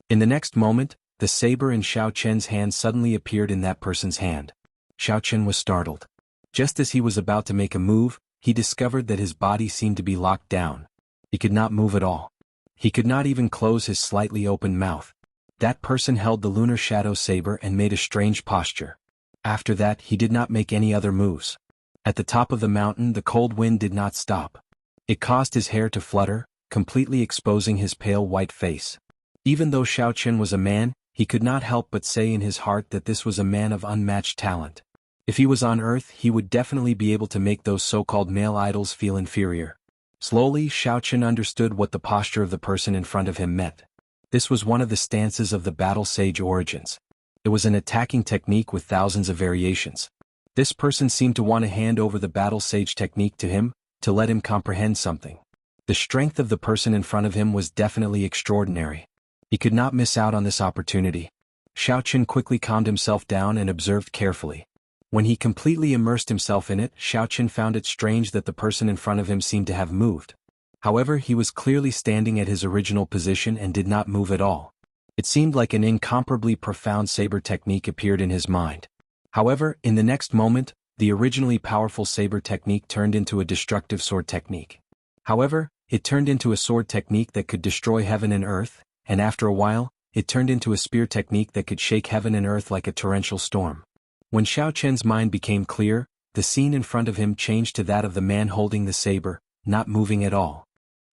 In the next moment, the saber in Xiaoqin's hand suddenly appeared in that person's hand. Xiaoqin was startled. Just as he was about to make a move, he discovered that his body seemed to be locked down. He could not move at all. He could not even close his slightly open mouth. That person held the Lunar Shadow saber and made a strange posture. After that he did not make any other moves. At the top of the mountain the cold wind did not stop. It caused his hair to flutter, completely exposing his pale white face. Even though Xiaoqin was a man, he could not help but say in his heart that this was a man of unmatched talent. If he was on Earth he would definitely be able to make those so-called male idols feel inferior. Slowly Xiaoqin understood what the posture of the person in front of him meant. This was one of the stances of the Battle Sage origins. It was an attacking technique with thousands of variations. This person seemed to want to hand over the Battle Sage technique to him, to let him comprehend something. The strength of the person in front of him was definitely extraordinary. He could not miss out on this opportunity. Xiaoqin quickly calmed himself down and observed carefully. When he completely immersed himself in it, Xiaoqin found it strange that the person in front of him seemed to have moved. However, he was clearly standing at his original position and did not move at all. It seemed like an incomparably profound saber technique appeared in his mind. However, in the next moment, The originally powerful saber technique turned into a destructive sword technique. However, it turned into a sword technique that could destroy heaven and earth, and after a while, it turned into a spear technique that could shake heaven and earth like a torrential storm. When Xiaochen's mind became clear, the scene in front of him changed to that of the man holding the saber, not moving at all.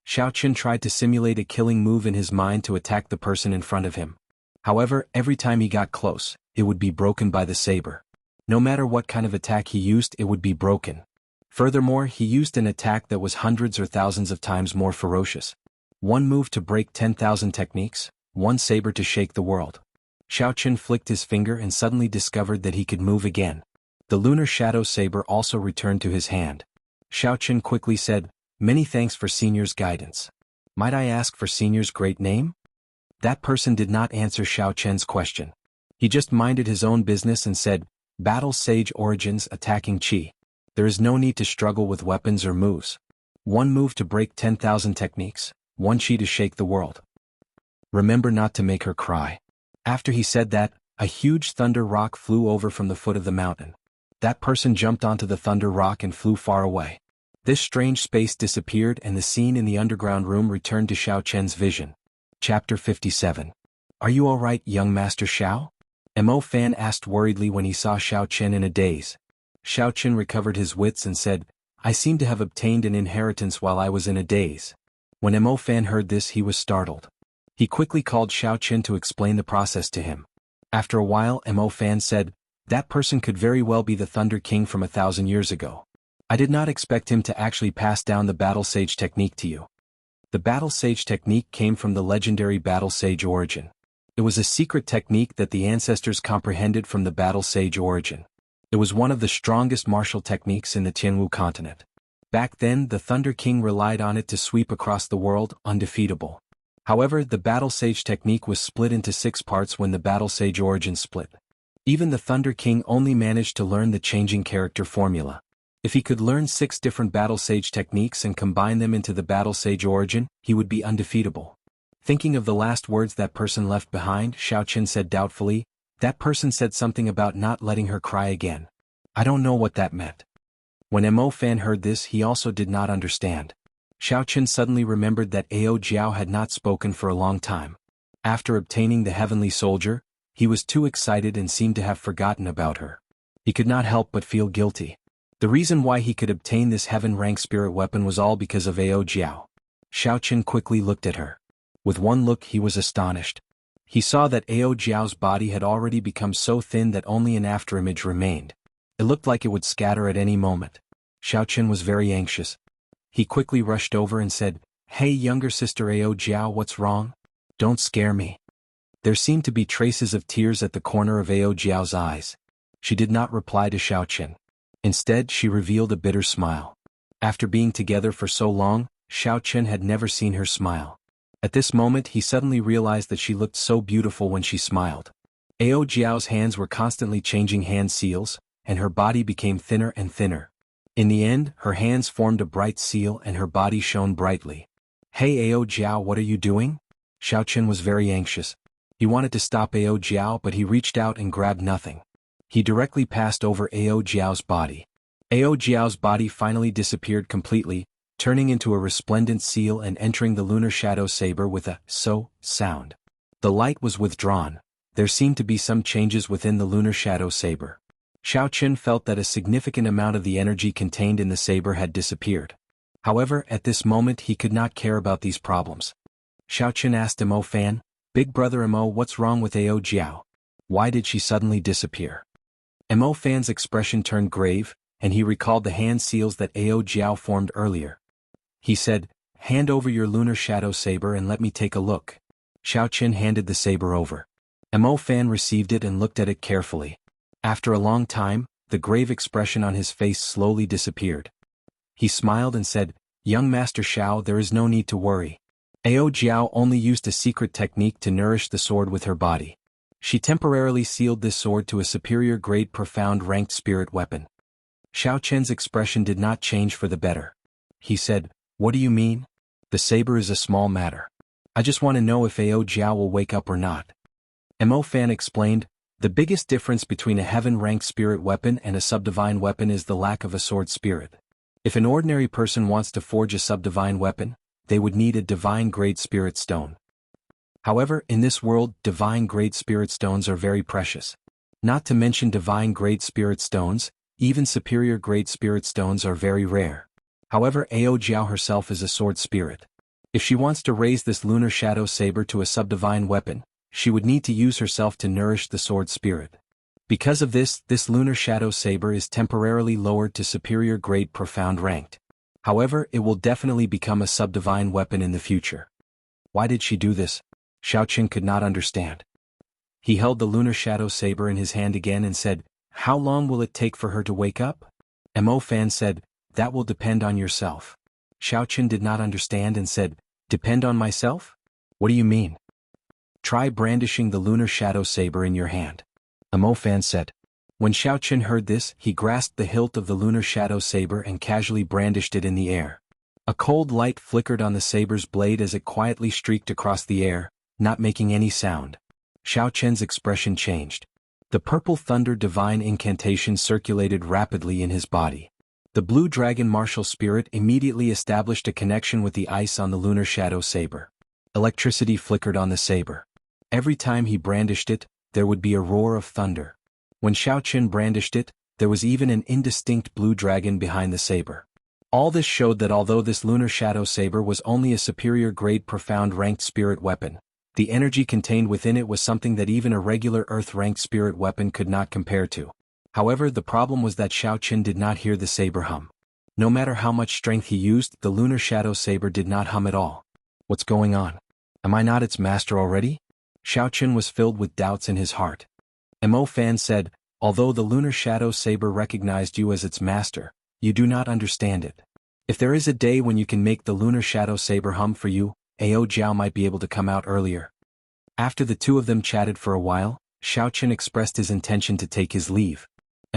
Xiaochen tried to simulate a killing move in his mind to attack the person in front of him. However, every time he got close, it would be broken by the saber. No matter what kind of attack he used, it would be broken. Furthermore, he used an attack that was hundreds or thousands of times more ferocious. One move to break 10,000 techniques, one saber to shake the world. Xiaochen flicked his finger and suddenly discovered that he could move again. The lunar shadow saber also returned to his hand. Xiaochen quickly said, "Many thanks for Senior's guidance. Might I ask for Senior's great name?" That person did not answer Xiaochen's question. He just minded his own business and said, "Battle Sage Origins attacking Qi. There is no need to struggle with weapons or moves. One move to break 10,000 techniques, one Qi to shake the world. Remember not to make her cry." After he said that, a huge thunder rock flew over from the foot of the mountain. That person jumped onto the thunder rock and flew far away. This strange space disappeared and the scene in the underground room returned to Xiaochen's vision. Chapter 57. "Are you all right, young Master Xiao?" Mo Fan asked worriedly when he saw Xiaochen in a daze. Xiaochen recovered his wits and said, "I seem to have obtained an inheritance while I was in a daze." When Mo Fan heard this, he was startled. He quickly called Xiaochen to explain the process to him. After a while, Mo Fan said, "That person could very well be the Thunder King from 1,000 years ago. I did not expect him to actually pass down the Battle Sage technique to you." The Battle Sage technique came from the legendary Battle Sage origin. It was a secret technique that the ancestors comprehended from the Battle Sage origin. It was one of the strongest martial techniques in the Jianghu continent. Back then, the Thunder King relied on it to sweep across the world, undefeatable. However, the Battle Sage technique was split into 6 parts when the Battle Sage origin split. Even the Thunder King only managed to learn the changing character formula. If he could learn 6 different Battle Sage techniques and combine them into the Battle Sage origin, he would be undefeatable. Thinking of the last words that person left behind, Xiaochen said doubtfully, "That person said something about not letting her cry again. I don't know what that meant." When Mo Fan heard this, he also did not understand. Xiaochen suddenly remembered that Ao Jiao had not spoken for a long time. After obtaining the Heavenly Soldier, he was too excited and seemed to have forgotten about her. He could not help but feel guilty. The reason why he could obtain this heaven-rank spirit weapon was all because of Ao Jiao. Xiaochen quickly looked at her. With one look he was astonished. He saw that Ao Jiao's body had already become so thin that only an afterimage remained. It looked like it would scatter at any moment. Xiaochen was very anxious. He quickly rushed over and said, "Hey younger sister Ao Jiao, what's wrong? Don't scare me." There seemed to be traces of tears at the corner of Ao Jiao's eyes. She did not reply to Xiaochen. Instead, she revealed a bitter smile. After being together for so long, Xiaochen had never seen her smile. At this moment he suddenly realized that she looked so beautiful when she smiled. Ao Jiao's hands were constantly changing hand seals, and her body became thinner and thinner. In the end, her hands formed a bright seal and her body shone brightly. "Hey Ao Jiao, what are you doing?" Xiaochen was very anxious. He wanted to stop Ao Jiao, but he reached out and grabbed nothing. He directly passed over Ao Jiao's body. Ao Jiao's body finally disappeared completely, turning into a resplendent seal and entering the lunar shadow saber with a "so" sound. The light was withdrawn. There seemed to be some changes within the lunar shadow saber. Xiaochen felt that a significant amount of the energy contained in the saber had disappeared. However, at this moment he could not care about these problems. Xiaochen asked Mo Fan, "Big brother Mo, what's wrong with Ao Jiao? Why did she suddenly disappear?" Mo Fan's expression turned grave, and he recalled the hand seals that Ao Jiao formed earlier. He said, "Hand over your lunar shadow saber and let me take a look." Xiaochen handed the saber over. Mo Fan received it and looked at it carefully. After a long time, the grave expression on his face slowly disappeared. He smiled and said, "Young Master Xiao, there is no need to worry. Ao Jiao only used a secret technique to nourish the sword with her body. She temporarily sealed this sword to a superior grade profound ranked spirit weapon." Xiaochen's expression did not change for the better. He said, "What do you mean? The saber is a small matter. I just want to know if Ao Jiao will wake up or not." Mo Fan explained, The biggest difference between a heaven-ranked spirit weapon and a subdivine weapon is the lack of a sword spirit. If an ordinary person wants to forge a subdivine weapon, they would need a divine-grade spirit stone. However, in this world, divine-grade spirit stones are very precious. Not to mention divine-grade spirit stones, even superior-grade spirit stones are very rare. However, Ao Jiao herself is a sword spirit. If she wants to raise this lunar shadow saber to a subdivine weapon, she would need to use herself to nourish the sword spirit. Because of this lunar shadow saber is temporarily lowered to superior grade profound ranked. However, it will definitely become a subdivine weapon in the future. Why did she do this? Xiaoqin could not understand. He held the lunar shadow saber in his hand again and said, "How long will it take for her to wake up?" Mo Fan said, "That will depend on yourself." Xiaoqin did not understand and said, "Depend on myself? What do you mean?" "Try brandishing the lunar shadow saber in your hand," Mo Fan said. When Xiaoqin heard this, he grasped the hilt of the lunar shadow saber and casually brandished it in the air. A cold light flickered on the saber's blade as it quietly streaked across the air, not making any sound. Xiaoqin's expression changed. The purple thunder divine incantation circulated rapidly in his body. The blue dragon martial spirit immediately established a connection with the ice on the lunar shadow saber. Electricity flickered on the saber. Every time he brandished it, there would be a roar of thunder. When Xiaoqin brandished it, there was even an indistinct blue dragon behind the saber. All this showed that although this lunar shadow saber was only a superior grade profound ranked spirit weapon, the energy contained within it was something that even a regular earth-ranked spirit weapon could not compare to. However, the problem was that Xiaoqin did not hear the saber hum. No matter how much strength he used, the lunar shadow saber did not hum at all. What's going on? Am I not its master already? Xiaoqin was filled with doubts in his heart. Mo Fan said, "Although the lunar shadow saber recognized you as its master, you do not understand it. If there is a day when you can make the lunar shadow saber hum for you, Ao Jiao might be able to come out earlier." After the two of them chatted for a while, Xiaoqin expressed his intention to take his leave.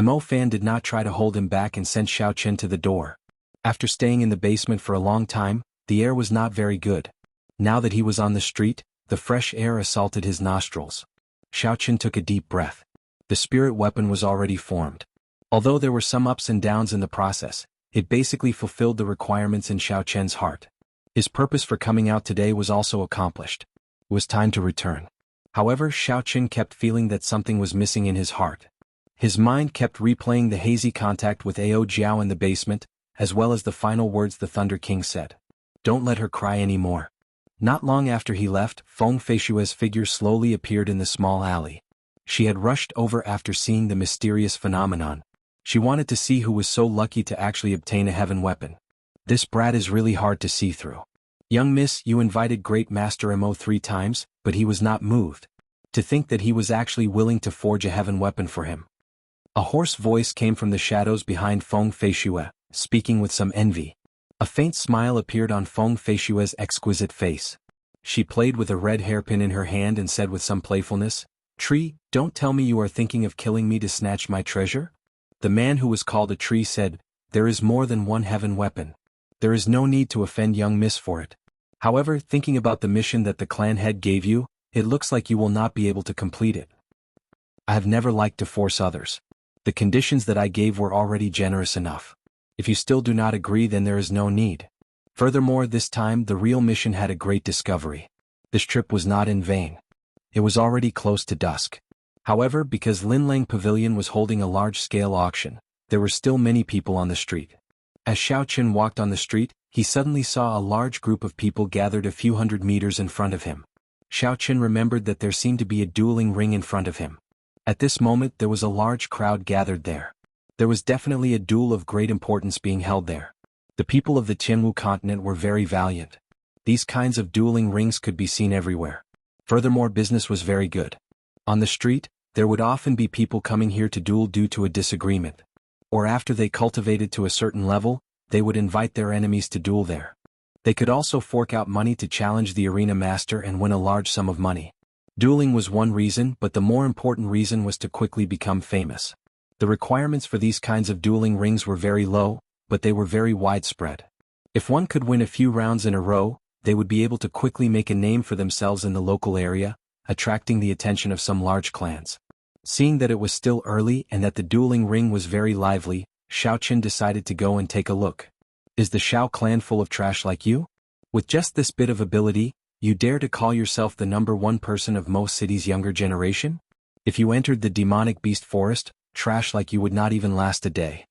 Mo Fan did not try to hold him back and sent Xiaoqin to the door. After staying in the basement for a long time, the air was not very good. Now that he was on the street, the fresh air assaulted his nostrils. Xiaoqin took a deep breath. The spirit weapon was already formed. Although there were some ups and downs in the process, it basically fulfilled the requirements in Xiaoqian's heart. His purpose for coming out today was also accomplished. It was time to return. However, Xiaoqin kept feeling that something was missing in his heart. His mind kept replaying the hazy contact with Ao Jiao in the basement, as well as the final words the Thunder King said. "Don't let her cry anymore." Not long after he left, Feng Feishue's figure slowly appeared in the small alley. She had rushed over after seeing the mysterious phenomenon. She wanted to see who was so lucky to actually obtain a heaven weapon. "This brat is really hard to see through. Young miss, you invited Great Master Mo 3 times, but he was not moved. To think that he was actually willing to forge a heaven weapon for him." A hoarse voice came from the shadows behind Feng Feishue, speaking with some envy. A faint smile appeared on Feng Feishue's exquisite face. She played with a red hairpin in her hand and said with some playfulness, "Tree, don't tell me you are thinking of killing me to snatch my treasure?" The man who was called a tree said, "There is more than one heaven weapon. There is no need to offend young miss for it. However, thinking about the mission that the clan head gave you, it looks like you will not be able to complete it. I have never liked to force others. The conditions that I gave were already generous enough. If you still do not agree, then there is no need. Furthermore, this time the real mission had a great discovery. This trip was not in vain. It was already close to dusk. However, because Linlang Pavilion was holding a large-scale auction, there were still many people on the street. As Xiaoqin walked on the street, he suddenly saw a large group of people gathered a few hundred meters in front of him. Xiaoqin remembered that there seemed to be a dueling ring in front of him. At this moment there was a large crowd gathered there. There was definitely a duel of great importance being held there. The people of the Jianghu continent were very valiant. These kinds of dueling rings could be seen everywhere. Furthermore, business was very good. On the street, there would often be people coming here to duel due to a disagreement. Or after they cultivated to a certain level, they would invite their enemies to duel there. They could also fork out money to challenge the arena master and win a large sum of money. Dueling was one reason, but the more important reason was to quickly become famous. The requirements for these kinds of dueling rings were very low, but they were very widespread. If one could win a few rounds in a row, they would be able to quickly make a name for themselves in the local area, attracting the attention of some large clans. Seeing that it was still early and that the dueling ring was very lively, Xiaoqin decided to go and take a look. Is the Xiao clan full of trash like you? With just this bit of ability, you dare to call yourself the #1 person of most cities' younger generation? If you entered the demonic beast forest, trash like you would not even last a day.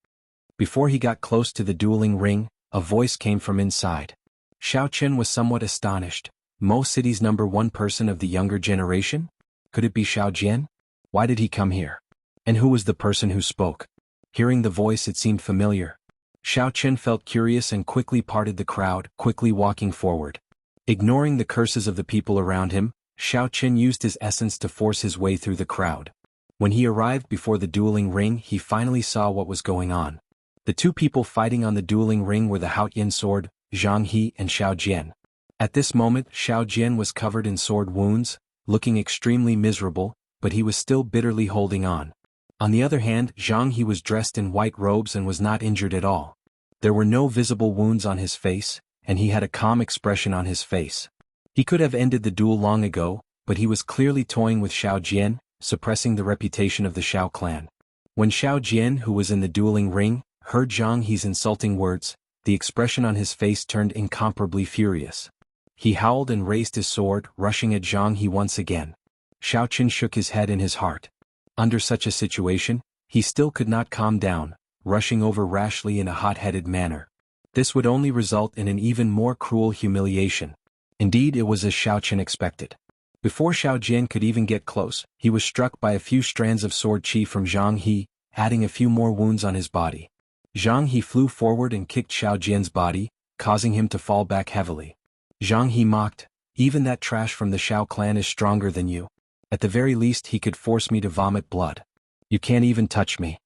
Before he got close to the dueling ring, a voice came from inside. Xiaoqin was somewhat astonished. Mo City's #1 person of the younger generation? Could it be Xiao Jian? Why did he come here? And who was the person who spoke? Hearing the voice, it seemed familiar. Xiaoqin felt curious and quickly parted the crowd, quickly walking forward. Ignoring the curses of the people around him, Xiaoqin used his essence to force his way through the crowd. When he arrived before the dueling ring, he finally saw what was going on. The two people fighting on the dueling ring were the Haotian sword, Jianghu and Xiao Jian. At this moment, Xiao Jian was covered in sword wounds, looking extremely miserable, but he was still bitterly holding on. On the other hand, Jianghu was dressed in white robes and was not injured at all. There were no visible wounds on his face, and he had a calm expression on his face. He could have ended the duel long ago, but he was clearly toying with Xiao Jian, suppressing the reputation of the Xiao clan. When Xiao Jian, who was in the dueling ring, heard Jianghu's insulting words, the expression on his face turned incomparably furious. He howled and raised his sword, rushing at Jianghu once again. Xiaoqin shook his head in his heart. Under such a situation, he still could not calm down, rushing over rashly in a hot-headed manner. This would only result in an even more cruel humiliation. Indeed, it was as Xiaoqin expected. Before Xiao Jian could even get close, he was struck by a few strands of sword qi from Jianghu, adding a few more wounds on his body. Jianghu flew forward and kicked Xiao Jian's body, causing him to fall back heavily. Jianghu mocked, "Even that trash from the Xiao clan is stronger than you. At the very least he could force me to vomit blood. You can't even touch me."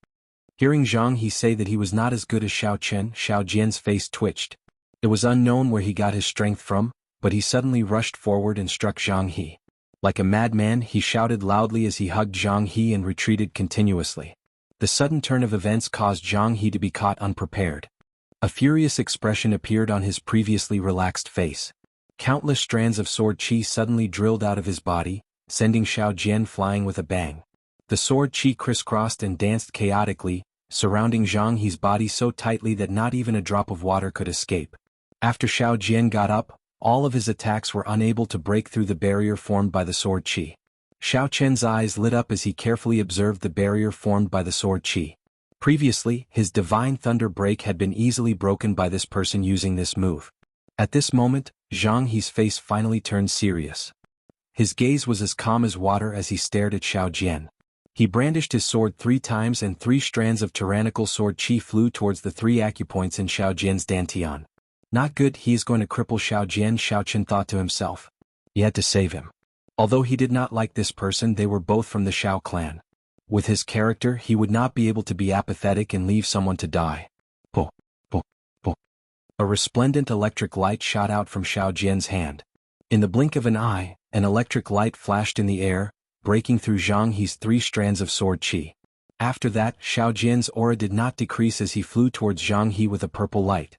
Hearing Jianghu say that he was not as good as Xiaoqin, Xiao Jian's face twitched. It was unknown where he got his strength from, but he suddenly rushed forward and struck Jianghu. Like a madman, he shouted loudly as he hugged Jianghu and retreated continuously. The sudden turn of events caused Jianghu to be caught unprepared. A furious expression appeared on his previously relaxed face. Countless strands of sword qi suddenly drilled out of his body, sending Xiao Jian flying with a bang. The sword qi crisscrossed and danced chaotically, surrounding Jianghu's body so tightly that not even a drop of water could escape. After Xiao Jian got up, all of his attacks were unable to break through the barrier formed by the sword qi. Xiao Qian's eyes lit up as he carefully observed the barrier formed by the sword qi. Previously, his divine thunder break had been easily broken by this person using this move. At this moment, Jianghu's face finally turned serious. His gaze was as calm as water as he stared at Xiao Jian. He brandished his sword 3 times and 3 strands of tyrannical sword qi flew towards the 3 acupoints in Xiao Jian's dantian. Not good, he is going to cripple Xiao Jian, Xiaoqin thought to himself. He had to save him. Although he did not like this person, they were both from the Xiao clan. With his character, he would not be able to be apathetic and leave someone to die. Po, po, po. A resplendent electric light shot out from Xiao Jian's hand. In the blink of an eye, an electric light flashed in the air, breaking through Jianghu's 3 strands of sword qi. After that, Xiao Jian's aura did not decrease as he flew towards Jianghu with a purple light.